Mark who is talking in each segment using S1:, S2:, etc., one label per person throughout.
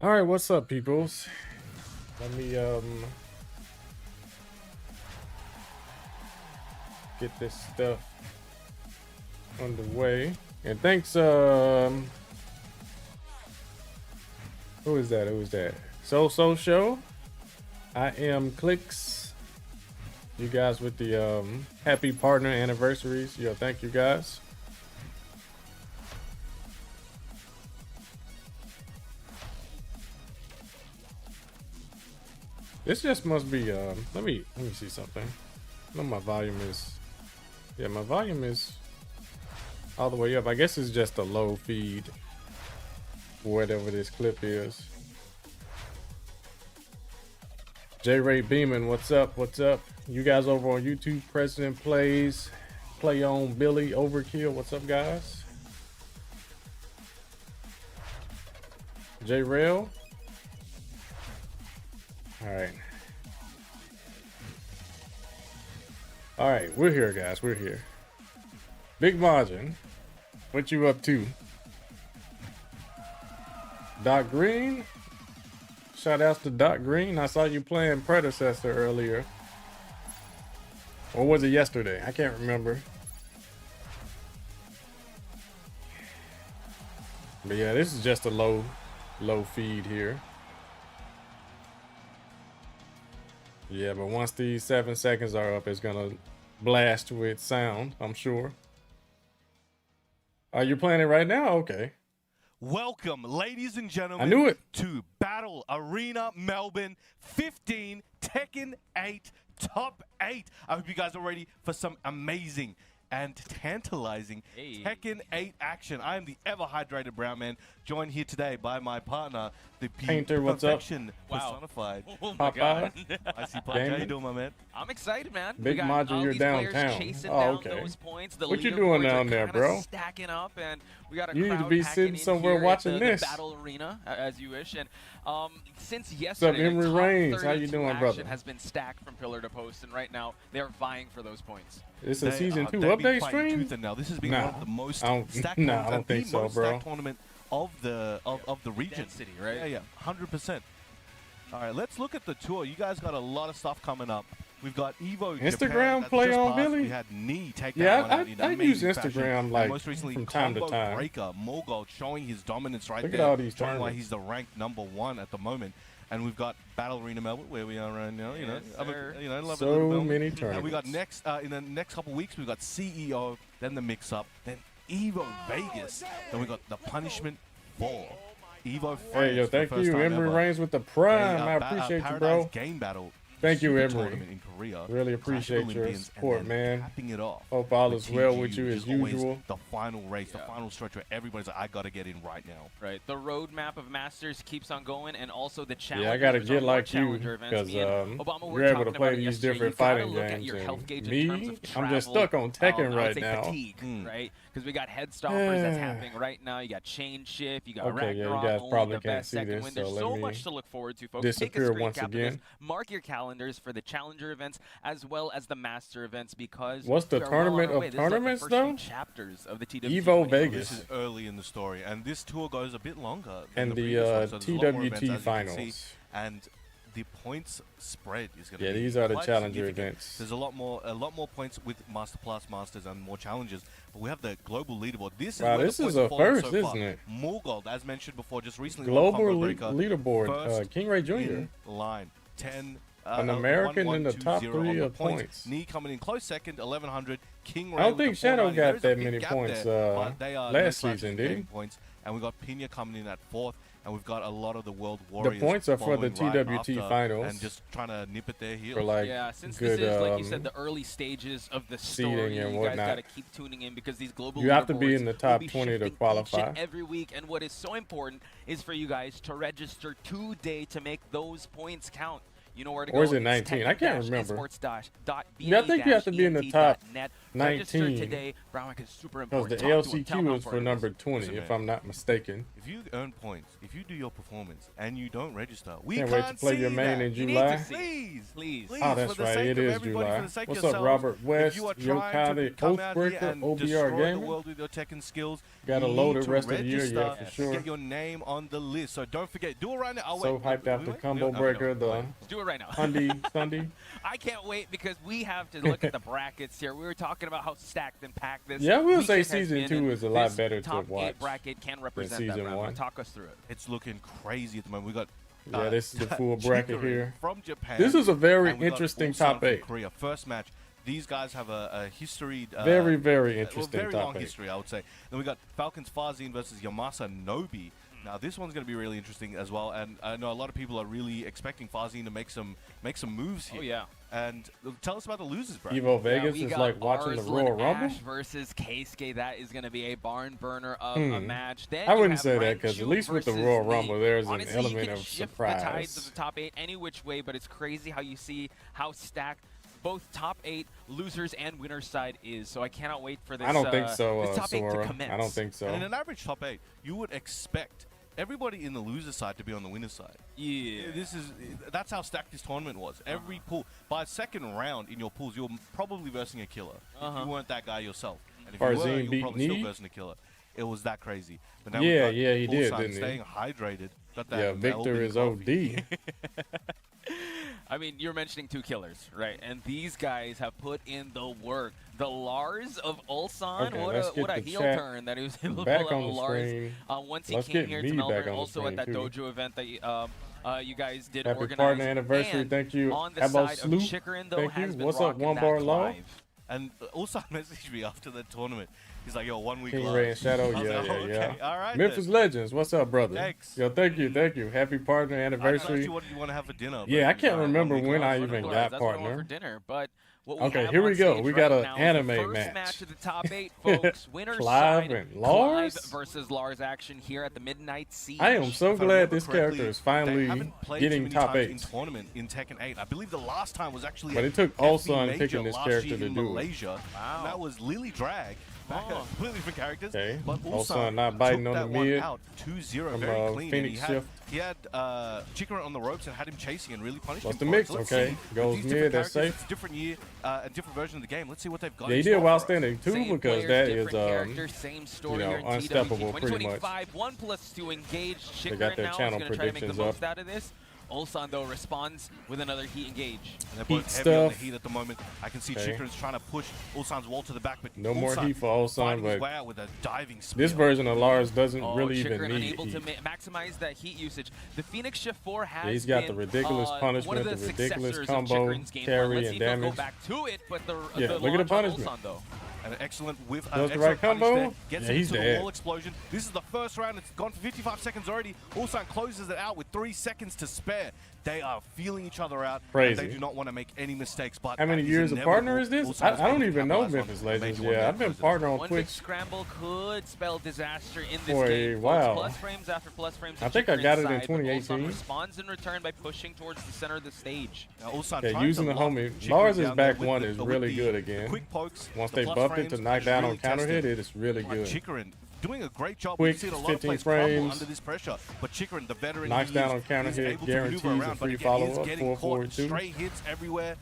S1: All right, what's up, peoples? Let me get this stuff underway. And thanks who is that? Who is that? So Show. I am Clicks. You guys with the happy partner anniversaries. Yo, thank you guys. This just must be let me see something. No, my volume is, yeah, my volume is all the way up. I guess it's just a low feed for whatever this clip is. J Ray Beeman, what's up? What's up? You guys over on YouTube, President Plays, Play on Billy, Overkill, what's up, guys? J Rail. All right, we're here, guys. We're here. Big Margin, what you up to? Doc Green, shout outs to Doc Green. I saw you playing Predecessor earlier, or was it yesterday? I can't remember. But yeah, this is just a low feed here. Yeah, but once these 7 seconds are up, it's gonna blast with sound, I'm sure. Are you playing it right now? Okay.
S2: Welcome, ladies and gentlemen,
S1: I knew it.
S2: to Battle Arena Melbourne 15 Tekken 8 Top 8. I hope you guys are ready for some amazing and tantalizing Tekken 8 action. I am the ever-hydrated brown man, joined here today by my partner, the
S1: Painter, what's up?
S2: perfection personified.
S3: Oh my god.
S2: I see Punch. How you doing, my man?
S3: I'm excited, man.
S1: Big Module, you're downtown.
S3: Chasing
S1: Oh,
S3: down
S1: okay.
S3: those points. The
S1: What you doing
S3: leaderboards
S1: down
S3: are
S1: there,
S3: kinda
S1: bro?
S3: Stacking up, and we got a
S1: You need to
S3: crowd
S1: be
S3: packing
S1: sitting
S3: in
S1: somewhere
S3: here at
S1: watching
S3: the
S1: this.
S3: Battle Arena, as you wish. And since
S1: What's
S3: yesterday,
S1: up, Emery
S3: top
S1: Reigns? How you
S3: 32
S1: doing,
S3: action
S1: brother?
S3: has been stacked from pillar to post, and right now they are vying for those points.
S1: It's a season 2
S2: they've been
S1: update
S2: fighting
S1: stream?
S2: tooth and nail. This has been
S1: Nah,
S2: one of the most
S1: I don't-
S2: stacked
S1: nah, I
S2: tournaments
S1: don't
S2: and
S1: think
S2: the
S1: so,
S2: most
S1: bro.
S2: stacked tournament of the region.
S3: Density, right?
S2: Yeah, 100%. All right, let's look at the tour. You guys got a lot of stuff coming up. We've got Evo
S1: Instagram
S2: Japan, that's
S1: play
S2: just
S1: on
S2: passed.
S1: Billy?
S2: We had Knee take
S1: Yeah,
S2: that one out in
S1: I use
S2: amazing
S1: Instagram,
S2: fashion. And
S1: like,
S2: most recently,
S1: from time to
S2: Combo
S1: time.
S2: Breaker, Morgold showing his dominance right
S1: Look at
S2: there.
S1: all these
S2: showing why
S1: tournaments.
S2: he's the ranked #1 at the moment. And we've got Battle Arena Melbourne, where we are right now.
S3: Yes, sir.
S2: Love
S1: So
S2: it, little Melbourne.
S1: many
S2: And we
S1: tournaments.
S2: got next in the next couple weeks, we've got CEO, then the Mix-Up, then Evo Vegas, then we got the Punishment 4. Evo France.
S1: Hey, yo,
S2: for the
S1: thank
S2: first
S1: you,
S2: time
S1: Emery
S2: ever.
S1: Reigns with the prime. I
S2: A
S1: appreciate you,
S2: Paradise
S1: bro.
S2: Game Battle.
S1: Thank you,
S2: Super
S1: Emery.
S2: tournament in Korea.
S1: Really
S2: Clash
S1: appreciate
S2: of
S1: your
S2: Olympians,
S1: support,
S2: and then
S1: man.
S2: capping it off.
S1: Hope all
S2: with
S1: is well
S2: TGU,
S1: with you
S2: which
S1: as
S2: is always
S1: usual.
S2: The final race, the
S3: Yeah.
S2: final stretch where everybody's like, I got to get in right now.
S3: Right. The roadmap of Masters keeps on going, and also the challenge.
S1: Yeah, I gotta get like you because
S3: Obama,
S1: you're able to play these different fighting games.
S3: Your health
S1: And
S3: gauge in
S1: me,
S3: terms of
S1: I'm just
S3: travel,
S1: stuck on Tekken
S3: I would
S1: right
S3: say
S1: now.
S3: fatigue,
S2: Mm.
S3: right? Because we got head stoppers that's happening right now. You got chain shift. You got
S1: Okay, yeah, you
S3: Ragnarok.
S1: guys
S3: only
S1: probably
S3: the
S1: can't
S3: best
S1: see
S3: second
S1: this,
S3: win.
S1: so
S3: There's
S1: let
S3: so
S1: me
S3: much to look forward to, folks. Take a
S1: disappear
S3: screen
S1: once
S3: cap of this.
S1: again.
S3: Mark your calendars for the Challenger events as well as the Master events because
S1: What's the
S3: we are well on
S1: tournament
S3: our
S1: of
S3: way. This is like the
S1: tournaments,
S3: first few
S1: though?
S3: chapters of the TWT
S1: Evo
S3: 20.
S1: Vegas.
S2: This is early in the story, and this tour goes a bit longer.
S1: And
S2: than
S1: the
S2: previous one, so there's a lot more events,
S1: TWT
S2: as you can
S1: finals.
S2: see, and the points spread is going to
S1: Yeah,
S2: be
S1: these are the
S2: quite
S1: Challenger
S2: significant.
S1: events.
S2: There's a lot more points with Master Plus, Masters, and more challenges. But we have the global leaderboard. This is
S1: Wow,
S2: where
S1: this
S2: the
S1: is
S2: points
S1: a
S2: have fallen
S1: first,
S2: so far.
S1: isn't it?
S2: Morgold, as mentioned before, just recently won
S1: Global
S2: Combo Breaker.
S1: leaderboard.
S2: First
S1: King Ray Jr.
S2: in line, 10.
S1: An American in the top
S2: 1-1-2-0
S1: three
S2: on the
S1: of points.
S2: Knee coming in close second, 1100. King Ray
S1: I don't
S2: with
S1: think
S2: the
S1: Shadow
S2: 490.
S1: got
S2: There is a
S1: that
S2: big
S1: many
S2: gap
S1: points,
S2: there, but they are
S1: last
S2: no slouches
S1: season,
S2: in
S1: did
S2: getting
S1: he?
S2: points. And we've got Pena coming in at 4th, and we've got a lot of the World
S1: The
S2: Warriors.
S1: points are for the
S2: following right
S1: TWT
S2: after
S1: finals.
S2: and just trying to nip at their heels.
S1: For like
S3: Yeah, since
S1: good,
S3: this is, like you said, the early stages of the
S1: seeding
S3: story,
S1: and
S3: you guys
S1: whatnot.
S3: got to keep tuning in because these global
S1: You have to be
S3: leaderboards
S1: in the
S3: will
S1: top
S3: be
S1: 20 to
S3: shifting each
S1: qualify.
S3: and every week, and what is so important is for you guys to register today to make those points count. You know where to
S1: Or
S3: go.
S1: is it 19? I can't remember.
S3: Yeah,
S1: I think you have to be in the top 19.
S3: Today. Brownback is super
S1: Because
S3: important.
S1: the LCQ is for number 20,
S2: Listen,
S1: if
S2: man.
S1: I'm not mistaken.
S2: If you earn points, if you do your performance and you don't register, we
S1: Can't
S2: can't
S1: wait to play
S2: see
S1: your main
S2: that.
S1: in
S3: You need
S1: July.
S3: to see.
S2: Please,
S3: Please.
S1: Oh, that's
S2: for the
S1: right.
S2: sake
S1: It
S2: of
S1: is
S2: everybody,
S1: July.
S2: for the sake of
S1: What's up,
S2: yourselves,
S1: Robert West,
S2: if you are trying to
S1: Yokade,
S2: come out here
S1: Oathbreaker,
S2: and
S1: OBR
S2: destroy the
S1: Gaming.
S2: world with your Tekken skills,
S1: Got a
S2: you
S1: loaded
S2: need to
S1: rest of the year,
S2: register,
S1: yeah, for sure.
S2: get your name on the list. So don't forget, do it right now. Oh,
S1: So
S2: wait,
S1: hyped
S2: wait,
S1: after
S2: wait,
S1: Combo
S2: wait,
S1: Breaker,
S2: wait.
S1: the
S3: Let's do it right now.
S1: Sunday.
S3: I can't wait because we have to look at the brackets here. We were talking about how stacked and packed this.
S1: Yeah, I will say
S3: weekend has
S1: season
S3: been,
S1: 2
S3: and
S1: is a lot
S3: this
S1: better to
S3: top
S1: watch
S3: 8 bracket can represent
S1: season
S3: that.
S1: 1.
S3: Talk us through it.
S2: It's looking crazy at the moment. We got
S1: Yeah, this is the full bracket
S2: Chikurin
S1: here.
S2: from Japan.
S1: This is a very
S2: and we got
S1: interesting
S2: Ulsan
S1: top
S2: from
S1: 8.
S2: Korea. First match. These guys have a history.
S1: Very, very
S2: well,
S1: interesting
S2: very
S1: top
S2: long
S1: 8.
S2: history, I would say. Then we got Falcons Farzeen versus Yamasa Nobi. Now this one's going to be really interesting as well, and I know a lot of people are really expecting Farzeen to make some moves here.
S3: Oh yeah.
S2: And tell us about the losers, bro.
S1: Evo Vegas
S3: we
S1: is
S3: got
S1: like watching the
S3: Arslan
S1: Royal Rumble.
S3: Ash versus Keisuke. That is going to be a barn burner of a match. Then
S1: I
S3: you
S1: wouldn't
S3: have
S1: say that because
S3: Rangchu
S1: at least with the
S3: versus
S1: Royal
S3: Lee.
S1: Rumble, there's
S3: Honestly,
S1: an element
S3: you can
S1: of
S3: shift the tides of
S1: surprise.
S3: the top 8 any which way, but it's crazy how you see how stacked both top 8 losers and winners side is. So I cannot wait for this.
S1: I don't think so,
S3: this top 8 to
S1: Sora.
S3: commence.
S1: I don't think so.
S2: And in an average top 8, you would expect everybody in the loser side to be on the winner side.
S3: Yeah.
S2: That's how stacked this tournament was. Every pool, by second round in your pools, you're probably versing a killer. If you weren't that guy yourself, and if you were,
S1: Farzeen
S2: you're
S1: beat
S2: probably still
S1: Knee?
S2: versing a killer. It was that crazy. But now
S1: Yeah,
S2: we got
S1: he did,
S2: Ulsan
S1: didn't he?
S2: staying hydrated. Got that
S1: Yeah, Victor
S2: Melbourne
S1: is
S2: coffee.
S1: OD.
S3: I mean, you're mentioning 2 killers, right? And these guys have put in the work. The Lars of Ulsan,
S1: Okay,
S3: what
S1: let's
S3: a
S1: get the
S3: heel
S1: chat
S3: turn that he was able to
S1: back
S3: pull
S1: on
S3: out
S1: the
S3: Lars
S1: screen.
S3: once he
S1: Let's
S3: came
S1: get
S3: here
S1: me
S3: to
S1: back
S3: Melbourne.
S1: on the
S3: Also at that
S1: screen, too.
S3: dojo event that you guys did
S1: Happy
S3: organize.
S1: partner anniversary.
S3: And
S1: Thank you.
S3: on the
S1: How about
S3: side
S1: Sloop?
S3: of Chikurin, though,
S1: Thank
S3: has
S1: you.
S3: been
S1: What's up,
S3: rocking
S1: One
S3: that
S1: Bar Law?
S3: Clive.
S2: And Ulsan messaged me after the tournament. He's like, yo, 1 week
S1: King
S2: left.
S1: Ray and Shadow,
S2: I was
S1: yeah,
S2: like,
S1: yeah,
S2: oh,
S1: yeah.
S2: okay, all right.
S1: Memphis
S2: then.
S1: Legends, what's up, brother?
S2: Thanks.
S1: Yo, thank you. Happy partner
S2: I asked
S1: anniversary.
S2: you what you want to have for dinner.
S1: Yeah, I
S2: but
S1: can't
S2: he's like,
S1: remember
S2: 1 week
S1: when
S2: left.
S1: I
S3: That's
S1: even
S3: what it
S1: got
S3: was. That's what I want
S1: partner.
S3: for dinner, but what we
S1: Okay,
S3: have
S1: here
S3: on
S1: we go.
S3: stage
S1: We
S3: right
S1: got an
S3: now is
S1: anime
S3: the first
S1: match.
S3: of the top 8, folks. Winners
S1: Clive
S3: side,
S1: and Lars?
S3: Clive versus Lars action here at the Midnight Siege.
S1: I am so
S2: If I
S1: glad
S2: remember
S1: this
S2: correctly,
S1: character is
S2: they
S1: finally
S2: haven't played
S1: getting
S2: too many
S1: top
S2: times
S1: 8.
S2: in tournament in Tekken 8. I believe the last time was actually
S1: But
S2: a
S1: it took
S2: FB
S1: Ulsan
S2: major
S1: picking this
S2: last
S1: character
S2: year
S1: to
S2: in
S1: do it.
S2: Malaysia.
S3: Wow.
S2: And that was Lily Drag. Completely different characters.
S1: Okay.
S2: But
S1: Ulsan
S2: Ulsan
S1: not biting
S2: took
S1: on the
S2: that one
S1: mid
S2: out 2-0
S1: from,
S2: very clean. And
S1: Phoenix Shift.
S2: he had Chikurin on the ropes and had him chasing and really punished
S1: What's
S2: him.
S1: the
S2: for it.
S1: mix?
S2: So let's
S1: Okay.
S2: see
S1: Goes
S2: with these
S1: mid,
S2: different
S1: that's
S2: characters,
S1: safe.
S2: It's a different year, a different version of the game. Let's see what they've got.
S1: Yeah, he
S2: in
S1: did
S2: store
S1: well
S2: for us.
S1: standing too
S3: Same
S1: because
S3: players,
S1: that is
S3: different characters, same story here in
S1: unstoppable
S3: TWT.
S1: pretty much.
S3: 2025, 1+2 engage.
S1: They
S3: Chikurin
S1: got their
S3: now is
S1: channel
S3: going to try to make the
S1: predictions
S3: most
S1: up.
S3: out of this. Ulsan, though, responds with another heat engage.
S2: And they're
S1: Heat
S2: both heavy on the
S1: stuff.
S2: heat at the moment. I can see
S1: Okay.
S2: Chikurin's trying to push Ulsan's wall to the back, but
S1: No more
S2: Ulsan
S1: heat for Ulsan,
S2: fighting his
S1: but
S2: way out with a diving spear.
S1: this version of Lars doesn't
S3: Oh,
S1: really even
S3: Chikurin
S1: need
S3: unable to
S1: heat.
S3: maximize that heat usage. The Phoenix Shift 4 has
S1: He's got the
S3: been,
S1: ridiculous
S3: one
S1: punishment,
S3: of
S1: the ridiculous
S3: successors
S1: combo,
S3: of Chikurin's game
S1: carry,
S3: plan. Let's
S1: and
S3: see if he'll
S1: damage.
S3: go back to it, but the
S1: Yeah,
S3: the
S1: look at the
S3: launch on
S1: punishment.
S3: Ulsan, though.
S2: An excellent whiff.
S1: Does the right
S2: excellent punish
S1: combo?
S2: there. Gets
S1: Yeah,
S2: it
S1: he's
S2: into
S1: dead.
S2: the wall explosion. This is the first round. It's gone for 55 seconds already. Ulsan closes it out with 3 seconds to spare. They are feeling each other out.
S1: Crazy.
S2: And they do not want to make any mistakes. But
S1: How many
S2: that is
S1: years of
S2: inevitable.
S1: partner is this?
S2: Ulsan
S1: I
S2: is
S1: don't
S2: able to
S1: even know
S2: capitalize on
S1: Memphis
S2: the
S1: Legends.
S2: major one
S1: Yeah,
S2: there
S1: I've been
S2: for
S1: partner on
S3: One
S1: Twitch
S3: big scramble could spell disaster in this
S1: for a
S3: game.
S1: while.
S3: Plus frames after plus frames.
S1: I
S3: on
S1: think I
S3: Chikurin's
S1: got it in
S3: side, but
S1: 2018.
S3: Ulsan responds in return by pushing towards the center of the stage.
S2: Now, Ulsan
S1: Yeah,
S2: trying
S1: using
S2: to
S1: the
S2: lock
S1: homie.
S2: Chikurin
S1: Lars'
S2: down there
S1: back
S2: with
S1: one
S2: the-
S1: is
S2: with
S1: really
S2: the-
S1: good
S2: the
S1: again.
S2: quick pokes,
S1: Once
S2: the
S1: they
S2: plus
S1: buffed it
S2: frames
S1: to knock
S2: is
S1: down
S2: really
S1: on counter hit,
S2: tested.
S1: it is really
S2: But
S1: good.
S2: Chikurin doing a great job.
S1: Quick,
S2: We've seen a lot
S1: 15
S2: of players crumble
S1: frames.
S2: under this pressure. But Chikurin, the veteran,
S1: Knocks
S2: he
S1: down
S2: is,
S1: on counter
S2: is
S1: hit,
S2: able to maneuver
S1: guarantees a
S2: around,
S1: free
S2: but again, he is
S1: follow-up,
S2: getting caught
S1: 442.
S2: stray hits everywhere.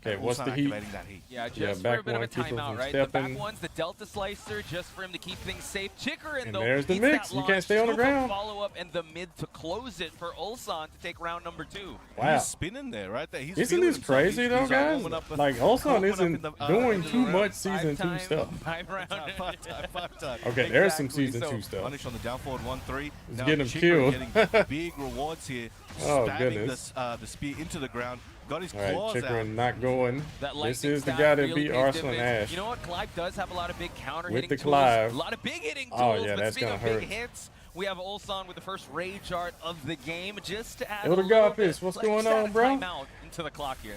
S1: Okay, what's
S2: Ulsan
S1: the heat?
S2: activating that heat.
S3: Yeah, just
S1: Yeah,
S3: for
S1: back
S3: a bit of
S1: one,
S3: a
S1: keep him
S3: timeout,
S1: from
S3: right? The
S1: stepping.
S3: back one's the Delta Slicer just for him to keep things safe. Chikurin,
S1: And
S3: though,
S1: there's the
S3: needs
S1: mix.
S3: that
S1: You can't
S3: launch,
S1: stay on the
S3: super
S1: ground.
S3: follow-up and the mid to close it for Ulsan to take round number 2.
S1: Wow.
S2: He's spinning there, right there. He's
S1: Isn't
S2: feeling
S1: this
S2: himself.
S1: crazy
S2: He's
S1: though,
S2: like
S1: guys?
S2: warming up
S1: Like
S2: warming
S1: Ulsan
S2: up
S1: isn't
S2: in the,
S1: doing
S2: in
S1: too
S2: the
S1: much season 2 stuff.
S3: Five round.
S2: Five time.
S1: Okay, there's some
S3: Exactly,
S1: season
S3: so
S1: 2 stuff.
S2: Punish on the down forward 1-3.
S1: Let's
S2: Now
S1: get him
S2: Chikurin
S1: killed.
S2: getting big rewards here.
S1: Oh,
S2: Stabbing
S1: goodness.
S2: the spear into the ground. Got his
S1: All right,
S2: claws out.
S1: Chikurin not going.
S3: That
S1: This
S3: lightning
S1: is the
S3: staff
S1: guy that
S3: really
S1: beat
S3: pays
S1: Arslan
S3: dividends.
S1: Ash.
S3: You know what? Clive does have a lot of big counter
S1: With
S3: hitting
S1: the
S3: tools.
S1: Clive.
S3: A lot of big hitting tools.
S1: Oh, yeah,
S3: but
S1: that's
S3: speaking
S1: gonna
S3: of big
S1: hurt.
S3: hits, we have Ulsan with the first rage art of the game. Just to add
S1: Yo,
S3: a
S1: the
S3: little
S1: God
S3: bit,
S1: Fist, what's
S3: let's
S1: going
S3: just add
S1: on,
S3: a
S1: bro?
S3: timeout into the clock here.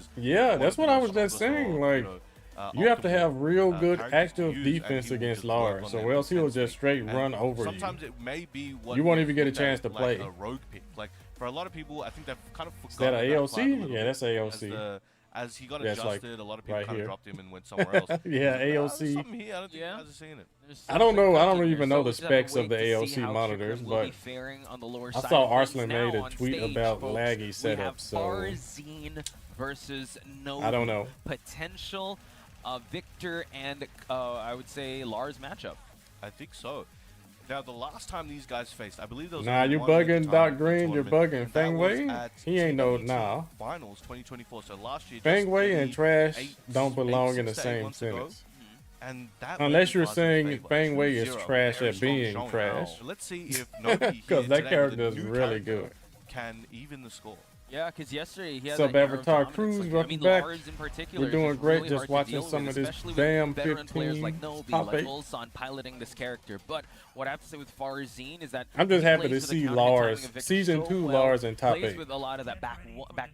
S2: is
S1: Yeah,
S2: one
S1: that's
S2: of the
S1: what I
S2: most
S1: was just
S2: strongest
S1: saying.
S2: or,
S1: Like, you have to
S2: optimal,
S1: have real good
S2: characters to
S1: active
S2: use, and
S1: defense
S2: he will
S1: against
S2: just work
S1: Lars,
S2: on
S1: so
S2: them
S1: else he'll just
S2: intensely.
S1: straight
S2: And
S1: run over you.
S2: sometimes it may be what
S1: You won't
S2: you
S1: even get a
S2: look at
S1: chance
S2: it
S1: to
S2: like
S1: play.
S2: a rogue pick. Like For a lot of people, I think they've kind of
S1: Is that
S2: forgotten
S1: a
S2: about Clive a
S1: AOC?
S2: little
S1: Yeah,
S2: bit
S1: that's AOC.
S2: as he got
S1: Yeah, it's like
S2: adjusted, a lot of people
S1: right
S2: kind
S1: here.
S2: of dropped him and went somewhere else.
S1: Yeah,
S2: There's
S1: AOC.
S2: something here. I don't think
S3: Yeah.
S2: you guys are seeing it.
S1: I don't know. I don't
S3: Cooking
S1: even
S3: here,
S1: know
S3: so
S1: the
S3: we just have to
S1: specs of
S3: wait
S1: the
S3: to see
S1: AOC
S3: how
S1: monitors,
S3: Chikurin will
S1: but
S3: be faring on the lower
S1: I
S3: side
S1: saw
S3: of
S1: Arslan
S3: things.
S1: made
S3: Now
S1: a
S3: on
S1: tweet
S3: stage,
S1: about
S3: folks,
S1: laggy
S3: we have
S1: setup, so
S3: Farzeen versus Nobi.
S1: I don't know.
S3: Potential Victor and I would say Lars matchup.
S2: I think so. Now, the last time these guys faced, I believe there was
S1: Nah,
S2: only
S1: you
S2: one other
S1: bugging,
S2: time
S1: Doc
S2: in the
S1: Green. You're
S2: tournament,
S1: bugging.
S2: and that
S1: Feng
S2: was
S1: Wei?
S2: at
S1: He ain't no
S2: TWT
S1: nah.
S2: Finals 2024. So last year,
S1: Feng
S2: just
S1: Wei
S2: maybe
S1: and trash
S2: 8,
S1: don't belong in the
S2: 6 to 8
S1: same
S2: months ago.
S1: sentence.
S2: And that
S1: Unless
S2: went
S1: you're
S2: in Farzeen's
S1: saying
S2: favor.
S1: Feng Wei is
S2: 2-0,
S1: trash
S2: very
S1: at
S2: strong
S1: being
S2: showing.
S1: trash.
S2: So let's see if Nobi here
S1: Because that
S2: today
S1: character
S2: with
S1: is
S2: a new
S1: really
S2: character
S1: good.
S2: can even the score.
S3: Yeah, because yesterday he had
S1: Sub
S3: that air of
S1: Avatar
S3: dominance.
S1: Cruz,
S3: Like, I
S1: welcome
S3: mean,
S1: back.
S3: Lars in particular
S1: We're
S3: is
S1: doing
S3: just
S1: great
S3: really
S1: just
S3: hard to
S1: watching
S3: deal
S1: some
S3: with,
S1: of this
S3: especially
S1: damn
S3: with veteran players like
S1: 15
S3: Nobi,
S1: top
S3: like
S1: 8.
S3: Ulsan piloting this character. But what I have to say with Farzeen is that
S1: I'm just
S3: he
S1: happy
S3: plays
S1: to
S3: with the
S1: see
S3: counter timing
S1: Lars,
S3: of Victor
S1: season
S3: so
S1: 2
S3: well,
S1: Lars in top
S3: plays
S1: 8.
S3: with a lot of that back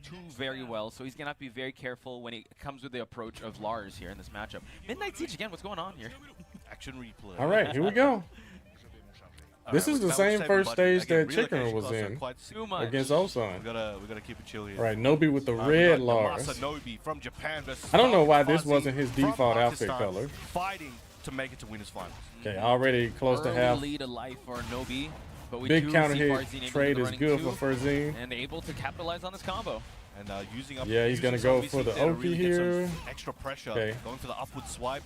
S3: two very well, so he's gonna have to be very careful when he comes with the approach of Lars here in this matchup. Midnight Siege again, what's going on here?
S2: Action replay.
S1: All right, here we go. This is the same first stage that Chikurin was in
S3: Too much.
S1: against Ulsan.
S2: We gotta keep it chill here.
S1: Right, Nobi with the
S2: We
S1: red
S2: got
S1: Lars.
S2: Nobi from Japan versus
S1: I don't know why this
S2: Farzeen
S1: wasn't his
S2: from
S1: default outfit
S2: Pakistan,
S1: color.
S2: Fighting to make it to winners finals.
S1: Okay, already close to
S3: Early
S1: half.
S3: lead of life for Nobi, but we
S1: Big
S3: do
S1: counter
S3: see
S1: hit
S3: Farzeen able to
S1: trade
S3: do the
S1: is
S3: running
S1: good
S3: two
S1: for Farzeen.
S3: and able to capitalize on this combo.
S2: And using up.
S1: Yeah, he's gonna
S2: using
S1: go
S2: some
S1: for the
S2: VCs there to
S1: Oki
S2: really get some
S1: here.
S2: Extra pressure.
S1: Okay.
S2: Going for the upward swipe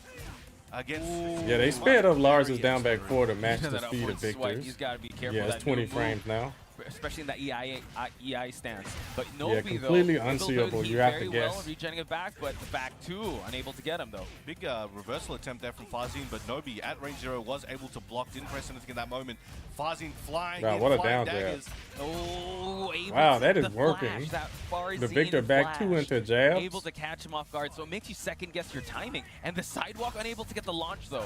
S2: against.
S1: Yeah, they sped up Lars'
S2: Very
S1: down back
S2: experienced.
S1: 4 to match
S3: That
S1: the speed of
S3: upward swipe,
S1: Victor's.
S3: he's got to be careful.
S1: Yeah,
S3: with
S1: it's
S3: that
S1: 20
S3: new move,
S1: frames now.
S3: especially in that EI stance. But
S1: Yeah,
S3: Nobi,
S1: completely
S3: though, able to
S1: unseeable.
S3: heat
S1: You have
S3: very
S1: to
S3: well,
S1: guess.
S3: regenerating it back, but back two, unable to get him though.
S2: Big reversal attempt there from Farzeen, but Nobi at range 0 was able to block. Didn't press anything in that moment. Farzeen flying
S1: Wow,
S2: in,
S1: what a
S2: flying
S1: down jab.
S3: Oh,
S2: daggers.
S3: able
S1: Wow,
S3: to
S1: that
S3: hit
S1: is
S3: the
S1: working.
S3: flash, that Farzeen
S1: The Victor back 2
S3: flash,
S1: into jabs.
S3: able to catch him off guard, so it makes you second guess your timing. And the sidewalk unable to get the launch though.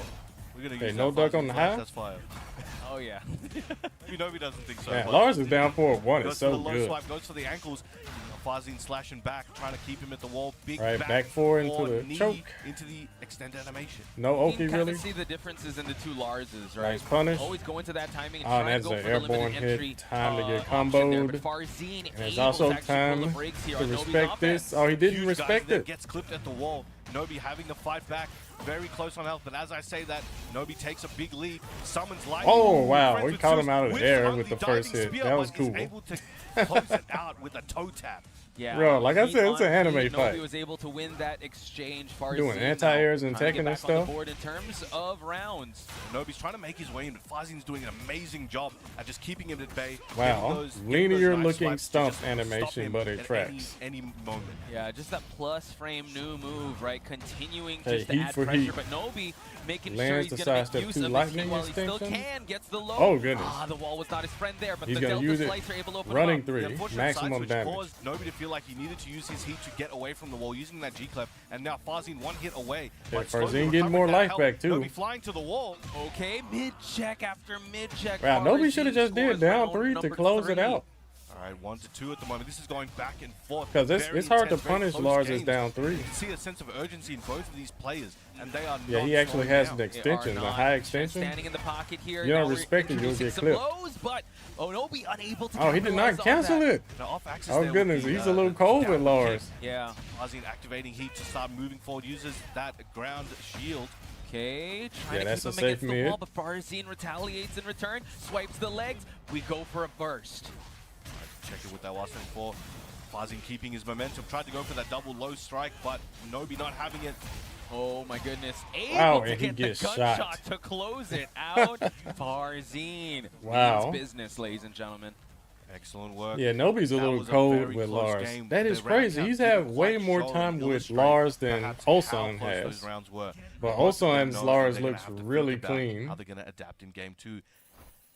S2: We're gonna
S1: Okay,
S2: use
S1: no
S2: that
S1: duck on
S2: Farzeen
S1: the
S2: flash,
S1: high?
S2: That's fire.
S3: Oh yeah.
S2: Maybe Nobi doesn't think so.
S1: Man,
S2: but
S1: Lars is down 4-1.
S2: goes
S1: It's
S2: for the
S1: so
S2: low
S1: good.
S2: swipe, goes for the ankles. Farzeen slashing back, trying to keep him at the wall. Big
S1: Right, back four into
S2: four
S1: the
S2: knee
S1: choke.
S2: into the extended animation.
S1: No
S3: You
S1: Oki
S3: can kind
S1: really.
S3: of see the differences in the two Larses, right?
S1: Nice punish.
S3: Always go into that timing and
S1: Oh,
S3: try
S1: and
S3: and
S1: that's
S3: go
S1: an
S3: for the limited
S1: airborne hit.
S3: entry,
S1: Time to get
S3: option there,
S1: comboed.
S3: but Farzeen
S1: And it's
S3: able
S1: also
S3: to actually pull the
S1: time
S3: brakes here
S1: to
S3: on Nobi's
S1: respect this.
S3: offense.
S1: Oh, he didn't
S2: Huge guy
S1: respect
S2: that
S1: it.
S2: gets clipped at the wall. Nobi having to fight back, very close on health. But as I say that, Nobi takes a big lead, summons lightning.
S1: Oh, wow,
S2: friends
S1: he
S2: with
S1: caught him
S2: Zeus,
S1: out of the
S2: whips
S1: air
S2: on
S1: with the
S2: diving
S1: first hit.
S2: spear,
S1: That was
S2: but is
S1: cool.
S2: able to close it out with a toe tap.
S3: Yeah,
S1: Bro, like I
S3: he
S1: said, it's an
S3: honestly,
S1: anime
S3: Nobi
S1: fight.
S3: was able to win that exchange. Farzeen
S1: Doing
S3: now
S1: anti-airs and
S3: trying to get
S1: Tekken and
S3: back on the
S1: stuff.
S3: board in terms of rounds.
S2: Nobi's trying to make his way in, but Farzeen's doing an amazing job at just keeping him at bay.
S1: Wow.
S2: getting
S1: Linear
S2: those nice
S1: looking
S2: swipes to
S1: stump
S2: just stop
S1: animation,
S2: him
S1: but it
S2: at
S1: tracks.
S2: any moment.
S3: Yeah, just that plus frame new move, right? Continuing
S1: Hey,
S3: just to
S1: heat
S3: add
S1: for
S3: pressure,
S1: heat.
S3: but Nobi making
S1: Lands
S3: sure
S1: the
S3: he's going to
S1: sidestep
S3: make use
S1: two
S3: of the
S1: lightning
S3: heat while he still
S1: extension.
S3: can. Gets the low.
S1: Oh, goodness.
S3: Ah, the wall was not his friend there, but
S1: He's
S3: the
S1: gonna
S3: Delta
S1: use it.
S3: Slicer able to open
S1: Running
S3: him up.
S2: The
S1: 3,
S2: unfortunate
S1: maximum
S2: side switch
S1: damage.
S2: caused Nobi to feel like he needed to use his heat to get away from the wall using that G-Clef, and now Farzeen one hit away.
S1: Okay,
S2: but slowly
S1: Farzeen getting
S2: recovering
S1: more
S2: that
S1: life
S2: health.
S1: back, too.
S2: Nobi flying to the wall.
S3: Okay, mid-check after mid-check.
S1: Wow, Nobi
S3: Farzeen
S1: should have just did
S3: scores
S1: down
S3: round
S1: 3 to
S3: number
S1: close it
S3: 3.
S1: out.
S2: All right, 1-2 at the moment. This is going back and forth.
S1: Because
S2: Very
S1: it's hard to
S2: intense, very
S1: punish
S2: close
S1: Lars'
S2: games.
S1: down 3.
S2: You can see a sense of urgency in both of these players, and they are
S1: Yeah,
S2: not
S1: he actually
S2: slowing
S1: has
S2: down.
S1: an extension, a high extension.
S3: Standing in the pocket here.
S1: You don't
S3: Now we're
S1: respect it, you'll
S3: introducing
S1: get
S3: some
S1: clipped.
S3: blows, but Nobi unable to
S1: Oh, he did
S3: capitalize
S1: not
S3: on
S1: cancel
S3: that.
S1: it.
S2: Now, off axis
S1: Oh,
S2: there with
S1: goodness,
S2: the,
S1: he's a little
S2: the
S1: cold
S2: down
S1: with
S2: kick.
S1: Lars.
S3: Yeah.
S2: Farzeen activating heat to start moving forward, uses that ground shield.
S3: Okay, trying
S1: Yeah,
S3: to
S1: that's
S3: keep
S1: a
S3: him against
S1: safe
S3: the
S1: mid.
S3: wall, but Farzeen retaliates in return, swipes the legs. We go for a burst.
S2: Check it with that last thing for Farzeen keeping his momentum. Tried to go for that double low strike, but Nobi not having it.
S3: Oh my goodness. Able
S1: Wow,
S3: to
S1: and he
S3: get the
S1: gets
S3: gunshot
S1: shot.
S3: to close it out. Farzeen
S1: Wow.
S3: means business, ladies and gentlemen.
S2: Excellent work.
S1: Yeah, Nobi's a
S2: That
S1: little
S2: was a
S1: cold
S2: very
S1: with
S2: close
S1: Lars.
S2: game.
S1: That is
S2: The round
S1: crazy.
S2: count
S1: He's
S2: didn't
S1: had way
S2: quite
S1: more
S2: show
S1: time
S2: and
S1: with
S2: illustrate
S1: Lars than
S2: perhaps how
S1: Ulsan
S2: close
S1: has.
S2: those rounds were.
S1: But
S2: Most of them
S1: Ulsan's
S2: know that
S1: Lars
S2: they're gonna
S1: looks
S2: have to
S1: really
S2: think about
S1: clean.
S2: How they're going to adapt in game 2.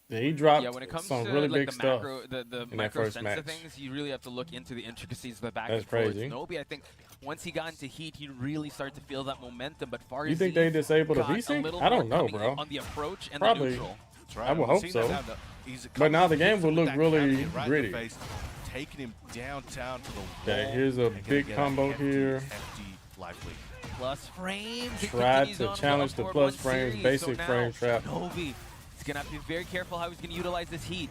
S1: Yeah, he dropped
S3: Yeah, when it comes
S1: some
S3: to
S1: really
S3: like
S1: big
S3: the
S1: stuff.
S3: macro, the
S1: that
S3: micro
S1: first
S3: sense
S1: match.
S3: of things, you really have to look into the intricacies of the back
S1: That's
S3: and forth.
S1: crazy.
S3: Nobi, I think, once he got into heat, he really started to feel that momentum. But Farzeen
S1: You think they disabled a
S3: got
S1: VC?
S3: little
S1: I don't
S3: more
S1: know,
S3: coming
S1: bro.
S3: on the approach and
S1: Probably.
S3: the neutral.
S2: That's right.
S1: I would
S2: We've
S1: hope
S2: seen
S1: so.
S2: that now. He's
S1: But now the
S2: coming
S1: game will
S2: with
S1: look
S2: that
S1: really
S2: caveat right in the
S1: gritty.
S2: face, taking him downtown to the wall.
S1: Okay, here's a
S2: and gonna
S1: big
S2: get
S1: combo
S2: hefty,
S1: here.
S2: hefty life lead.
S3: Plus frames. It
S1: Tried
S3: continues
S1: to
S3: on
S1: challenge
S3: for
S1: the
S3: a 4-1
S1: plus frames,
S3: series.
S1: basic
S3: so now
S1: frame trap.
S3: Nobi is going to have to be very careful how he's going to utilize this heat.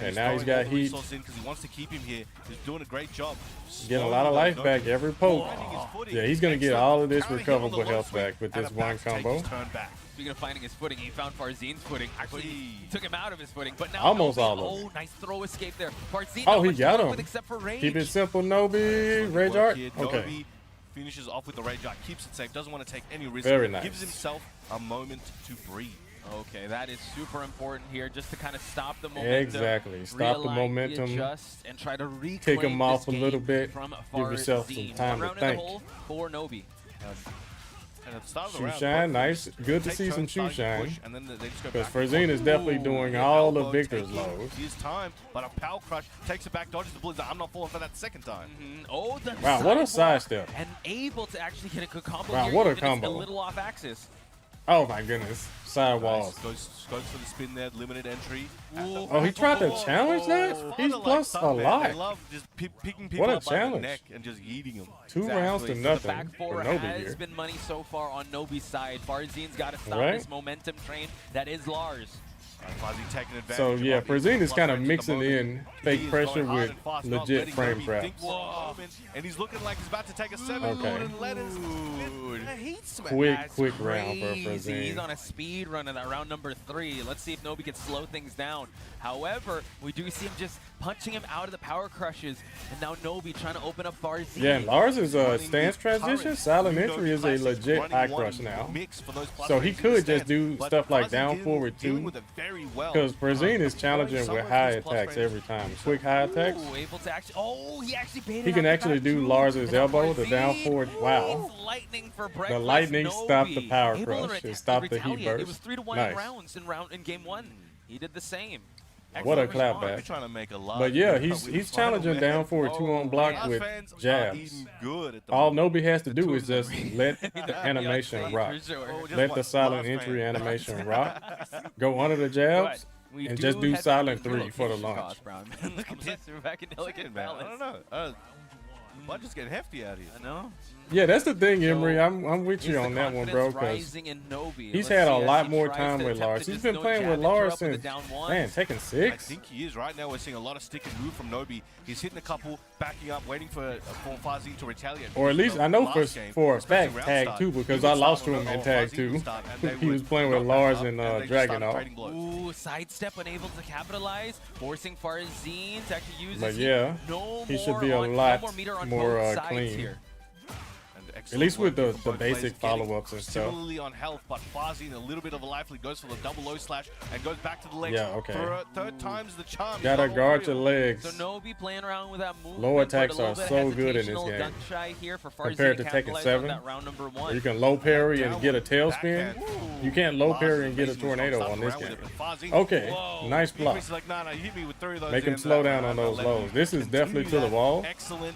S1: And now he's got heat.
S2: Because he wants to keep him here. He's doing a great job.
S1: Getting a lot of life back every poke. Yeah, he's going to get all of this recoverable health back with this one combo.
S3: Speaking of finding his footing, he found Farzeen's footing. Actually, he took him out of his footing, but now
S1: almost
S3: Nobi,
S1: all of them.
S3: Oh, nice throw escape there. Farzeen,
S1: Oh, he got him.
S3: Except for range.
S1: Keep it simple, Nobi. Rage art. Okay.
S2: Nobi finishes off with the rage art, keeps it safe, doesn't want to take any risk.
S1: Very nice.
S2: Gives himself a moment to breathe.
S3: Okay, that is super important here, just to kind of stop the momentum.
S1: Exactly. Stop the momentum.
S3: Readjust and try to reclaim
S1: Take him off a
S3: this
S1: little
S3: game
S1: bit.
S3: from
S1: Give yourself some
S3: Farzeen.
S1: time to
S3: Round in
S1: think.
S3: the hole for Nobi.
S2: And at the start of the
S1: Shoe
S2: round,
S1: shine,
S2: both
S1: nice.
S2: teams
S1: Good to
S2: take
S1: see some
S2: turns,
S1: shoe
S2: start to push,
S1: shine.
S2: and then they just go
S1: Because
S2: back and
S1: Farzeen
S2: forth.
S1: is definitely doing all the
S2: elbow
S1: victor's
S2: taking
S1: lows.
S2: His time, but a power crush takes it back, dodges the blitz. I'm not falling for that second time.
S3: Oh, the
S1: Wow, what a
S3: sidewalk,
S1: sidestep.
S3: and able to actually get a good combo
S1: Wow,
S3: here,
S1: what a
S3: even if it's
S1: combo.
S3: a little off axis.
S1: Oh my goodness. Side walls.
S2: Goes for the spin there, limited entry.
S1: Oh, he tried to challenge that? He's plus a
S2: They
S1: lot.
S2: love just picking people
S1: What a
S2: up by the
S1: challenge.
S2: neck and just yeeting them.
S1: 2 rounds to
S3: The
S1: nothing
S3: back
S1: for
S3: four
S1: Nobi
S3: has
S1: here.
S3: been money so far on Nobi's side. Farzeen's got to stop
S1: Right.
S3: this momentum train that is Lars.
S2: Farzeen taking advantage
S1: So
S2: of
S1: yeah,
S2: the
S1: Farzeen is kind of
S2: frustration
S1: mixing
S2: at the
S1: in
S2: moment.
S1: fake
S2: He is
S1: pressure
S2: going hard
S1: with
S2: and fast, not
S1: legit
S2: letting
S1: frame
S2: Nobi
S1: traps.
S2: think for a moment, and he's looking like he's about to take a 7
S1: Okay.
S2: and let it split a heat smash.
S1: Quick round for
S3: Crazy. He's
S1: Farzeen.
S3: on a speed run in that round number 3. Let's see if Nobi can slow things down. However, we do see him just punching him out of the power crushes, and now Nobi trying to open up Farzeen.
S1: Yeah, and Lars' stance
S2: Running
S1: transition,
S2: current
S1: silent
S2: Uno
S1: entry is a
S2: classics,
S1: legit
S2: running
S1: high
S2: one
S1: crush now.
S2: mix for those plus
S1: So he
S2: frames in the
S1: could just
S2: stance,
S1: do
S2: but
S1: stuff like
S2: Farzeen
S1: down forward
S2: dealing
S1: too.
S2: with it very well.
S1: Because Farzeen is challenging
S2: some
S1: with
S2: of
S1: high
S2: his plus
S1: attacks
S2: frames.
S1: every time. Quick high attacks.
S3: Ooh, able to actually. Oh, he actually baited
S1: He
S3: out
S1: can
S3: the
S1: actually
S3: back
S1: do
S3: two.
S1: Lars's
S3: And now
S1: elbow, the down
S3: Farzeen,
S1: forward. Wow.
S3: it's lightning for
S1: The
S3: breakfast.
S1: lightning stopped the power
S3: Able to
S1: crush. It
S3: reta-
S1: stopped the heat
S3: retaliate. It was
S1: burst.
S3: 3-1
S1: Nice.
S3: rounds in game 1. He did the same.
S1: What a
S3: Excellent
S1: clap
S3: response.
S1: back.
S2: Trying to make a lot.
S1: But yeah,
S2: We
S1: he's
S2: final
S1: challenging
S2: man.
S1: down forward 2 on block
S2: Lars
S1: with
S2: fans are
S1: jabs.
S2: eating good at the
S1: All
S2: moment.
S1: Nobi has to do
S3: Two
S1: is
S3: of them
S1: just let the animation
S3: Yeah,
S1: rock.
S3: for sure.
S2: Oh, just
S1: Let
S2: what
S1: the silent
S2: Lars
S1: entry
S2: fans-
S1: animation rock. Go under the jabs.
S3: But we
S1: and just do
S3: head back
S1: silent
S3: to
S1: 3 for the
S3: location
S1: launch.
S3: cost, Brown. Look at this. We're back in delicate
S2: Man, I
S3: balance.
S2: don't know. Budget's getting hefty out here.
S3: I know.
S1: Yeah, that's the thing, Emery.
S3: So,
S1: I'm with you
S3: Is the
S1: on that one,
S3: confidence
S1: bro. Because
S3: rising in Nobi?
S1: he's
S3: Let's
S1: had a
S3: see as
S1: lot
S3: he
S1: more
S3: tries
S1: time
S3: to
S1: with
S3: attempt
S1: Lars.
S3: to
S1: He's
S3: just
S1: been
S3: no
S1: playing
S3: jab
S1: with Lars
S3: interrupt with the
S1: since,
S3: down one.
S1: man, Tekken
S2: I
S1: 6.
S2: think he is. Right now we're seeing a lot of stick and move from Nobi. He's hitting a couple, backing up, waiting for Farzeen to retaliate.
S1: Or at least I know
S2: Last game,
S1: for a
S2: especially
S1: fact
S2: round
S1: tag
S2: start,
S1: 2
S2: he
S1: because
S2: would
S1: I
S2: start
S1: lost to
S2: on
S1: him
S2: the-
S1: in
S2: oh,
S1: tag
S2: Farzeen
S1: 2.
S2: would start, and they
S1: He was
S2: would
S1: playing with
S2: knock back
S1: Lars
S2: up,
S1: and
S2: they just
S1: Dragon
S2: started
S1: off.
S2: trading blows.
S3: Ooh, sidestep unable to capitalize, forcing Farzeen to actually use
S1: But
S3: his
S1: yeah,
S3: heat. No
S1: he should
S3: more
S1: be a
S3: on-
S1: lot
S3: no more meter on
S1: more,
S3: both sides
S1: clean.
S3: here.
S2: And
S1: At least with
S2: excellent
S1: the
S2: work from both players,
S1: basic
S2: getting
S1: follow-ups and stuff.
S2: Similarly on health, but Farzeen a little bit of a lively, goes for the double low slash and goes back to the legs.
S1: Yeah, okay.
S2: For a third time's the charm. He's
S1: Gotta
S2: got all
S1: guard
S2: three
S1: your
S2: of them.
S1: legs.
S3: So Nobi playing around with that movement.
S1: Low
S3: but
S1: attacks
S3: a little
S1: are
S3: bit
S1: so good in this
S3: hesitational,
S1: game.
S3: gun shy here for Farzeen
S1: Compared to Tekken
S3: capitalize
S1: 7,
S3: on that round number 1.
S1: You can low parry and
S2: Down
S1: get a
S2: one,
S1: tailspin.
S2: backhand.
S1: You can't low
S2: Lars
S1: parry and get a
S2: amazing as well,
S1: tornado
S2: starting
S1: on this
S2: around with
S1: game.
S2: it, but Farzeen-
S1: Okay,
S2: Whoa.
S1: nice block.
S2: He's like, nah, you hit me with 3 of those.
S1: Make him
S2: in,
S1: slow down on
S2: round
S1: those
S2: 11.
S1: lows. This is
S2: Continue
S1: definitely to the
S2: that.
S1: wall.
S2: Excellent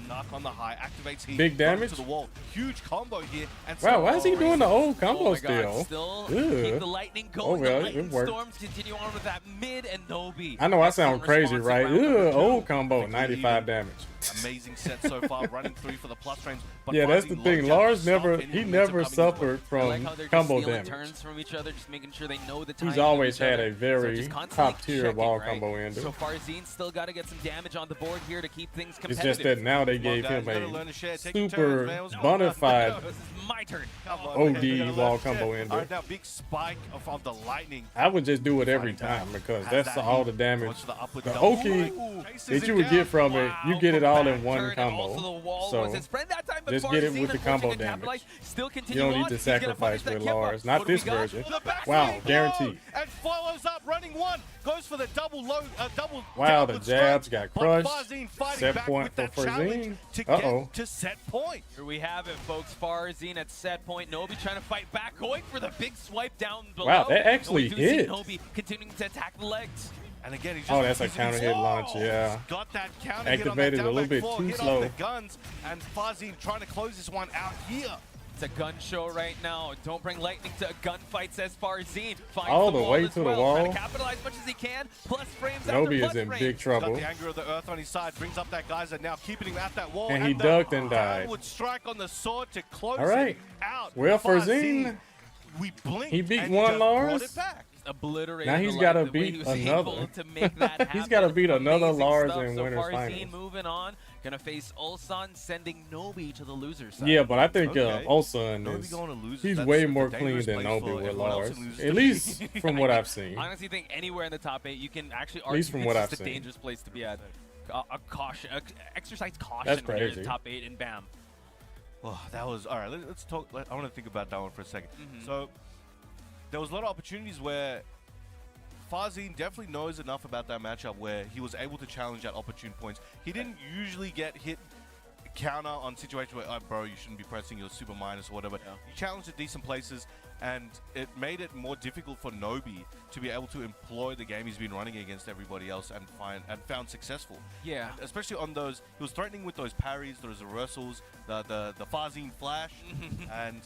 S2: knock on the high, activates heat.
S1: Big
S2: goes
S1: damage?
S2: to the wall. Huge combo here. And
S1: Wow, why is he doing the old
S3: Oh
S1: combo
S3: my God,
S1: still?
S3: keep
S1: Ugh.
S3: the lightning
S1: Oh,
S3: going.
S1: well,
S3: The
S1: it
S3: lightning
S1: worked.
S3: storms continue on with that mid and Nobi.
S1: I know I sound
S3: Excellent
S1: crazy,
S3: response in
S1: right?
S3: round number
S1: Ugh,
S3: 2.
S1: old combo,
S2: Quickly
S1: 95
S2: even.
S1: damage.
S2: Amazing set so far, running 3 for the plus frames. But
S1: Yeah, that's the
S2: Farzeen
S1: thing.
S2: locked
S1: Lars
S2: out,
S1: never,
S2: stopped any
S1: he
S2: momentum
S1: never
S2: coming his way.
S1: suffered
S3: I like
S1: from
S3: how they're just
S1: combo
S3: stealing
S1: damage.
S3: turns from each other, just making sure they know the
S1: He's
S3: timing of
S1: always
S3: each
S1: had
S3: other.
S1: a very
S3: just constantly
S1: top tier
S3: checking,
S1: wall
S3: right?
S1: combo ender.
S3: So Farzeen still got to get some damage on the board here to keep things
S1: It's
S3: competitive.
S1: just that now they
S2: Come on,
S1: gave
S2: guys,
S1: him
S2: you gotta
S1: a
S2: learn to share. Take your
S1: super
S2: turns, man. What's going on?
S1: bona fide
S3: This is my turn.
S2: Come on,
S1: OD
S2: man. You gotta learn
S1: wall
S2: to share.
S1: combo ender.
S2: All right, now big spike of the lightning.
S1: I would just do it every
S2: Fighting back.
S1: time because
S2: Has
S1: that's
S2: that
S1: all
S2: heat.
S1: the damage.
S2: Watch the upward
S1: The
S2: double.
S1: Oki
S2: Ooh, chases
S1: that you
S2: him
S1: would
S2: down.
S1: get from it, you
S3: Wow,
S1: get it
S3: from
S1: all
S3: back
S1: in one
S3: turn, and also the
S1: combo.
S3: wall
S1: So
S3: was his friend that time, but
S1: just get it
S3: Farzeen
S1: with the
S3: unfortunately
S1: combo
S3: didn't
S1: damage.
S3: capitalize. Still
S1: you
S3: continue
S1: don't
S3: on.
S1: need to
S3: He's gonna
S1: sacrifice
S3: punish that
S1: with
S3: Kipper.
S1: Lars. Not
S3: What do we
S1: this
S3: got?
S1: version.
S2: The back
S1: Wow,
S2: slide
S1: guaranteed.
S2: blow, and follows up, running 1, goes for the double low, double.
S1: Wow, the
S2: downward
S1: jabs
S2: strike,
S1: got crushed.
S2: But Farzeen fighting
S1: Set
S2: back
S1: point
S2: with
S1: for
S2: that
S1: Farzeen.
S2: challenge to
S1: Uh-oh.
S2: get to set point.
S3: Here we have it, folks. Farzeen at set point. Nobi trying to fight back, going for the big swipe down below.
S1: Wow, that actually
S3: And we do see
S1: hit.
S3: Nobi continuing to attack the legs.
S2: And again, he's just
S1: Oh, that's a
S2: using
S1: counter
S2: his-
S1: hit launch,
S2: Oh,
S1: yeah.
S2: he's got that counter
S1: Activated
S2: hit
S1: a
S2: on that
S1: little
S2: down
S1: bit
S2: back four,
S1: too
S2: hit
S1: slow.
S2: Off the guns, and Farzeen trying to close this one out here.
S3: It's a gun show right now. Don't bring lightning to a gunfight, says Farzeen. Finds
S1: All
S3: the
S1: the
S3: wall
S1: way
S3: as
S1: to the
S3: well.
S1: wall.
S3: Trying to capitalize as much as he can. Plus frames after
S1: Nobi
S3: plus
S1: is in
S3: frames.
S1: big
S2: Got
S1: trouble.
S2: the anger of the earth on his side, brings up that geyser now, keeping him at that wall.
S1: And he
S2: the
S1: ducked and died.
S2: downward strike on the sword to close
S1: All right.
S2: it out.
S1: Well, Farzeen,
S2: we blinked
S1: he beat
S2: and
S1: one
S2: just brought
S1: Lars.
S2: it back.
S3: obliterated.
S1: Now he's
S3: the
S1: gotta
S3: life, the way
S1: beat
S3: he was
S1: another.
S3: able to make that happen.
S1: He's gotta beat another
S3: Amazing
S1: Lars
S3: stuff.
S1: in
S3: So
S1: winners
S3: Farzeen
S1: finals.
S3: moving on, gonna face Ulsan, sending Nobi to the loser side.
S1: Yeah, but I think
S2: Okay.
S1: Ulsan
S2: Nobi
S1: is
S2: going to losers.
S1: he's
S2: That's
S1: way
S2: a
S1: more
S2: dangerous
S1: clean than
S2: place
S1: Nobi
S2: for
S1: with
S2: everyone else
S1: Lars.
S2: in losers
S1: At
S2: to
S1: least
S2: be.
S1: from what I've seen.
S3: I honestly think anywhere in the top 8, you can actually
S1: At least
S3: argue
S1: from what
S3: it's
S1: I've
S3: just a
S1: seen.
S3: dangerous place to be at. A caution, exercise caution
S1: That's
S3: when you're in
S1: crazy.
S3: the top 8 and bam.
S2: Well, that was all right. Let's talk. I want to think about that one for a 2nd.
S3: Mhm.
S2: So there was a lot of opportunities where Farzeen definitely knows enough about that matchup where he was able to challenge at opportune points. He didn't usually get hit counter on situations where, oh, bro, you shouldn't be pressing your super minus or whatever.
S3: Yeah.
S2: He challenged at decent places, and it made it more difficult for Nobi to be able to employ the game he's been running against everybody else and found successful.
S3: Yeah.
S2: Especially on those, he was threatening with those parries, those reversals, the Farzeen flash, and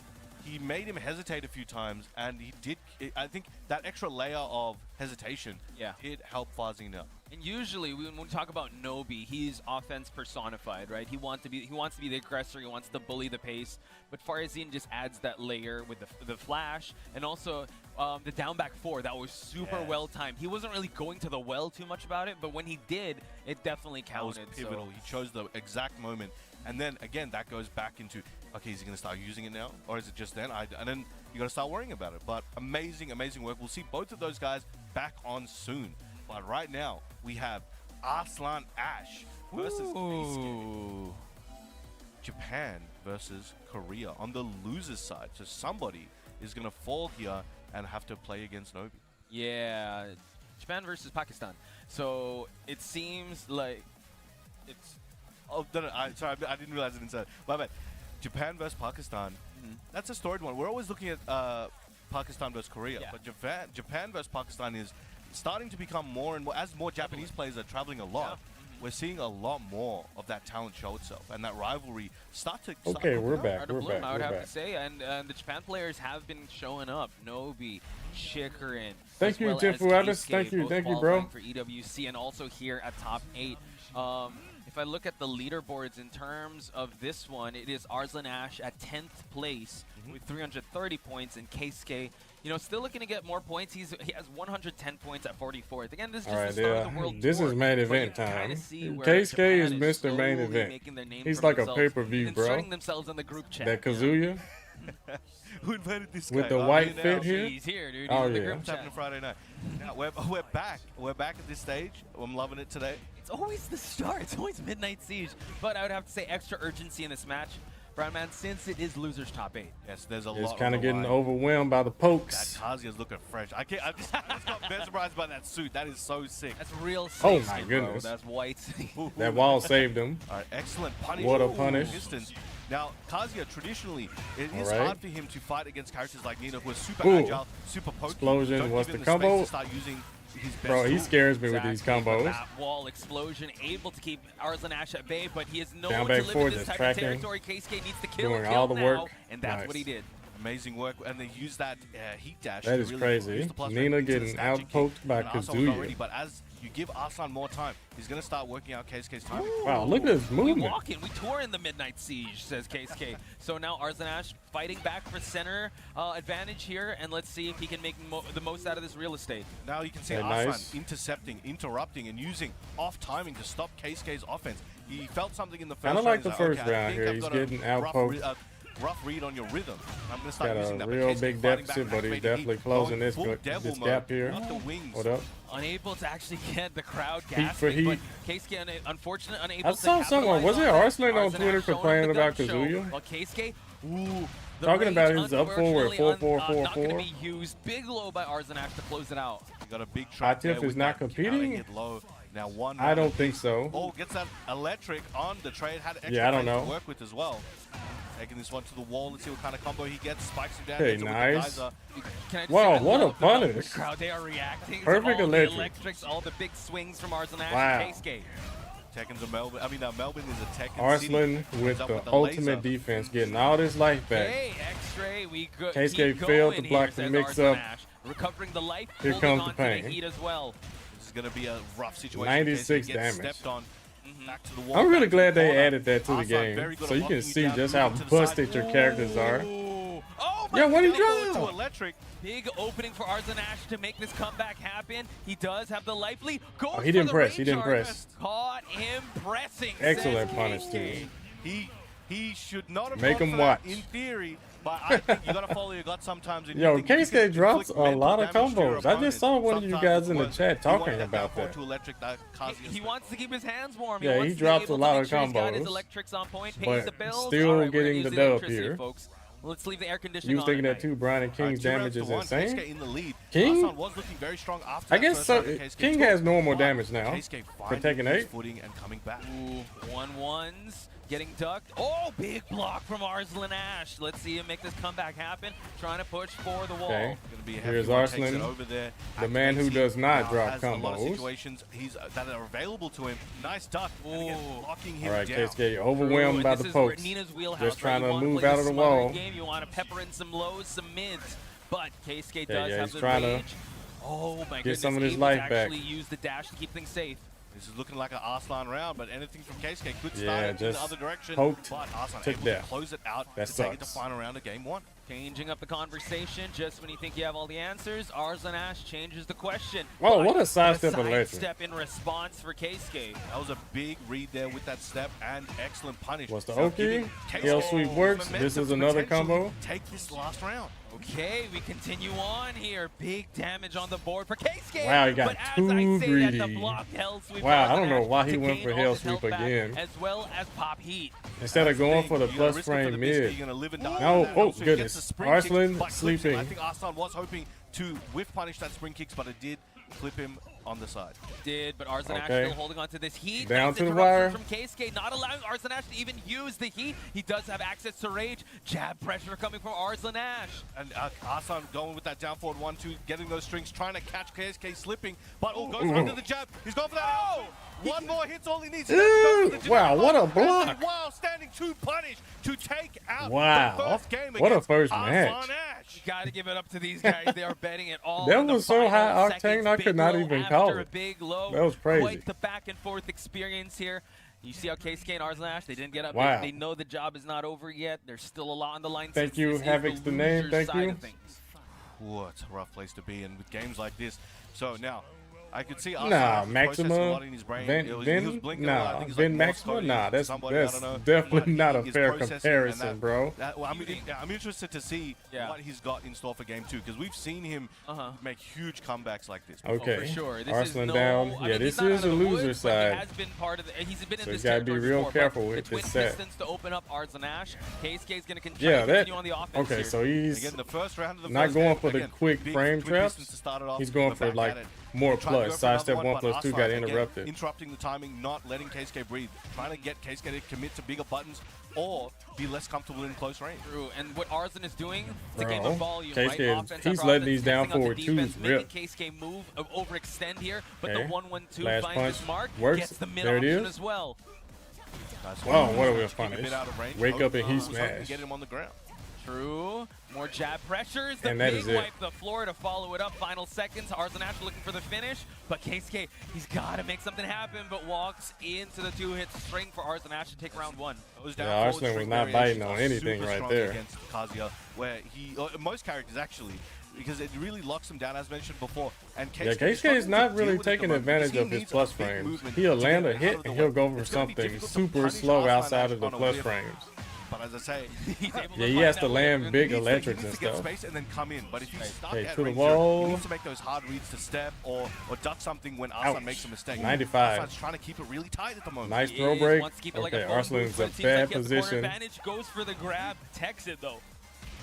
S2: he made him hesitate a few times, and he did. I think that extra layer of hesitation did help Farzeen out.
S3: And usually, when we talk about Nobi, he's offense personified, right? He wants to be the aggressor. He wants to bully the pace. But Farzeen just adds that layer with the flash and also the down back 4. That was super well timed. He wasn't really going to the well too much about it, but when he did, it definitely counted.
S2: That was pivotal. He chose the exact moment, and then again, that goes back into, okay, is he going to start using it now, or is it just then? And then you got to start worrying about it. But amazing work. We'll see both of those guys back on soon. But right now, we have Arslan Ash versus Keisuke. Japan versus Korea on the loser's side. So somebody is going to fall here and have to play against Nobi.
S3: Yeah, Japan versus Pakistan. So it seems like it's...
S2: Oh, no, sorry, I didn't realize it inside. My bad. Japan versus Pakistan. That's a storied one. We're always looking at Pakistan versus Korea, but Japan versus Pakistan is starting to become more and more, as more Japanese players are traveling a lot, we're seeing a lot more of that talent show itself and that rivalry start to
S1: Okay, we're back.
S3: I would have to say, and the Japan players have been showing up. Nobi, Chikurin.
S1: Thank you, Tifuatis. Thank you, bro.
S3: For EWC and also here at top 8. If I look at the leaderboards in terms of this one, it is Arslan Ash at 10th place with 330 points, and Keisuke, still looking to get more points. He has 110 points at 44th. Again, this is just the start of the world
S1: This
S3: tour,
S1: is main event time. Keisuke is Mr. Main Event. He's like a pay-per-view, bro.
S3: Inserting themselves in the group chat.
S1: That Kazuya
S2: Who invited this guy?
S1: with the white fit here.
S3: He's here, dude.
S1: Oh,
S3: He's in the
S1: yeah.
S3: group
S2: What's
S3: chat.
S2: happening Friday night? Now, we're back. We're back at this stage. I'm loving it today.
S3: It's always the start. It's always Midnight Siege. But I would have to say extra urgency in this match, Brown Man, since it is losers top 8.
S2: Yes, there's a
S1: It's
S2: lot.
S1: kind of getting
S2: line.
S1: overwhelmed by the
S2: That
S1: pokes.
S2: Kazuya's looking fresh. I just got mesmerized by that suit. That is so sick.
S3: That's real
S1: Oh
S3: safety,
S1: my
S3: bro.
S1: goodness.
S3: That's white.
S1: That wall saved him.
S2: All right, excellent punish.
S1: What a
S2: Ooh,
S1: punish.
S2: Distance. Now, Kazuya, traditionally, it is
S1: All right.
S2: hard for him to fight against characters like Nina, who are super
S1: Ooh.
S2: agile, super potent.
S1: Explosion.
S2: Don't
S1: What's
S2: give him
S1: the
S2: space
S1: combo?
S2: to start using his best
S1: Bro, he
S2: tool.
S1: scares me with these
S3: Exactly, but
S1: combos.
S3: That wall explosion able to keep Arslan Ash at bay, but he is no
S1: Down
S3: one to
S1: back
S3: live
S1: four,
S3: in this
S1: just
S3: type
S1: tracking,
S3: of territory. Keisuke needs to kill
S1: doing
S3: kill
S1: all the
S3: now,
S1: work.
S3: and that's
S1: Nice.
S3: what he did.
S2: Amazing work, and they use that heat dash.
S1: That
S2: to
S1: is
S2: really
S1: crazy.
S2: use the plus
S1: Nina
S2: into the
S1: getting
S2: snatcher
S1: outpoked
S2: kick.
S1: by
S2: And Arslan was
S1: Kazuya.
S2: not ready, but as you give Arslan more time, he's going to start working out Keisuke's timing.
S1: Wow, look at this
S3: We
S1: movement.
S3: walk in, we tour in the Midnight Siege, says Keisuke. So now Arslan Ash fighting back for center advantage here, and let's see if he can make the most out of this real estate.
S2: Now you can see
S1: Yeah,
S2: Arslan
S1: nice.
S2: intercepting, interrupting, and using off timing to stop Keisuke's offense. He felt something in the first
S1: Kinda
S2: round.
S1: like
S2: He's
S1: the first
S2: okay, I
S1: round
S2: think
S1: here.
S2: I've
S1: He's
S2: got a
S1: getting
S2: rough
S1: outpoked.
S2: rough read on your rhythm. I'm going to start
S1: Got
S2: using
S1: a
S2: that.
S1: real
S2: Keisuke
S1: big
S2: fighting
S1: deficit,
S2: back,
S1: but he's
S2: activating
S1: definitely
S2: heat,
S1: closing
S2: going
S1: this
S2: full devil
S1: this
S2: mode.
S1: gap here.
S2: Not the wings.
S1: What up?
S3: Unable to actually get the crowd
S1: Heat
S3: gasping,
S1: for heat.
S3: but Keisuke unfortunately unable
S1: I
S3: to
S1: saw someone,
S3: capitalize
S1: was it
S3: on that.
S1: Arslan on
S3: Arslan
S1: Twitter
S3: Ash showing
S1: complaining
S3: the
S1: about
S3: gun show,
S1: Kazuya?
S3: while Keisuke, the
S1: Talking about
S3: rage,
S1: his up forward,
S3: unfortunately,
S1: 4-4-4-4.
S3: not going to be used. Big low by Arslan Ash to close it out.
S2: You got a big trap there
S1: Atif is
S2: with
S1: not
S2: that,
S1: competing?
S2: carrying it low. Now one.
S1: I don't think so.
S2: Oh, gets that electric on the trade. Had extra
S1: Yeah, I don't
S2: range
S1: know.
S2: to work with as well. Taking this one to the wall. Let's see what kind of combo he gets. Spikes him down.
S1: Okay,
S2: hits him with the
S1: nice.
S2: geyser.
S3: Can I just
S1: Wow,
S3: say, I
S1: what a
S3: love the Melbourne
S1: punish.
S3: crowd. They are reacting
S1: Perfect
S3: to all
S1: electric.
S3: the electrics, all the big swings from Arslan Ash
S1: Wow.
S3: and Keisuke.
S2: Tekken's a Melbourne. I mean, Melbourne is a Tekken
S1: Arslan
S2: city.
S1: with
S2: Comes up
S1: the
S2: laser.
S1: ultimate defense, getting all this life back.
S3: Hey, X-Ray, we go.
S1: Keisuke
S3: keep
S1: failed
S3: going
S1: to block
S3: here,
S1: the
S3: says
S1: mix-up.
S3: Arslan Ash. Recovering the life,
S1: Here
S3: holding
S1: comes
S3: on
S1: the
S3: to
S1: pain.
S3: the heat as well.
S2: This is going to be a rough situation.
S1: 96
S2: Keisuke gets
S1: damage.
S2: Stepped on. Back to the wall.
S1: I'm really
S2: back to
S1: glad
S2: the
S1: they
S2: corner.
S1: added that to the
S2: Arslan
S1: game,
S2: very good
S1: so
S2: at
S1: you can
S2: locking
S1: see
S2: down,
S1: just
S2: moving
S1: how
S2: to the
S1: busted
S2: side.
S1: your characters are.
S3: Ooh. Oh
S1: Yeah, what he
S2: down forward
S1: drop?
S2: to electric.
S3: Big opening for Arslan Ash to make this comeback happen. He does have the life lead. Goes
S1: he didn't
S3: for the
S1: press. He didn't
S3: range
S1: press.
S3: Caught him pressing.
S1: Excellent
S3: says
S1: punish,
S3: Keisuke.
S1: too.
S2: He should not have
S1: Make
S2: gone
S1: him
S2: for that
S1: watch.
S2: in theory, but I think you gotta follow your gut sometimes. And
S1: Yo,
S2: you think you
S1: Keisuke
S2: can
S1: drops
S2: inflict
S1: a
S2: mental
S1: lot of
S2: damage to your
S1: combos. I just saw
S2: opponent.
S1: one of you
S2: Sometimes
S1: guys
S2: it's
S1: in the
S2: worse.
S1: chat
S2: He
S1: talking
S2: wanted
S1: about
S2: down
S1: that.
S2: to electric that
S3: He wants to keep his hands warm.
S1: Yeah,
S3: wants
S1: he
S3: to be
S1: drops
S3: able
S1: a
S3: to
S1: lot
S3: make
S1: of
S3: sure he's got his
S1: combos,
S3: electrics on point, pays
S1: but
S3: the bills.
S1: still
S3: All right, we're
S1: getting
S3: gonna
S1: the
S3: use
S1: dub
S3: electricity,
S1: here.
S3: folks. Let's leave the air conditioning
S1: You
S3: on
S1: thinking
S3: at
S1: that
S3: night.
S1: too, Brian and King's
S2: 2 rounds
S1: damage
S2: to
S1: is
S2: 1.
S1: insane?
S2: Keisuke in the lead.
S1: King?
S2: Arslan was looking very strong after
S1: I
S2: that
S1: guess
S2: first
S1: so.
S2: round that Keisuke
S1: King
S2: took,
S1: has normal
S2: but
S1: damage now
S2: Keisuke
S1: for
S2: finding
S1: Tekken
S2: his
S1: 8.
S2: footing and coming back.
S3: Ooh, 1-1s, getting ducked. Oh, big block from Arslan Ash. Let's see him make this comeback happen. Trying to push for the wall.
S1: Okay.
S2: Gonna be a
S1: Here's
S2: hefty one, takes
S1: Arslan,
S2: it over there.
S1: the man who does not
S2: Now
S1: drop
S2: has a lot of
S1: combos.
S2: situations that are available to him. Nice duck. And again,
S3: Ooh.
S2: blocking him
S1: All right,
S2: down.
S1: Keisuke overwhelmed
S3: Ooh,
S1: by
S3: this
S1: the
S3: is where
S1: pokes.
S3: Nina's wheelhouse,
S1: Just trying
S3: right? You
S1: to
S3: wanna
S1: move
S3: play
S1: out
S3: the
S1: of the
S3: smothered
S1: wall.
S3: Game. You want to pepper in some lows, some mids. But Keisuke
S1: Yeah,
S3: does
S1: yeah,
S3: have
S1: he's
S3: the
S1: trying to
S3: rage. Oh my
S1: get
S3: goodness,
S1: some of his
S3: able to
S1: life back.
S3: actually use the dash to keep things safe.
S2: This is looking like an Arslan round, but anything from Keisuke could
S1: Yeah,
S2: start it in the
S1: just
S2: other direction.
S1: poked,
S2: But Arslan
S1: took
S2: able
S1: that.
S2: to close it out
S1: That
S2: to take it to
S1: sucks.
S2: final round of game 1.
S3: Changing up the conversation just when you think you have all the answers. Arslan Ash changes the question.
S1: Whoa,
S3: But
S1: what a sidestep
S3: the
S1: electric.
S3: sidestep in response for Keisuke.
S2: That was a big read there with that step and excellent punish.
S1: What's the
S2: So giving
S1: Oki?
S2: Keisuke
S1: Hell sweep works.
S2: momentum
S1: This is
S2: to
S1: another
S2: potentially
S1: combo.
S2: Take this last round.
S3: Okay, we continue on here. Big damage on the board for Keisuke.
S1: Wow, he got
S3: but as
S1: too
S3: I say that, the
S1: greedy.
S3: block hell sweep.
S1: Wow, I
S3: Arslan
S1: don't know
S3: Ash
S1: why he
S3: to
S1: went
S3: gain
S1: for
S3: all
S1: hell
S3: his health
S1: sweep
S3: back,
S1: again.
S3: as well as pop heat.
S1: Instead of going for the
S2: You gotta
S1: plus
S2: risk it for
S1: frame
S2: the biscuit.
S1: mid.
S2: You're gonna live and die
S1: No,
S2: on that.
S1: oh,
S2: Also, he gets
S1: goodness.
S2: the spring
S1: Arslan
S2: kicks, but clips
S1: sleeping.
S2: him. I think Arslan was hoping to whiff punish that spring kicks, but it did clip him on the side.
S3: Did, but Arslan Ash
S1: Okay.
S3: still holding on to this heat.
S1: Down
S3: Nice
S1: to the
S3: interruption
S1: wire.
S3: from Keisuke, not allowing Arslan Ash to even use the heat. He does have access to rage. Jab pressure coming from Arslan Ash.
S2: And Arslan going with that down forward 1-2, getting those strings, trying to catch KSK slipping, but goes under the jab. He's going for that. Oh! One more hit's all he needs. He doesn't go for the
S1: Wow,
S2: generic
S1: what a
S2: punch.
S1: block.
S2: And wow, standing to punish to take out
S1: Wow.
S2: the first game
S1: What a
S2: against
S1: first
S2: Arslan
S1: match.
S2: Ash.
S3: Got to give it up to these guys. They are betting it all.
S1: That
S3: in the
S1: was so
S3: final
S1: high octane,
S3: seconds.
S1: I
S3: Big
S1: could not
S3: low
S1: even
S3: after
S1: call
S3: a
S1: it.
S3: big low.
S1: That was crazy.
S3: Quite the back and forth experience here. You see how Keisuke and Arslan Ash, they didn't get up.
S1: Wow.
S3: They know the job is not over yet. There's still a lot on the line.
S1: Thank
S3: since
S1: you,
S3: this is
S1: Havoc's the name.
S3: loser
S1: Thank
S3: side
S1: you.
S3: of things.
S2: Ooh, it's a rough place to be in with games like this. So now, I could see Arslan
S1: Nah,
S2: processing a lot
S1: Maxima,
S2: in his brain.
S1: Vin,
S2: He was
S1: Vin,
S2: blinking a lot. I
S1: nah,
S2: think he's
S1: Vin
S2: like Morse
S1: Maxima,
S2: coding
S1: nah,
S2: to
S1: that's
S2: somebody, I don't know.
S1: definitely
S2: But
S1: not
S2: he
S1: a
S2: is
S1: fair
S2: processing, and
S1: comparison, bro.
S2: well, I'm interested to see
S3: Yeah.
S2: what he's got in store for game 2 because we've seen him make huge comebacks like this. before.
S1: Okay,
S3: For sure. This
S1: Arslan
S3: is
S1: down.
S3: I
S1: Yeah,
S3: mean,
S1: this
S3: he's not
S1: is
S3: out
S1: a
S3: of the
S1: loser
S3: woods, but
S1: side.
S3: He has been part of the, he's been in
S1: So
S3: this
S1: you gotta be
S3: territory
S1: real
S3: before,
S1: careful
S3: but
S1: with
S3: the twin
S1: this set.
S3: pistons to open up Arslan Ash. Keisuke's going to
S1: Yeah, that.
S3: continue on the offense
S1: Okay,
S3: here.
S1: so he's
S2: Again, the first round of the
S1: not
S2: first
S1: going
S2: game,
S1: for the
S2: again,
S1: quick
S2: big
S1: frame
S2: twin
S1: traps.
S2: pistons to start it off,
S1: He's going
S2: but
S1: for
S2: back
S1: like
S2: at it.
S1: more
S2: Tried to go
S1: plus.
S2: for another
S1: Sidestep
S2: one,
S1: 1
S2: but
S1: plus 2
S2: Arslan,
S1: got
S2: again,
S1: interrupted.
S2: Interrupting the timing, not letting Keisuke breathe, trying to get Keisuke to commit to bigger buttons or be less comfortable in close range.
S3: True, and what Arslan is doing, it's a game
S1: Bro,
S3: of volume,
S1: Keisuke
S3: right?
S1: is-
S3: Offense
S1: he's
S3: after
S1: letting
S3: offense,
S1: these down
S3: testing out
S1: forward
S3: the
S1: twos
S3: defense,
S1: rip.
S3: making Keisuke move, overextend here, but
S1: Okay.
S3: the 1-1-2
S1: Flash
S3: finds
S1: punch
S3: its mark,
S1: works.
S3: gets the mid
S1: There it
S3: option
S1: is.
S3: as well.
S2: Nice
S1: Wow,
S2: one.
S1: what a
S2: Keep
S1: real
S2: bit
S1: punish.
S2: out of range.
S1: Wake up and he
S2: Was hoping to
S1: smash.
S2: Get him on the ground.
S3: True. More jab pressures. The
S1: And that
S3: big
S1: is it.
S3: wipe the floor to follow it up. Final seconds. Arslan Ash looking for the finish. But Keisuke, he's got to make something happen, but walks into the 2-hit string for Arslan Ash to take round 1.
S2: Those
S1: Yeah,
S2: down forward
S1: Arslan was
S2: string
S1: not
S2: variations
S1: biting on
S2: are
S1: anything
S2: super
S1: right
S2: strong
S1: there.
S2: Against Kazuya, where he, most characters actually, because it really locks him down, as mentioned before. And
S1: Yeah, Keisuke is not really taking advantage of his plus frames. He'll land a hit and he'll go for something super slow outside of the plus frames.
S2: But as I say,
S3: He's able
S1: Yeah,
S3: to
S1: he
S3: find
S1: has
S3: that
S1: to
S3: way.
S1: land big
S2: he
S1: electrics
S2: needs
S1: and
S2: to get
S1: stuff.
S2: space and then come in. But if he's stuck
S1: Okay,
S2: at
S1: to the
S2: range,
S1: wall.
S2: he needs to make those hard reads to step or duck something when Arslan
S1: Ouch.
S2: makes a mistake.
S1: 95.
S2: Arslan's trying to keep it really tight at the moment.
S1: Nice
S3: He
S1: throw
S3: is,
S1: break.
S3: wants to keep it like
S1: Okay,
S3: a phone
S1: Arslan's
S3: booth, but
S1: a
S3: it seems
S1: bad
S3: like he has the corner
S1: position.
S3: advantage, goes for the grab, takes it though.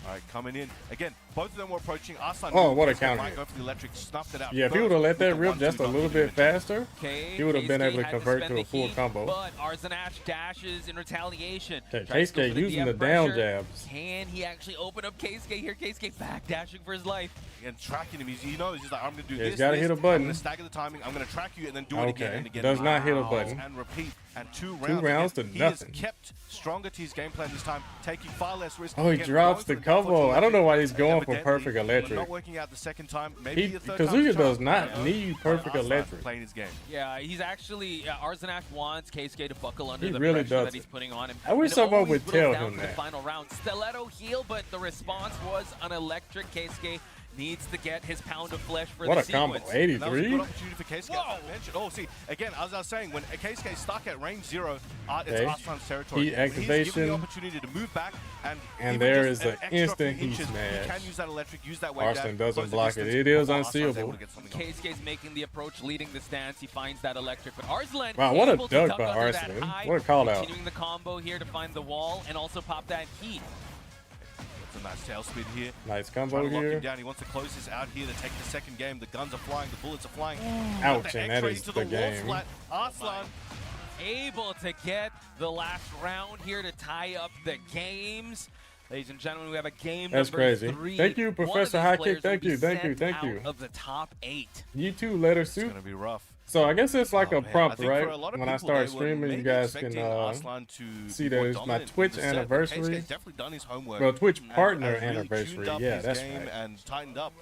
S2: All right, coming in. Again, both of them were approaching Arslan.
S1: Oh, what a
S2: Keisuke
S1: counter
S2: might
S1: hit.
S2: go for the electric, snuffed it out.
S1: Yeah, if he
S2: first
S1: would have let
S2: with
S1: that
S2: the
S1: rip
S2: 1-2
S1: just a
S2: not
S1: little
S2: giving
S1: bit
S2: it.
S1: faster,
S3: Okay,
S1: he would have been
S3: Keisuke
S1: able to
S3: had
S1: convert
S3: spend
S1: to a
S3: the
S1: full
S3: heat,
S1: combo.
S3: But Arslan Ash dashes in retaliation.
S1: Okay,
S3: Tries to go
S1: Keisuke
S3: for the
S1: using the
S3: DF
S1: down
S3: pressure.
S1: jabs.
S3: Can he actually open up Keisuke here? Keisuke back dashing for his life.
S2: And tracking him, he knows he's like, I'm gonna do
S1: Yeah,
S2: this.
S1: he's gotta
S2: this,
S1: hit a
S2: I'm
S1: button.
S2: gonna stagger the timing. I'm gonna track you and then do it again
S1: Okay,
S2: and again.
S1: does not hit a button.
S2: And repeat. and 2
S1: rounds
S2: Again,
S1: to
S2: he
S1: nothing.
S2: has kept stronger to his game plan this time, taking far less risk.
S1: Oh, he
S2: Again,
S1: drops the
S2: going for a down
S1: combo.
S2: forward
S1: I don't know why he's
S2: electric.
S1: going for
S2: Evidently,
S1: perfect electric.
S2: Not working out the second time. Maybe the third
S1: Kazuya
S2: time's
S1: does
S2: charm.
S1: not need perfect
S2: Arslan
S1: electric.
S2: playing his game.
S3: Yeah, he's actually Arslan Ash wants Keisuke to buckle under
S1: He
S3: the
S1: really
S3: pressure
S1: does
S3: that he's
S1: it.
S3: putting on him.
S1: I wish
S3: It
S1: someone
S3: always
S1: would
S3: whittles
S1: tell
S3: down
S1: him
S3: to the
S1: that.
S3: final round. Stiletto heal, but the response was an electric. Keisuke needs to get his pound of flesh for
S1: What
S3: the
S1: a combo.
S3: sequence.
S2: And that was a
S1: 83?
S2: good opportunity for Keisuke. As I mentioned. Oh, see, again, as I was saying, when Keisuke is stuck at range 0, it's
S1: Okay.
S2: Arslan's territory.
S1: Heat
S2: He's
S1: activation.
S2: given the opportunity to move back, and even
S1: there
S2: just
S1: is an
S2: extra
S1: instant
S2: few
S1: heat
S2: inches,
S1: smash.
S2: He can use that electric, use that wave
S1: Arslan
S2: dash,
S1: doesn't
S2: close the
S1: block it.
S2: distance.
S1: It is
S2: Arslan's able
S1: unseeable.
S2: to get something off.
S3: Keisuke's making the approach, leading this dance. He finds that electric, but Arslan
S1: Wow, what a
S3: able to
S1: dunk
S3: duck
S1: by
S3: under that
S1: Arslan.
S3: high,
S1: What a call out.
S3: continuing the combo here to find the wall and also pop that heat.
S2: It's a nice tail spin here.
S1: Nice
S2: Trying
S1: combo
S2: to lock him
S1: here.
S2: down. He wants to close this out here to take the second game. The guns are flying, the bullets are flying.
S1: Ouch,
S2: Got the
S1: and that
S2: X-ray
S1: is
S2: to
S1: the
S2: wall
S1: game.
S2: splat. Arslan
S3: Able to get the last round here to tie up the games. Ladies and gentlemen, we have a game
S1: That's
S3: number
S1: crazy.
S3: 3.
S1: Thank you,
S3: One of
S1: Professor
S3: these
S1: High Kick.
S3: players will
S1: Thank
S3: be
S1: you, thank you,
S3: sent
S1: thank you.
S3: out of the top 8.
S1: You too, letter
S2: It's
S1: soup.
S2: going to be rough.
S1: So I guess it's like
S2: Oh,
S1: a
S2: man.
S1: prompt,
S2: I think
S1: right?
S2: for a lot of
S1: When I
S2: people,
S1: start
S2: they were
S1: streaming, you
S2: maybe
S1: guys can
S2: expecting Arslan to
S1: see
S2: be
S1: that
S2: more
S1: it's my
S2: dominant in
S1: Twitch
S2: the set, but
S1: anniversary.
S2: Keisuke's definitely done his homework.
S1: Well, Twitch
S2: and
S1: partner
S2: has really
S1: anniversary.
S2: tuned up
S1: Yeah,
S2: his
S1: that's
S2: game
S1: right.
S2: and tightened up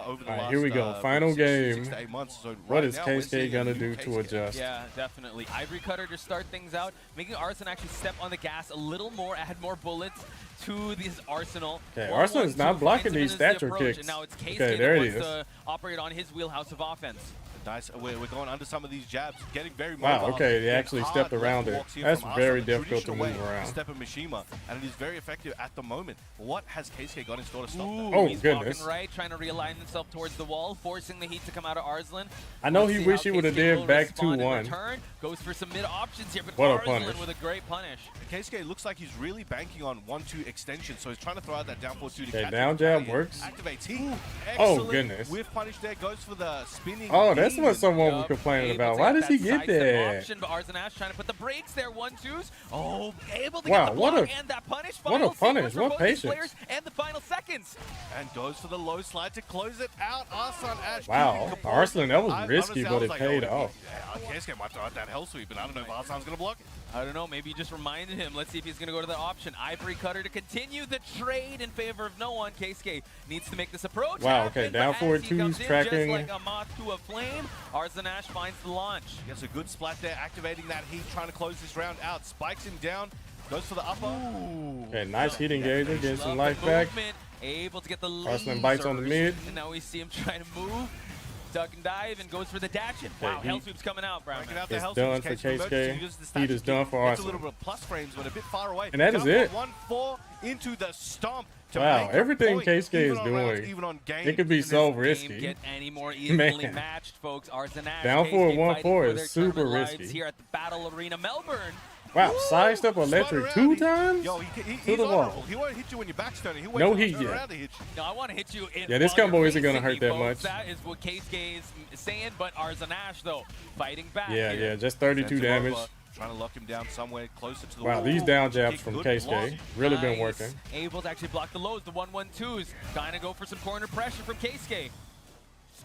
S2: over the
S1: All right,
S2: last
S1: here we go. Final
S2: 6
S1: game.
S2: to 8 months. So
S1: What
S2: right
S1: is
S2: now, we're
S1: Keisuke
S2: seeing a
S1: gonna
S2: new
S1: do to
S2: Keisuke.
S1: adjust?
S3: Yeah, definitely. Ivory Cutter to start things out, making Arslan actually step on the gas a little more, add more bullets to this arsenal.
S1: Okay,
S3: 1-1-2
S1: Arslan's not blocking
S3: finds him
S1: these
S3: as the
S1: stature
S3: approach,
S1: kicks.
S3: And now it's Keisuke
S1: Okay, there
S3: that
S1: it
S3: wants
S1: is.
S3: to operate on his wheelhouse of offense.
S2: Nice. We're going under some of these jabs, getting very
S1: Wow,
S2: mobile.
S1: okay, they
S2: Getting
S1: actually
S2: hard
S1: stepped
S2: left
S1: around it.
S2: walks here
S1: That's
S2: from
S1: very
S2: Arslan, the
S1: difficult to
S2: traditional
S1: move
S2: way,
S1: around.
S2: Step of Mishima, and it is very effective at the moment. What has Keisuke got in store to stop
S3: Ooh,
S2: that?
S1: Oh,
S3: he's
S1: goodness.
S3: walking right, trying to realign himself towards the wall, forcing the heat to come out of Arslan.
S1: I know
S3: Let's
S1: he
S3: see
S1: wish
S3: how
S1: he would have
S3: Keisuke
S1: did
S3: will
S1: back
S3: respond in
S1: 2-1.
S3: return. Goes for some mid options here, but
S1: What a
S3: Arslan
S1: punish.
S3: with a great punish.
S2: Keisuke looks like he's really banking on 1-2 extension, so he's trying to throw out that down 4-2 to
S1: Okay,
S2: catch
S1: down
S2: it.
S1: jab works.
S2: Activates heat.
S1: Oh,
S2: Excellent
S1: goodness.
S2: With punish there, goes for the spinning.
S1: Oh, that's
S2: demon.
S1: what someone was
S3: Yup,
S1: complaining
S3: able
S1: about.
S3: to
S1: Why
S3: get
S1: does he
S3: that
S1: get
S3: sidestep
S1: that?
S3: Option, but Arslan Ash trying to put the brakes there, 1-2s. Oh, able to
S1: Wow,
S3: get the
S1: what
S3: block
S1: a-
S3: and that punish.
S1: what a
S3: Final
S1: punish,
S3: sequence for
S1: what
S3: both these
S1: patience.
S3: players and the final seconds.
S2: And goes for the low slide to close it out. Arslan Ash.
S1: Wow,
S2: keeping composure.
S1: Arslan, that was
S2: I-
S1: risky,
S2: honestly,
S1: but
S2: I was
S1: it
S2: like,
S1: paid
S2: oh,
S1: off.
S2: Yeah, Keisuke might throw out that hell sweep, and I don't know if Arslan's going to block it.
S3: I don't know, maybe you just reminded him. Let's see if he's going to go to the option. Ivory Cutter to continue the trade in favor of no one. Keisuke needs to make this approach.
S1: Wow, okay,
S3: happen,
S1: down
S3: but
S1: forward
S3: as he comes
S1: twos,
S3: in
S1: tracking.
S3: Just like a moth to a flame, Arslan Ash finds the launch.
S2: Gets a good splat there, activating that heat, trying to close this round out. Spikes him down, goes for the upper. Ooh.
S1: Okay, nice heat engager, getting some
S3: Love
S1: life
S3: the
S1: back.
S3: movement, able to get the
S1: Arslan bites on the mid.
S3: And now we see him trying to move. Duck and dive and goes for the dash in. Wow,
S1: Okay,
S3: hell sweep's coming out, Brown.
S2: Breaking out the
S1: It's
S2: hell
S1: done
S2: sweeps,
S1: for
S2: case of emergency,
S1: Keisuke.
S2: uses the
S1: Heat
S2: statue
S1: is done
S2: kick.
S1: for
S2: Gets a
S1: Arslan.
S2: little bit of plus frames, but a bit far away.
S1: And that is it.
S2: 1-4 into the stomp. To
S1: Wow,
S2: make a
S1: everything
S2: point,
S1: Keisuke
S2: even
S1: is
S2: on rounds,
S1: doing,
S2: even on game.
S1: it could be
S2: And
S1: so
S2: this
S1: risky.
S3: Game get any more evenly
S1: Man.
S3: matched, folks. Arslan Ash,
S1: Down
S3: Keisuke
S1: forward, 1-4
S3: fighting for
S1: is
S3: their
S1: super
S3: tournament lives
S1: risky.
S3: here at the Battle Arena, Melbourne.
S1: Wow,
S2: Woo!
S1: sidestep
S2: Spun
S1: electric
S2: around.
S1: 2
S2: He-
S1: times?
S2: Yo,
S1: To
S2: he's
S1: the wall.
S2: honorable. He won't hit you when you're backstoning. He waits
S1: No
S2: for you
S1: heat
S2: to turn
S1: yet.
S2: around to hit you.
S3: No, I want to hit you in
S1: Yeah, this
S3: while you're
S1: combo isn't gonna
S3: facing
S1: hurt
S3: me,
S1: that
S3: folks.
S1: much.
S3: That is what Keisuke is saying, but Arslan Ash, though, fighting back
S1: Yeah,
S3: here.
S1: yeah, just 32
S2: Sends him
S1: damage.
S2: over, trying to lock him down somewhere closer to the
S1: Wow,
S2: wall.
S1: these down
S2: Good
S1: jabs
S2: kick,
S1: from
S2: good
S1: Keisuke
S2: block.
S1: really been
S3: Nice.
S1: working.
S3: Able to actually block the lows, the 1-1-2s. Trying to go for some corner pressure from Keisuke.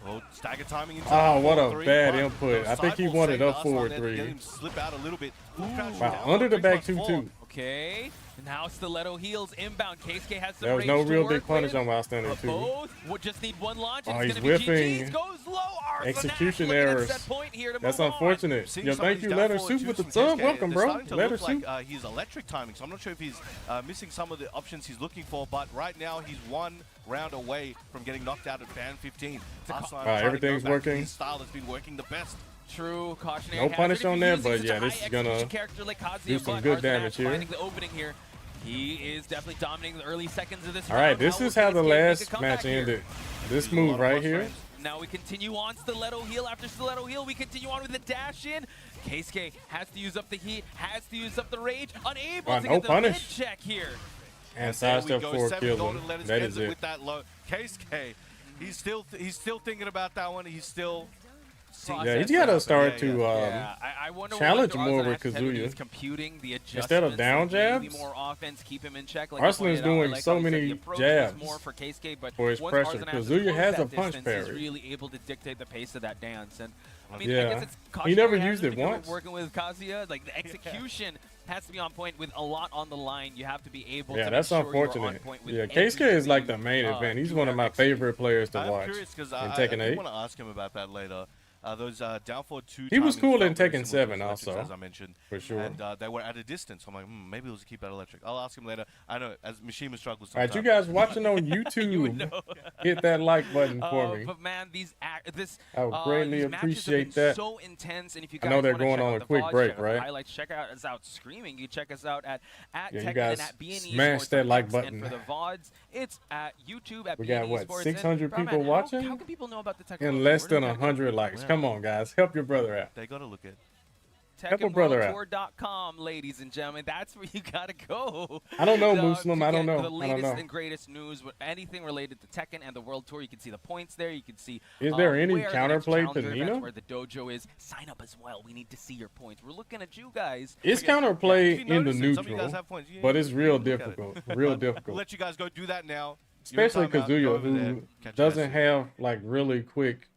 S2: Well, stagger timing into
S1: Oh, what a
S2: 4-3,
S1: bad
S2: but
S1: input.
S2: the
S1: I think he
S2: sidewall
S1: wanted
S2: saved
S1: up
S2: Arslan
S1: forward
S2: there to
S1: 3.
S2: Get him slip out a little bit. Crouch
S1: Wow,
S2: down,
S1: under the back
S2: 3+4.
S1: 2-2.
S3: Okay, and now Stiletto heals inbound. Keisuke has some
S1: There was
S3: range
S1: no
S3: to
S1: real
S3: work
S1: big punish
S3: with,
S1: on while standing
S3: but
S1: 2.
S3: both would just need one launch, and
S1: Oh,
S3: it's
S1: he's
S3: going to be
S1: whiffing.
S3: GG's. Goes low. Arslan Ash
S1: Execution
S3: looking at
S1: errors.
S3: set point here to
S1: That's
S3: move on.
S1: unfortunate.
S2: Seeing
S1: Yo,
S2: some of
S1: thank
S2: these
S1: you,
S2: down
S1: Letter
S2: forward
S1: Soup with
S2: twos
S1: the
S2: from
S1: sub.
S2: Keisuke,
S1: Welcome,
S2: they're
S1: bro.
S2: starting to
S1: Letter
S2: look
S1: Soup.
S2: like his electric timing, so I'm not sure if he's missing some of the options he's looking for, but right now he's 1 round away from getting knocked out at band 15. Arslan trying to
S1: everything's
S2: go back to
S1: working.
S2: his style has been working the best.
S3: True cautionary
S1: No
S3: hazard
S1: punish
S3: if you're
S1: on there,
S3: using
S1: but
S3: such
S1: yeah,
S3: a
S1: this
S3: high
S1: is gonna
S3: execution character like Kazuya,
S1: do some
S3: but
S1: good
S3: Arslan
S1: damage
S3: Ash
S1: here.
S3: finding the opening here. He is definitely dominating the early seconds of this
S1: All right,
S3: round.
S1: this
S3: will
S1: is how the
S3: Keisuke make a
S1: last
S3: comeback
S1: match
S3: here?
S1: ended. This
S2: Using a
S1: move
S2: lot of
S1: right
S2: plus
S1: here.
S2: frames.
S3: Now we continue on Stiletto heal after Stiletto heal. We continue on with the dash in. Keisuke has to use up the heat, has to use up the rage, unable to
S1: no
S3: get the
S1: punish.
S3: mid check here.
S1: And
S2: There we
S1: sidestep
S2: go,
S1: 4
S2: 7
S1: kills
S2: golden
S1: him.
S2: letters,
S1: That
S2: ends
S1: is
S2: it
S1: it.
S2: with that low. Keisuke, he's still thinking about that one. He's still seeing
S1: Yeah, he's
S3: Process
S1: got to
S2: that.
S1: start
S2: Yeah,
S1: to
S3: Yeah, I wonder
S1: challenge
S3: what
S1: more
S3: Arslan
S1: with
S3: Ash had when he
S1: Kazuya.
S3: was computing the adjustments.
S1: Instead of down
S3: maybe
S1: jabs?
S3: more offense, keep him in check. Like
S1: Arslan's
S3: you pointed out.
S1: doing
S3: Like
S1: so
S3: how he said,
S1: many
S3: the approach
S1: jabs
S3: is more for Keisuke, but
S1: for his
S3: once
S1: pressure.
S3: Arslan Ash
S1: Kazuya
S3: closed
S1: has
S3: that
S1: a punch
S3: distance,
S1: parry.
S3: He's really able to dictate the pace of that dance. And I mean,
S1: Yeah.
S3: I guess it's
S1: He never
S3: cautionary
S1: used
S3: hazard
S1: it
S3: because we're
S1: once.
S3: working with Kazuya. Like, the execution has to be on point with a lot on the line. You have to be able
S1: Yeah,
S3: to
S1: that's
S3: make sure you're on
S1: unfortunate.
S3: point with
S1: Yeah,
S3: everything
S1: Keisuke is like
S3: you,
S1: the main event. He's
S3: do
S1: one
S3: or
S1: of my
S3: execute.
S1: favorite players to
S2: I'm
S1: watch.
S2: curious because
S1: in
S2: I
S1: Tekken
S2: do
S1: 8.
S2: want to ask him about that later. Those downfall 2
S1: He was
S2: timings
S1: cool in
S2: felt very
S1: Tekken
S2: similar to
S1: 7
S2: electrics,
S1: also,
S2: as I mentioned,
S1: for sure.
S2: and they were at a distance. So I'm like, maybe it was to keep that electric. I'll ask him later. I know as Mishima struggles
S1: All
S2: sometimes.
S1: right, you guys watching on YouTube, hit that like button for me.
S3: But man,
S1: I would greatly
S3: these matches
S1: appreciate
S3: have been
S1: that.
S3: so intense, and if you
S1: I
S3: guys
S1: know they're
S3: wanna
S1: going
S3: check
S1: on
S3: out
S1: a
S3: the
S1: quick
S3: VODs,
S1: break,
S3: check out
S1: right?
S3: the highlights, check us out streaming. You check us out at
S1: Yeah, you
S3: Tekken
S1: guys
S3: and at BNE
S1: smash
S3: Esports
S1: that
S3: on
S1: like
S3: X,
S1: button.
S3: and for the VODs, it's at YouTube at
S1: We
S3: BNE
S1: got, what,
S3: Esports.
S1: 600
S3: And, bro,
S1: people
S3: man,
S1: watching?
S3: How can people know about the Tekken
S1: In
S3: World
S1: less
S3: Tour?
S1: than
S3: Where do they
S1: 100 likes.
S2: Yeah.
S1: Come on, guys. Help your brother out.
S2: They gotta look at.
S1: Help a brother out.
S3: TekkenWorldTour.com, ladies and gentlemen. That's where you gotta go.
S1: I don't know,
S3: to
S1: Muslim. I don't
S3: get
S1: know.
S3: The
S1: I don't
S3: latest
S1: know.
S3: and greatest news with anything related to Tekken and the World Tour. You can see the points there. You can see.
S1: Is there any
S3: where the next
S1: counterplay to
S3: challenger events,
S1: Nina?
S3: where the dojo is. Sign up as well. We need to see your points. We're looking at you guys.
S1: It's
S2: If you
S1: counterplay in the
S2: notice it, some of you
S1: neutral,
S2: guys have points.
S1: but it's real
S2: look at it.
S1: difficult. Real
S2: We'll
S1: difficult.
S2: let you guys go do that now.
S1: Especially
S2: Your timeout, go
S1: Kazuya,
S2: over there,
S1: who
S2: catch you guys
S1: doesn't
S2: soon.
S1: have like really quick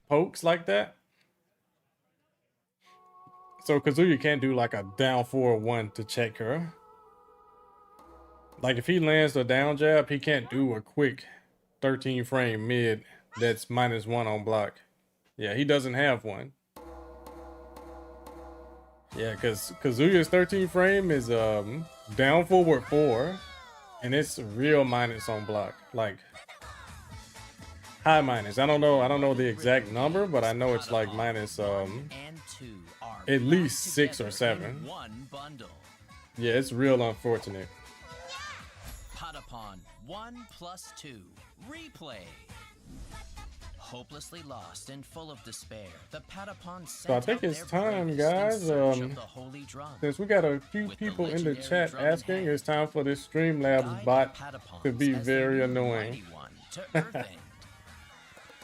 S1: pokes like that. So Kazuya can't do like a down 4-1 to check her. Like if he lands the down jab, he can't do a quick 13 frame mid that's -1 on block. Yeah, he doesn't have one. Yeah, because Kazuya's 13 frame is down forward 4, and it's real minus on block. Like high minus. I don't know the exact number, but I know it's like minus at least 6 or 7. Yeah, it's real unfortunate.
S4: Patapon 1+2 replay. Hopelessly lost and full of despair, the Patapon
S1: So I think it's time, guys. Since we got a few people in the chat asking, it's time for this Streamlabs bot to be very annoying.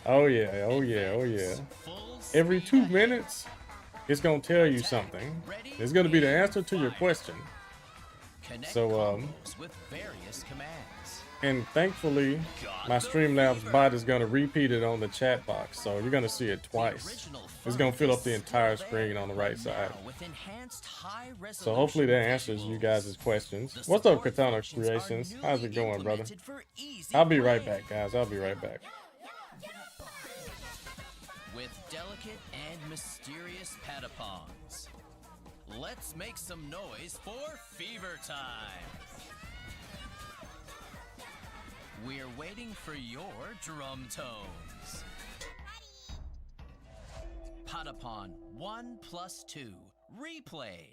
S1: Oh yeah, oh yeah, oh yeah. Every 2 minutes, it's gonna tell you something. It's gonna be the answer to your question. So
S4: with various commands.
S1: and thankfully, my Streamlabs bot is gonna repeat it on the chat box, so you're gonna see it twice. It's gonna fill up the entire screen on the right side. So hopefully that answers you guys' questions. What's up, Katana Creations? How's it going, brother? I'll be right back, guys. I'll be right back.
S4: With delicate and mysterious Patapons. Let's make some noise for Fever Time. We're waiting for your drum tones. Patapon 1+2 replay.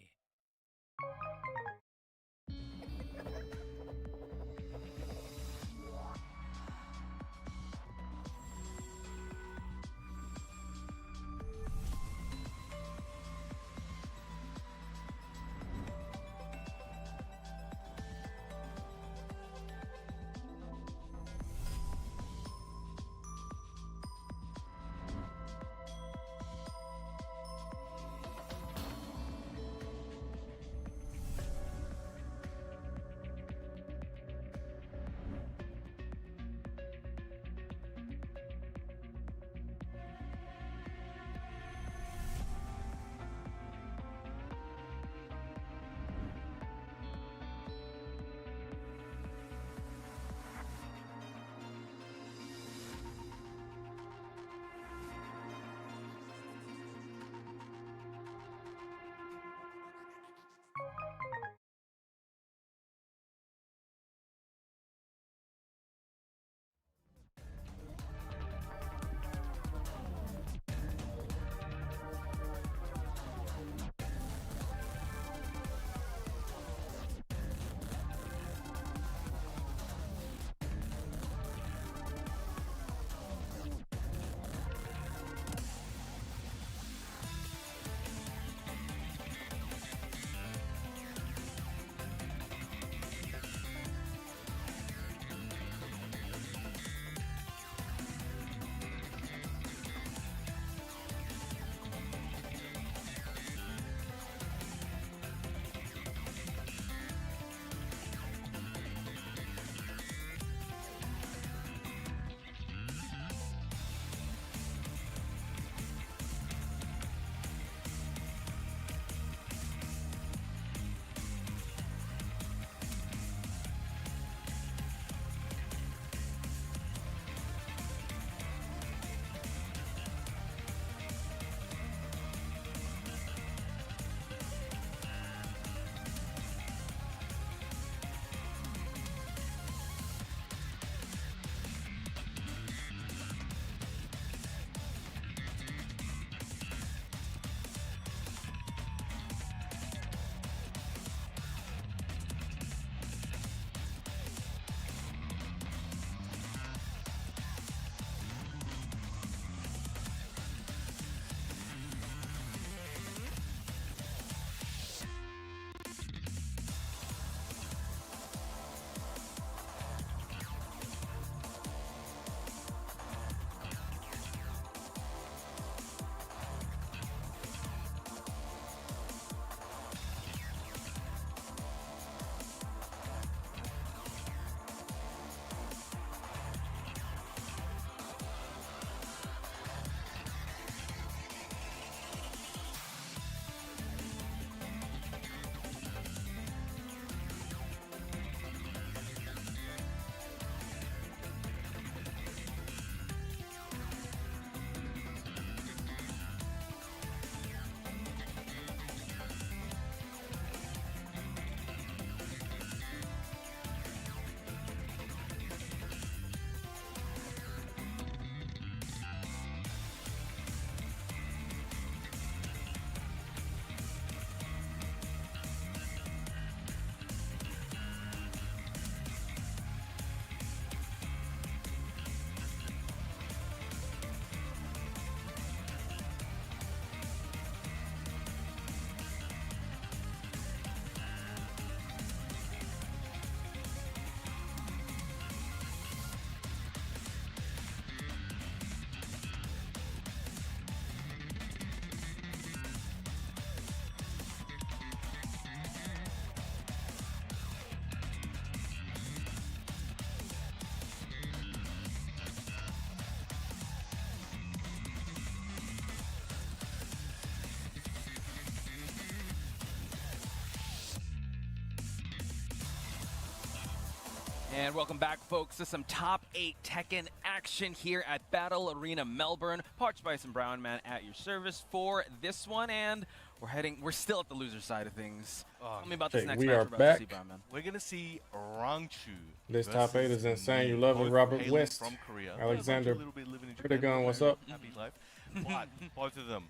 S3: And welcome back, folks, to some top 8 Tekken action here at Battle Arena Melbourne. Parched by some Brown Man at your service for this one, and we're still at the loser side of things. Tell me about this next
S1: we
S3: match
S1: are
S3: we're about
S1: back.
S3: to see, Brown Man.
S2: We're gonna see Rangchu.
S1: This top 8 is
S2: versus
S1: insane. You
S2: Nii,
S1: love it,
S2: both
S1: Robert
S2: hailing
S1: West,
S2: from Korea.
S1: Alexander
S2: A little bit living in
S1: Critter
S2: Japan,
S1: Gun, what's
S2: very
S1: up?
S2: happy life. But both of them.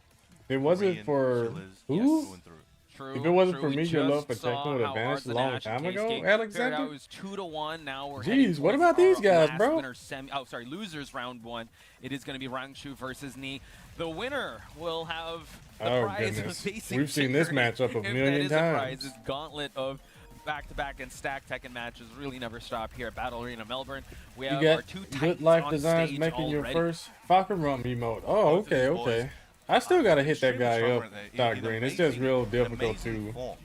S1: It wasn't
S2: Korean
S1: for
S2: chillers,
S1: who?
S2: through and through.
S3: True,
S1: If it wasn't
S3: true.
S1: for
S3: We
S1: me, your
S3: just
S1: love for
S3: saw
S1: Tekken would have
S3: how
S1: vanished a
S3: Arslan
S1: long
S3: Ash
S1: time
S3: and
S1: ago,
S3: Keisuke
S1: Alexander?
S3: It was 2-1. Now we're
S1: Jeez,
S3: heading
S1: what
S3: towards
S1: about these
S3: our
S1: guys,
S3: last
S1: bro?
S3: losers round 1. It is going to be Rangchu versus Nii. The winner will have the
S1: Oh,
S3: prize
S1: goodness.
S3: of facing
S1: We've seen this
S3: Chikurin.
S1: matchup a
S3: If that
S1: million
S3: is a prize,
S1: times.
S3: this gauntlet of back-to-back and stacked Tekken matches really never stop here at Battle Arena Melbourne. We
S1: You
S3: have our
S1: got
S3: 2
S1: Good
S3: Titans
S1: Life
S3: on
S1: Designs
S3: stage
S1: making your
S3: already.
S1: first Falcon Rum emote. Oh,
S2: Both of
S1: okay,
S2: these boys
S1: okay. I still gotta hit that
S2: extremely
S1: guy
S2: strong
S1: up,
S2: right there, in
S1: Dark Green. It's just
S2: amazing-
S1: real
S2: in
S1: difficult
S2: amazing
S1: to,
S2: form.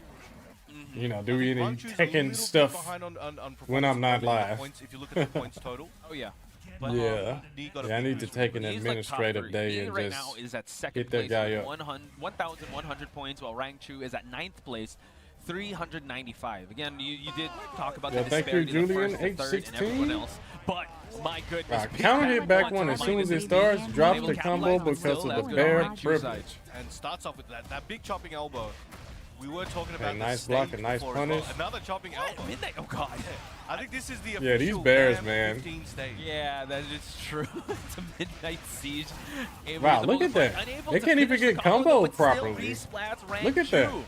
S1: you know, do
S2: I think
S1: any
S2: Rangchu's a
S1: Tekken
S2: little bit
S1: stuff
S2: behind on
S1: when I'm not
S2: performance
S1: live.
S2: points, if you look at the points total.
S3: Oh, yeah.
S2: But,
S1: Yeah.
S2: Nii got a
S1: Yeah, I
S2: big
S1: need to
S2: boost
S1: take
S2: from
S1: an
S2: Nii.
S3: He's like top
S1: administrative
S3: 3.
S1: day
S3: Nii
S1: and
S3: right
S1: just
S3: now is at second
S1: hit that
S3: place
S1: guy
S3: with
S1: up.
S3: 1,100 points, while Rangchu is at 9th place, 395. Again, you did talk about
S1: Yeah,
S3: the
S1: thank you,
S3: disparity in the
S1: Julian,
S3: first, the third, and everyone
S1: H16.
S3: else. But my goodness, big
S1: counter hit back
S3: points
S1: one
S3: for
S1: as soon as it
S3: minus
S1: starts,
S3: eight.
S1: drop
S3: Unable
S1: the
S3: to
S1: combo
S3: capitalize, but
S1: because
S3: still,
S1: of
S3: that's
S1: the
S3: good
S1: bear
S3: on Rangchu's
S1: privilege.
S3: side.
S2: And starts off with that big chopping elbow. We were talking about
S1: Okay, nice
S2: the
S1: block,
S2: stage
S1: a nice
S2: before as well.
S1: punish.
S2: Another chopping elbow.
S3: Midnight, oh god.
S2: I think this is the
S1: Yeah, these
S2: official
S1: bears,
S2: BAM
S1: man.
S2: 15 stage.
S3: Yeah, that is true. It's a Midnight Siege. Able
S1: Wow,
S3: to
S1: look
S3: hold
S1: at
S3: the
S1: that.
S3: point, unable
S1: They
S3: to
S1: can't even
S3: finish the
S1: get
S3: combo,
S1: combo
S3: but still
S1: properly.
S3: resplats
S1: Look at that.
S3: Rangchu.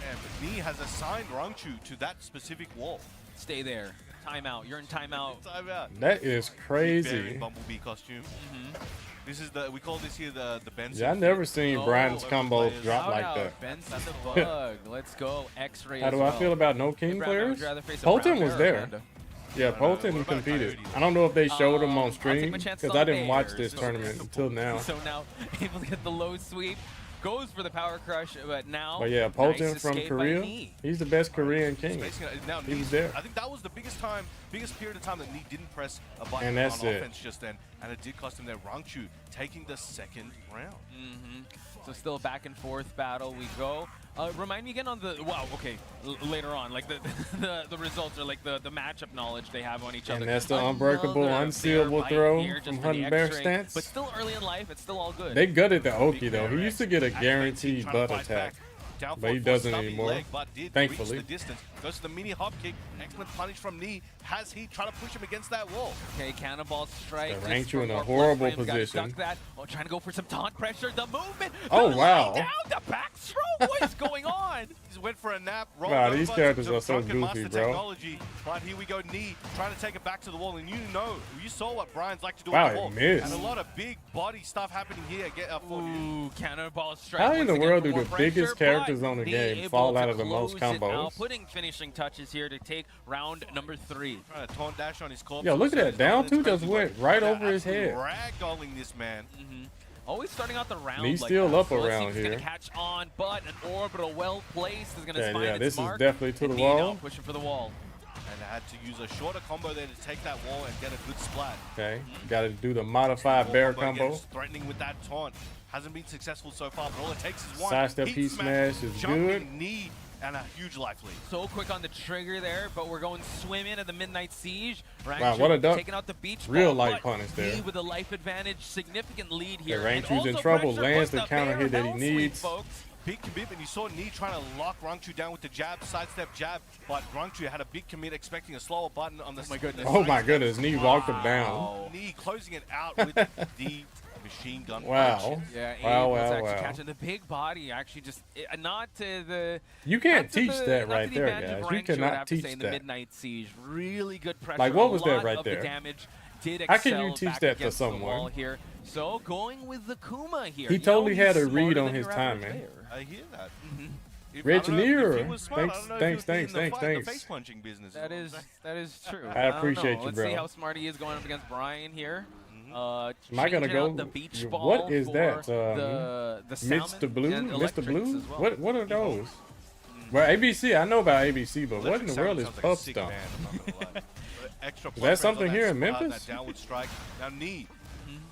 S2: And Nii has assigned Rangchu to that specific wall.
S3: Stay there. Timeout. You're in timeout.
S2: Time out.
S1: That is
S2: Bear
S1: crazy.
S2: in Bumblebee costume. This is we call this here the Benson.
S1: Yeah, I never seen
S3: Oh,
S1: Brian's combos
S2: players.
S1: drop
S3: Shout
S1: like
S3: out,
S1: that.
S3: Benson the Bug. Let's go. X-Ray.
S1: How
S3: as
S1: do I
S3: well.
S1: feel about no King
S3: Brown, would
S1: players?
S3: you rather face a
S1: Polton
S3: brown
S1: was
S3: bear or
S1: there.
S3: Panda?
S1: Yeah,
S2: What
S1: Polton
S2: about
S1: competed.
S2: Coyote?
S1: I don't know if they showed him on
S3: I'll take
S1: stream
S3: my chances
S1: because I
S3: on
S1: didn't watch
S3: bears.
S1: this tournament until now.
S3: So now able to get the low sweep. Goes for the power crush, but now.
S1: But yeah, Polton
S3: nice
S1: from
S3: escape by
S1: Korea,
S3: Nii.
S1: he's the best Korean king.
S2: Now,
S1: He was
S2: Nii-
S1: there.
S2: I think that was the biggest period of time that Nii didn't press a button
S1: And
S2: on
S1: that's it.
S2: offense just then, and it did cost him that Rangchu taking the second round.
S3: So still back and forth battle we go. Remind me again on the okay later on, like the results or like the matchup knowledge they have on each other.
S1: And that's the unbreakable,
S3: Another
S1: unsealable
S3: bear bite
S1: throw
S3: here just
S1: from
S3: for the
S1: Hunting Bear
S3: X-ray.
S1: stance.
S3: But still early in life, it's still all good.
S1: They gutted the
S2: Big
S1: Oki though.
S2: bear
S1: He used to get a
S2: X.
S1: guaranteed
S2: Trying to
S1: butt
S2: fight
S1: attack.
S2: back. Down
S1: But he
S2: for a
S1: doesn't
S2: stubby
S1: anymore,
S2: leg, but did
S1: thankfully.
S2: reach the distance. Goes to the mini hop kick. Excellent punish from Nii. Has he trying to push him against that wall?
S3: Okay, cannonball strike.
S1: Yeah,
S3: just
S1: Rangchu
S3: for
S1: in a
S3: more
S1: horrible
S3: plus frames, got
S1: position.
S3: stuck that. Oh, trying to go for some taunt pressure. The movement.
S1: Oh,
S3: the
S1: wow.
S3: lay down, the backstroke. What is going on?
S2: He went for a nap. Rolled
S1: Wow,
S2: over
S1: these
S2: to
S1: characters are so
S2: drunken
S1: goofy,
S2: master
S1: bro.
S2: Technology. But here we go, Nii trying to take it back to the wall, and you saw what Brian's like to do
S1: Wow,
S2: on the
S1: he
S2: wall.
S1: missed.
S2: And a lot of big body stuff happening here.
S3: Ooh, cannonball strike.
S1: How in
S3: once
S1: the
S3: again
S1: world
S3: for
S1: do
S3: more
S1: the biggest
S3: pressure,
S1: characters
S3: but
S1: on the
S3: Nii
S1: game
S3: able
S1: fall
S3: to
S1: out of the most
S3: close it out,
S1: combos?
S3: putting finishing touches here to take round number 3.
S2: Trying to taunt dash on his corpse.
S1: Yo, look at that. Down two just
S2: Crazy
S1: went
S2: work.
S1: right
S2: They're
S1: over his
S2: absolutely
S1: head.
S2: Ragdolling this man.
S3: Always starting out the round
S1: He's
S3: like
S1: still
S3: that.
S1: up
S3: So let's see
S1: around
S3: if he's gonna
S1: here.
S3: catch on, but an orbital well placed is gonna
S1: Yeah,
S3: find
S1: yeah,
S3: its
S1: this is
S3: mark.
S1: definitely to
S3: And
S1: the
S3: Nii now
S1: wall.
S3: pushing for the wall.
S2: And had to use a shorter combo there to take that wall and get a good splat.
S1: Okay, got to do the modified bear combo.
S2: Again, threatening with that taunt. Hasn't been successful so far, but all it takes is one.
S1: Sidestep
S2: Heat
S1: P smash is
S2: jumping
S1: good.
S2: Knee and a huge life lead.
S3: So quick on the trigger there, but we're going swim in at the Midnight Siege.
S1: Wow, what a duck.
S3: Taking out the beach
S1: Real
S3: ball,
S1: light
S3: but
S1: punish there.
S3: Nii with a life advantage, significant lead here.
S1: Yeah,
S3: And
S1: Rangchu's in
S3: also
S1: trouble,
S3: pressure
S1: lands
S3: puts
S1: the counter
S3: bear
S1: hit that he
S3: hell sweep,
S1: needs.
S3: folks.
S2: Big commitment. You saw Nii trying to lock Rangchu down with the jab, sidestep jab, but Rangchu had a big commit, expecting a slower button on the.
S3: Oh my goodness.
S1: Oh my goodness, Nii walked him down.
S2: Nii closing it out with the machine gun.
S1: Wow.
S2: punch.
S3: Yeah,
S1: Wow,
S3: Abe was
S1: wow,
S3: actually
S1: wow.
S3: catching the big body. Actually, just not to the.
S1: You can't
S3: not to
S1: teach
S3: the-
S1: that
S3: not to
S1: right
S3: the
S1: there,
S3: advantage of
S1: guys. You
S3: Rangchu, I'd
S1: cannot
S3: have to
S1: teach
S3: say, in
S1: that.
S3: the Midnight Siege, really good pressure.
S1: Like, what
S3: A
S1: was that
S3: lot
S1: right
S3: of
S1: there?
S3: The damage did
S1: How can
S3: excel
S1: you teach
S3: back
S1: that to
S3: against the
S1: someone?
S3: wall here. So going with the Kuma here.
S1: He
S3: You know,
S1: totally had
S3: he's
S1: a read
S3: smarter
S1: on
S3: than
S1: his
S3: your average
S1: timing.
S3: player.
S2: I hear that. If-
S1: Rich
S2: I don't know if he
S1: Neer.
S2: was smart. I
S1: Thanks,
S2: don't know if
S1: thanks,
S2: he would be in
S1: thanks,
S2: the
S1: thanks,
S2: fight, the
S1: thanks.
S2: face punching business.
S3: That is true.
S1: I appreciate
S3: don't know.
S1: you,
S3: Let's
S1: bro.
S3: see how smart he is going up against Brian here.
S1: Am I gonna
S3: Changing
S1: go?
S3: out the beach ball
S1: What is
S3: for
S1: that?
S3: The salmon
S1: Mr. Blue?
S3: and
S1: Mr.
S3: electrics
S1: Blue?
S3: as well.
S1: What are those? Well, ABC, I know about ABC, but what in the world is Puff Stomp?
S2: Is
S1: that something here in Memphis?
S2: That downward strike. Now Nii,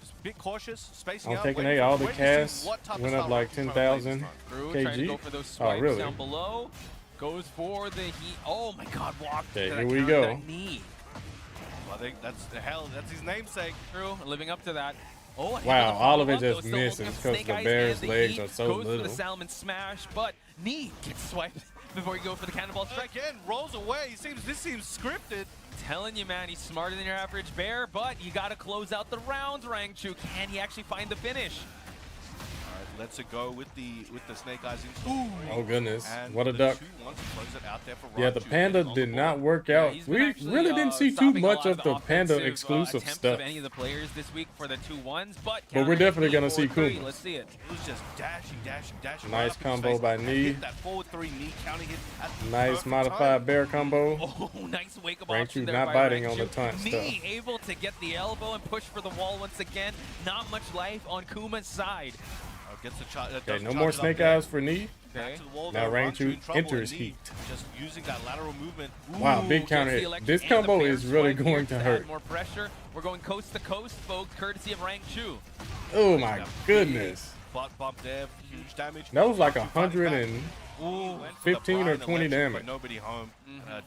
S2: just a bit cautious, spacing
S1: I'm
S2: out.
S1: taking
S2: waiting
S1: A,
S2: for-
S1: all the
S2: waiting to see
S1: casts
S2: what type of
S1: went up
S2: style
S1: like
S2: Rangchu's trying to play this
S1: 10,000.
S2: time.
S3: Drew trying to
S1: KG?
S3: go for those
S1: Oh,
S3: swipes
S1: really?
S3: down below. Goes for the heat. Oh my God! Walked
S1: Okay,
S3: to
S1: here
S3: that
S1: we
S3: counter,
S1: go.
S3: that knee.
S2: I think that's the hell. That's his namesake.
S3: True, living up to that. Oh,
S1: Wow, all of it
S3: though,
S1: just
S3: still
S1: misses
S3: holding up
S1: because
S3: Snake
S1: the
S3: Eyes
S1: bear's
S3: and
S1: legs
S3: Heat
S1: are so
S3: goes
S1: little.
S3: for the salmon smash, but Knee gets swiped before you go for the cannonball strike.
S2: Again, rolls away. This seems scripted.
S3: Telling you, man, he's smarter than your average bear, but you got to close out the rounds, Rangchu. Can he actually find the finish?
S2: All right, let's go with the Snake Eyes in.
S1: Oh goodness,
S2: And
S1: what a
S2: the
S1: duck.
S2: 2-1 to close it out there for
S1: Yeah, the
S2: Rangchu.
S1: panda
S2: On the
S1: did
S2: board.
S1: not work
S3: Yeah,
S1: out.
S3: he's been
S1: We
S3: actually,
S1: really didn't see too
S3: stopping a
S1: much
S3: lot
S1: of the panda
S3: offensive,
S1: exclusive
S3: attempts
S1: stuff.
S3: of any of the players this week for the 2-1s, but
S1: But we're definitely gonna see
S3: 4-3.
S1: Kuma.
S3: Let's see it.
S2: It was just dashing.
S1: Nice
S2: right up in his
S1: combo
S2: face
S1: by
S2: and
S1: Knee.
S2: hit that forward 3 knee counter hit at the
S1: Nice
S2: perfect
S1: modified
S2: time.
S1: bear combo.
S3: Oh, nice wake-up
S1: Rangchu's
S3: option there
S1: not
S3: by
S1: biting on the
S3: Rangchu.
S1: taunt
S3: Knee
S1: stuff.
S3: able to get the elbow and push for the wall once again. Not much life on Kuma's side.
S2: Gets the
S1: Okay, no more Snake Eyes for Knee.
S3: Okay.
S1: Now Rangchu enters heat.
S2: Just using that lateral movement.
S1: Wow, big
S3: Ooh,
S1: counter
S3: gets the
S1: hit.
S3: electric
S1: This
S3: and the
S1: combo
S3: bear
S1: is really
S3: swipe here
S1: going to
S3: add
S1: hurt.
S3: More pressure. We're going coast to coast, folks, courtesy of Rangchu.
S1: Oh my goodness.
S2: Butt bump there, huge damage.
S1: That was like
S2: Rangchu fighting
S1: 100
S2: back.
S1: and
S2: Ooh, went for the
S1: 15 or
S2: Brian
S1: 20
S2: electric,
S1: damage.
S2: But nobody home.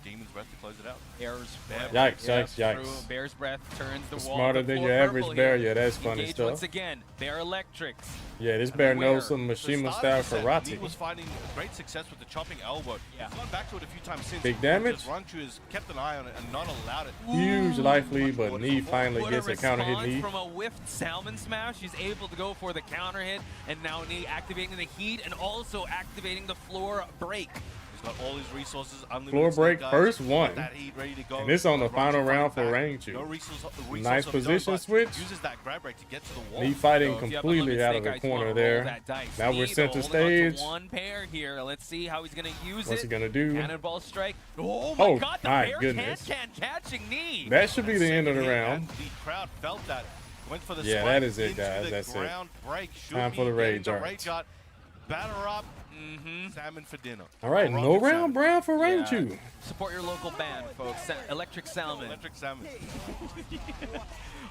S2: Demon's Breath to close it out.
S3: Bear's
S2: Bear
S3: breath.
S1: Yikes,
S3: Yeah,
S1: yikes,
S3: true.
S1: yikes.
S3: Bear's breath turns the wall.
S1: Smarter
S3: to
S1: than
S3: full
S1: your average
S3: purple
S1: bear.
S3: here.
S1: Yeah, that's funny
S3: Engage
S1: stuff.
S3: once again. Bear electrics.
S1: Yeah, this bear
S3: Beware.
S1: knows some
S2: The
S1: Mishima
S2: start
S1: style
S2: of the set, Knee
S1: karate.
S2: was finding great success with the chopping elbow.
S3: Yeah.
S2: He's gone back to it a few times since.
S1: Big damage?
S2: Rangchu has kept an eye on it and not allowed it.
S1: Huge life lead, but
S2: Much
S1: Knee
S2: more
S1: finally
S3: What
S1: gets a counter hit
S3: response
S1: Knee.
S3: from a whiffed salmon smash. He's able to go for the counter hit, and now Knee activating the heat and also activating the floor break.
S2: He's got all his resources, unlimited
S1: Floor break,
S2: snake eyes,
S1: first
S2: got
S1: one.
S2: that heat ready to go.
S1: And this on the
S2: Rangchu
S1: final
S2: fighting
S1: round for
S2: back.
S1: Rangchu.
S2: No resource
S1: Nice
S2: of his own,
S1: position
S2: but
S1: switch.
S2: Uses that grab break to get to the wall.
S1: Knee fighting
S3: So if you have
S1: completely
S3: unlimited
S1: out of
S3: Snake
S1: the
S3: Eyes, you
S1: corner
S3: wanna roll
S1: there.
S3: that dice.
S1: Now we're
S3: Knee,
S1: center
S3: though, holding on to
S1: stage.
S3: one pair here. Let's see how he's going to use
S1: What's
S3: it.
S1: he gonna do?
S3: Cannonball strike. Oh my
S1: Oh,
S3: God! The
S1: my
S3: bear
S1: goodness.
S3: can catching Knee.
S1: That should be the end of the
S2: Hit,
S1: round.
S2: and the crowd felt that. Went for the
S1: Yeah,
S2: spike
S1: that is it,
S2: into
S1: guys.
S2: the
S1: That's it.
S2: ground break. Should
S1: Time
S2: be
S1: for the
S2: getting
S1: rage
S2: the
S1: art.
S2: rage art. Batter up. Salmon for dinner.
S1: All right,
S2: Or
S1: no
S2: rocket
S1: round
S2: salmon.
S1: brown for
S3: Yeah.
S1: Rangchu.
S3: Support your local band, folks. Electric Salmon.
S2: Electric salmon.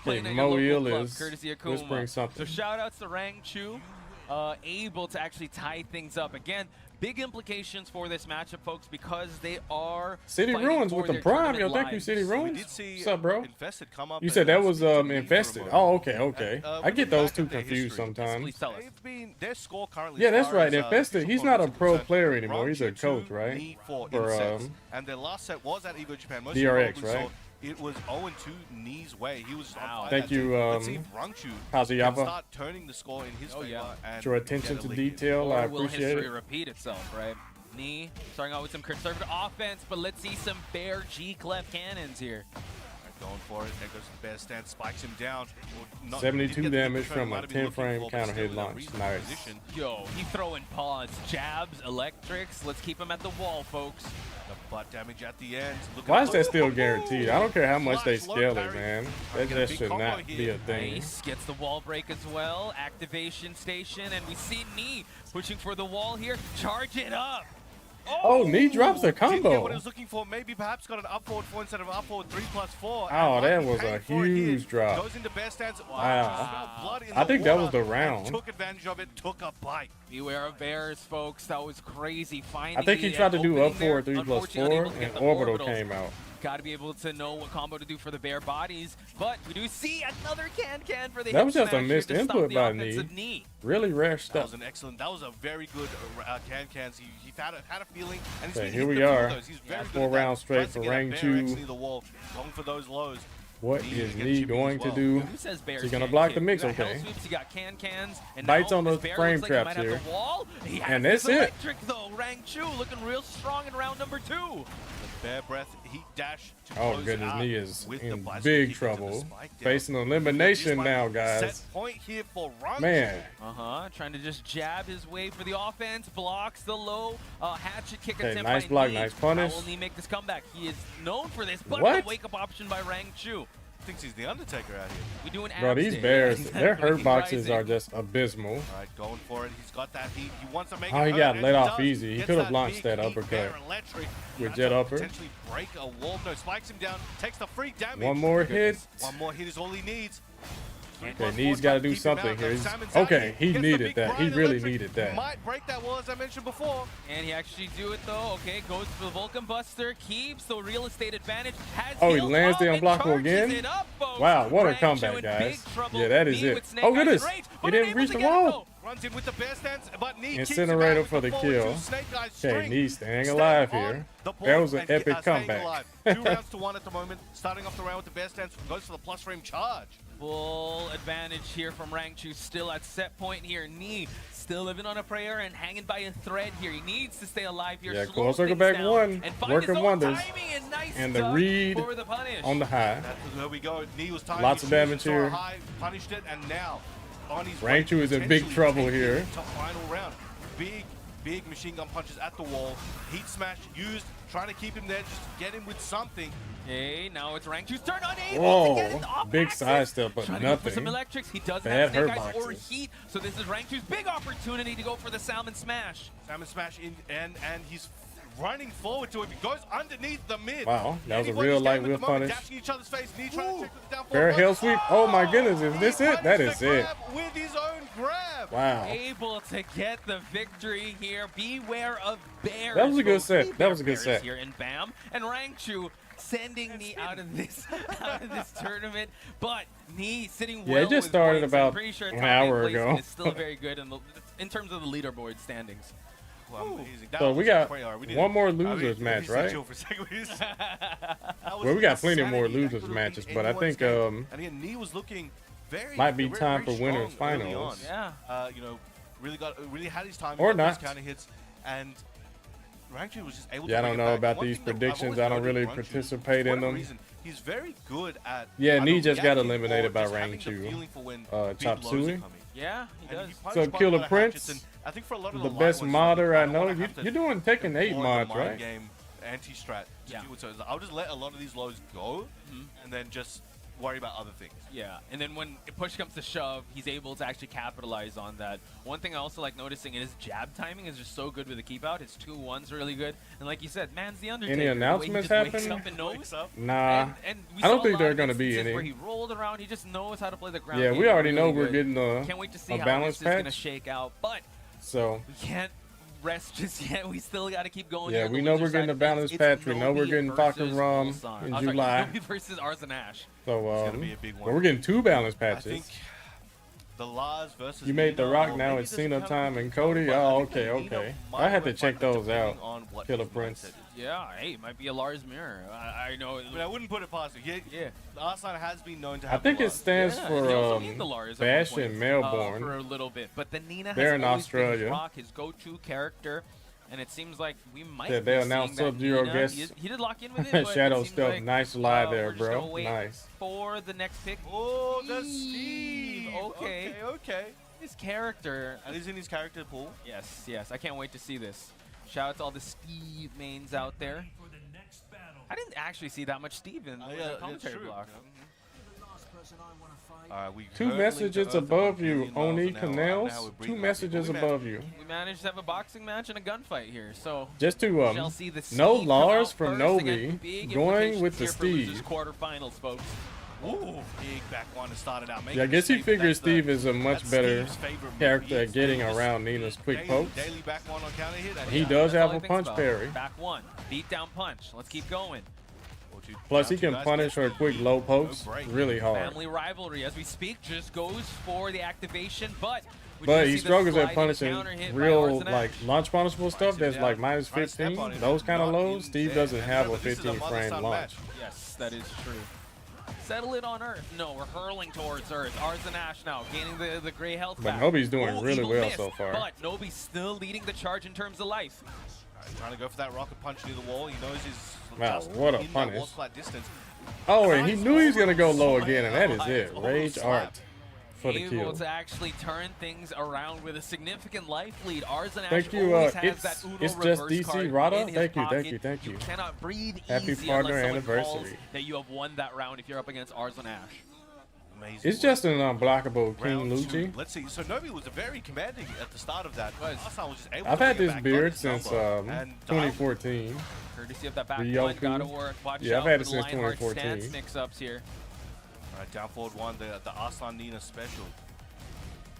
S3: Playing at your
S1: Mo
S3: local
S1: Eel
S3: club,
S1: is
S3: courtesy of Kuma.
S1: whispering something.
S3: So shout outs to Rangchu, able to actually tie things up. Again, big implications for this matchup, folks, because they are
S1: City
S3: fighting
S1: Ruins
S3: for
S1: with the
S3: their
S1: prime. Yo,
S3: tournament
S1: thank you,
S3: lives.
S1: City
S2: We
S1: Ruins.
S2: did see
S1: What's up, bro?
S2: Infested come up.
S1: You
S2: and
S1: said that
S2: speak
S1: was
S2: to me for a
S1: Infested.
S2: moment.
S1: Oh, okay. I get those two
S2: back at their
S1: confused
S2: history.
S1: sometimes.
S3: Please tell us.
S2: They've been their score currently.
S1: Yeah,
S2: as
S1: that's
S2: far
S1: right.
S2: as,
S1: Infested.
S2: official
S1: He's not a
S2: points are
S1: pro
S2: concerned.
S1: player anymore. He's a
S2: Rangchu
S1: coach,
S2: 2,
S1: right?
S2: Knee 4
S1: For,
S2: in sets. And their last set was at Evo Japan. Most
S1: DRX,
S2: of you probably
S1: right?
S2: saw it was 0-2 Knee's way. He was on fire
S1: Thank
S2: that
S1: you,
S2: day. Let's see if Rangchu can
S1: Kazuyama.
S2: start turning the score in his favor.
S3: yeah.
S2: And
S1: Your attention
S2: get a
S1: to
S2: lead here.
S1: detail, I
S3: Or will
S1: appreciate
S3: history
S1: it.
S3: repeat itself, right? Knee starting out with some conservative offense, but let's see some bear G-clef cannons here.
S2: Going for it. There goes the bear stand, spikes him down. Well, not-
S1: 72
S2: didn't get the
S1: damage
S2: control,
S1: from a
S2: might have been
S1: 10-frame
S2: looking for, but
S1: counter
S2: still
S1: hit
S2: in a
S1: launch.
S2: reasonable
S1: Nice.
S2: position.
S3: Yo, he throwing paws, jabs, electrics. Let's keep him at the wall, folks.
S2: The butt damage at the end. Look
S1: Why
S2: at
S1: is that still guaranteed? I don't care how much they
S2: Flash, low
S1: scale it,
S2: parry.
S1: man.
S2: Trying
S1: That
S2: to get a
S1: just
S2: big
S1: should
S2: combo
S1: not be
S2: here.
S1: a thing.
S3: Nice, gets the wall break as well. Activation station, and we see Knee pushing for the wall here. Charge it up.
S1: Oh, Knee drops a
S2: Didn't get what
S1: combo.
S2: he was looking for. Maybe perhaps got an up forward 4 instead of up forward 3+4.
S1: Oh,
S2: And
S1: that
S2: might be
S1: was a
S2: paying for it here.
S1: huge drop.
S2: Goes into bear stance.
S1: Wow.
S2: Blood in
S1: I
S2: the
S1: think that was
S2: water,
S1: the round.
S2: and took advantage of it. Took a bite.
S3: Beware of bears, folks. That was crazy. Finding
S1: I think he
S3: the,
S1: tried to do
S3: opening
S1: up forward
S3: there.
S1: 3+4,
S3: Unfortunately, unable to get
S1: and
S3: the
S1: Orbital
S3: orbitals.
S1: came out.
S3: Got to be able to know what combo to do for the bear bodies, but we do see another can for the
S1: That
S3: hip
S1: was just a
S3: smash here
S1: missed
S3: to stop
S1: input
S3: the
S1: by
S3: offensive Knee.
S1: Really rare
S2: That
S1: stuff.
S2: was an excellent. That was a very good cans. He had a feeling, and he's
S1: Okay,
S2: been
S1: here
S2: hit
S1: we
S2: the two of
S1: are.
S2: those. He's very good
S1: 4
S2: at that.
S1: rounds straight
S2: Tries
S1: for
S2: to get that bear
S1: Rangchu.
S2: X near the wall, going for those lows.
S1: What
S2: Knee
S1: is
S2: against
S1: Knee
S2: Jimmy
S1: going
S2: as
S1: to
S2: well.
S1: do?
S3: Who says bears
S1: Is he gonna
S3: can't
S1: block
S3: kick?
S1: the mix?
S3: You got
S1: Okay.
S3: hell sweeps, you got cans, and
S1: Bites
S3: now
S1: on
S3: this
S1: the
S3: bear
S1: frame
S3: looks like he
S1: traps
S3: might
S1: here.
S3: have the wall. He has
S1: And that's
S3: this
S1: it.
S3: electric though. Rangchu looking real strong in round number 2.
S2: Bear breath, heat dash to
S1: Oh
S2: close
S1: goodness,
S2: out
S1: Knee is
S2: with the
S1: in
S2: bicycle
S1: big
S2: kick into the
S1: trouble.
S2: spike down.
S1: Facing elimination
S2: This
S1: now,
S2: might be
S1: guys.
S2: Set point here for Rangchu.
S1: Man,
S3: Trying to just jab his way for the offense, blocks the low hatchet kick
S1: Okay,
S3: attempt
S1: nice
S3: by
S1: block,
S3: Knee.
S1: nice punish.
S3: How will Knee make this comeback? He is known for this, but
S1: What?
S3: the wake-up option by Rangchu.
S2: Thinks he's the Undertaker out here.
S3: We do an
S1: bro,
S3: abs
S1: these
S3: day.
S1: bears, their
S3: Exactly.
S1: hurt boxes are
S3: Rising.
S1: just abysmal.
S2: All right, going for it. He's got that heat. He wants to make
S1: Oh,
S2: it
S1: he
S2: hurt,
S1: got
S2: and
S1: let
S2: he
S1: off
S2: does.
S1: easy. He
S2: Gets
S1: could have launched
S2: big
S1: that
S2: heat
S1: uppercut
S2: bear electric.
S1: with
S2: Tries
S1: jet
S2: to
S1: upper.
S2: Potentially break a wall. No, spikes him down. Takes the free damage.
S1: One more hit.
S2: One more hit is all he needs.
S1: Okay, Knee's got to do something here. Okay, he needed that. He really needed that.
S2: Might break that wall, as I mentioned before.
S3: And he actually do it though. Okay, goes for the Vulcan Buster, keeps the real estate advantage. Has
S1: Oh, he lands the unblockable again? Wow, what a comeback, guys. Yeah, that is it. Oh, goodness. He didn't reach the wall.
S2: Runs in with the bear stance, but Knee
S1: Incinerator for the kill. Okay, Knee staying alive here. That was an epic comeback.
S2: 2 rounds to 1 at the moment. Starting off the round with the bear stance, goes for the plus frame charge.
S3: Full advantage here from Rangchu, still at set point here. Knee still living on a prayer and hanging by a thread here. He needs to stay alive here.
S1: Yeah, cool. Circle back one, working wonders.
S3: And, nice
S1: and the read on the high.
S2: There we go. Knee was timing.
S1: Lots of damage here.
S2: High, punished it, and now on his
S1: Rangchu is in big trouble here.
S2: Final round. Big machine gun punches at the wall. Heat smash used, trying to keep him there, just get him with something.
S3: Okay, now it's Rangchu's turn, unable
S1: Whoa,
S3: to get it off
S1: big
S3: axis.
S1: sidestep, but
S3: Trying
S1: nothing.
S3: To go for some electrics. He doesn't
S1: Bad
S3: have
S1: hurt
S3: snake eyes or
S1: boxes.
S3: heat, so this is Rangchu's big opportunity to go for the salmon smash.
S2: Salmon smash in, and he's running forward to it. He goes underneath the mid.
S1: Wow, that was a real light wheel punish.
S2: Dashing each other's face. Knee trying to check with the downfall.
S1: Fair hell sweep. Oh my goodness, is this it? That is it.
S2: With his own grab.
S1: Wow.
S3: Able to get the victory here. Beware of bears.
S1: That was a good
S3: folks.
S1: set. That was a good
S3: Bears
S1: set.
S3: Here and bam, and Rangchu sending Knee out of this tournament, but Knee sitting well.
S1: Yeah, it just
S3: with
S1: started
S3: points.
S1: about
S3: I'm pretty sure
S1: an
S3: top
S1: hour
S3: 8 placement
S1: ago.
S3: is still very good in terms of the leaderboard standings.
S2: Well,
S1: So we got one more losers match, right? Well, we got plenty more losers matches, but I think
S2: and again, Knee was looking
S1: might be time for winners
S2: strong early
S1: finals.
S2: on.
S3: Yeah.
S2: You know, really had his time.
S1: Or
S2: got those
S1: not.
S2: counter hits, and Rangchu was just able.
S1: Yeah, I
S2: to
S1: don't
S2: bring it
S1: know
S2: back.
S1: about
S2: One
S1: these
S2: thing that I've
S1: predictions.
S2: always
S1: I don't
S2: noted
S1: really
S2: Rangchu,
S1: participate
S2: for
S1: in
S2: whatever
S1: them.
S2: reason, he's very good at.
S1: Yeah,
S2: either
S1: Knee just got
S2: reacting
S1: eliminated
S2: or
S1: by
S2: just having the
S1: Rangchu.
S2: feeling for when big
S1: Chop
S2: lows are
S1: Suey.
S2: coming.
S3: Yeah, he
S2: And
S3: does.
S2: he punished
S1: So
S2: quite a
S1: Killer
S2: lot of
S1: Prince,
S2: hatchets, and I think for a lot of
S1: The
S2: light
S1: best
S2: ones,
S1: modder I
S2: don't
S1: know.
S2: wanna have to
S1: You're doing Tekken 8
S2: deploy the
S1: mods,
S2: mind
S1: right?
S2: Game anti-strat to
S3: Yeah.
S2: do it. So I'll just let a lot of these lows go, and then just worry about other things.
S3: Yeah, and then when push comes to shove, he's able to actually capitalize on that. One thing I also like noticing is his jab timing is just so good with the keep out. His 2-1's really good. And like you said, man's the Undertaker.
S1: Any
S3: the way he
S1: announcements
S3: just wakes
S1: happening?
S3: up and knows.
S1: Nah.
S3: And we
S1: I don't
S3: saw
S1: think
S3: a
S1: there
S3: lot
S1: are
S3: of
S1: gonna be
S3: instances
S1: any.
S3: where he rolled around. He just knows how to play the ground
S1: Yeah,
S3: game
S1: we already
S3: really
S1: know we're
S3: good.
S1: getting
S3: Can't wait to see
S1: a
S3: how
S1: balance
S3: this is going to
S1: patch.
S3: shake out. But
S1: So
S3: we can't rest just yet. We still got to keep going.
S1: yeah,
S3: here.
S1: we
S3: The
S1: know
S3: loser
S1: we're getting
S3: side
S1: a
S3: of
S1: balance
S3: things,
S1: patch.
S3: it's
S1: We know we're
S3: Nobi
S1: getting Falcon
S3: versus
S1: Rum
S3: Ulsan.
S1: in
S3: Oh, sorry,
S1: July.
S3: Nobi versus Arslan Ash.
S1: So
S2: gonna be a big one.
S1: we're getting 2 balance
S2: I
S1: patches.
S2: think the Lars versus
S1: You made The
S2: Nina,
S1: Rock,
S2: or
S1: now
S2: maybe
S1: it's
S2: doesn't
S1: Cena
S2: count
S1: time
S2: as
S1: and
S2: a
S1: Cody.
S2: but I
S1: Oh,
S2: think that
S1: okay,
S2: Nina
S1: okay.
S2: might
S1: I had to
S2: win
S1: check
S2: by
S1: those
S2: depending
S1: out.
S2: on what
S1: Killer
S2: his
S1: Prince.
S2: mindset is.
S3: Yeah, hey, it might be a Lars mirror. I know.
S2: I mean, I wouldn't put it past him.
S3: Yeah.
S2: Arslan has been known to
S1: I
S2: have
S1: think
S2: the
S1: it
S2: Lars.
S1: stands
S3: Yeah,
S1: for
S3: he also made the Lars at one
S1: Bash
S3: point,
S1: in Melbourne.
S3: for a little bit, but the Nina has
S1: They're in
S3: always been
S1: Australia.
S3: his Rock, his go-to character, and it seems like we might.
S1: Yeah,
S3: be
S1: they
S3: seeing
S1: announced
S3: that
S1: Sub-Zero
S3: Nina-
S1: guest.
S3: He did lock in with it. But
S1: Shadow
S3: it seems
S1: stuff.
S3: like,
S1: Nice lie there,
S3: we're just gonna
S1: bro.
S3: wait
S1: Nice.
S3: for the next pick.
S2: Oh, the Steve.
S3: Okay.
S2: Okay.
S3: His character.
S2: And he's in his character pool.
S3: Yes. I can't wait to see this. Shout out to all the Steve mains out there. I didn't actually see that much Steve in the commentary block.
S1: Two messages above you, Oni Canals. 2 messages above you.
S3: We managed to have a boxing match and a gunfight here, so
S1: Just to
S3: shall see the
S1: no
S3: Steve come
S1: Lars
S3: out
S1: from
S3: first. Again,
S1: Nobi
S3: big
S1: going with the
S3: implications here for losers
S1: Steve.
S3: quarterfinals, folks.
S2: Ooh, big back one to start it out.
S1: Yeah, I guess he figures Steve is a much
S2: that's
S1: better
S2: Steve's favorite move.
S1: character at
S2: He's
S1: getting
S2: just
S1: around Nina's quick pokes.
S2: Daily back one on counter hit. And
S1: He
S2: yeah,
S1: does
S3: That's all
S1: have
S3: he
S1: a
S3: thinks
S1: punch
S3: about.
S1: parry.
S3: Back one, beat down punch. Let's keep going.
S1: Plus, he can punish her quick low pokes really hard.
S3: Family rivalry as we speak just goes for the activation, but we
S1: But
S3: do
S1: he
S3: see the
S1: struggles at
S3: sliding
S1: punishing
S3: counter hit by
S1: real,
S3: Arslan
S1: like,
S3: Ash.
S1: launch punishable stuff that's like minus
S2: Trying to step
S1: 15.
S2: on him.
S1: Those kind of
S2: Not
S1: lows,
S2: in
S1: Steve
S2: there.
S1: doesn't
S2: And
S1: have a
S2: remember, this is
S1: 15 frame
S2: mother-son
S1: launch.
S2: match.
S3: Yes, that is true. Settle it on Earth. No, we're hurling towards Earth. Arslan Ash now gaining the gray health
S1: But
S3: back.
S1: Nobi's doing
S3: Ooh,
S1: really
S3: Eagle
S1: well
S3: missed,
S1: so far.
S3: But Nobi's still leading the charge in terms of life.
S2: Trying to go for that rocket punch near the wall. He knows he's
S1: Wow,
S2: just
S1: what a
S2: in that
S1: punish.
S2: wall splat distance.
S1: Oh, and he knew he was going to go low again, and that is it.
S2: Oh,
S1: Rage
S2: slap.
S1: Art for the
S3: Able
S1: kill.
S3: to actually turn things around with a significant life lead. Arslan Ash
S1: Thank you,
S3: always has
S1: it's
S3: that Uno
S1: just
S3: reverse
S1: DC
S3: card
S1: Rada.
S3: in his
S1: Thank you,
S3: pocket.
S1: thank you, thank you.
S3: You cannot breathe
S1: Happy
S3: easy
S1: partner
S3: unless someone calls
S1: anniversary.
S3: that you have won that round if you're up against Arslan Ash.
S2: Amazing
S1: It's
S2: work.
S1: just an unblockable King
S2: Round two.
S1: Lucci.
S2: Let's see. So Nobi was very commanding at the start of that. Arslan was just able
S1: I've
S2: to
S1: had
S2: bring it
S1: this
S2: back,
S1: beard
S2: got his
S1: since
S2: number, and
S1: 2014.
S3: Courtesy of that back
S1: The
S3: one,
S1: Yoku.
S3: gotta work. Watch
S1: Yeah,
S3: out
S1: I've had
S3: for
S1: it
S3: the
S1: since
S3: Lionheart
S1: 2014.
S3: stance mix-ups here.
S2: All right, down forward one, the Arslan Nina special.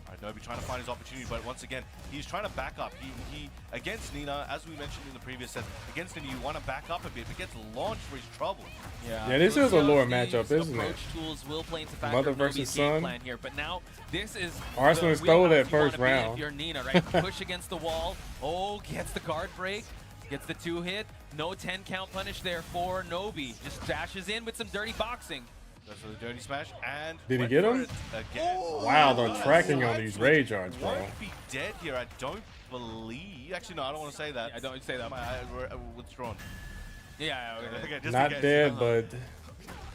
S2: All right, Nobi trying to find his opportunity, but once again, he's trying to back up. He against Nina, as we mentioned in the previous set, against Nina, you want to back up a bit, but gets launched for his trouble.
S1: Yeah, this is a lower matchup, isn't it?
S3: Approach tools will play into factor
S1: Mother
S3: of
S1: versus
S3: Nobi's game
S1: son.
S3: plan here, but now this is
S1: Arslan
S3: the
S1: stole
S3: wheelhouse
S1: that
S3: you wanna
S1: first
S3: be in
S1: round.
S3: If you're Nina, right? Push against the wall. Oh, gets the guard break. Gets the 2-hit. No 10 count punish there for Nobi. Just dashes in with some dirty boxing.
S2: Goes for the dirty smash, and
S1: Did he
S2: went
S1: get
S2: for
S1: him?
S2: it again.
S1: Wow, the
S2: Oh,
S1: tracking
S2: side
S1: on these
S2: switch.
S1: rage arts, bro.
S2: Won't be dead here, I don't believe. Actually, no, I don't want to say that.
S3: Yeah, don't say that.
S2: Withdrawn.
S3: Yeah, okay.
S2: Okay, just in
S1: Not
S2: case.
S1: dead, but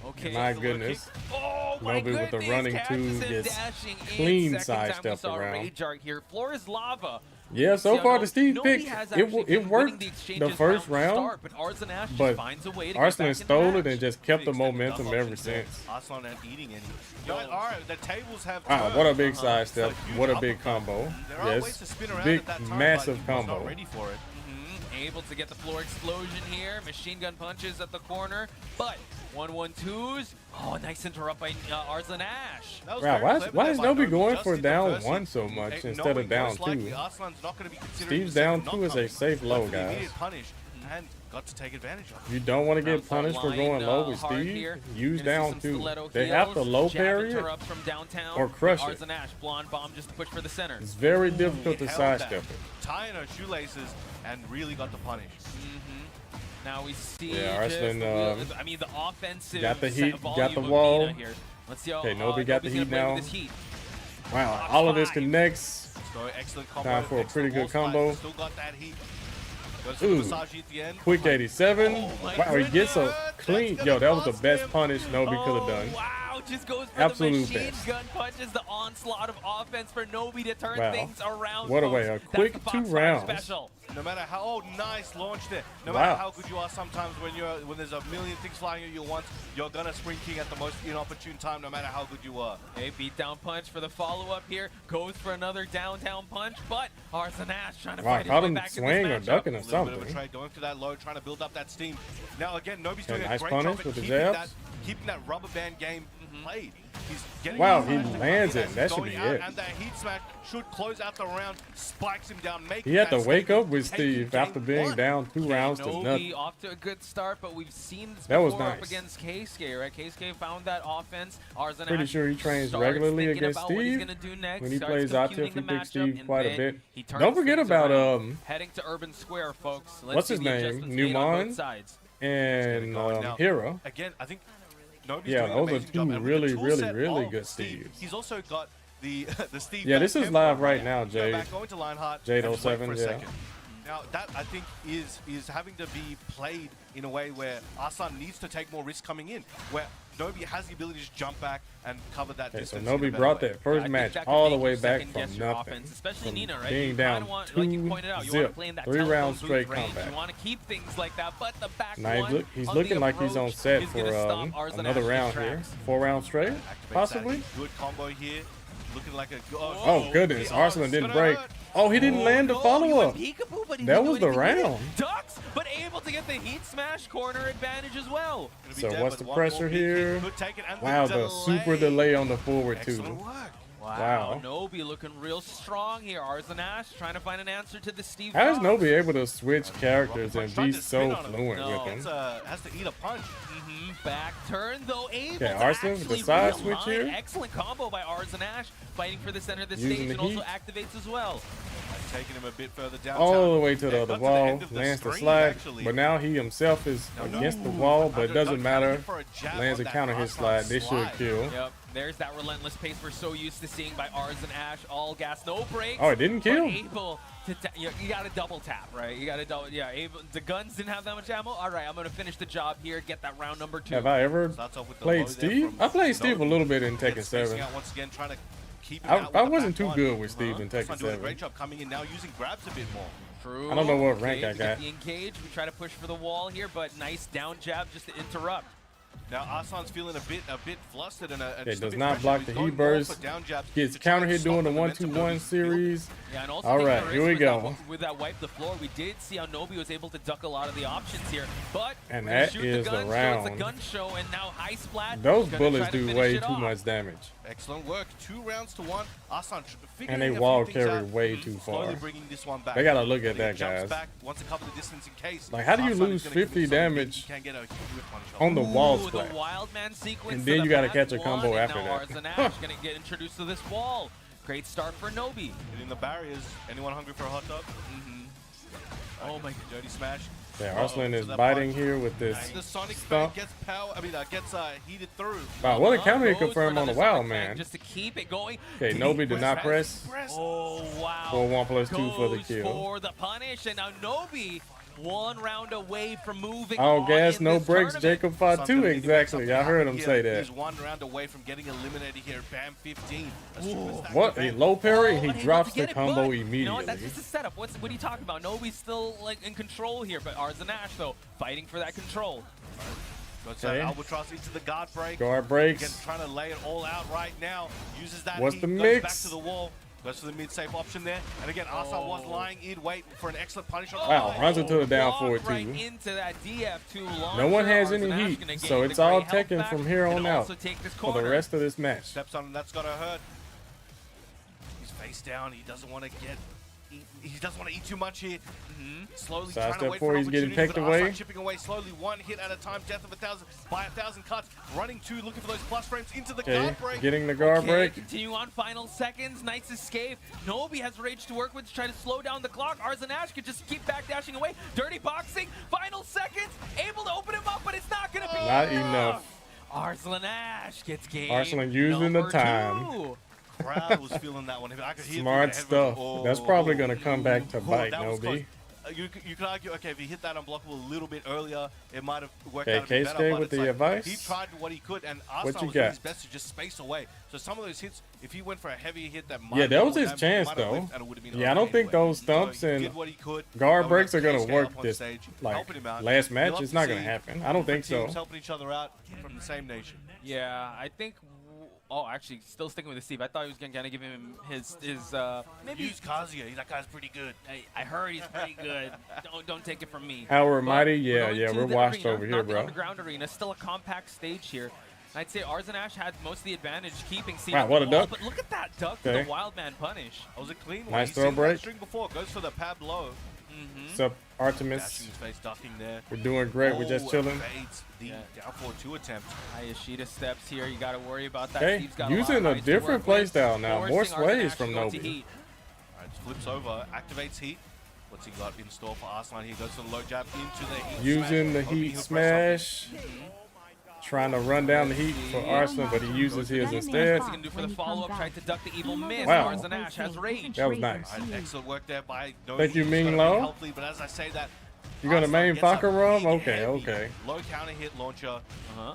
S3: Okay.
S1: my
S3: so
S1: goodness.
S3: Oh my
S1: Nobi with the
S3: goodness,
S1: running
S3: catches
S1: two
S3: him
S1: gets
S3: dashing in.
S1: clean
S3: Second time we
S1: sidestepped
S3: saw
S1: around.
S3: Rage Art here. Floor is lava.
S1: yeah, so
S3: See,
S1: far the Steve
S3: Nobi
S1: pick,
S3: has
S1: it
S3: actually been
S1: worked
S3: winning
S1: the
S3: exchanges
S1: first
S3: from
S1: round,
S3: start, but Arslan Ash just
S1: but
S3: finds a way to get
S1: Arslan
S3: back in the
S1: stole it
S3: match.
S1: and just kept the
S2: Extended
S1: momentum
S2: duck
S1: ever
S2: options there.
S1: since.
S2: Arslan not eating any. All right, the tables have
S1: Wow,
S2: turned.
S1: what a big sidestep,
S2: It's a huge
S1: what a big
S2: uppercut.
S1: combo.
S2: There are ways
S1: Yes,
S2: to spin around
S1: big,
S2: at that time,
S1: massive
S2: but he was
S1: combo.
S2: not ready for it.
S3: Able to get the floor explosion here. Machine gun punches at the corner, but 1-1-2s. Oh, nice interrupt by Arslan Ash.
S2: That was
S1: Wow,
S2: very
S1: why is
S2: clever
S1: why
S2: there
S1: is
S2: by
S1: Nobi
S2: Nobi,
S1: going
S2: just
S1: for
S2: in the
S1: down
S2: first
S1: one
S2: hit.
S1: so much
S2: Knowing
S1: instead of down
S2: most likely
S1: two?
S2: Arslan's not going to be considering
S1: Steve's
S2: the
S1: down
S2: second
S1: two is a
S2: knock
S1: safe
S2: coming,
S1: low,
S2: but for the
S1: guys.
S2: immediate punish, and got to take advantage of it.
S1: You don't want to get
S3: Rounds that
S1: punished for
S3: line,
S1: going low with
S3: hard
S1: Steve.
S3: here.
S1: Use
S3: Gonna see
S1: down
S3: some
S1: two.
S3: stiletto
S1: They have to
S3: heels,
S1: low
S3: jab
S1: parry it
S3: interrupt from downtown.
S1: or crush it.
S3: Arslan Ash, blonde bomb just to push for the center.
S1: It's very difficult to
S2: He held that,
S1: sidestep it.
S2: tying her shoelaces, and really got the punish.
S3: Now we see
S1: Yeah,
S3: just
S1: Arslan,
S3: the wheel- I mean, the offensive
S1: got the heat,
S3: volume
S1: got the
S3: of
S1: wall.
S3: Nina here. Let's see how
S1: Okay, Nobi got the
S3: Nobi's
S1: heat
S3: gonna play
S1: now.
S3: with this heat.
S1: Wow, all of this connects.
S2: So excellent combo.
S1: Time for a pretty
S2: excellent
S1: good
S2: wall
S1: combo.
S2: slide, Still got that heat. Goes for the
S1: Ooh.
S2: massage at the end.
S1: Quick 87.
S2: Oh my
S1: Wow, he gets a
S2: goodness,
S1: clean.
S2: that's
S1: Yo,
S2: gonna
S1: that was the
S2: cost
S1: best
S2: him.
S1: punish Nobi could have
S3: Oh,
S1: done.
S3: wow, just goes for
S1: Absolute
S3: the machine
S1: best.
S3: gun punches, the onslaught of offense for Nobi to turn
S1: Wow.
S3: things around.
S1: What a
S3: folks.
S1: way, a
S3: That's
S1: quick
S3: the
S1: 2
S3: Foxfire
S1: rounds.
S3: Special.
S2: No matter how nice launch there. No
S1: Wow.
S2: matter how good you are, sometimes when there's a million things flying at you at once, you're gonna spring king at the most inopportune time, no matter how good you are.
S3: A beatdown punch for the follow-up here. Goes for another downtown punch, but Arslan Ash trying to
S1: Wow,
S3: fight his
S1: caught
S3: way
S1: him
S3: back in
S1: swing or
S3: this matchup.
S1: ducking or
S2: A little bit of a
S1: something.
S2: trade, going for that low, trying to build up that steam. Now again, Nobi's
S1: Okay,
S2: doing
S1: nice
S2: a great
S1: punish
S2: job at
S1: with the
S2: keeping that,
S1: jabs.
S2: keeping that rubber band game played. He's getting
S1: Wow,
S2: his
S1: he
S2: smash to come
S1: lands
S2: in
S1: it.
S2: as
S1: That
S2: he's
S1: should
S2: going
S1: be
S2: out,
S1: it.
S2: And that heat smash should close out the round, spikes him down, making
S1: He had
S2: that
S1: to wake
S2: statement,
S1: up with
S2: taking
S1: Steve
S2: game
S1: after being
S2: one.
S1: down 2 rounds to
S3: Nobi
S1: nothing.
S3: off to a good start, but we've seen this
S1: That was
S3: before up
S1: nice.
S3: against Keisuke, right? Keisuke found that offense. Arslan
S1: Pretty
S3: Ash
S1: sure he trains
S3: starts
S1: regularly
S3: thinking
S1: against
S3: about what he's
S1: Steve.
S3: gonna do next,
S1: When he
S3: starts
S1: plays out
S3: computing
S1: he
S3: the
S1: picks
S3: matchup,
S1: Steve
S3: and
S1: quite a
S3: then
S1: bit.
S3: he turns
S1: Don't forget
S3: things
S1: about
S3: around. Heading to Urban Square, folks. Let's
S1: what's
S3: see
S1: his
S3: the
S1: name?
S3: adjustments made on both
S1: Newman
S3: sides.
S1: and
S2: going now.
S1: Hero.
S2: Again, I think Nobi's
S1: Yeah,
S2: doing an
S1: those are
S2: amazing
S1: two
S2: job. And with the
S1: really,
S2: tool
S1: really,
S2: set
S1: really
S2: of
S1: good
S2: Steve,
S1: Steves.
S2: He's also got the the Steve.
S1: Yeah,
S2: back
S1: this is
S2: tempo
S1: live right
S2: right
S1: now,
S2: Go
S1: Jade.
S2: back, going to Lionheart.
S1: Jade
S2: and just wait
S1: 07,
S2: for a
S1: yeah.
S2: second. Now that I think is having to be played in a way where Arslan needs to take more risk coming in, where Nobi has the ability to just jump back and cover that
S1: Okay, so
S2: distance. in a
S1: Nobi
S2: better
S1: brought
S2: way.
S1: that
S3: I
S1: first
S3: think
S1: match
S3: that could
S1: all the
S3: make
S1: way
S3: you
S1: back
S3: second-guess
S1: from
S3: your
S1: nothing.
S3: offense, especially
S1: From
S3: Nina, right?
S1: being
S3: You
S1: down
S3: kinda want, like you
S1: 2
S3: pointed out, you want
S1: zip.
S3: to play in that
S1: 3
S3: telephone
S1: rounds
S3: booth
S1: straight
S3: range.
S1: comeback.
S3: You want to keep things like that, but the back
S1: Now
S3: one
S1: he's
S3: on
S1: looking
S3: the
S1: like he's on
S3: approach
S1: set
S3: is
S1: for
S3: gonna stop Arslan
S1: another
S3: Ash's
S1: round here.
S3: tracks.
S1: 4 rounds straight,
S2: Activates
S1: possibly.
S2: that good combo here, looking like a
S1: Oh goodness, Arslan
S2: it's
S1: didn't
S2: gonna
S1: break.
S2: hurt.
S1: Oh, he didn't land the
S3: no,
S1: follow
S3: you went
S1: up.
S3: peekaboo, but he
S1: That
S3: didn't do
S1: was the
S3: anything with it.
S1: round.
S3: Ducks, but able to get the heat smash corner advantage as well.
S2: Gonna be
S1: So
S2: dead,
S1: what's
S2: but
S1: the
S2: one
S1: pressure
S2: more peek, he
S1: here?
S2: could take it, and
S1: Wow, the super delay on the forward
S2: Excellent
S1: too.
S2: work.
S3: Wow,
S1: Wow.
S3: Nobi looking real strong here. Arslan Ash trying to find an answer to the Steve.
S1: How is
S3: Fox.
S1: Nobi able to switch characters and
S2: Tried
S1: be
S2: to spin
S1: so
S2: on him.
S1: fluent
S3: No.
S1: with
S2: It's,
S1: them?
S2: has to eat a punch.
S3: Back turn though, able
S1: Okay,
S3: to
S1: Arslan with the
S3: actually
S1: side
S3: realign.
S1: switch here.
S3: Excellent combo by Arslan Ash, fighting for the center of the
S1: Using
S3: stage
S1: the
S3: and also
S1: heat.
S3: activates as well.
S2: Taking him a bit further down.
S1: All the way to the
S2: Yeah,
S1: other
S2: got to
S1: wall,
S2: end of the
S1: lands the
S2: screen,
S1: slide,
S2: actually.
S1: but now he himself is
S2: No,
S1: against the
S2: no.
S1: wall, but it
S2: Don't
S1: doesn't matter.
S2: for a jab
S1: Lands
S2: on
S1: a
S2: that
S1: counter hit
S2: Arslan
S1: slide, they should
S2: slide.
S1: kill.
S3: Yep, there's that relentless pace we're so used to seeing by Arslan Ash. All gas, no brakes.
S1: Oh, it didn't
S3: but
S1: kill.
S3: Able to you got to double tap, right? You got to double. Yeah, able, the guns didn't have that much ammo. All right, I'm gonna finish the job here. Get that round number 2.
S1: Have I ever
S2: Starts off with the low
S1: played
S2: there
S1: Steve?
S2: from
S1: I played Steve a
S2: Nobi.
S1: little bit in Tekken
S2: Gets spacing
S1: 7.
S2: out once again, trying to keep him
S1: I
S2: out with the
S1: wasn't
S2: back
S1: too
S2: one.
S1: good with Steve in
S2: Arslan
S1: Tekken
S2: doing a
S1: 7.
S2: great job coming in now, using grabs a bit more.
S3: True.
S1: I don't know what rank
S3: Okay,
S1: I
S3: to
S1: got.
S3: get the engage. We try to push for the wall here, but nice down jab just to interrupt.
S2: Now Arslan's feeling a bit flustered and
S1: Okay,
S2: just a
S1: does
S2: bit
S1: not
S2: pressured.
S1: block
S2: He's
S1: the
S2: going
S1: heat
S2: more
S1: burst.
S2: for down jabs
S1: Gets
S2: to try
S1: counter
S2: and
S1: hit
S2: stop
S1: doing the
S2: the momentum
S1: 1-2-1
S2: of
S1: series.
S3: Yeah, and also
S1: All
S3: taking
S1: right,
S3: the
S1: here we
S3: risk with
S1: go.
S3: that- With that wipe the floor, we did see how Nobi was able to duck a lot of the options here. But
S1: And
S3: we're gonna
S1: that
S3: shoot
S1: is the
S3: the gun show. It's
S1: round.
S3: a gun show, and now high splat.
S1: Those
S3: gonna
S1: bullets
S3: try to
S1: do
S3: finish
S1: way
S3: it
S1: too
S3: off.
S1: much damage.
S2: Excellent work. 2 rounds to 1. Arslan figuring
S1: And they
S2: a few
S1: wall
S2: things
S1: carry
S2: out.
S1: way too
S2: Slowly
S1: far.
S2: bringing this one back.
S1: They gotta look at
S2: But he
S1: that,
S2: jumps
S1: guys.
S2: back, wants to cover the distance in case.
S1: Like, how do you
S2: Arslan
S1: lose
S2: is gonna
S1: 50
S2: commit something big.
S1: damage
S2: He can get a huge whip punish off.
S1: on the wall
S3: Ooh,
S1: splat?
S3: the wild man sequence.
S1: And
S3: to
S1: then
S3: the
S1: you gotta
S3: back
S1: catch a
S3: one,
S1: combo
S3: and
S1: after
S3: now
S1: that.
S3: Arslan Ash gonna get introduced to this wall. Great start for Nobi.
S2: Hitting the barriers. Anyone hungry for a hot dog?
S3: Oh my god.
S2: Dirty smash.
S1: Yeah, Arslan is
S2: to that
S1: biting
S2: punch.
S1: here with this
S2: The Sonic
S1: stomp.
S2: Fang gets power. gets heated through.
S1: Wow, what a counter hit
S3: Goes
S1: confirmed
S3: for
S1: on the
S3: another
S1: wild
S3: Sonic Fang
S1: man.
S3: Just to keep it going.
S1: Okay, Nobi did not press.
S3: Oh wow.
S1: For 1+2 for the
S3: Goes
S1: kill.
S3: for the punish, and now Nobi 1 round away from moving
S1: All
S3: on
S1: gas,
S3: in
S1: no
S3: this
S1: brakes.
S3: tournament.
S1: Jacob fought
S2: Son's
S1: two.
S2: gonna need to make
S1: Exactly.
S2: something
S1: I heard
S2: happen
S1: him
S2: here.
S1: say that.
S2: He's 1 round away from getting eliminated here. Bam 15. As soon as that
S1: What? A
S2: event-
S1: low parry?
S3: Oh,
S1: He
S3: unable
S1: drops
S3: to
S1: the
S3: get it,
S1: combo
S3: but
S1: immediately.
S3: You know what? That's just a setup. What are you talking about? Nobi's still like in control here, but Arslan Ash though fighting for that control.
S2: Goes
S1: Okay.
S2: Albatross into the guard break.
S1: Guard
S2: Again,
S1: breaks.
S2: trying to lay it all out right now. Uses that
S1: What's
S2: heat,
S1: the
S2: goes
S1: mix?
S2: back to the wall. Goes for the mid-safe option there. And again, Arslan was lying in wait for an excellent punish. On
S1: Wow, runs into the down
S3: Walk
S1: forward
S3: right
S1: too.
S3: into that DF2 launcher.
S1: No one has any
S3: Arslan Ash
S1: heat,
S3: gonna
S1: so
S3: gain
S1: it's
S3: the
S1: all
S3: great health
S1: Tekken
S3: back
S1: from here on
S3: and
S1: out
S3: also take this
S1: for the
S3: corner.
S1: rest of this match.
S2: Steps on, and that's got to hurt. He's face down. He doesn't want to get. He doesn't want to eat too much here. Slowly
S1: Side
S2: trying to
S1: step
S2: wait
S1: four,
S2: for
S1: he's getting
S2: opportunities,
S1: pecked
S2: but Arslan
S1: away.
S2: chipping away slowly, 1 hit at a time. Death of 1,000 by 1,000 cuts. Running 2, looking for those plus frames into the
S1: Okay,
S2: guard break.
S1: getting the guard
S3: Okay,
S1: break.
S3: continue on final seconds. Knight's escape. Nobi has rage to work with to try to slow down the clock. Arslan Ash could just keep backdashing away. Dirty boxing. Final seconds. Able to open him up, but it's not going to be
S1: Not enough.
S3: Arslan Ash gets game.
S1: Arslan using the
S3: number
S1: time.
S3: 2.
S2: Crowd was feeling that one. I could hear
S1: Smart
S2: through the headphones.
S1: stuff. That's probably going to come back to bite
S2: that was
S1: Nobi.
S2: close. You could argue, okay, if he hit that unblockable a little bit earlier, it might have worked
S1: Okay,
S2: out a bit
S1: Keisuke
S2: better. But
S1: with
S2: it's
S1: the advice.
S2: He tried what he could, and
S1: What
S2: Arslan
S1: you
S2: was doing
S1: got?
S2: his best to just space away. So some of those hits, if he went for a heavy hit that might
S1: Yeah,
S2: have
S1: that was
S2: been
S1: his
S2: more
S1: chance,
S2: damage, he might have
S1: though.
S2: whiffed and it would have been
S1: Yeah, I don't
S2: okay
S1: think
S2: anyway.
S1: those stumps
S2: So he
S1: and
S2: did what he could.
S1: guard
S2: Now
S1: breaks are
S2: we got
S1: going to
S2: Keisuke
S1: work
S2: up on
S1: this,
S2: stage,
S1: like,
S2: helping him out.
S1: last match.
S2: You'll have
S1: It's
S2: to
S1: not going to
S2: see
S1: happen. I don't think so.
S2: teams helping each other out from the same nation.
S3: Yeah, I think. Oh, actually, still sticking with the Steve. I thought he was going to give him his maybe.
S2: Use Kazuya. That guy's pretty good.
S3: I heard he's pretty good. Don't take it from me.
S1: Howard
S3: But
S1: Mighty, yeah,
S3: going
S1: yeah,
S3: to
S1: we're
S3: the
S1: washed
S3: arena,
S1: over here,
S3: not the
S1: bro.
S3: underground arena, still a compact stage here. I'd say Arslan Ash had most of the advantage keeping Steve
S1: Wow,
S3: on
S1: what
S3: the
S1: a
S3: wall,
S1: duck.
S3: but look at that duck to
S1: Okay.
S3: the wild man punish.
S2: That was a clean one.
S1: Nice
S2: He's
S1: throw
S2: seen that
S1: break.
S2: string before. Goes for the pad low.
S1: What's up, Artemis?
S2: Dashing his face, ducking there.
S1: We're doing great. We're just chilling.
S2: Evades the down forward 2 attempt.
S3: Hayashida steps here. You got to worry about that.
S1: Okay,
S3: Steve's got
S1: using
S3: a, lot
S1: a
S3: of heights to
S1: different
S3: work with,
S1: playstyle now. More
S3: forcing Arslan
S1: sways
S3: Ash
S1: from
S3: to go to
S1: Nobi.
S3: heat.
S2: All right, flips over, activates heat. What's he got in store for Arslan? He goes to the low jab into the heat.
S1: Using the
S2: smash. Hoping
S1: heat
S2: he'll press
S1: smash. Trying to run down the heat for Arslan, but he uses his instead.
S3: What's he gonna do for the follow-up? Tried to duck the evil miss.
S1: Wow.
S3: Arslan Ash has rage.
S1: That was nice.
S2: something. All right, excellent work there by Nobi.
S1: Thank you,
S2: He's
S1: Ming
S2: gotta be
S1: Lo.
S2: healthy, but as I say that,
S1: You gonna
S2: Arslan
S1: main
S2: gets a
S1: Faka Rum?
S2: big,
S1: Okay,
S2: heavy,
S1: okay.
S2: Low counter hit launcher.
S3: Uh-huh.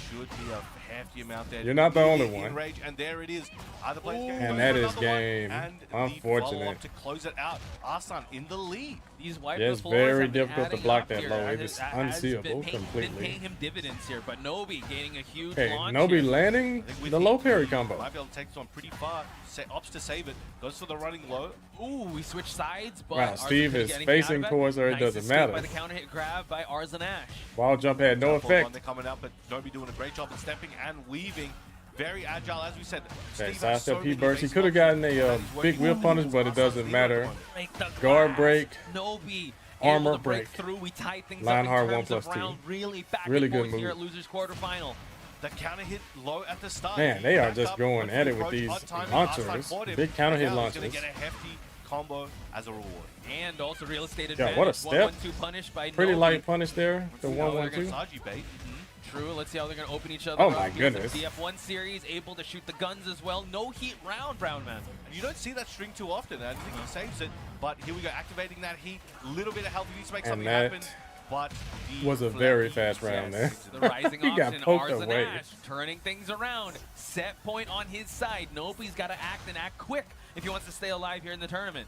S2: Should be a hefty amount there.
S1: You're not the only
S2: In
S1: one.
S2: Rage, and there it is. Either player's going
S1: And
S2: for
S1: that is
S2: another one,
S1: game.
S2: and the
S1: Unfortunate.
S2: follow-up to close it out. Arslan in the lead.
S3: These wipe
S1: Yeah,
S3: the
S1: it's
S3: floors
S1: very
S3: have been
S1: difficult to
S3: adding
S1: block
S3: up
S1: that
S3: here.
S1: low.
S3: Has-
S1: It is
S3: has
S1: unseeable
S3: been
S1: completely.
S3: paying him dividends here, but Nobi gaining a huge
S1: Okay,
S3: launch
S1: Nobi
S3: here.
S1: landing
S2: I think with
S1: the
S2: heat,
S1: low parry
S2: he
S1: combo.
S2: Might be able to take this one pretty far. Opts to save it. Goes for the running low.
S3: Ooh, we switched sides, but
S1: Wow,
S3: Arslan
S1: Steve
S3: couldn't
S1: is
S3: get anything out
S1: facing
S3: of it.
S1: towards her, it
S3: Nice
S1: doesn't
S3: escape
S1: matter.
S3: by the counter hit grab by Arslan Ash.
S1: Wild jump had no
S2: Full run,
S1: effect.
S2: they're coming out, but Nobi doing a great job in stepping and weaving. Very agile, as we said.
S1: Okay,
S2: Steve has
S1: sidestep
S2: so
S1: heat
S2: many
S1: burst. He
S2: basic
S1: could have
S2: options
S1: gotten a
S2: that he's
S1: big
S2: working
S1: whip
S2: on.
S1: punish, but it
S2: Arslan's
S1: doesn't
S2: leading
S1: matter.
S2: the one.
S3: Break the
S1: Guard
S3: glass.
S1: break.
S3: Nobi.
S1: Armor
S3: able to break
S1: break.
S3: through. We tie things
S1: Line
S3: up
S1: hard
S3: in terms of
S1: 1+2.
S3: round really back
S1: Really
S3: and
S1: good
S3: forth here
S1: move.
S3: at losers quarterfinal.
S2: The counter hit low at the start.
S1: Man,
S2: He
S1: they are
S2: backed
S1: just
S2: up,
S1: going
S2: went for
S1: at
S2: the
S1: it with
S2: approach,
S1: these
S2: odd timing,
S1: launchers.
S2: Arslan caught him,
S1: Big counter hit
S2: and now he's
S1: launchers.
S2: gonna get a hefty combo as a reward.
S3: And also real estate
S1: Yeah,
S3: advantage.
S1: what a step.
S3: 1-1-2 punish by
S1: Pretty
S3: Nobi.
S1: light punish there. The
S2: See how they're
S1: 1-1-2.
S2: gonna Saji bait.
S3: True. Let's see how they're going to open each other
S1: Oh
S3: up.
S1: my
S3: Here's
S1: goodness.
S3: the DF1 series, able to shoot the guns as well. No heat round, Brown Man.
S2: And you don't see that string too often. I think he saves it, but here we go, activating that heat. Little bit of health, he needs to make
S1: And
S2: something
S1: that
S2: happen. But the
S1: was a
S2: flat
S1: very
S2: heat,
S1: fast round there.
S3: The rising
S1: He got
S3: option,
S1: poked
S3: Arslan
S1: away.
S3: Ash, turning things around. Set point on his side. Nobody's got to act and act quick if he wants to stay alive here in the tournament.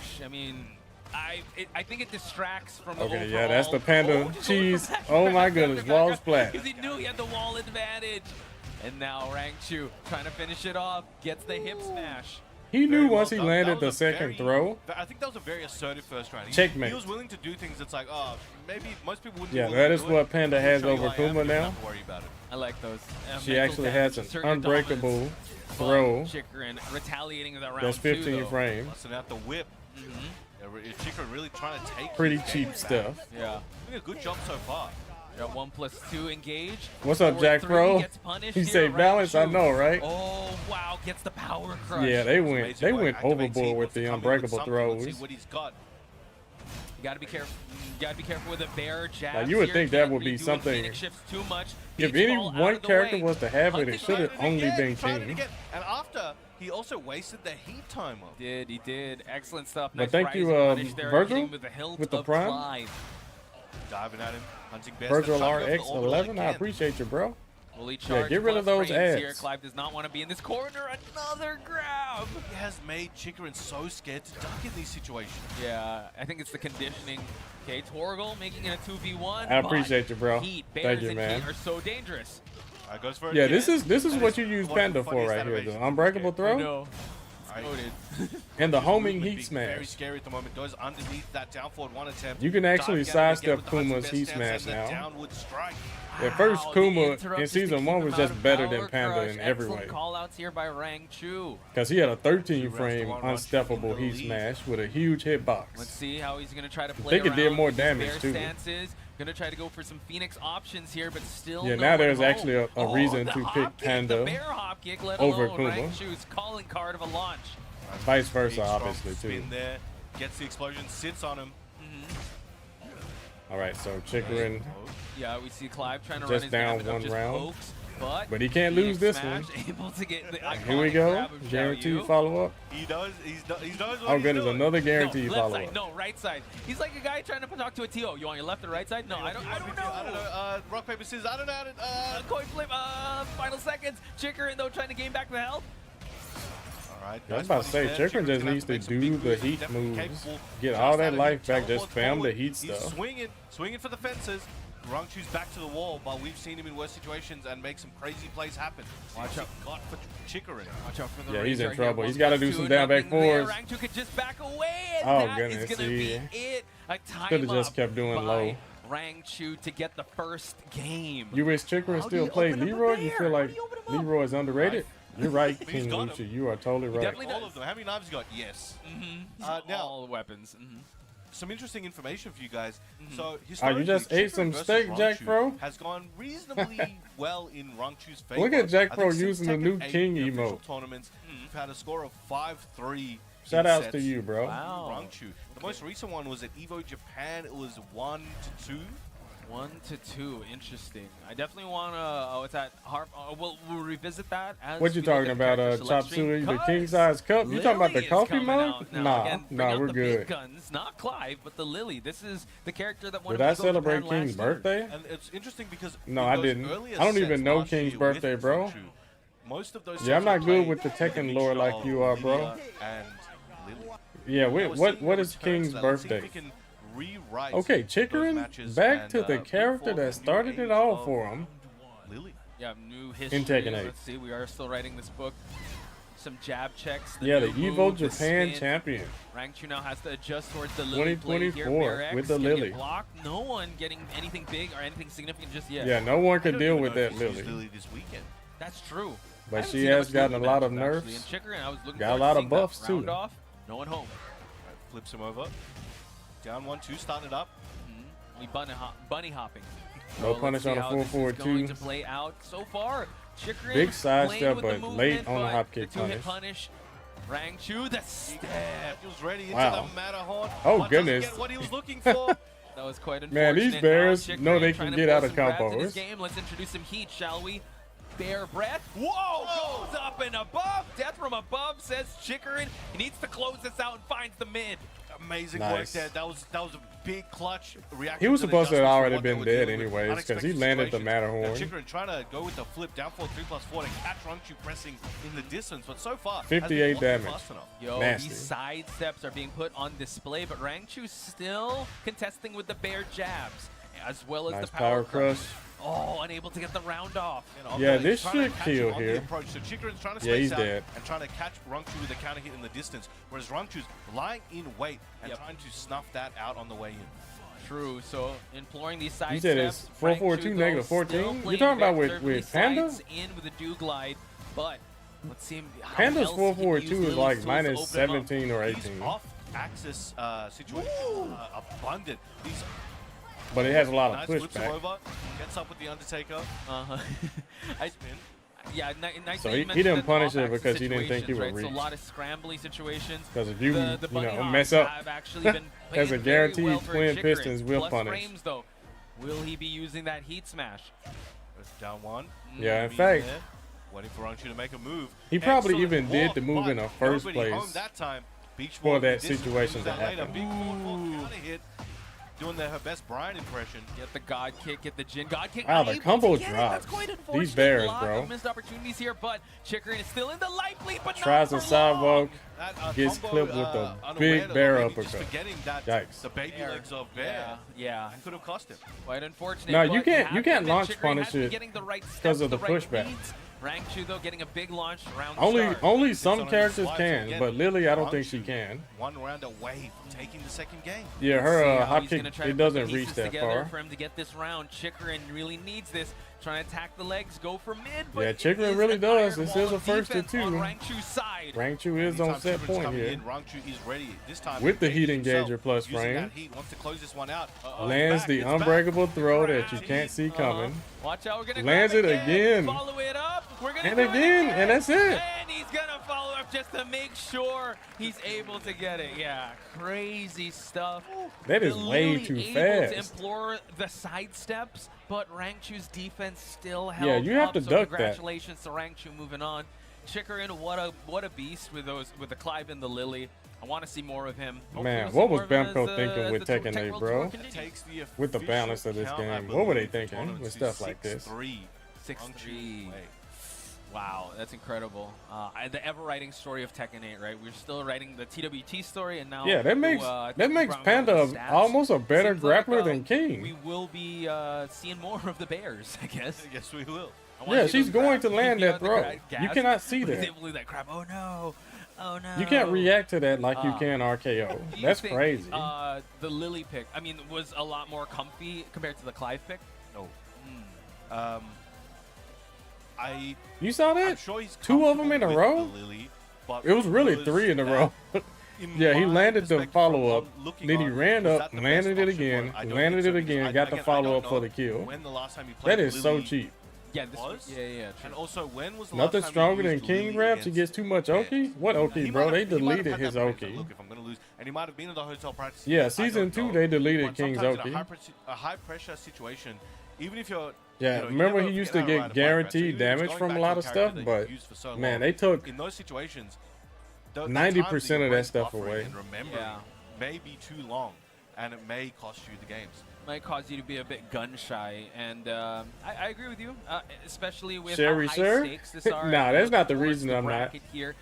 S3: bullish. I mean, I think it distracts from the
S1: Okay,
S3: overall.
S1: yeah, that's the panda
S3: just
S1: cheese.
S3: going for
S1: Oh
S3: that
S1: my
S3: back
S1: goodness,
S3: back
S1: wall splat.
S3: because he knew he had the wall advantage. And now Rangchu trying to finish it off, gets the hip smash.
S1: He knew
S2: Very well
S1: once he
S2: done. That
S1: landed
S2: was
S1: the
S2: a
S1: second
S2: very-
S1: throw.
S2: I think that was a very assertive first round.
S1: Checkmate.
S2: He was willing to do things that's like, oh, maybe most people wouldn't.
S1: Yeah,
S2: be willing
S1: that
S2: to
S1: is
S2: do
S1: what
S2: it.
S1: Panda
S2: I'm gonna
S1: has
S2: show you
S1: over
S2: I am,
S1: Kuma
S2: you don't
S1: now.
S2: have to worry about it.
S3: I like those.
S1: She
S3: mental
S1: actually
S3: damage
S1: has
S3: to
S1: an
S3: assert your
S1: unbreakable
S3: dominance.
S1: throw.
S3: Chikurin retaliating with that round
S1: That's
S3: two,
S1: 15
S3: though.
S1: frames.
S2: Busting out the whip. Chikurin really trying to take
S1: Pretty
S2: his
S1: cheap
S2: game back.
S1: stuff.
S3: Yeah.
S2: Doing a good job so far.
S3: Got 1+2 engage.
S1: What's up,
S3: 4-3
S1: Jack Pro?
S3: gets punished
S1: He
S3: here,
S1: said balance, I
S3: Rangchu.
S1: know, right?
S3: Oh, wow. Gets the power crush.
S1: Yeah, they
S2: Amazing
S1: went
S2: work. Activates
S1: overboard
S2: heat,
S1: with
S2: wants to
S1: the
S2: come in
S1: unbreakable
S2: something. Let's
S1: throws.
S2: see what he's got.
S3: You gotta be careful. You gotta be careful with the bear jab.
S1: Like, you would think that would be something-
S3: Too much.
S1: If
S3: Beach
S1: any
S3: ball out
S1: one
S3: of the
S1: character
S3: way.
S1: was to have it, it
S3: Hunting
S1: should have
S2: Tried it
S1: only
S2: again,
S1: been
S2: he tried it
S1: King.
S2: again. And after, he also wasted the heat timer.
S3: He did. Excellent stuff.
S1: But
S3: Nice
S1: thank you,
S3: rising punish there,
S1: Virgil,
S3: hitting with the hilt
S1: with the
S3: of
S1: prime.
S3: Clive.
S2: Diving at him, hunting best.
S1: Virgil
S2: and trying to go for the orbital
S1: RX11, I
S2: again.
S1: appreciate you, bro.
S3: Fully charged.
S1: get rid of
S3: plus
S1: those
S3: frames here.
S1: ads.
S3: Clive does not want to be in this corner. Another grab.
S2: He has made Chikurin so scared to duck in these situations.
S3: Yeah, I think it's the conditioning. Okay, Torgal making it a 2v1.
S1: I appreciate you, bro.
S3: Heat,
S1: Thank
S3: bears,
S1: you,
S3: and
S1: man.
S3: heat are so dangerous.
S2: Goes for it
S1: Yeah,
S2: again.
S1: this is
S2: And
S1: what
S2: it's
S1: you use
S2: one of
S1: Panda
S2: the
S1: for
S2: funniest
S1: right here, the
S2: animations.
S1: unbreakable throw
S3: No.
S2: Alright.
S3: Exploded.
S1: and the homing
S2: Movement
S1: heat
S2: being
S1: smash.
S2: Very scary at the moment. Goes underneath that down forward one attempt.
S1: You can actually
S2: Diving at him again
S1: sidestep
S2: with the hunting
S1: Kuma's
S2: best
S1: heat
S2: stance
S1: smash
S2: and the
S1: now.
S2: downward strike.
S1: At first,
S3: Wow, the
S1: Kuma
S3: interrupt
S1: in
S3: just to
S1: season
S3: keep
S1: 1
S3: him
S1: was
S3: out
S1: just
S3: of
S1: better
S3: power
S1: than Panda
S3: crush.
S1: in every
S3: Excellent
S1: way.
S3: call-outs here by Rangchu.
S1: Because he had a 13
S2: Two rounds to
S1: frame
S2: one, Rangchu
S1: unsteppable
S2: in the
S1: heat
S2: lead.
S1: smash with a huge hitbox.
S3: Let's see how he's going to try to play
S1: think it did
S3: around
S1: more
S3: with his
S1: damage,
S3: bear
S1: too.
S3: stances. Going to try to go for some Phoenix options here, but still
S1: Yeah,
S3: no
S1: now
S3: one
S1: there's
S3: home.
S1: actually a reason
S3: the
S1: to
S3: hop
S1: pick
S3: kick,
S1: Panda
S3: the bear hop kick, let
S1: over
S3: alone
S1: Kuma.
S3: Rangchu's calling card of a launch.
S1: Vice
S2: Big,
S1: versa,
S2: strong
S1: obviously, too.
S2: Spin there, gets the explosion, sits on him.
S1: All right, so Chikurin,
S3: Yeah, we see Clive trying to
S1: Just
S3: run his
S1: down
S3: gamut of
S1: one
S3: just
S1: round.
S3: pokes, but
S1: he can't lose
S3: Phoenix
S1: this one.
S3: smash, Able to get the
S1: here we
S3: iconic
S1: go.
S3: grab of
S1: Guaranteed
S3: Xiaoyu.
S1: follow-up.
S2: He knows. He knows what
S1: Oh,
S2: he's
S1: goodness,
S2: doing.
S1: another guaranteed
S3: No, left
S1: follow-up.
S3: side, no, right side. He's like a guy trying to talk to a TO. You want your left or right side? No, I don't know.
S2: I don't know. Rock paper scissors. I don't know.
S3: Coin flip, final seconds. Chikurin, though, trying to gain back the health.
S2: All right.
S1: I was about to say, Chikurin just needs to do the heat moves, get all that life back, just spam the heat
S2: He's
S1: stuff.
S2: swinging for the fences. Rangchu's back to the wall, but we've seen him in worse situations and make some crazy plays happen.
S3: Watch out.
S2: Got for Chikurin.
S3: Watch out for the
S1: Yeah, he's in
S3: razor
S1: trouble.
S3: here.
S1: He's gotta do
S3: 1+2,
S1: some down back
S3: nothing there.
S1: fours.
S3: Rangchu could just back away, and
S1: Oh,
S3: that
S1: goodness,
S3: is going to be
S1: see.
S3: it. A time
S1: Could've just
S3: up
S1: kept doing
S3: by
S1: low.
S3: Rangchu to get the first game.
S1: You wish Chikurin
S3: How do
S1: still
S3: you
S1: played
S3: open up a
S1: Leroy? You
S3: bear?
S1: feel
S3: How
S1: like
S3: do you open him up?
S1: Leroy is underrated? You're right,
S2: He's
S1: King
S2: got
S1: Lucha.
S2: him.
S1: You are totally right.
S3: definitely
S2: All of them. How many knives you got? Yes. Now,
S3: All weapons.
S2: some interesting information for you guys. So,
S1: Oh, you
S2: historically,
S1: just ate
S2: Chikurin
S1: some
S2: versus
S1: steak, Jack
S2: Rangchu
S1: Pro?
S2: has gone reasonably well in Rangchu's favor.
S1: Look at Jack
S2: I
S1: Pro
S2: think since
S1: using the new
S2: Tekken 8
S1: King
S2: in official
S1: emote.
S2: tournaments, we've had a score of 5-3.
S1: Shout
S2: in
S1: outs
S2: sets
S1: to you, bro.
S3: Wow.
S2: Rangchu. The most recent one was at Evo Japan. It was 1-2.
S3: 1-2, interesting. I definitely want to. Oh, it's at Harp. We'll revisit that. As
S1: What you
S3: we look
S1: talking
S3: at the
S1: about?
S3: character select
S1: Chop
S3: stream,
S1: suey, the
S3: because
S1: king size cup? You talking about the
S3: Lily is
S1: coffee
S3: coming
S1: mug?
S3: out now.
S1: Nah,
S3: Again, bring out
S1: we're
S3: the
S1: good.
S3: big guns, not Clive, but the Lily. This is the character that won.
S1: Did I celebrate King's birthday?
S2: And it's interesting because
S1: No,
S2: in
S1: I
S2: those
S1: didn't.
S2: earlier
S1: I don't
S2: sets
S1: even know
S2: last
S1: King's
S2: year
S1: birthday,
S2: with
S1: bro.
S2: Rangchu, most of those
S1: Yeah, I'm
S2: sets
S1: not
S2: were
S1: good
S2: played
S1: with the
S2: with a
S1: Tekken lore
S2: mixture
S1: like
S2: of
S1: you are, bro.
S2: Lydia and Lily.
S1: Yeah,
S2: Now we're
S1: what
S2: seeing
S1: what
S2: a
S1: is
S2: return
S1: King's
S2: to that. Let's see if
S1: birthday?
S2: we can rewrite
S1: Okay,
S2: those
S1: Chikurin,
S2: matches
S1: back
S2: and,
S1: to the
S2: bring
S1: character
S2: forth a
S1: that
S2: new
S1: started it
S2: age
S1: all
S2: of
S1: for him.
S2: Lily.
S3: Yeah, new history.
S1: Tekken 8.
S3: Let's see. We are still writing this book. Some jab checks.
S1: Yeah, the
S3: new
S1: Evo
S3: move, the
S1: Japan
S3: spin.
S1: champion.
S3: Rangchu now has to adjust towards the Lily play here.
S1: 2024
S3: Bear X
S1: with the
S3: gonna get
S1: Lily.
S3: blocked. No one getting anything big or anything significant just yet.
S1: Yeah, no one
S2: I
S1: could
S2: don't
S1: deal
S2: even
S1: with
S2: know
S1: that
S2: if he's used
S1: Lily.
S2: Lily this weekend.
S3: That's true.
S1: But
S3: I haven't
S1: she
S3: seen that
S1: has
S3: much
S1: gotten
S3: Lily
S1: a lot of
S3: matchup, actually.
S1: nerfs.
S3: And Chikurin, I was looking
S1: Got a
S3: forward
S1: lot
S3: to
S1: of
S3: seeing
S1: buffs,
S3: that.
S1: too.
S3: Round off, no one home.
S2: Flips him over. Down 1-2, starting it up.
S3: We bunny hopping.
S1: No
S3: So
S1: punish
S3: let's see
S1: on a
S3: how
S1: full
S3: this is
S1: forward
S3: going
S1: two.
S3: to play out so far. Chikurin
S1: Big side
S3: playing
S1: step,
S3: with the
S1: but
S3: movement,
S1: late on the
S3: but
S1: hop kick
S3: the two-hit
S1: punish.
S3: Rangchu, the step.
S2: He was ready into
S1: Wow.
S2: the Matterhorn.
S1: Oh,
S2: but doesn't
S1: goodness.
S2: get what he was looking for.
S3: That was quite unfortunate.
S1: Man, these
S3: Now
S1: bears
S3: Chikurin
S1: know they
S3: trying
S1: can
S3: to
S1: get
S3: pull
S1: out of
S3: some grabs in his
S1: combos.
S3: game. Let's introduce some heat, shall we? Bear breath. Whoa! Goes up and above. Death from above, says Chikurin. He needs to close this out and finds the mid.
S2: Amazing work
S1: Nice.
S2: there. That was a big clutch reaction.
S1: He was
S2: to the
S1: supposed to have
S2: adjustments
S1: already
S2: for what they
S1: been
S2: were
S1: dead
S2: dealing with.
S1: anyways, 'cause he
S2: Unexpected
S1: landed the
S2: situations.
S1: Matterhorn.
S2: Now Chikurin trying to go with the flip down forward 3+4 to catch Rangchu pressing in the distance, but so far
S1: 58
S2: hasn't been
S1: damage.
S2: fast enough.
S3: Yo,
S1: Nasty.
S3: these side steps are being put on display, but Rangchu still contesting with the bear jabs. as well as
S1: Nice
S3: the power
S1: crush.
S3: Oh, unable to get the round off.
S1: Yeah,
S2: He's
S1: this
S2: trying to
S1: should
S2: catch
S1: kill
S2: him on the
S1: here.
S2: approach. So Chikurin's trying to
S1: Yeah,
S2: space
S1: he's
S2: out
S1: dead.
S2: and trying to catch Rangchu with a counter hit in the distance, whereas Rangchu's lying in wait and trying to snuff that out on the way in.
S3: True. So imploring these side
S1: You said
S3: steps.
S1: it's 442
S3: Rangchu,
S1: negative
S3: though,
S1: 14?
S3: still
S1: You're
S3: playing
S1: talking about
S3: Vector,
S1: with
S3: he
S1: Panda?
S3: slides in with a do glide, but let's see him. how
S1: Panda's
S3: else he can
S1: 442
S3: use
S1: is like
S3: Lily's tools to
S1: minus
S3: open him up.
S1: 17 or
S2: These
S1: 18.
S2: off-axis situations abundant. These
S1: But it has a lot
S2: nice
S1: of
S2: flips him
S1: pushback.
S2: over, gets up with the Undertaker. Spin.
S3: Yeah, nice
S1: So
S3: that you
S1: he
S3: mentioned
S1: didn't
S3: the
S1: punish it
S3: off-axis
S1: because he didn't think he
S3: situations,
S1: would
S3: right? So a
S1: reach.
S3: lot of scrambly situations.
S1: Because if you,
S3: The
S1: you
S3: Bunny
S1: know,
S3: Hawks
S1: mess up,
S3: have actually been
S1: as a
S3: playing very
S1: guaranteed
S3: well for
S1: Twin
S3: Chikurin.
S1: Pistons will
S3: Plus
S1: punish.
S3: frames, though. Will he be using that heat smash?
S2: Goes down one.
S1: Yeah, in
S2: Nobi
S1: fact,
S2: there, waiting for Rangchu to make a move.
S1: he probably
S2: Excellent
S1: even did
S2: walk,
S1: the move in the
S2: but
S1: first
S2: nobody home
S1: place
S2: that time. Beach
S1: for
S2: walk,
S1: that
S2: he did
S1: situation
S2: use
S1: to
S2: that later.
S1: happen.
S2: Big forward counter hit, doing her best Brian impression.
S3: Get the God kick, get the Jin God kick.
S1: Wow, the
S3: Unable
S1: combo
S3: to get it. That's
S1: drops.
S3: quite
S1: These
S3: unfortunate.
S1: bears,
S3: Lot
S1: bro.
S3: of missed opportunities here, but Chikurin is still in the life lead, but
S1: Tries
S3: not
S1: a
S3: for
S1: sidewalk,
S2: That,
S1: gets
S2: combo,
S1: clipped with a
S2: unaware
S1: big
S2: of
S1: bear
S2: maybe just
S1: uppercut.
S2: forgetting that
S1: Yikes.
S2: the baby
S3: Bear.
S2: legs of bear.
S3: Yeah,
S2: That could have cost him.
S3: quite unfortunate.
S1: No,
S3: but
S1: you can't-
S3: have
S1: you
S3: to
S1: can't
S3: admit
S1: launch
S3: Chikurin
S1: punish
S3: has been
S1: it
S3: getting the right
S1: because
S3: steps,
S1: of the
S3: right
S1: pushback.
S3: reads. Rangchu though getting a big launch around the
S1: Only
S3: start.
S1: only
S2: It's
S1: some
S2: on a
S1: characters
S2: slide, so
S1: can,
S2: again,
S1: but Lily, I don't think
S2: Rangchu
S1: she can.
S2: One round away from taking the second game.
S1: Yeah,
S3: See
S1: her
S3: how
S1: hop
S3: he's
S1: kick,
S3: gonna try
S1: it
S3: to put the
S1: doesn't reach
S3: pieces
S1: that
S3: together
S1: far.
S3: for him to get this round. Chikurin really needs this. Trying to attack the legs, go for mid. But
S1: Yeah,
S3: it
S1: Chikurin
S3: is
S1: really
S3: an
S1: does.
S3: iron
S1: This
S3: wall
S1: is a
S3: of
S1: first to
S3: defense on
S1: two.
S3: Rangchu's side.
S1: Rangchu is on
S2: Anytime
S1: set
S2: Chikurin's
S1: point
S2: coming
S1: here.
S2: in, Rangchu is ready. This time
S1: With the
S2: engages
S1: heat
S2: himself,
S1: engager plus
S2: using
S1: frame.
S2: that heat, wants to close this one out.
S1: Lands
S2: It's
S1: the
S2: back, it's
S1: unbreakable
S2: back.
S1: throw that you can't see coming.
S3: Watch out, we're gonna
S1: Lands
S3: grab
S1: it again.
S3: Follow it up. We're gonna
S1: And
S3: do it
S1: again, and that's it.
S3: And he's gonna follow up just to make sure he's able to get it. Yeah, crazy stuff.
S1: That is
S3: They're
S1: way
S3: literally
S1: too
S3: able to
S1: fast.
S3: implore the side steps, but Rangchu's defense still held
S1: Yeah, you have
S3: up,
S1: to
S3: so
S1: duck that.
S3: congratulations to Rangchu moving on. Chikurin, what a beast with the Clive and the Lily. I want to see more of him. Hopefully
S1: Man,
S3: we'll see
S1: what was
S3: more of him
S1: Bamco
S3: as
S1: thinking
S3: as
S1: with
S3: the
S1: Tekken
S3: Tech
S1: 8,
S3: World
S1: bro?
S3: Tour continues.
S2: Takes the
S1: With the
S2: official
S1: balance of this
S2: count, I
S1: game. What were they
S2: believe,
S1: thinking
S2: tournament
S1: with
S2: to
S1: stuff like this?
S2: 6-3.
S3: 6-3.
S2: Rangchu away.
S3: Wow, that's incredible. The ever-writing story of Tekken 8, right? We're still writing the TWT story, and now
S1: Yeah, that makes Panda almost a better
S3: Seems like,
S1: grappler than King.
S3: We will be seeing more of the Bears, I guess.
S2: Yes, we will.
S3: I wanna
S1: Yeah,
S3: see
S1: she's
S3: those
S1: going
S3: grabs.
S1: to land that
S3: The
S1: throw.
S3: gas.
S1: You cannot see
S3: He's
S1: that.
S3: able to do that grab. Oh no! Oh no!
S1: You can't react to that like you can RKO.
S3: Do you
S1: That's
S3: think,
S1: crazy.
S3: The Lily pick, I mean, was a lot more comfy compared to the Clive pick.
S2: No.
S3: Hmm.
S1: You saw
S2: I'm
S1: that?
S2: sure he's
S1: Two of them in a
S2: comfortable
S1: row?
S2: with the Lily, but
S1: It was really
S2: was
S1: 3 in a
S2: that,
S1: row.
S2: in
S1: Yeah, he
S2: my
S1: landed the
S2: perspective,
S1: follow-up,
S2: from looking
S1: then he
S2: on,
S1: ran
S2: was
S1: up,
S2: that the
S1: landed
S2: best
S1: it
S2: option
S1: again,
S2: for him? I don't
S1: landed
S2: think
S1: it
S2: so, because
S1: again, got the
S2: I
S1: follow-up
S2: don't
S1: for
S2: know
S1: the kill.
S2: When the last time he played
S1: That is so
S2: Lily
S1: cheap.
S3: Yeah, this
S2: was?
S3: Yeah, true.
S2: And also, when was the
S1: Nothing
S2: last time
S1: stronger
S2: he
S1: than
S2: used
S1: King
S2: Lily
S1: grabs. He
S2: against
S1: gets too much
S2: Bears?
S1: Oki. What Oki,
S2: He
S1: bro?
S2: might
S1: They
S2: have- he might have
S1: deleted
S2: had
S1: his
S2: that pressure.
S1: Oki.
S2: Look, if I'm going to lose, and he might have been in the hotel practice.
S1: Yeah,
S2: I
S1: season
S2: don't
S1: 2
S2: know.
S1: they deleted
S2: But
S1: King's
S2: sometimes
S1: Oki.
S2: in a high pressure situation, even if you're
S1: Yeah,
S2: you know, you
S1: remember
S2: never
S1: he used
S2: forget
S1: to
S2: how
S1: get
S2: ride a bike ride. So
S1: guaranteed
S2: even if it's
S1: damage
S2: going
S1: from
S2: back
S1: a
S2: to
S1: lot
S2: a
S1: of
S2: character
S1: stuff,
S2: that
S1: but
S2: you've used for so
S1: man,
S2: long,
S1: they took
S2: in those situations, the
S1: 90%
S2: times
S1: of
S2: you're
S1: that stuff
S2: buffering
S1: away.
S2: and remembering
S3: Yeah.
S2: may be too long, and it may cost you the games.
S3: Might cause you to be a bit gun shy, and I agree with you, especially with
S1: Sherry,
S3: how high
S1: sir?
S3: stakes this are.
S1: Nah, that's not the
S3: towards
S1: reason I'm not.
S3: bracket here.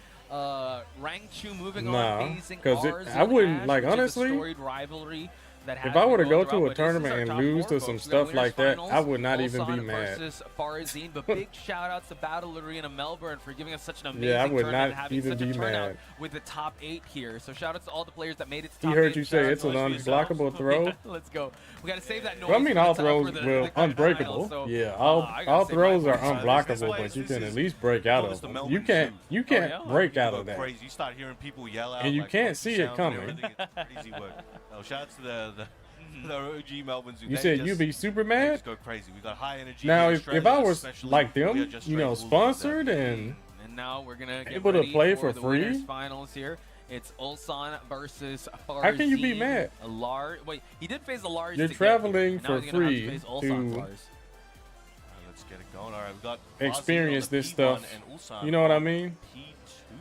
S3: Rangchu moving
S1: Nah,
S3: on, facing
S1: 'cause
S3: Arslan
S1: I wouldn't-
S3: Ash,
S1: like,
S3: which is a
S1: honestly,
S3: storied rivalry that
S1: if
S3: has
S1: I were
S3: been
S1: to go
S3: going
S1: to
S3: throughout,
S1: a
S3: but this is
S1: tournament
S3: our
S1: and
S3: top
S1: lose
S3: four,
S1: to
S3: folks.
S1: some
S3: We got
S1: stuff
S3: winners
S1: like that,
S3: finals,
S1: I would not even be
S3: Ulsan
S1: mad.
S3: versus Farzeen, but big shout outs to Battle Arena Melbourne for giving us such an amazing
S1: Yeah, I would
S3: tournament
S1: not
S3: and having
S1: even
S3: such a
S1: be
S3: turnout
S1: mad.
S3: with the top 8 here. So shout outs to all the players that made it to
S1: He
S3: top
S1: heard
S3: 8.
S1: you
S3: Shout
S1: say
S3: out
S1: it's
S3: to
S1: an
S3: those yourselves.
S1: unblockable throw.
S3: Yeah, let's go. We gotta save that noise.
S1: Well, I mean,
S3: for
S1: all
S3: the top-
S1: throws
S3: for the
S1: will
S3: grand final,
S1: unbreakable.
S3: so,
S1: Yeah,
S3: I
S1: all
S3: gotta say
S1: throws
S3: my
S1: are
S3: voice.
S1: unblockable,
S2: way
S1: but you
S2: this
S1: can
S2: is-
S1: at least break out
S2: Notice
S1: of
S2: the
S1: them.
S2: Melbourne
S1: You can't
S3: Oh,
S1: break
S2: People
S1: out
S2: go
S1: of that.
S2: crazy. You start hearing people yell out,
S1: And you
S2: like,
S1: can't
S2: funky
S1: see it
S2: sounds and
S1: coming.
S2: everything. It's crazy work. Oh, shout out to the OG Melbournes.
S1: You said you'd be super
S2: They
S1: mad?
S2: just go crazy. We got high energy.
S1: Now,
S2: in
S1: if I
S2: Australia,
S1: was
S2: especially,
S1: like
S2: we are
S1: them,
S2: just
S1: you know,
S2: straight wolves with
S1: sponsored
S2: them.
S1: and
S3: And now we're gonna get
S1: able to
S3: ready
S1: play
S3: for
S1: for
S3: the winners
S1: free?
S3: finals here. It's Ulsan versus Farzeen.
S1: How can you be mad?
S3: Wait, he did face a Lars.
S1: You're
S3: to get here,
S1: traveling
S3: and now
S1: for
S3: he's gonna have
S1: free
S3: face Ulsan
S1: to
S3: Lars.
S2: Let's get it going. All right, we got
S1: experience
S2: Farzeen on the
S1: this
S2: P1
S1: stuff.
S2: and Ulsan
S1: You know what I
S2: on
S1: mean?
S2: P2.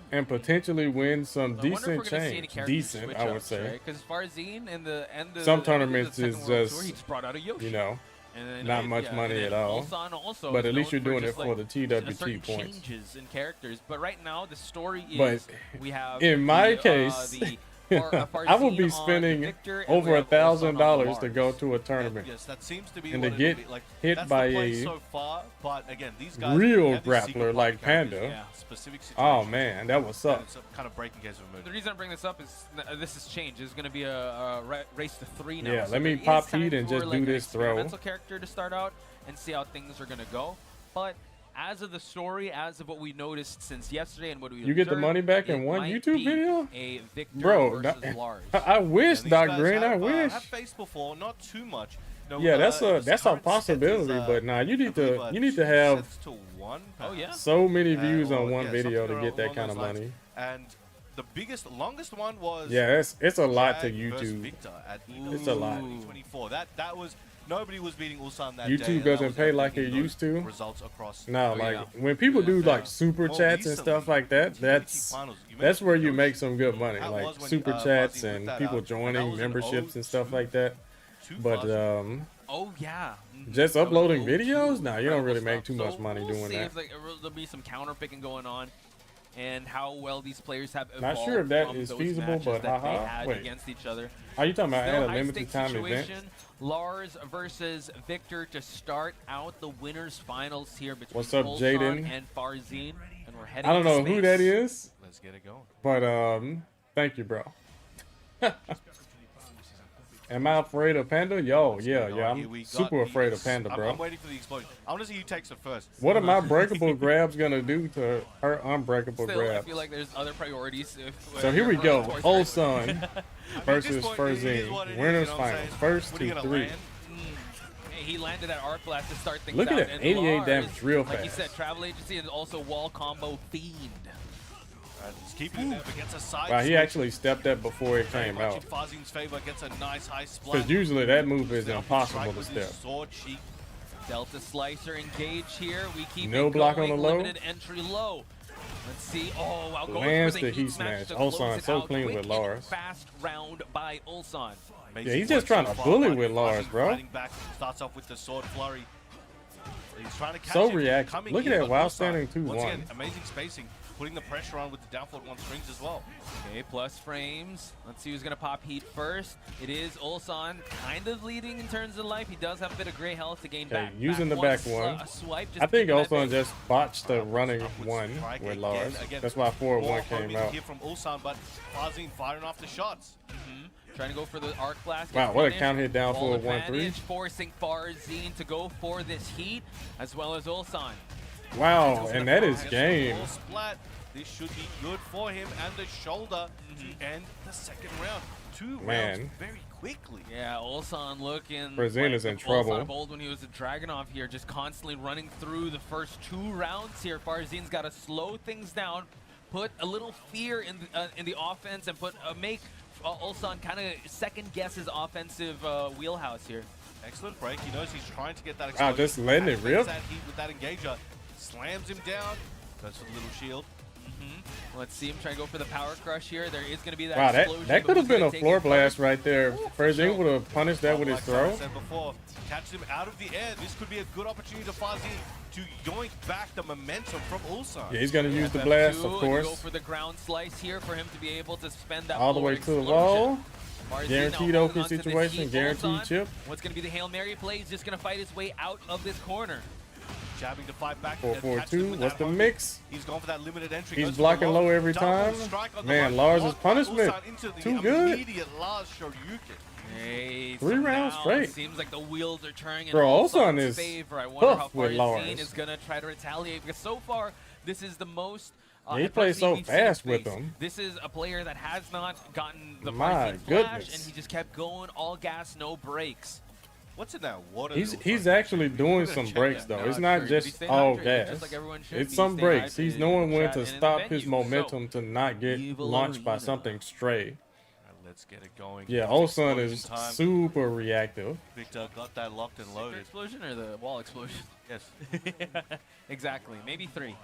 S1: And potentially win some
S3: I wonder if
S1: decent
S3: we're gonna see any
S1: change.
S3: character
S1: Decent,
S3: switch
S1: I would
S3: ups,
S1: say.
S3: right? Because Farzeen and the
S1: Some
S3: I believe
S1: tournaments
S3: the Tekken
S1: is
S3: World Tour,
S1: just,
S3: he just brought out a Yoshi.
S1: You know,
S3: And then,
S1: not much
S3: yeah,
S1: money
S3: and
S1: at
S3: then
S1: all.
S3: Ulsan also
S1: But
S3: is
S1: at least
S3: known
S1: you're doing
S3: for
S1: it
S3: just,
S1: for the TWT
S3: certain
S1: points.
S3: changes in characters. But right now, the story is
S1: But
S3: we have
S1: in my
S3: the,
S1: case,
S3: the
S1: I would be spending over $1,000 to go to a
S2: And
S1: tournament
S2: yes, that seems to be
S1: and to
S2: what
S1: get
S2: it'll be. Like,
S1: hit
S2: that's
S1: by
S2: the play
S1: a
S2: so far, but again, these guys
S1: real
S2: have these secret
S1: grappler like
S2: characters,
S1: Panda.
S2: yeah, specific
S1: Oh
S2: situations,
S1: man, that was
S2: and
S1: up.
S2: it's a kind of breaking case of a
S3: The
S2: move.
S3: reason I bring this up is this has changed. There's going to be a race to 3 now.
S1: Yeah,
S3: so
S1: let me
S3: there is
S1: pop
S3: time
S1: heat and
S3: for,
S1: just
S3: like,
S1: do
S3: an
S1: this throw.
S3: experimental character to start out and see how things are going to go. But as of the story, as of what we noticed since yesterday and what we
S1: You get the
S3: observed,
S1: money back in
S3: it
S1: one
S3: might
S1: YouTube
S3: be
S1: video?
S3: a Victor
S1: Bro,
S3: versus Lars.
S1: I wish,
S2: And these
S1: Doc
S2: guys
S1: Green, I
S2: have,
S1: wish.
S2: have faced before, not too much. No,
S1: Yeah, that's a
S2: his current set
S1: possibility,
S2: is,
S1: but nah, you
S2: I
S1: need
S2: believe,
S1: to you need to have
S2: 2-1.
S3: Oh, yeah.
S1: so many views
S2: or,
S1: on one
S2: yeah,
S1: video
S2: something
S1: to get that
S2: along
S1: kind of
S2: those lines.
S1: money.
S2: And the longest one was
S1: Yeah, it's a lot to
S2: Jag versus
S1: YouTube.
S2: Victor at
S1: It's a lot.
S2: 2024. That was nobody was beating Ulsan that day.
S1: YouTube
S2: and that
S1: doesn't
S2: was
S1: pay like
S2: picking
S1: it
S2: those
S1: used to.
S2: Results across.
S1: No,
S3: Oh,
S1: like
S3: yeah.
S1: when people do
S2: Yeah.
S1: like super
S2: More
S1: chats and stuff
S2: recently,
S1: like that,
S2: TBT
S1: that's
S2: finals, you
S1: that's where you
S2: mentioned
S1: make
S2: those.
S1: some good money,
S2: That
S1: like
S2: was when,
S1: super
S2: Farzeen
S1: chats
S2: put
S1: and
S2: that
S1: people
S2: out. And that
S1: joining
S2: was an
S1: memberships and stuff
S2: 02
S1: like that. But
S3: Oh, yeah.
S1: just
S3: That was
S1: uploading
S3: 02.
S1: videos, nah, you don't really
S3: Incredible
S1: make too
S3: stuff.
S1: much money
S3: we'll
S1: doing
S3: see
S1: that.
S3: if, like, there'll be some counter picking going on and how well these players have
S1: Not
S3: evolved
S1: sure if that
S3: from
S1: is
S3: those
S1: feasible,
S3: matches
S1: but
S3: that they
S1: haha,
S3: had
S1: wait.
S3: against each other.
S1: Are you talking about
S3: Still
S1: at a
S3: high
S1: limited
S3: stakes
S1: time event?
S3: situation. Lars versus Victor to start out the winners finals here between
S1: What's up,
S3: Ulsan
S1: Jaden?
S3: and Farzeen, and we're heading
S1: I don't know
S3: to
S1: who that
S3: space.
S1: is,
S2: Let's get it going.
S1: but thank you, bro. Am I afraid of Panda? Yo, yeah,
S2: Here
S1: I'm
S2: we got
S1: super
S2: the
S1: afraid of Panda,
S2: I'm
S1: bro.
S2: waiting for the explosion. I want to see who takes it first.
S1: What are my breakable grabs gonna do to her unbreakable
S3: Still, I
S1: grabs?
S3: feel like there's other priorities.
S1: So here we go.
S3: towards
S1: Ulsan versus
S2: this point, it is
S1: Farzeen.
S2: what it is,
S1: Winners
S2: you know what I'm
S1: finals.
S2: saying?
S1: First
S2: What are you
S1: to
S2: gonna
S1: 3.
S2: land?
S3: Hey, he landed that arc blast to start things
S1: Look
S3: out.
S1: at that,
S3: and
S1: 88
S3: Lars,
S1: damage real
S3: Like you
S1: fast.
S3: said, travel agency is also wall combo fiend.
S2: He's keeping it there, but gets a side
S1: Wow, he
S2: switch.
S1: actually stepped that before it
S2: Very
S1: came
S2: much
S1: out.
S2: in Farzeen's favor, gets a nice high splat.
S1: Because usually that move is
S2: Strike
S1: impossible to
S2: with his
S1: step.
S2: sword cheek.
S3: Delta Slicer engage here. We keep
S1: No
S3: it
S1: block on
S3: going.
S1: the low.
S3: Limited entry low. Let's see. Oh, wow. Goes
S1: Lands
S3: for
S1: the
S3: the
S1: heat
S3: heat smash
S1: smash.
S3: to close
S1: Ulsan
S3: it
S1: so
S3: out.
S1: clean
S3: Quick
S1: with
S3: and
S1: Lars.
S3: fast round by Ulsan.
S1: Yeah, he's just trying to bully with Lars, bro.
S2: Fighting back, starts off with the sword flurry. He's trying to catch
S1: So
S2: him,
S1: reactive.
S2: coming
S1: Look at
S2: in,
S1: that
S2: but
S1: while
S2: Ulsan,
S1: standing
S2: once
S1: 2-1.
S2: again, amazing spacing, putting the pressure on with the down forward 1 strings as well.
S3: Okay, plus frames. Let's see who's going to pop heat first. It is Ulsan, kind of leading in terms of life. He does have a bit of gray health to gain
S1: Okay,
S3: back.
S1: using the back one.
S3: Swipe, just
S1: I think
S3: keeping that
S1: Ulsan
S3: base.
S1: just botched the running
S2: Upward
S1: one
S2: strike
S1: with
S2: again,
S1: Lars.
S2: again.
S1: That's why
S2: More
S1: 4-1 came
S2: homing
S1: out.
S2: here from Ulsan, but Farzeen firing off the shots.
S3: Trying to go for the arc blast.
S1: Wow,
S3: gets
S1: what a
S3: finished.
S1: count hit down
S3: Wall
S1: for a 1-3.
S3: advantage, forcing Farzeen to go for this heat, as well as Ulsan.
S1: Wow, and that is
S2: Gets a
S1: game.
S2: full splat. This should be good for him and the shoulder to end the second round. 2
S1: Man.
S2: rounds very quickly.
S3: Yeah, Ulsan looking
S1: Farzeen is in trouble.
S3: Ulsan of old when he was a Dragunov here, just constantly running through the first 2 rounds here. Farzeen's got to slow things down, put a little fear in the offense, and make Ulsan kind of second guess his offensive wheelhouse here.
S2: Excellent break. He knows he's trying to get that
S1: Wow,
S2: explosion.
S1: just letting it
S2: Activates
S1: rip.
S2: that heat with that engager. Slams him down. Goes for the little shield.
S3: Let's see him try to go for the power crush here. There is going to be that
S1: Wow,
S3: explosion.
S1: that
S3: but
S1: could have
S3: who's
S1: been
S3: gonna
S1: a
S3: take
S1: floor
S3: it
S1: blast
S3: first?
S1: right there. Farzeen would have punished that with his
S2: Like
S1: throw.
S2: I said before, catch him out of the air. This could be a good opportunity to Farzeen to yoink back the momentum from Ulsan.
S1: Yeah, he's going to use the
S3: FF2,
S1: blast, of
S3: and Go
S1: course.
S3: for the ground slice here for him to be able to spend that
S1: All the way
S3: forward
S1: to the
S3: explosion.
S1: wall.
S3: Farzeen
S1: Guaranteed
S3: now
S1: open
S3: holding on to this
S1: situation,
S3: heat.
S1: guaranteed
S3: Ulsan,
S1: chip.
S3: What's going to be the Hail Mary play? He's just going to fight his way out of this corner.
S2: Jabbing to fight back.
S1: 4-4-2. What's the mix?
S2: He's gone for that limited entry.
S1: He's
S2: Goes for the
S1: blocking low every
S2: double
S1: time.
S2: strike on the
S1: Man,
S2: right.
S1: Lars'
S2: Blocked
S1: punishment,
S2: Ulsan into the
S1: too good.
S2: immediate Lars Shoryuken.
S3: Hey,
S1: 3
S3: so
S1: rounds
S3: now
S1: straight.
S3: It seems like the wheels are turning in
S1: Bro,
S3: Ulsan's
S1: Ulsan is
S3: favor. I wonder how
S1: tough with
S3: Farzeen
S1: Lars.
S3: is going to try to retaliate, because so far this is the most
S1: Yeah, he plays so
S3: we've seen
S1: fast
S3: him
S1: with
S3: face.
S1: them.
S3: This is a player that has not gotten the
S1: My
S3: Farzeen flash,
S1: goodness.
S3: and he just kept going all gas, no brakes.
S2: What's in that water?
S1: He's actually doing some breaks though. It's not
S3: He's
S1: just
S3: staying
S1: all
S3: hydrated,
S1: gas.
S3: just like everyone should
S1: It's
S3: be
S1: some
S3: staying
S1: breaks. He's
S3: hydrated
S1: knowing
S3: in the
S1: when
S3: chat
S1: to
S3: and in the
S1: stop his
S3: venue.
S1: momentum to not get
S3: Evil
S1: launched by
S3: Arena.
S1: something stray.
S2: Alright, let's get it going.
S1: Yeah,
S2: It's
S1: Ulsan
S2: explosion
S1: is
S2: time.
S1: super reactive.
S2: Victor got that locked and
S3: Secret
S2: loaded.
S3: explosion or the wall explosion?
S2: Yes.
S3: Exactly. Maybe 3.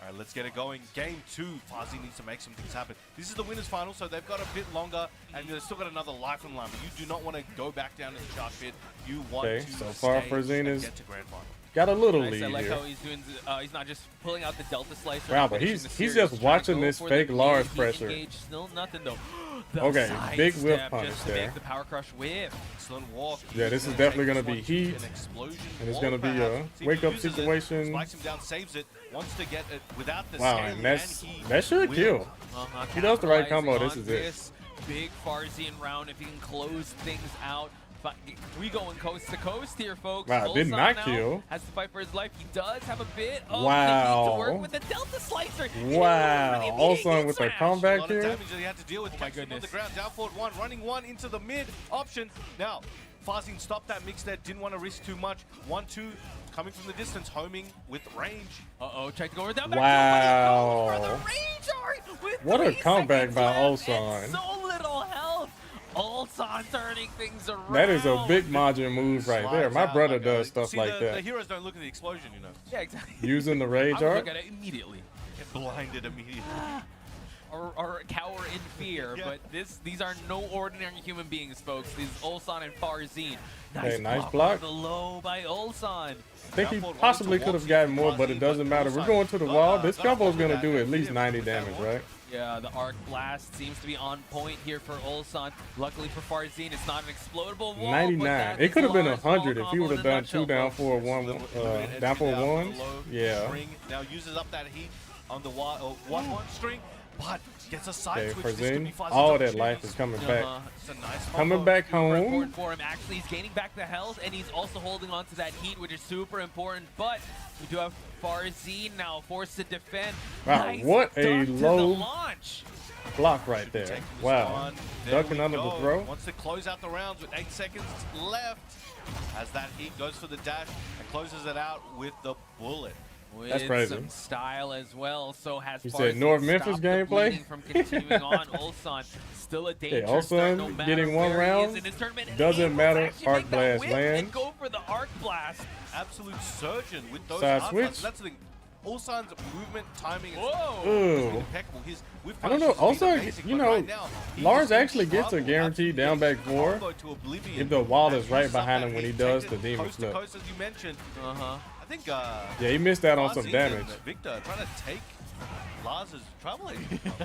S2: All right, let's get it going. Game 2, Farzeen needs to make some things happen. This is the winners final, so they've got a bit longer, and they've still got another life on the line. But you do not want to go back down to the shark pit. You want
S1: Okay,
S2: to
S1: so far
S2: stay
S1: Farzeen
S2: and
S1: is
S2: get to grand final.
S1: Got a little
S3: Nice.
S1: lead
S3: I like
S1: here.
S3: how he's doing. He's not just pulling out the Delta Slicer.
S1: Wow,
S3: and
S1: but
S3: finishing
S1: he's
S3: the series,
S1: just
S3: trying to
S1: watching
S3: go
S1: this
S3: for
S1: fake
S3: the
S1: large
S3: mid-heat
S1: pressure.
S3: engage. Still nothing though. The
S1: Okay,
S3: side
S1: big whip
S3: step
S1: punish
S3: just to
S1: there.
S3: make the power crush whiff.
S2: Excellent walk.
S1: Yeah, this
S2: He's
S1: is
S2: gonna
S1: definitely
S2: take
S1: gonna
S2: this
S1: be
S2: one to
S1: heat,
S2: an explosion
S1: and it's
S2: wall,
S1: gonna be a
S2: perhaps. See if he
S1: wake-up
S2: uses it.
S1: situation.
S2: Spikes him down, saves it. Wants to get it without the
S1: Wow,
S2: scaling,
S1: and that's
S2: he
S1: that should
S2: will.
S1: kill. He does the right combo. This
S3: Capitalizing
S1: is
S3: on
S1: it.
S3: this big Farzeen round if he can close things out. But we going coast to coast here, folks.
S1: Wow, did
S3: Ulsan
S1: not
S3: now
S1: kill.
S3: has to fight for his life. He does have a bit of
S1: Wow.
S3: the heat to work with the Delta Slicer.
S1: Wow, Ulsan with the
S2: A
S1: comeback
S2: lot of
S1: here.
S2: damage that he had to deal with.
S3: Oh my
S2: Catches him on the
S3: goodness.
S2: ground, down forward one, running one into the mid option. Now, Farzeen stopped that mix there, didn't want to risk too much. 1-2 coming from the distance, homing with range.
S3: Uh-oh, check to go down
S1: Wow.
S3: back for the range art with
S1: What a
S3: 3
S1: comeback
S3: seconds
S1: by
S3: left
S1: Ulsan.
S3: and so little health. Ulsan turning things around.
S1: That is a big margin move right there.
S2: Slides
S1: My
S2: out
S1: brother
S2: like a-
S1: does stuff
S2: See,
S1: like
S2: the
S1: that.
S2: heroes don't look at the explosion, you know.
S3: Yeah, exactly.
S1: Using the
S3: I
S1: rage
S3: would
S1: art.
S3: look at it immediately.
S2: Get blinded immediately.
S3: Or cower in fear,
S2: Yeah.
S3: but these are no ordinary human beings, folks. These Ulsan and Farzeen.
S1: Hey, nice
S3: on
S1: block.
S3: the low by Ulsan.
S1: I think he possibly could have gotten more, but it doesn't matter. We're going to the wall. This combo is going to do at least 90 damage, right?
S3: Yeah, the arc blast seems to be on point here for Ulsan. Luckily for Farzeen, it's not an explodable wall.
S1: 99. It could have been 100 if he would have done 2 down for 1, down for 1. Yeah.
S2: String now uses up that heat on the 1-1 string, but gets a side
S1: Okay,
S2: switch. This could be
S1: Farzeen,
S2: Farzien's
S1: all that
S2: opportunity.
S1: life is coming back.
S2: It's a nice
S1: Coming
S2: combo.
S1: back
S3: Super
S1: home.
S3: important for him. Actually, he's gaining back the health, and he's also holding on to that heat, which is super important. But we do have Farzeen now forced to defend.
S1: Wow,
S3: Nice
S1: what a
S3: duck to the
S1: low
S3: launch.
S1: block right there.
S2: Taking this
S1: Wow.
S2: one. There
S1: Ducking
S2: we
S1: under the
S2: go.
S1: throw.
S2: Wants to close out the rounds with 8 seconds left. As that heat goes for the dash and closes it out with the bullet.
S3: With
S1: That's crazy.
S3: some style as well. So has
S1: You said
S3: Farzeen
S1: North Memphis
S3: stopped the
S1: gameplay?
S3: bleeding from continuing on. Ulsan still a danger.
S1: Ulsan
S3: no matter
S1: getting one
S3: where he is
S1: round.
S3: in his tournament, and
S1: Doesn't
S3: able to
S1: matter.
S3: actually
S1: Arc
S3: make that
S1: blast
S3: whip
S1: land.
S3: and go for the arc blast.
S2: Absolute surgeon with those
S1: Side
S2: arc
S1: switch.
S2: blasts. That's the thing. Ulsan's movement, timing,
S3: Whoa.
S1: Ooh.
S2: impeccable. His whip
S1: I don't know.
S2: punish has been
S1: Also,
S2: amazing,
S1: you
S2: but
S1: know,
S2: right now, he
S1: Lars
S2: just
S1: actually gets a
S2: struggled.
S1: guaranteed down back 4
S2: Combo to oblivion.
S1: if the wall
S2: And
S1: is right
S2: uses up
S1: behind
S2: that
S1: him when he
S2: heat,
S1: does
S2: takes
S1: the
S2: it
S1: demon
S2: coast to
S1: flip.
S2: coast, as you mentioned.
S3: Uh-huh.
S2: I think
S1: Yeah, he missed out on some
S2: Farzeen
S1: damage.
S2: and Victor trying to take Lars's traveling.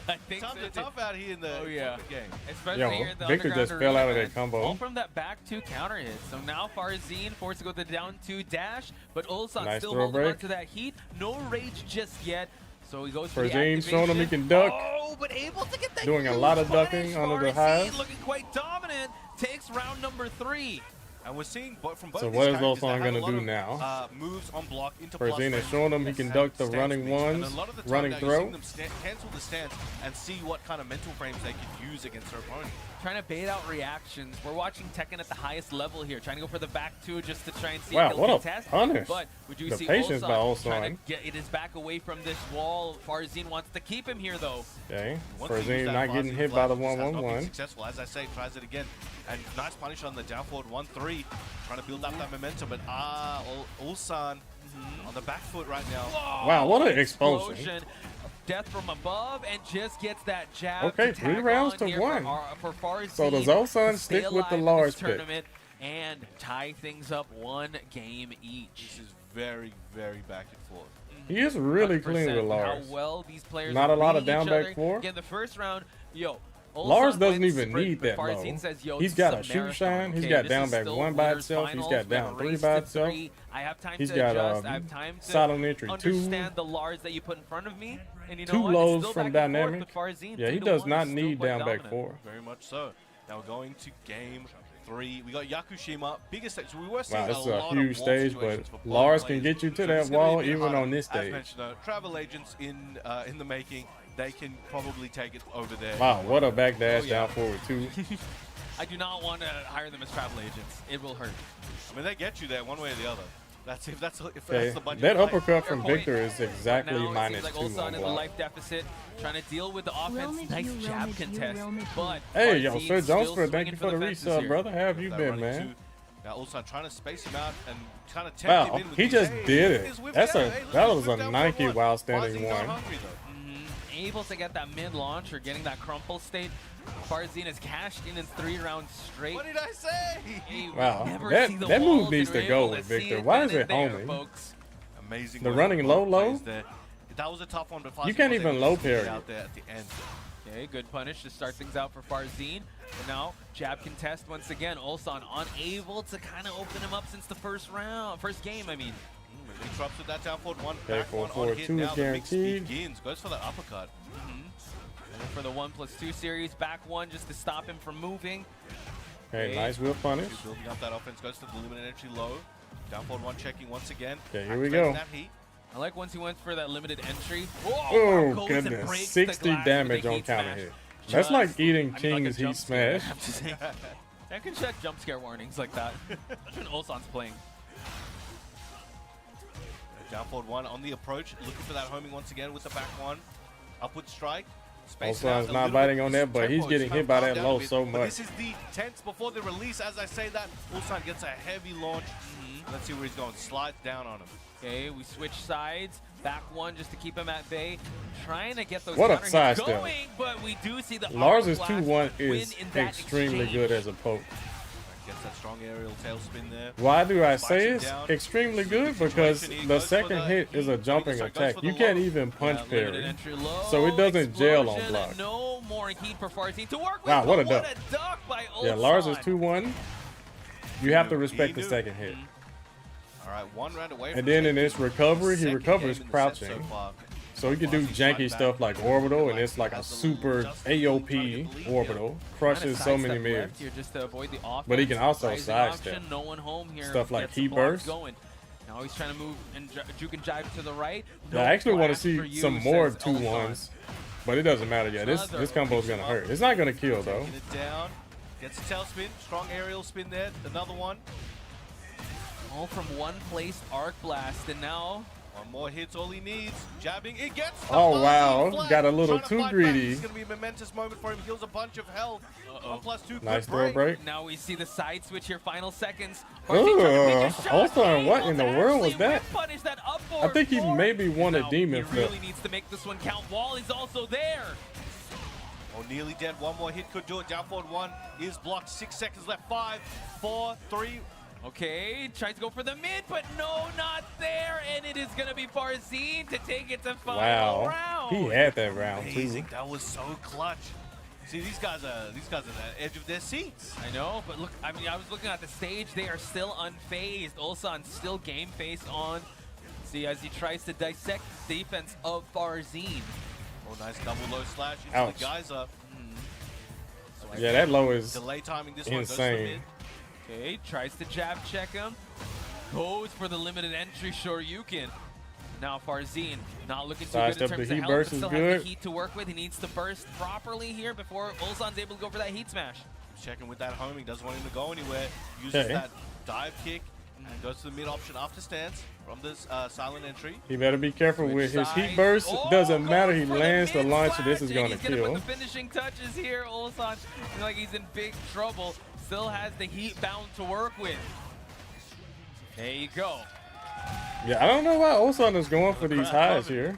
S3: I think
S2: Tough
S3: so.
S2: tough out here in the
S3: Oh, yeah.
S2: tournament game.
S3: Especially
S1: Yo,
S3: here in the
S1: Victor just
S3: underground
S1: fell out of
S3: arena,
S1: that combo.
S3: All from that back 2 counter hit. So now Farzeen forced to go to the down 2 dash, but Ulsan
S1: Nice
S3: still
S1: throw
S3: holding on
S1: break.
S3: to that heat. No rage just yet. So he goes for the
S1: Farzeen showing him he
S3: activation.
S1: can duck.
S3: Oh, but able to get that
S1: Doing a
S3: huge
S1: lot of
S3: punish.
S1: ducking under the
S3: Farzeen
S1: highs.
S3: looking quite dominant. Takes round number 3.
S2: And we're seeing from both
S1: So
S2: these
S1: what is
S2: characters,
S1: Ulsan
S2: they have a
S1: gonna
S2: lot
S1: do
S2: of,
S1: now?
S2: Moves on block into
S1: Farzeen
S2: plus
S1: is showing him he can duck the
S2: stance
S1: running
S2: mix. And
S1: ones,
S2: a lot of the time
S1: running
S2: now you're
S1: throw.
S2: seeing them cancel the stance and see what kind of mental frames they could use against their opponent.
S3: Trying to bait out reactions. We're watching Tekken at the highest level here, trying to go for the back 2 just to try and see
S1: Wow,
S3: if he'll
S1: what a
S3: contest.
S1: punish.
S3: But we do
S1: The
S3: see
S1: patience by
S3: Ulsan
S1: Ulsan.
S3: trying to get his back away from this wall. Farzeen wants to keep him here, though.
S1: Okay,
S2: Once he used
S1: Farzeen
S2: that
S1: not getting
S2: Farzeen
S1: hit by the
S2: flash, just has not been
S1: 1-1-1.
S2: Successful, as I say, tries it again. And nice punish on the down forward 1-3. Trying to build up that momentum, but Ulsan on the back foot right now.
S3: Whoa,
S1: Wow, what an explosion.
S3: Death from above and just gets that jab.
S1: Okay,
S3: to
S1: 3
S3: tag
S1: rounds
S3: on
S1: to
S3: here
S1: 1.
S3: For Farzeen
S1: So does Ulsan
S3: to
S1: stick
S3: stay
S1: with the
S3: alive in
S1: Lars
S3: this
S1: pick?
S3: tournament and tie things up 1 game each.
S2: This is very, very back and forth.
S1: He is really clean
S3: 100%
S1: with Lars.
S3: How well these players
S1: Not a lot
S3: read
S1: of down
S3: each
S1: back
S3: other.
S1: 4.
S3: Again, the first round, Ulsan
S1: Lars doesn't
S3: wins,
S1: even
S3: but
S1: need that
S3: Farzeen
S1: low.
S3: says, yo,
S1: He's
S3: this
S1: got
S3: is
S1: a shoot
S3: marathon,
S1: shine. He's
S3: okay?
S1: got
S3: This
S1: down
S3: is
S1: back
S3: still
S1: 1 by
S3: winners
S1: itself. He's
S3: finals.
S1: got
S3: We have
S1: down
S3: a
S1: 3
S3: race
S1: by
S3: to
S1: itself.
S3: 3. I have time
S1: He's
S3: to
S1: got
S3: adjust. I have time to
S1: silent entry 2.
S3: understand the Lars that you put in front of me. And you know
S1: 2
S3: what?
S1: lows
S3: It's still
S1: from
S3: back and forth
S1: dynamic.
S3: with Farzeen.
S1: Yeah, he
S3: 3-1
S1: does
S3: is
S1: not
S3: still
S1: need
S3: quite
S1: down back
S3: dominant.
S1: 4.
S2: Very much so. Now we're going to game 3. We got Yakushima, biggest stage. We were seeing
S1: Wow, this is a
S2: lot
S1: huge
S2: of wall
S1: stage,
S2: situations
S1: but
S2: for both
S1: Lars can
S2: players.
S1: get you to
S2: So
S1: that
S2: it's gonna be a
S1: wall
S2: bit
S1: even
S2: harder.
S1: on this
S2: As
S1: stage.
S2: mentioned, travel agents in the making, they can probably take it over there.
S1: Wow, what a back dash
S2: Oh, yeah.
S1: down forward 2.
S3: I do not want to hire them as travel agents. It will hurt.
S2: I mean, they get you there one way or the other. That's if that's
S1: Okay,
S2: the budget.
S1: that
S2: play.
S1: uppercut from
S3: Fair point.
S1: Victor is exactly
S3: Now,
S1: minus
S3: it
S1: 2
S3: seems like
S1: on
S3: Ulsan in a
S1: block.
S3: life deficit, trying to deal with the offense.
S5: Wilmage,
S3: Nice
S5: you
S3: jab
S5: Wilmage, you
S3: contest.
S5: Wilmage.
S3: But
S1: Hey, yo,
S3: Farzeen
S1: Sir
S3: still
S1: Jonesford, thank
S3: swinging
S1: you for the
S3: fences
S1: resub,
S3: here.
S1: brother. How have you
S2: That
S1: been,
S2: running
S1: man?
S2: two. Now Ulsan trying to space him out and kind of tempt
S1: Wow,
S2: him in with
S1: he
S2: these,
S1: just
S2: hey,
S1: did
S2: look at
S1: it.
S2: his whip
S1: That's
S2: down.
S1: a-
S2: Hey, look
S1: that
S2: at his
S1: was
S2: whip
S1: a
S2: down
S1: Nike
S2: 1-1.
S1: while standing
S2: Farzeen got
S1: one.
S2: hungry, though.
S3: Able to get that mid launch or getting that crumple state. Farzeen has cashed in 3 rounds straight.
S2: What did I say?
S3: He
S1: Wow,
S3: Never
S1: that
S3: see the
S1: move
S3: walls,
S1: needs
S3: and
S1: to
S3: we're
S1: go
S3: able
S1: with
S3: to see
S1: Victor. Why is
S3: then
S1: it
S3: and there,
S1: homing?
S2: Amazing.
S1: The
S2: way
S1: running
S2: both
S1: low, low?
S2: plays there. That was a tough one, but Farzeen
S1: can't
S2: was
S1: even
S2: able
S1: low
S2: to sneak it
S1: parry.
S2: out there at the end.
S3: Okay, good punish to start things out for Farzeen. And now, jab contest once again. Ulsan unable to kind of open him up since the first game, I mean.
S2: Interrupts with that down forward one,
S1: Okay,
S2: back one on
S1: 4-4-2
S2: hit now. The mix
S1: guaranteed.
S2: begins. Goes for the uppercut.
S3: And for the 1+2 series, back one just to stop him from moving.
S1: Okay, nice wheel punish.
S2: Building up that offense. Goes to the limited entry low. Down forward one checking once again.
S1: Okay, here we
S2: Activating
S1: go.
S2: That heat.
S3: I like once he went for that limited entry.
S1: Oh,
S3: goes and
S1: goodness.
S3: breaks the
S1: 60
S3: glass
S1: damage
S3: with a
S1: on
S3: heat
S1: counter
S3: smash.
S1: hit. That's like eating
S3: I mean,
S1: King's
S3: like a
S1: Heat
S3: jump scare, I
S1: Smash.
S3: have to say. I can check jump scare warnings like that. When Ulsan's playing.
S2: Down forward one on the approach. Looking for that homing once again with the back one. Upward strike. Space
S1: Ulsan's not biting on that, but he's getting hit by that low so
S2: But
S1: much.
S2: this is the tense before the release. As I say that, Ulsan gets a heavy launch. Let's see where he's going. Slides down on him.
S3: Okay, we switch sides. Back one just to keep him at bay. Trying to get those
S1: What a
S3: counter hits
S1: side step.
S3: going, but we do see the
S1: Lars'
S3: Hourglass
S1: 2-1
S3: win
S1: is
S3: in that
S1: extremely
S3: exchange.
S1: good as a poke.
S2: Gets that strong aerial tailspin there.
S1: Why do I
S2: Spikes
S1: say
S2: him
S1: it's
S2: down.
S1: extremely good? Because
S2: Situation, he
S1: the
S2: goes for
S1: second
S2: the
S1: hit is a
S2: heat.
S1: jumping
S2: Sorry, goes
S1: attack.
S2: for the
S1: You can't
S2: low.
S1: even punch
S3: Limited
S1: parry.
S3: entry low,
S1: So it doesn't gel on
S3: explosion,
S1: block.
S3: No more heat for Farzeen to work with.
S1: Wow, what a
S3: but
S1: duck.
S3: duck by Ulsan.
S1: Yeah, Lars is 2-1. You have to respect the
S2: knew.
S1: second hit.
S2: All right, one round away.
S1: And
S2: from
S1: then in
S2: taking
S1: this recovery, he
S2: second
S1: recovers
S2: game in the set
S1: crouching.
S2: so far.
S1: So he can do janky stuff like orbital, and it's like a super AOP orbital. Crushes so many mids.
S3: Here just to avoid the offense.
S1: But he can also
S3: Rising
S1: sidestep.
S3: option, no one home here.
S1: Stuff like
S3: Gets the
S1: heat
S3: block
S1: burst.
S3: Going. Now he's trying to move and juke and jive to the right.
S1: Yeah, I actually want to
S3: blast for
S1: see
S3: you,
S1: some more
S3: says
S1: 2-1s, but it doesn't matter yet. This combo's gonna hurt. It's not gonna kill though.
S2: Taking it down. Gets a tail spin. Strong aerial spin there. Another one.
S3: All from one place, arc blast, and now
S2: One more hits, all he needs. Jabbing, it gets the
S1: Oh, wow.
S2: flag.
S1: Got a little
S2: Trying to
S1: too
S2: fight back.
S1: greedy.
S2: It's going to be a momentous moment for him. Heals a bunch of health. 1+2,
S1: Nice
S2: good
S1: throw break.
S3: now we see the side switch here, final seconds.
S1: Ugh, Ulsan, what in the world was that? I think he maybe won a demon
S3: He
S1: flip.
S3: really needs to make this one count. Wall is also there.
S2: Oh, nearly dead. One more hit could do it. Down forward one is blocked. 6 seconds left. 5, 4, 3.
S3: Okay, tries to go for the mid, but no, not there. And it is going to be Farzeen to take it to final
S1: Wow.
S3: round.
S1: He had that round too.
S2: Amazing. That was so clutch. See, these guys are the edge of their seats.
S3: I know, but look, I mean, I was looking at the stage. They are still unfazed. Ulsan still game face on. See, as he tries to dissect the defense of Farzeen.
S2: Oh, nice double low slash into
S1: Ouch.
S2: the geyser.
S1: Yeah, that low is
S2: Delay timing this one. Goes to
S1: insane.
S2: mid.
S3: Okay, tries to jab check him. Goes for the limited entry Shoryuken. Now Farzeen not looking too good in
S1: Sidestep,
S3: terms
S1: the
S3: of
S1: heat
S3: health,
S1: burst
S3: but
S1: is
S3: still has
S1: good.
S3: the heat to work with. He needs to burst properly here before Ulsan's able to go for that heat smash.
S2: Checking with that homing. Doesn't want him to go anywhere. Uses
S1: Okay.
S2: that dive kick and goes to the mid option after stance from this silent entry.
S1: He better be careful with his heat
S3: Sides.
S1: burst.
S3: Oh,
S1: Doesn't matter. He
S3: goes for
S1: lands the
S3: mid
S1: launch.
S3: slash,
S1: This is
S3: and
S1: gonna
S3: he's gonna
S1: kill.
S3: put the finishing touches here. Ulsan looks like he's in big trouble. Still has the heat bound to work with. There you go.
S1: Yeah, I don't know why Ulsan is going for these highs here.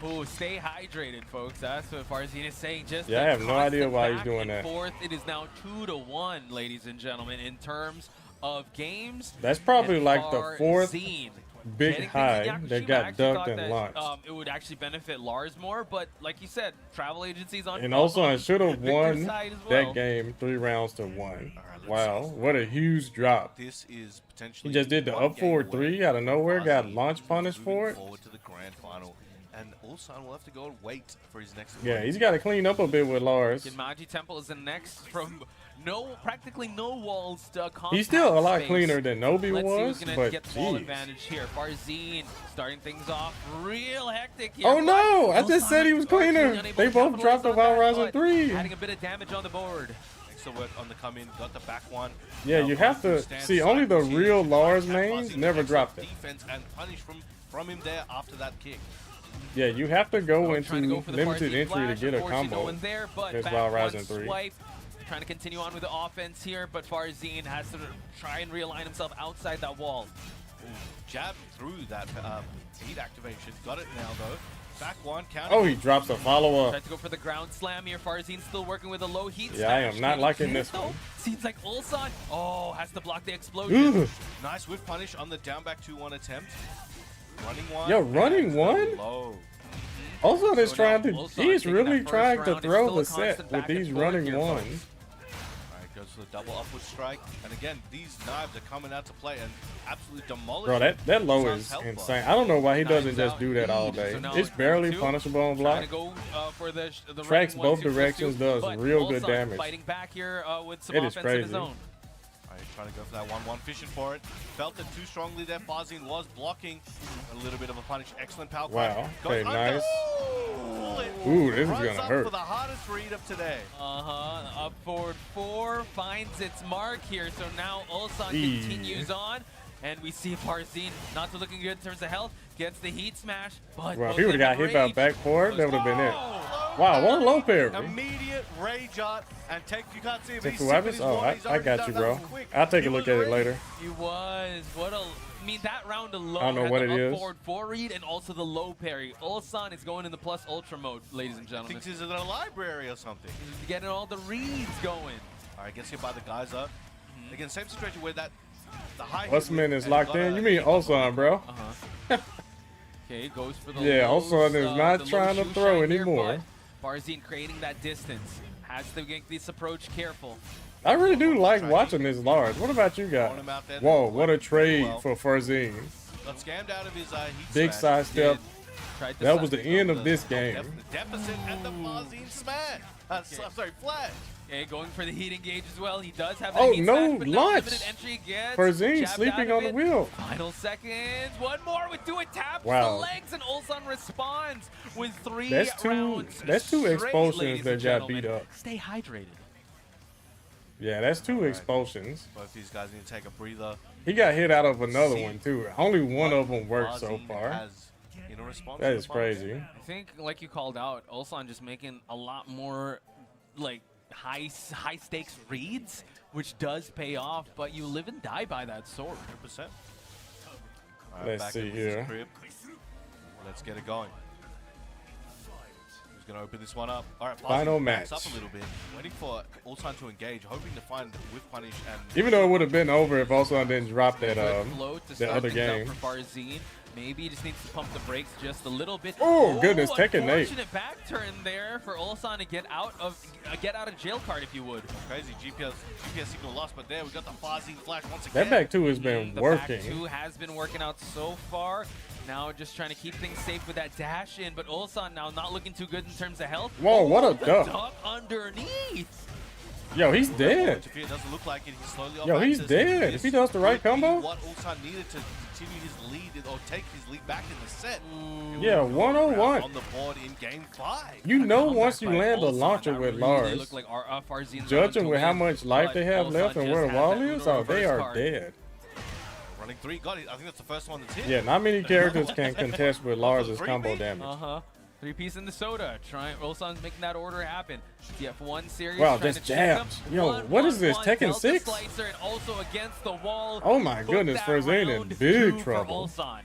S3: Oh, stay hydrated, folks. That's what Farzeen is saying. Just
S1: Yeah, I
S3: a
S1: have no idea
S3: constant
S1: why he's
S3: back
S1: doing
S3: and
S1: that.
S3: Forth. It is now 2-1, ladies and gentlemen, in terms of games.
S1: That's probably
S3: And
S1: like the fourth
S3: Farzeen
S1: big
S3: getting things
S1: high
S3: in
S1: that
S3: Yakushima. I
S1: got
S3: actually
S1: ducked
S3: thought
S1: and
S3: that,
S1: launched.
S3: it would actually benefit Lars more, but like you said, travel agencies on
S1: And Ulsan should have
S3: Victor's
S1: won
S3: side as well.
S1: that game 3 rounds to 1.
S2: All right, let's
S1: Wow,
S2: see.
S1: what a huge drop.
S2: This is potentially
S1: He just did the
S2: one
S1: up
S2: game
S1: forward
S2: away.
S1: 3 out of nowhere, got
S2: Farzeen
S1: launch punish
S2: moving
S1: for it.
S2: forward to the grand final, and Ulsan will have to go and wait for his next.
S1: Yeah,
S2: opponent.
S1: he's got to clean up a bit with Lars.
S3: Genmaji Temple is the next from practically no walls to a
S1: He's still a lot
S3: space.
S1: cleaner than Nobi
S3: Let's see
S1: was,
S3: who's gonna
S1: but
S3: get the ball
S1: geez.
S3: advantage here. Farzeen starting things off real hectic here.
S1: Oh no, I
S3: But
S1: just said he was cleaner.
S3: unable
S1: They
S3: to
S1: both
S3: capitalize
S1: dropped the
S3: on
S1: Wild
S3: that,
S1: Rising
S3: but
S1: 3.
S3: Adding a bit of damage on the board.
S2: Excellent work on the come in. Got the back one.
S1: Yeah,
S2: Now
S1: you have
S2: going
S1: to
S2: through
S1: see
S2: stance,
S1: only the
S2: side to
S1: real
S2: chin,
S1: Lars
S2: try
S1: mains
S2: capitalizing
S1: never
S2: excellent
S1: dropped it.
S2: defense and punish from him there after that kick.
S1: Yeah, you have to go into
S3: Trying to go for the
S1: limited
S3: Farzeen
S1: entry
S3: flash.
S1: to get a
S3: Unfortunately,
S1: combo.
S3: no one there, but
S1: against
S3: back
S1: Wild
S3: one
S1: Rising 3.
S3: swipe. Trying to continue on with the offense here, but Farzeen has to try and realign himself outside that wall.
S2: Ooh, jab through that heat activation. Got it now though. Back one, counter.
S1: Oh, he drops a follow-up.
S3: Tried to go for the ground slam here. Farzeen still working with a low heat
S1: Yeah, I
S3: smash.
S1: am not
S3: Can he
S1: liking
S3: get it,
S1: this
S3: though?
S1: one.
S3: Seems like Ulsan, has to block the explosion.
S1: Ugh.
S2: Nice whiff punish on the down back 2-1 attempt. Running one.
S1: Yo, running
S2: and
S1: one?
S2: Low.
S1: Ulsan is
S3: So
S1: trying
S3: now
S1: to.
S3: Ulsan
S1: He's
S3: taking
S1: really
S3: that first
S1: trying to
S3: round. It's
S1: throw
S3: still
S1: the
S3: a
S1: set
S3: constant
S1: with
S3: back and
S1: these
S3: forth
S1: running
S3: here,
S1: ones.
S3: folks.
S2: Alright, goes for the double upward strike. And again, these knives are coming out to play and absolutely demolishing.
S1: Bro, that low
S2: Ulsan's
S1: is
S2: health bar.
S1: insane. I don't know why he doesn't
S3: Knives
S1: just
S3: out
S1: do that all
S3: indeed.
S1: day.
S3: So now
S1: It's
S3: it's
S1: barely
S3: 1-2.
S1: punishable on
S3: Trying
S1: block.
S3: to go for the
S1: Tracks
S3: running
S1: both
S3: 1-2
S1: directions, does
S3: but
S1: real good
S3: Ulsan
S1: damage.
S3: Fighting back here with some
S1: It is
S3: offense in his
S1: crazy.
S3: own.
S2: Alright, trying to go for that 1-1, fishing for it. Felt it too strongly there. Farzeen was blocking. A little bit of a punish. Excellent power.
S1: Wow. Okay,
S2: Goes
S1: nice.
S2: under.
S1: Ooh, this is
S2: Runs
S1: gonna
S2: up
S1: hurt.
S2: for the hardest read of today.
S3: Up forward 4 finds its mark here. So now Ulsan
S1: Eee.
S3: continues on. And we see Farzeen not so looking good in terms of health. Gets the heat smash. But
S1: Well, if he would have got hit by
S3: rage.
S1: back forward, that would have been it.
S2: Oh,
S1: Wow, what a low parry.
S2: Immediate rage art and take. You can't see him.
S1: Take
S2: He's
S1: the
S2: sipping
S1: weapons?
S2: his
S1: Oh,
S2: water. He's
S1: I
S2: already
S1: got
S2: done
S1: you,
S2: that
S1: bro.
S2: one quick.
S1: I'll take
S2: He
S1: a look
S2: was
S1: at it
S2: ready.
S1: later.
S3: He was. I mean, that round alone
S1: I don't know
S3: had
S1: what
S3: the
S1: it
S3: up
S1: is.
S3: forward 4 read and also the low parry. Ulsan is going in the plus ultra mode, ladies and gentlemen.
S2: Thinks he's in a library or something.
S3: He's getting all the reads going.
S2: All right, gets hit by the guys up. Again, same situation where the high.
S1: Usman is locked in. You mean Ulsan, bro?
S3: Okay, goes for the
S1: Yeah,
S3: lows,
S1: Ulsan is not
S3: the low
S1: trying to
S3: shoe
S1: throw
S3: shine here,
S1: anymore.
S3: but Farzeen creating that distance. Has to make this approach careful.
S1: I really do like watching this large. What about you guys?
S2: Throwing him out there.
S1: Whoa, what a trade
S2: Well.
S1: for Farzeen.
S2: Got scammed out of his heat
S1: Big
S2: smash.
S1: side step.
S3: Tried to
S1: That was
S3: side-
S1: the end of this game.
S2: Deficit and the Farzeen smash. Sorry, flash.
S3: Okay, going for the heat engage as well. He does have
S1: Oh,
S3: that heat
S1: no,
S3: smash, but
S1: launch.
S3: limited entry gets
S1: Farzeen
S3: jabbed
S1: sleeping
S3: out
S1: on
S3: of
S1: the
S3: it.
S1: wheel.
S3: Final seconds. One more with do it taps
S1: Wow.
S3: the legs and Ulsan responds with 3
S1: That's two
S3: rounds.
S1: expulsions
S3: ladies
S1: that
S3: and
S1: got beat
S3: gentlemen.
S1: up.
S3: Stay hydrated.
S1: Yeah, that's 2
S2: Alright.
S1: expulsions.
S2: Both these guys need to take a breather.
S1: He got hit out of another
S2: See
S1: one too. Only one of them worked so
S2: Farzeen
S1: far.
S2: has in a response
S1: That
S2: to
S1: is
S2: the punch.
S1: crazy.
S3: I think, like you called out, Ulsan just making a lot more like high stakes reads, which does pay off. But you live and die by that sword.
S2: 100%. All
S1: Let's
S2: back
S1: see
S2: in Lisa's
S1: here.
S2: crib. Let's get it going. Who's going to open this one up? All right,
S1: Final
S2: Farzeen backs
S1: match.
S2: up a little bit, waiting for Ulsan to engage, hoping to find whiff punish and.
S1: Even though it would have been over if Ulsan didn't drop that
S3: Good float to
S1: the
S3: start
S1: other
S3: things out
S1: game.
S3: for Farzeen. Maybe he just needs to pump the brakes just a little bit.
S1: Oh, goodness, Tekken 8.
S3: Unfortunate back turn there for Ulsan to get out of jail card, if you would.
S2: Crazy GPS signal lost, but there we got the Farzeen flash once again.
S1: That back 2 has been
S3: The
S1: working.
S3: back 2 has been working out so far. Now just trying to keep things safe with that dash in, but Ulsan now not looking too good in terms of health.
S1: Whoa, what a
S3: the
S1: duck.
S3: duck underneath.
S1: Yo, he's dead.
S2: It doesn't look like it. He's slowly off
S1: Yo, he's
S2: axis.
S1: dead. If he does the right
S2: could be
S1: combo.
S2: What Ulsan needed to continue his lead or take his lead back in the set.
S1: Yeah, 101.
S2: On the board in game 5.
S1: You know
S3: Comeback
S1: once you
S3: by
S1: land a
S3: Ulsan,
S1: launcher
S3: that
S1: with
S3: really
S1: Lars,
S3: looked like Farzeen's
S1: judging
S3: round
S1: with
S3: to
S1: how
S3: win,
S1: much life
S3: but
S1: they have
S3: Ulsan
S1: left and
S3: just
S1: where the
S3: had
S1: wall
S3: that
S1: is,
S3: Uno
S1: oh, they
S3: reverse
S1: are
S3: card.
S1: dead.
S2: Running 3. God, I think that's the first one that's hit.
S1: Yeah, not many characters can contest with Lars' combo
S2: Three-peat?
S1: damage.
S3: 3-piece in the soda. Ulsan's making that order happen. TF1 series.
S1: Wow,
S3: trying
S1: just
S3: to check
S1: jabs.
S3: him.
S1: Yo, what is this, Tekken
S3: Delta
S1: 6?
S3: Slicer and also against the wall.
S1: Oh my
S3: Book
S1: goodness,
S3: that
S1: Farzeen in
S3: round
S1: big
S3: 2
S1: trouble.
S3: For Ulsan.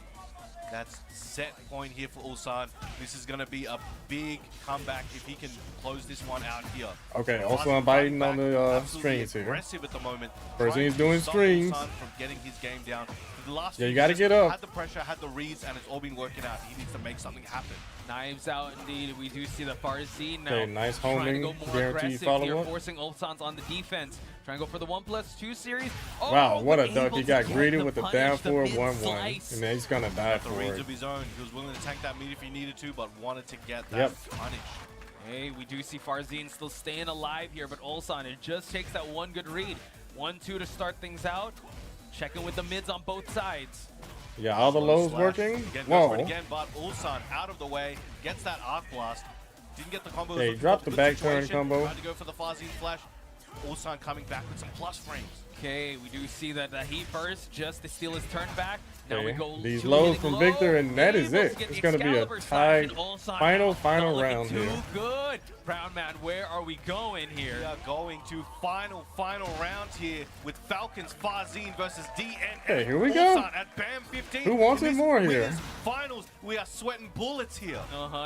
S2: That's set point here for Ulsan. This is going to be a big comeback if he can close this one out here.
S1: Okay,
S2: Farzeen
S1: Ulsan biting
S2: back,
S1: on the
S2: absolutely
S1: strings here.
S2: aggressive at the moment.
S1: Farzeen's
S2: trying to
S1: doing
S2: stop
S1: strings.
S2: Ulsan from getting his game down. For the last
S1: Yeah, you
S2: few
S1: gotta
S2: years,
S1: get up.
S2: Had the pressure, had the reads, and it's all been working out. He needs to make something happen.
S3: Knives out indeed. We do see the Farzeen now.
S1: Okay, nice
S3: trying to
S1: homing,
S3: go more
S1: guaranteed
S3: aggressive here,
S1: follow-up.
S3: forcing Ulsan's on the defense. Trying to go for the 1+2 series. Oh,
S1: Wow, what a
S3: but
S1: duck.
S3: able
S1: He
S3: to
S1: got
S3: get
S1: greedy
S3: the
S1: with the
S3: punish,
S1: down
S3: the
S1: forward
S3: mid
S1: 1-1.
S3: slice.
S1: And then he's going to die
S2: The
S1: for
S2: reads
S1: it.
S2: of his own. He was willing to tank that meat if he needed to, but wanted to get that
S1: Yep.
S2: punish.
S3: Hey, we do see Farzeen still staying alive here, but Ulsan, it just takes that one good read. 1-2 to start things out. Checking with the mids on both sides.
S1: Yeah, all the
S2: Slow
S1: lows
S2: slash.
S1: working.
S2: Again, goes for it
S1: Whoa.
S2: again, but Ulsan out of the way, gets that arc blast. Didn't get the combo.
S1: Yeah, he dropped the back turn combo.
S2: Tried to go for the Farzeen flash. Ulsan coming back with some plus frames.
S3: Okay, we do see that the Heat first, just to steal his turn back. Now we
S1: Okay,
S3: go
S1: these
S3: to
S1: lows
S3: hitting
S1: from
S3: low,
S1: Victor, and that is
S3: able
S1: it.
S3: to get
S1: It's
S3: the
S1: going to be a
S3: Excalibur slash,
S1: tied
S3: and Ulsan
S1: final
S3: not
S1: round
S3: looking
S1: here.
S3: too good. Brown man, where are we going here?
S2: We are going to final round here with Falcons Farzeen versus DNF.
S1: Okay, here we go.
S2: Ulsan at BAM 15.
S1: Who wants
S2: In
S1: it
S2: this
S1: more here?
S2: winners Finals, we are sweating bullets here.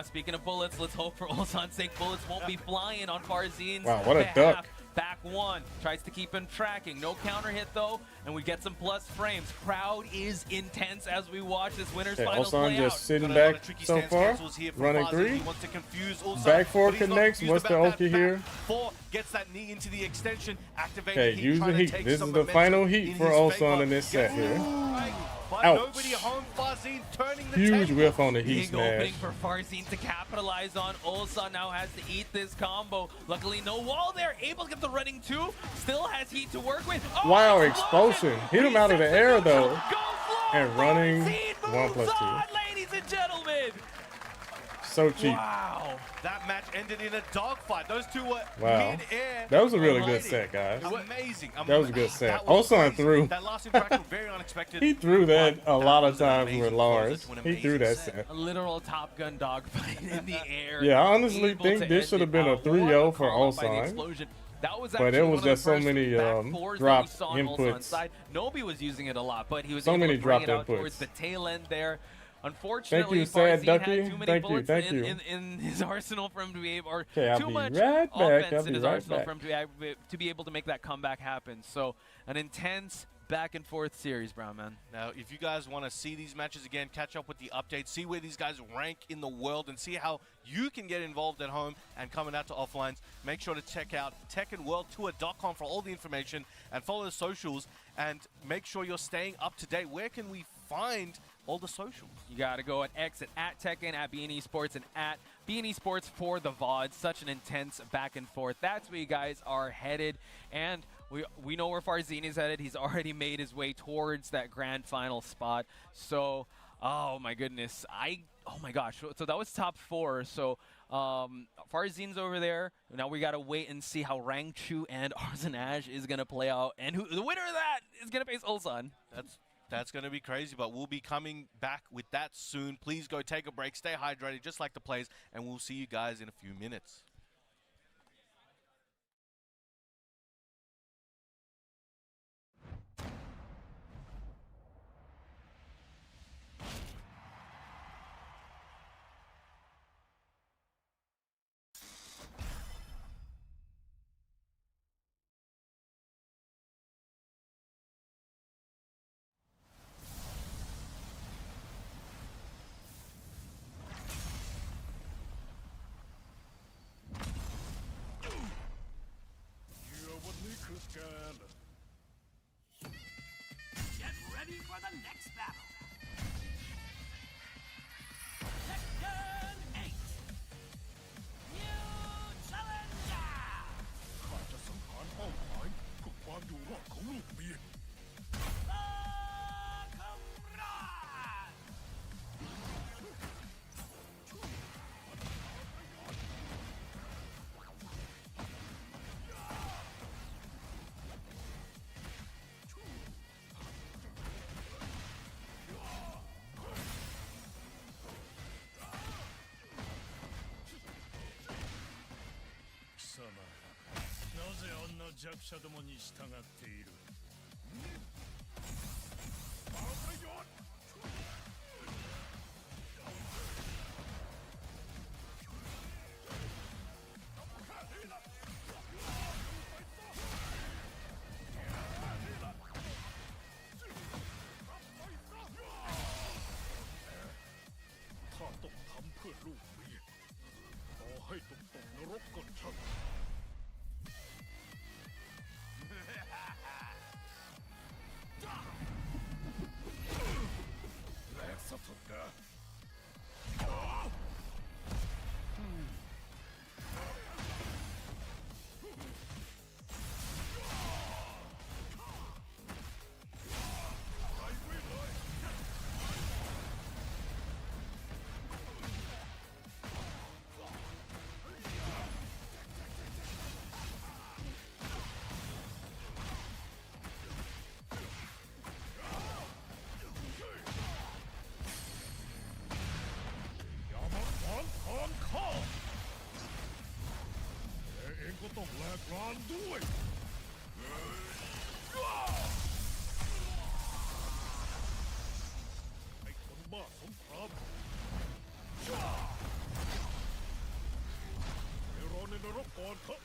S3: Speaking of bullets, let's hope for Ulsan's sake bullets won't be flying on Farzeen's
S1: Wow, what a
S3: behalf.
S1: duck.
S3: Back one, tries to keep him tracking. No counter hit though, and we get some plus frames. Crowd is intense as we watch this winner's finals
S1: Ulsan
S3: play
S1: just
S3: out.
S1: sitting
S2: Got a lot
S1: back
S2: of tricky
S1: so
S2: stance
S1: far.
S2: cancels here from
S1: Running
S2: Farzeen.
S1: three.
S2: He wants to confuse Ulsan,
S1: Back four
S2: but he's not
S1: connects.
S2: confused
S1: What's the
S2: about
S1: ulti
S2: that.
S1: here?
S2: Back four gets that knee into the extension, activating
S1: Okay,
S2: heat,
S1: use the
S2: trying to
S1: heat.
S2: take
S1: This
S2: some
S1: is the
S2: momentum
S1: final heat
S2: in
S1: for
S2: his
S1: Ulsan
S2: favor.
S1: in this set
S2: Gets
S1: here.
S2: right, but
S1: Ouch.
S2: nobody home. Farzeen turning the
S1: Huge
S2: table.
S1: whiff on the heat
S3: Big
S1: smash.
S3: opening for Farzeen to capitalize on. Ulsan now has to eat this combo. Luckily, no wall there. Able to get the running two. Still has heat to work with. Oh,
S1: Wow, explosion. Hit him out of the air, though.
S3: Go slow.
S1: And running
S3: Farzeen
S1: 1+2.
S3: moves on, ladies and gentlemen.
S1: So cheap.
S3: Wow.
S2: That match ended in a dogfight. Those two were
S1: Wow.
S2: mid-air.
S1: That was a really good
S2: colliding.
S1: set, guys.
S2: Amazing.
S1: That was a good set.
S2: That was
S1: Ulsan
S2: crazy.
S1: threw.
S2: That last interaction was very unexpected.
S1: He threw that
S2: but
S1: a lot
S2: was
S1: of
S2: an
S1: times
S2: amazing
S1: with
S2: closer
S1: Lars.
S2: to an
S1: He threw
S2: amazing
S1: that
S2: set.
S1: set.
S3: A literal Top Gun dogfight in the air.
S1: Yeah, I honestly
S3: Able
S1: think
S3: to
S1: this
S3: end
S1: should have
S3: it
S1: been a
S3: out.
S1: 3-0
S3: What
S1: for
S3: call out by the
S1: Ulsan.
S3: explosion. That was
S1: But
S3: actually
S1: it
S3: one
S1: was
S3: of the
S1: just so
S3: first
S1: many
S3: back fours that we
S1: dropped
S3: saw on Ulsan's
S1: inputs.
S3: side. Nobi was using it a lot, but he was
S1: So
S3: able
S1: many
S3: to bring
S1: dropped
S3: it out
S1: inputs.
S3: towards the tail end there. Unfortunately,
S1: you, Sad
S3: Farzeen
S1: Ducky.
S3: had too many
S1: Thank you,
S3: bullets
S1: thank you.
S3: in his arsenal for him to be able, or
S1: Okay, I'll
S3: too
S1: be
S3: much
S1: right back.
S3: offense
S1: I'll
S3: in
S1: be
S3: his
S1: right
S3: arsenal
S1: back.
S3: for him to be able to make that comeback happen. So an intense back and forth series, Brown man.
S2: Now, if you guys want to see these matches again, catch up with the updates, see where these guys rank in the world, and see how you can get involved at home and coming out to offlines, make sure to check out TekkenWorldTour.com for all the information and follow the socials, and make sure you're staying up to date. Where can we find all the socials?
S3: You got to go at X at Tekken, at BNE Sports, and at BNE Sports for the VOD. Such an intense back and forth. That's where you guys are headed. And we know where Farzeen is headed. He's already made his way towards that grand final spot. So, oh my goodness. Oh my gosh. So that was top 4. So Farzeen's over there. Now we got to wait and see how Rangchu and Arslan Ash is going to play out. And the winner of that is going to face Ulsan.
S2: That's going to be crazy, but we'll be coming back with that soon. Please go take a break, stay hydrated, just like the plays, and we'll see you guys in a few minutes.
S5: Get ready for the next battle. Tekken 8. New Challenger.
S6: ข้าจะสังหารเป้าหมายเพื่อความอยู่รอดของลูกเมีย
S5: The Comrade.
S6: 貴様なぜあんな弱者どもに従っているข้าต้องทำเพื่อลูกเมียต่อให้ต้องตกนรกก็ช่าง ไอ้คนบ้าสงครามไปรอในนรกก่อนเถอะ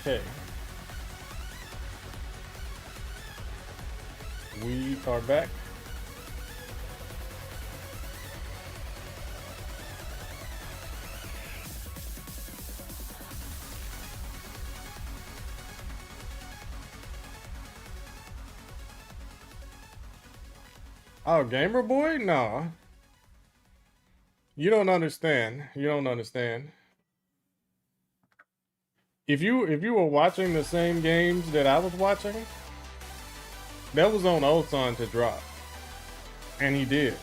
S1: Okay. We are back. Oh, Gamer Boy? No. You don't understand. You don't understand. If you were watching the same games that I was watching, that was on Ulsan to drop. And he did.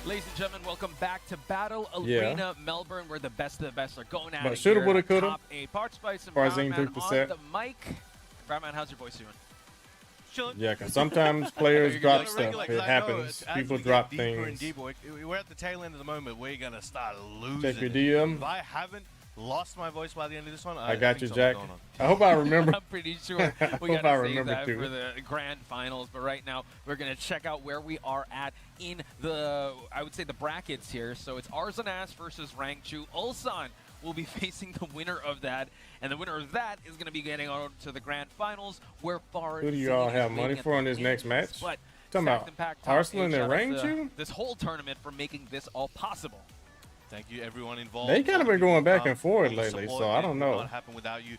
S3: Ladies and gentlemen, welcome back to Battle Arena Melbourne, where the best of the best are going at
S1: But
S3: it.
S1: shoulda,
S3: here.
S1: woulda, coulda.
S3: Top 8. Part Spice and
S1: Farzeen
S3: Brownman
S1: took the
S3: on
S1: set.
S3: the mic. Brownman, how's your voice doing?
S2: Chillin.
S1: Yeah, because sometimes players
S3: You're
S1: drop
S3: gonna
S1: stuff.
S2: Regular, 'cause
S1: It
S2: I know
S1: happens.
S2: as
S1: People
S2: we get
S1: drop
S2: deeper and
S1: things.
S2: deeper, we're at the tail end of the moment. We're gonna start losing.
S1: Check your
S2: it.
S1: DM.
S2: If I haven't lost my voice by the end of this one,
S1: I got
S2: think
S1: you,
S2: something's
S1: Jack.
S2: going on.
S1: I hope I remember.
S3: I'm pretty sure
S1: I
S3: we
S1: hope
S3: got
S1: I
S3: to save
S1: remember
S3: that
S1: too.
S3: for the grand finals. But right now, we're going to check out where we are at in the, I would say, the brackets here. So it's Arslan Ash versus Rangchu. Ulsan will be facing the winner of that. And the winner of that is going to be getting on to the grand finals, where Farzeen
S1: Who do y'all
S3: is
S1: have
S3: waiting
S1: money
S3: at
S1: for
S3: the
S1: in this
S3: end.
S1: next match?
S3: But
S1: Talking
S3: Stacked
S1: about
S3: and Packed top
S1: Arslan
S3: eight,
S1: and
S3: shout out to
S1: Rangchu?
S3: this whole tournament for making this all possible.
S2: Thank you, everyone involved.
S1: They kinda
S2: All
S1: been
S2: the
S1: going
S2: people
S1: back
S2: come,
S1: and forth
S2: all the
S1: lately,
S2: support.
S1: so I
S2: It
S1: don't
S2: would
S1: know.
S2: not happen without you.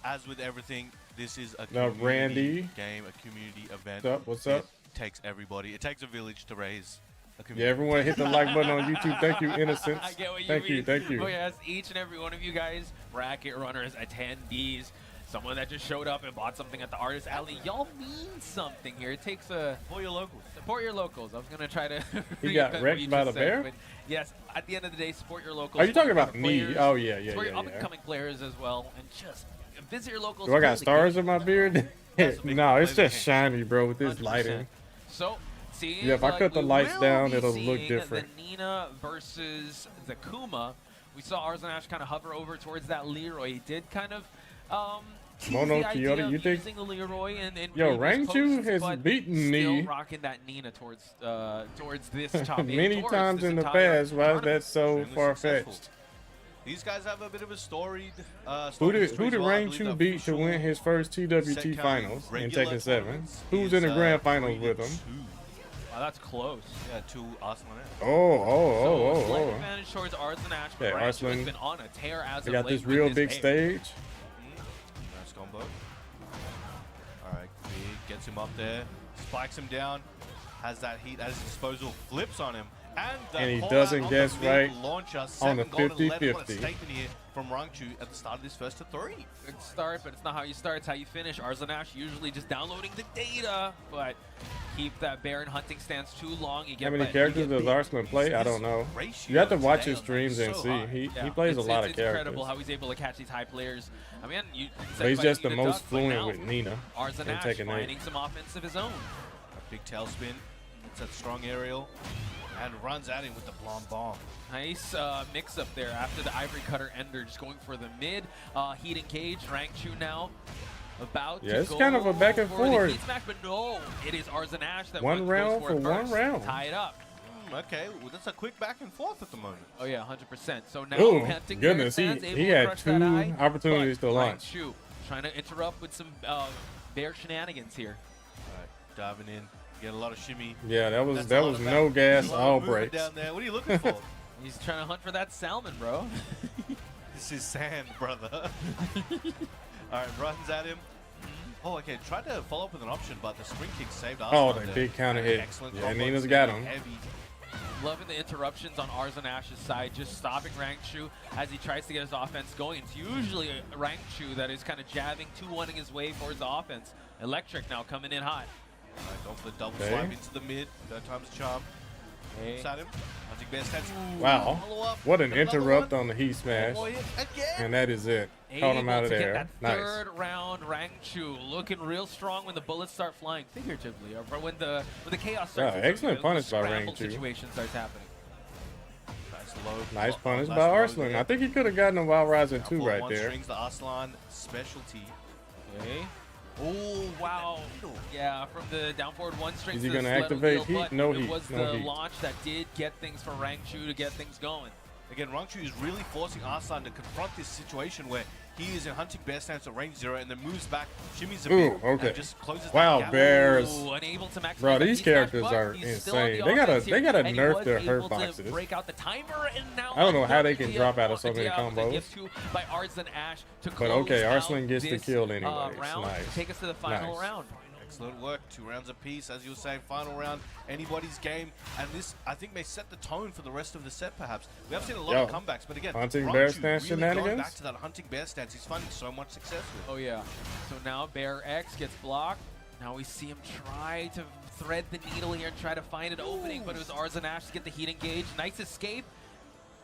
S2: As with everything, this is a
S1: No,
S2: community
S1: Randy.
S2: game, a community event.
S1: What's up? What's up?
S2: It takes everybody. It takes a village to raise a
S1: Yeah,
S2: community.
S1: everyone hit the like button on YouTube. Thank you, Innocence.
S3: I get what you
S1: Thank
S3: mean.
S1: you, thank you.
S3: Oh yes, each and every one of you guys, bracket runners, attendees, someone that just showed up and bought something at the Artist Alley. Y'all mean something here. It takes a
S2: For your locals.
S3: support your locals. I was gonna try to.
S1: He got
S3: reinvent what
S1: wrecked
S3: you
S1: by
S3: just
S1: the
S3: said,
S1: bear?
S3: but yes, at the end of the day, support your locals.
S1: Are you talking
S3: support
S1: about
S3: your
S1: me?
S3: players,
S1: Oh, yeah, yeah,
S3: support your
S1: yeah,
S3: up and coming players as well, and just visit your locals.
S1: Do I
S3: play
S1: got
S3: the
S1: stars
S3: game.
S1: in my beard?
S2: That's a big
S1: No, it's
S2: play the
S1: just
S2: game.
S1: shiny, bro, with this
S3: 100%.
S1: lighting.
S3: So, seems
S1: Yeah, if I
S3: like
S1: cut the
S3: we
S1: lights
S3: will
S1: down,
S3: be
S1: it'll look
S3: seeing
S1: different.
S3: The Nina versus the Kuma. We saw Arslan Ash kind of hover over towards that Leroy. He did kind of tease
S1: Mono
S3: the idea
S1: Kyoto,
S3: of
S1: you think-
S3: using the Leroy in
S1: Yo,
S3: previous
S1: Rangchu
S3: posts,
S1: has
S3: but
S1: beaten
S3: still
S1: me
S3: rocking that Nina towards this top eight,
S1: many
S3: towards
S1: times
S3: this
S1: in the
S3: entire
S1: past. Why is that
S3: tournament.
S1: so
S2: Extremely
S1: far-fetched?
S2: successful. These guys have a bit of a storied
S1: Who
S2: story
S1: did
S2: history as well. I believe
S1: Rangchu
S2: the
S1: beat to
S2: official
S1: win his first TWT
S2: set count
S1: finals in
S2: regular
S1: Tekken 7?
S2: tournaments
S1: Who's
S2: is,
S1: in the grand finals
S2: 3
S1: with
S2: to
S1: him?
S2: 2.
S3: Wow, that's close.
S2: Yeah, to Arslan Ash.
S1: Oh,
S3: Slight
S1: oh.
S3: advantage towards Arslan Ash, but
S1: Yeah,
S3: Rangchu
S1: Arslan-
S3: has been on a tear as
S1: They
S3: of
S1: got
S3: late
S1: this
S3: with
S1: real
S3: his
S1: big
S3: pair.
S1: stage.
S2: Nice combo. Alright, Big gets him up there, spikes him down, has that heat at his disposal, flips on him,
S1: And he
S2: call
S1: doesn't
S2: out on
S1: guess
S2: the
S1: right
S2: mid-launcher,
S1: on the
S2: 7 gold and 11. What a
S1: 50-50.
S2: statement here from Rangchu at the start of this first to 3.
S3: Good start, but it's not how you start, it's how you finish. Arslan Ash usually just downloading the data, but keep that Baron hunting stance too long. You get
S1: How many
S3: you
S1: characters
S3: get
S1: does
S3: big.
S1: Arslan play? I don't know.
S2: Ratio
S1: You have to watch
S2: today
S1: his streams and
S2: so
S1: see.
S2: high.
S1: He
S3: Yeah,
S1: plays a
S3: it's-
S1: lot of
S3: it's
S1: characters.
S3: incredible how he's able to catch these high players. I mean, you
S1: But he's just the
S3: Nina
S1: most
S3: duck, but
S1: fluent
S3: now
S1: with Nina
S3: Arslan
S1: in
S3: Ash
S1: Tekken 8.
S3: finding some offense of his own.
S2: A big tailspin, it's that strong aerial, and runs at him with the blonde bomb.
S3: Nice mix up there after the Ivory Cutter Ender, just going for the mid. Heat engage, Rangchu now about
S1: Yeah,
S3: to
S1: it's
S3: go
S1: kind of a back and
S3: for the
S1: forth.
S3: heat smash, but no, it is Arslan Ash that
S1: One
S3: goes
S1: round
S3: for it
S1: for one
S3: first.
S1: round.
S3: Tie it up.
S2: Okay, well, that's a quick back and forth at the moment.
S3: Oh yeah, 100%. So now
S1: Oh,
S3: Hunting
S1: goodness.
S3: Bear
S1: He
S3: fans able
S1: he
S3: to
S1: had
S3: crush
S1: 2
S3: that eye,
S1: opportunities
S3: but
S1: to launch.
S3: Rangchu trying to interrupt with some bear shenanigans here.
S2: Alright, diving in, get a lot of shimmy.
S1: Yeah, that was
S2: That's a lot of
S1: no
S2: back-
S1: gas,
S2: a lot of
S1: all
S2: movement
S1: breaks.
S2: down there. What are you looking for?
S3: He's trying to hunt for that salmon, bro.
S2: This is sand, brother. Alright, runs at him. Oh, okay, tried to follow up with an option, but the spring kick saved
S1: Oh,
S2: Arslan
S1: the
S2: there.
S1: big counter hit.
S2: Excellent
S1: Yeah,
S2: combo,
S1: Nina's got
S2: staying
S1: him.
S2: heavy.
S3: Loving the interruptions on Arslan Ash's side, just stopping Rangchu as he tries to get his offense going. It's usually a Rangchu that is kind of jabbing, 2-1ing his way towards the offense. Electric now coming in hot.
S2: Alright, going for the double
S1: Okay.
S2: swipe into the mid. Third time's the charm.
S3: Hey.
S2: Looks at him. Hunting Bear stance.
S1: Wow.
S2: Follow up.
S1: What an
S2: Another
S1: interrupt
S2: one.
S1: on the heat smash.
S2: One more hit again.
S1: And that is it. Caught him
S3: Able
S1: out of
S3: to get
S1: there.
S3: that
S1: Nice.
S3: third round Rangchu looking real strong when the bullets start flying, figuratively, or when the chaos starts.
S1: Yeah, excellent
S3: the
S1: punish by
S3: scramble
S1: Rangchu.
S3: situation starts happening.
S2: Nice low.
S1: Nice punish
S2: Last
S1: by
S2: low
S1: Arslan.
S2: there.
S1: I think he could have gotten a Wild Rising
S2: Now
S1: 2
S2: for
S1: right
S2: one
S1: there.
S2: strings the Arslan specialty.
S3: Okay. Oh, wow. Yeah, from the down forward 1 string.
S1: Is he
S3: to the
S1: gonna
S3: sled
S1: activate
S3: wheel,
S1: heat?
S3: but
S1: No
S3: it
S1: heat,
S3: was
S1: no
S3: the
S1: heat.
S3: launch that did get things for Rangchu to get things going.
S2: Again, Rangchu is really forcing Arslan to confront this situation where he is in hunting bear stance at range 0 and then moves back, shimmies a
S1: Ooh,
S2: bit,
S1: okay.
S2: and just closes
S1: Wow,
S2: the gap.
S1: Bears.
S3: Ooh, unable to maximize
S1: Bro,
S3: that
S1: these
S3: heat smash,
S1: characters
S3: but
S1: are
S3: he's still on the
S1: insane. They gotta-
S3: offense
S1: they
S3: here,
S1: gotta
S3: and he
S1: nerf
S3: was
S1: their hurt
S3: able to
S1: boxes.
S3: break out the timer, and now
S1: I don't know how they
S3: another
S1: can drop out of so
S3: DF
S1: many
S3: with the
S1: combos.
S3: gift to by Arslan Ash to
S1: But
S3: close
S1: okay,
S3: out
S1: Arslan gets the
S3: this,
S1: kill anyways.
S3: round,
S1: Nice.
S3: take us to the final
S1: Nice.
S3: round.
S2: Excellent work. 2 rounds apiece, as you were saying. Final round, anybody's game. And this, I think, may set the tone for the rest of the set, perhaps. We have seen a lot
S1: Yo,
S2: of comebacks, but again,
S1: hunting
S2: Rangchu
S1: bear stance
S2: really going
S1: shenanigans?
S2: back to that hunting bear stance. He's finding so much success with.
S3: Oh yeah. So now Bear X gets blocked. Now we see him try to thread the needle here and try to find an opening, but it was Arslan Ash to get the heat engaged. Nice escape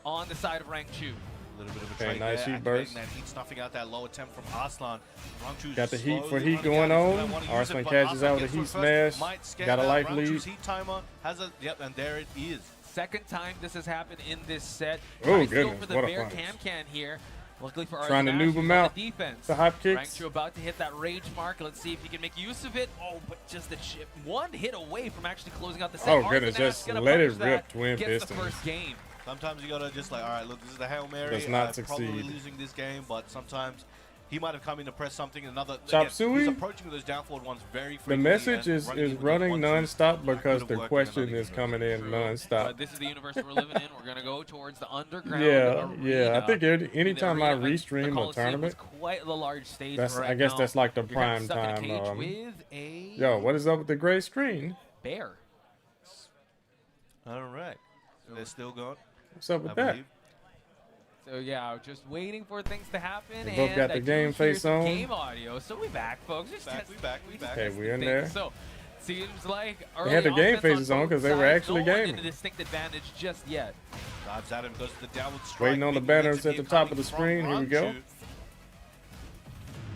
S3: on the side of Rangchu.
S2: A little bit of a
S1: Okay,
S2: trade
S1: nice
S2: there,
S1: heat burst.
S2: activating that heat, snuffing out that low attempt from Arslan. Rangchu's
S1: Got the heat for
S2: slowly
S1: heat
S2: running
S1: going
S2: out. He's gonna
S1: on.
S2: wanna use
S1: Arslan
S2: it, but
S1: catches
S2: Arslan
S1: out with a
S2: gets
S1: heat
S2: through first.
S1: smash.
S2: Might scare
S1: Got a
S2: that.
S1: life
S2: Rangchu's
S1: lead.
S2: heat timer has a, yep, and there it is.
S3: Second time this has happened in this set.
S1: Oh,
S3: Tries to go
S1: goodness,
S3: for the
S1: what a
S3: bear
S1: punish.
S3: can here. Luckily for
S1: Trying to
S3: Arslan Ash,
S1: noob
S3: he's
S1: him
S3: on
S1: out.
S3: the defense.
S1: The hop kicks.
S3: Rangchu about to hit that rage mark. Let's see if he can make use of it. Oh, but just the chip. One hit away from actually closing out the set.
S1: Oh,
S3: Arslan
S1: goodness,
S3: Ash
S1: just
S3: gonna
S1: let it
S3: punish
S1: rip,
S3: that,
S1: twin
S3: gets
S1: pistons.
S3: the first game.
S2: Sometimes you gotta just like, all right, look, this is the Hail Mary.
S1: Does not
S2: I'm probably
S1: succeed.
S2: losing this game, but sometimes he might have come in to press something. Another
S1: Chop
S2: again,
S1: Suey?
S2: he's approaching those down forward ones very
S1: The
S2: frequently.
S1: message
S2: and
S1: is
S2: running with
S1: running
S2: one, two.
S1: non-stop because
S2: Could've
S1: the
S2: worked in
S1: question
S2: another
S1: is
S2: game.
S1: coming in
S3: But
S1: non-stop.
S3: this is the universe we're living in. We're going to go towards the underground
S1: Yeah,
S3: arena.
S1: I think anytime I
S3: The arena,
S1: restream
S3: the
S1: a
S3: Coliseum
S1: tournament,
S3: was quite the large stage
S1: that's
S3: for right
S1: I guess
S3: now.
S1: that's like the
S3: You're kind of
S1: prime
S3: stuck in a
S1: time.
S3: cage with a
S1: Yo, what is up with the gray screen?
S3: bear.
S2: All right, so they're still going.
S1: What's up
S2: I
S1: with that?
S2: believe.
S3: So yeah, just waiting for things to happen.
S1: They both
S3: and
S1: got the
S3: I do
S1: game
S3: hear
S1: face
S3: some
S1: on.
S3: Game audio. So we back, folks. Just
S2: Back, we back.
S1: Okay, we in
S3: things.
S1: there.
S3: So seems like
S1: They had the
S3: early
S1: game
S3: offense
S1: faces on
S3: both
S1: 'cause they were
S3: sides.
S1: actually
S3: No one in
S1: gaming.
S3: a distinct advantage just yet.
S2: Dives at him, goes to the downward strike.
S1: Waiting on the
S2: big
S1: banners
S2: negative
S1: at the
S2: game
S1: top of the
S2: coming from
S1: screen. Here we go.
S2: Rangchu.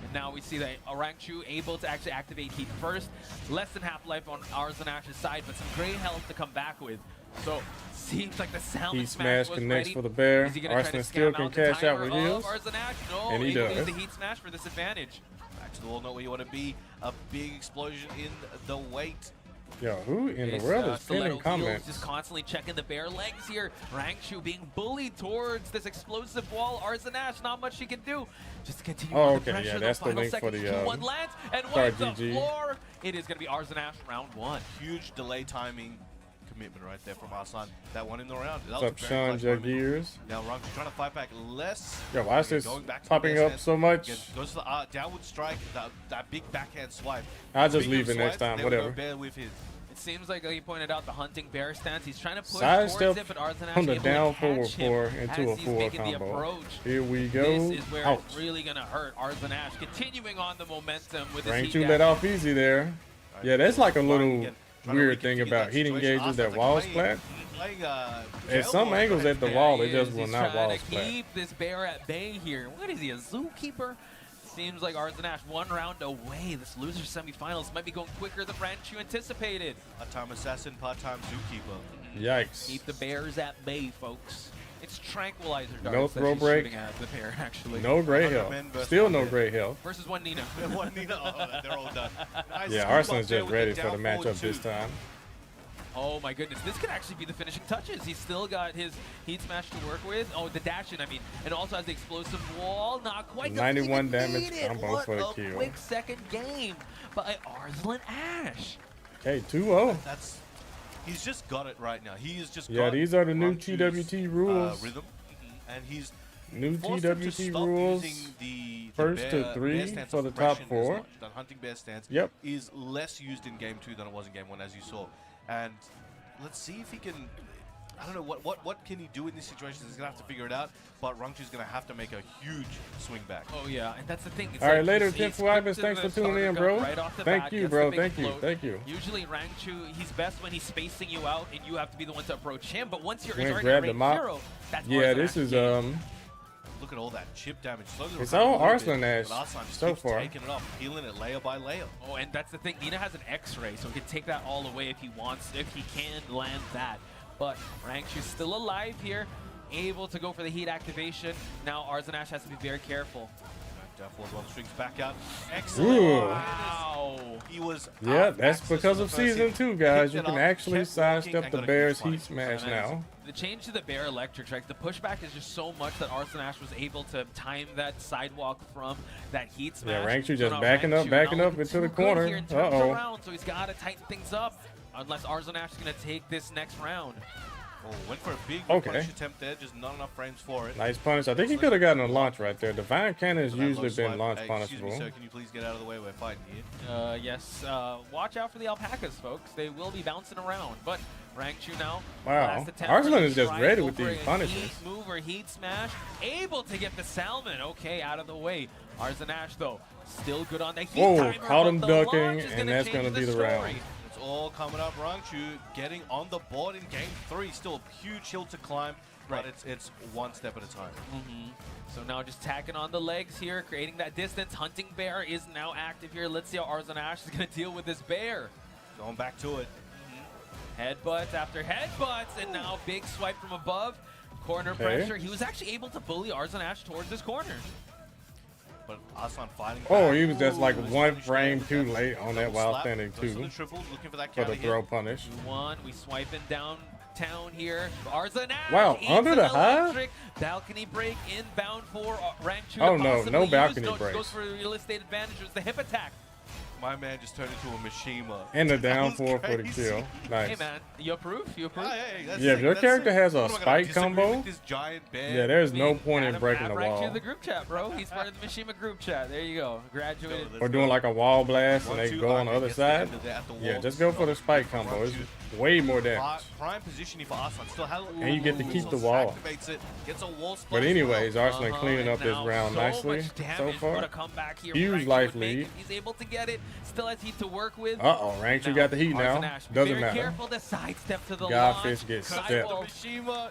S3: And now we see that Rangchu able to actually activate heat first. Less than half life on Arslan Ash's side, but some great health to come back with. So seems like the sound
S1: Heat
S3: smash
S1: smash
S3: was
S1: connects
S3: ready.
S1: for the bear.
S3: Is he gonna try to
S1: Arslan still
S3: scam
S1: can
S3: out the
S1: cash out
S3: timer
S1: with
S3: of
S1: heals.
S3: Arslan Ash? No,
S1: And he
S3: able to use
S1: does.
S3: the heat smash for this advantage.
S2: Back to the wall, not where you want to be. A big explosion in the weight.
S1: Yo, who in the
S3: This,
S1: world is
S3: Stiletto
S1: pinning
S3: Heels
S1: comments?
S3: just constantly checking the bear legs here. Rangchu being bullied towards this explosive wall. Arslan Ash, not much she can do. Just to continue
S1: Oh,
S3: on the
S1: okay,
S3: pressure.
S1: yeah,
S3: The
S1: that's the
S3: final
S1: link for
S3: seconds,
S1: the,
S3: 2-1 lands, and
S1: sorry,
S3: wipes the
S1: GG.
S3: floor. It is going to be Arslan Ash round one.
S2: Huge delay timing commitment right there from Arslan. That one in the round. That
S1: What's
S2: was
S1: up,
S2: a very
S1: Sean
S2: clutch moment.
S1: Jagiers?
S2: Now Rangchu trying to fight back less.
S1: Yo, why is
S2: Again,
S1: this
S2: going back to the
S1: popping
S2: base
S1: up
S2: hand.
S1: so much?
S2: Again, goes to the downward strike, that big backhand swipe.
S1: I'll just
S2: Speaking
S1: leave
S2: of
S1: it next
S2: swipes,
S1: time,
S2: there we go,
S1: whatever.
S2: Bear with his.
S3: It seems like he pointed out the hunting bear stance. He's trying to push
S1: Side
S3: towards
S1: step
S3: it, but Arslan Ash
S1: on the
S3: able
S1: down
S3: to
S1: forward
S3: catch him
S1: four
S3: as
S1: into a
S3: he's
S1: four
S3: making the
S1: combo.
S3: approach.
S1: Here we go.
S3: This is where
S1: Ouch.
S3: it's really going to hurt Arslan Ash. Continuing on the momentum with his heat
S1: Rangchu
S3: dash.
S1: let off easy there. Yeah, that's like a little
S2: Again, trying to
S1: weird thing
S2: reconfigure
S1: about
S2: that
S1: heat
S2: situation.
S1: engages that
S2: Arslan's
S1: wall
S2: like
S1: splat.
S2: playing,
S1: At some
S2: jailbreak
S1: angles
S2: right
S1: at the
S2: there.
S1: wall,
S3: He
S1: it just
S3: is.
S1: will
S3: He's
S1: not
S3: trying
S1: wall
S3: to
S1: splat.
S3: keep this bear at bay here. What is he, a zookeeper? Seems like Arslan Ash one round away. This loser semifinals might be going quicker than Rangchu anticipated.
S2: Part-time assassin, part-time zookeeper.
S1: Yikes.
S3: Keep the bears at bay, folks. It's tranquilizer darts
S1: No
S3: that
S1: throw
S3: she's
S1: break.
S3: shooting at the bear, actually.
S1: No gray
S2: 100
S1: health.
S2: men versus
S1: Still
S2: one
S1: no
S2: bear.
S1: gray health.
S3: Versus one Nina.
S2: One Nina, they're all done. Nice
S1: Yeah,
S2: scoop
S1: Arslan's
S2: up there
S1: just
S2: with
S1: ready for the
S2: down forward
S1: matchup this
S2: two.
S1: time.
S3: Oh my goodness, this could actually be the finishing touches. He's still got his heat smash to work with. Oh, the dash in, I mean, and also has the explosive wall. Not quite.
S1: 91
S3: doesn't
S1: damage
S3: even need it.
S1: combo
S3: What
S1: for the
S3: a
S1: kill.
S3: quick second game by Arslan Ash.
S1: Okay, 2-0.
S2: That's he's just got it right now. He is just
S1: Yeah,
S2: got
S1: these are the new
S2: Rangchu's,
S1: TWT rules.
S2: rhythm, and he's
S1: New
S2: forced him to
S1: TWT
S2: stop
S1: rules.
S2: using the
S1: first to
S2: bear,
S1: three
S2: bear stance
S1: for the
S2: of
S1: top
S2: suppression as
S1: four.
S2: much. That hunting bear stance
S1: Yep.
S2: is less used in game 2 than it was in game 1, as you saw. And let's see if he can. I don't know what can he do in these situations. He's gonna have to figure it out. But Rangchu's gonna have to make a huge swing back.
S3: Oh yeah, and that's the thing. It's
S1: All right,
S3: like
S1: later,
S3: he's
S1: 10 for Ibis.
S3: scripted
S1: Thanks for
S3: the
S1: tuning in,
S3: starter
S1: bro.
S3: gun right off the
S1: Thank
S3: bat,
S1: you,
S3: gets
S1: bro.
S3: the big
S1: Thank you.
S3: float.
S1: Thank you.
S3: Usually Rangchu, he's best when he's spacing you out and you have to be the one to approach him. But once you're
S1: Went
S3: already
S1: grab the
S3: rank
S1: mop.
S3: 0, that's
S1: Yeah,
S3: Arslan
S1: this
S3: Ash's
S1: is
S3: game.
S2: Look at all that chip damage. Slowly
S1: It's
S2: recovering
S1: all
S2: a little
S1: Arslan
S2: bit,
S1: Ash
S2: but Arslan just
S1: so
S2: keeps
S1: far.
S2: taking it off, peeling it layer by layer.
S3: Oh, and that's the thing. Nina has an X-ray, so he can take that all away if he wants, if he can land that. But Rangchu's still alive here, able to go for the heat activation. Now Arslan Ash has to be very careful.
S2: Down forward one, strings back out. Excellent.
S1: Ooh.
S3: Wow.
S2: He was
S1: Yeah,
S2: out
S1: that's
S2: access
S1: because
S2: for
S1: of
S2: the first
S1: season
S2: hit.
S1: 2, guys.
S2: Picked
S1: You
S2: it
S1: can
S2: up,
S1: actually
S2: kept
S1: sidestep
S2: walking,
S1: the
S2: and got a
S1: Bears
S2: huge
S1: heat
S2: punish.
S1: smash now.
S3: The change to the bear electric strike, the pushback is just so much that Arslan Ash was able to time that sidewalk from that heat smash.
S1: Yeah, Rangchu
S3: So
S1: just
S3: now
S1: backing up,
S3: Rangchu
S1: backing
S3: not
S1: up
S3: looking
S1: into
S3: too
S1: the
S3: good
S1: corner.
S3: here in terms of
S1: Uh-oh.
S3: round, so he's got to tighten things up unless Arslan Ash is going to take this next round.
S2: Oh, went for a big
S1: Okay.
S2: punish attempt there, just not enough frames for it.
S1: Nice punish. I think he could have gotten a launch right there. Divine Cannon has
S2: That low
S1: usually been
S2: swipe.
S1: launch
S2: Hey, excuse me,
S1: punishable.
S2: sir, can you please get out of the way? We're fighting here.
S3: Yes, watch out for the alpacas, folks. They will be bouncing around. But Rangchu now.
S1: Wow.
S3: Last attempt
S1: Arslan
S3: for the
S1: is just
S3: strike,
S1: ready
S3: go
S1: with
S3: for
S1: these
S3: a
S1: punishes.
S3: Heat move or heat smash. Able to get the salmon. Okay, out of the way. Arslan Ash, though, still good on the heat
S1: Whoa,
S3: timer,
S1: caught
S3: but
S1: him
S3: the
S1: ducking,
S3: launch is
S1: and
S3: gonna
S1: that's
S3: change
S1: gonna be the
S3: story.
S1: round.
S2: It's all coming up. Rangchu getting on the board in game 3. Still a huge hill to climb, but
S3: Right.
S2: it's one step at a time.
S3: So now just tacking on the legs here, creating that distance. Hunting Bear is now active here. Let's see how Arslan Ash is going to deal with this bear.
S2: Going back to it.
S3: Headbutts after headbutts, and now big swipe from above. Corner
S1: Okay.
S3: pressure. He was actually able to bully Arslan Ash towards his corner.
S2: But Arslan fighting
S1: Oh,
S2: back.
S1: he was just like
S2: Ooh,
S1: one
S2: nice
S1: frame
S2: punish
S1: too
S2: there.
S1: late on that
S2: Double
S1: while
S2: slap.
S1: standing
S2: Goes for
S1: too
S2: the triples, looking for that
S1: for
S2: counter
S1: the
S2: hit.
S1: throw punish.
S3: 2-1. We swiping downtown here. Arslan Ash.
S1: Wow,
S3: eats
S1: under
S3: an
S1: the high?
S3: electric balcony break inbound for Rangchu.
S1: Oh,
S3: to
S1: no,
S3: possibly
S1: no
S3: use.
S1: balcony
S3: Goes
S1: breaks.
S3: for a real estate advantage. It was the hip attack.
S2: My man just turned into a Mishima.
S1: And the
S2: That
S1: down
S2: was
S1: four for the
S2: crazy.
S1: kill. Nice.
S3: Hey, man. You approve? You approve?
S2: That's
S1: Yeah, if
S2: sick,
S1: your
S2: that's
S1: character
S2: sick.
S1: has a
S2: What am I gonna
S1: spike
S2: disagree
S1: combo,
S2: with this giant bear?
S1: yeah, there's
S3: I
S1: no
S3: mean,
S1: point in
S3: add
S1: breaking
S3: him-
S1: the
S3: add Rangchu
S1: wall.
S3: to the group chat, bro. He's part of the Mishima group chat. There you go. Graduated.
S1: Or doing like a wall blast and
S2: One,
S1: they
S2: two,
S1: go on the
S2: okay,
S1: other
S2: gets the
S1: side.
S2: end of that at the
S1: Yeah,
S2: wall.
S1: just go for the spike combo. It's way more damage.
S2: Prime positioning for Arslan. Still has
S1: And you get to keep the
S2: Missiles,
S1: wall.
S2: activates it, gets a wall
S1: But
S2: splash
S1: anyways,
S2: well.
S1: Arslan cleaning up his
S3: Now
S1: round
S3: so
S1: nicely
S3: much
S1: so
S3: damage
S1: far.
S3: for the comeback here.
S1: Huge
S3: Rangchu
S1: life
S3: would make
S1: lead.
S3: if he's able to get it. Still has heat to work with.
S1: Uh-oh, Rangchu
S3: Now,
S1: got the heat
S3: Arslan
S1: now.
S3: Ash,
S1: Doesn't
S3: very
S1: matter.
S3: careful to sidestep to the
S1: Godfish
S3: launch.
S1: gets
S3: Sidewall.
S1: stepped.
S2: Mishima.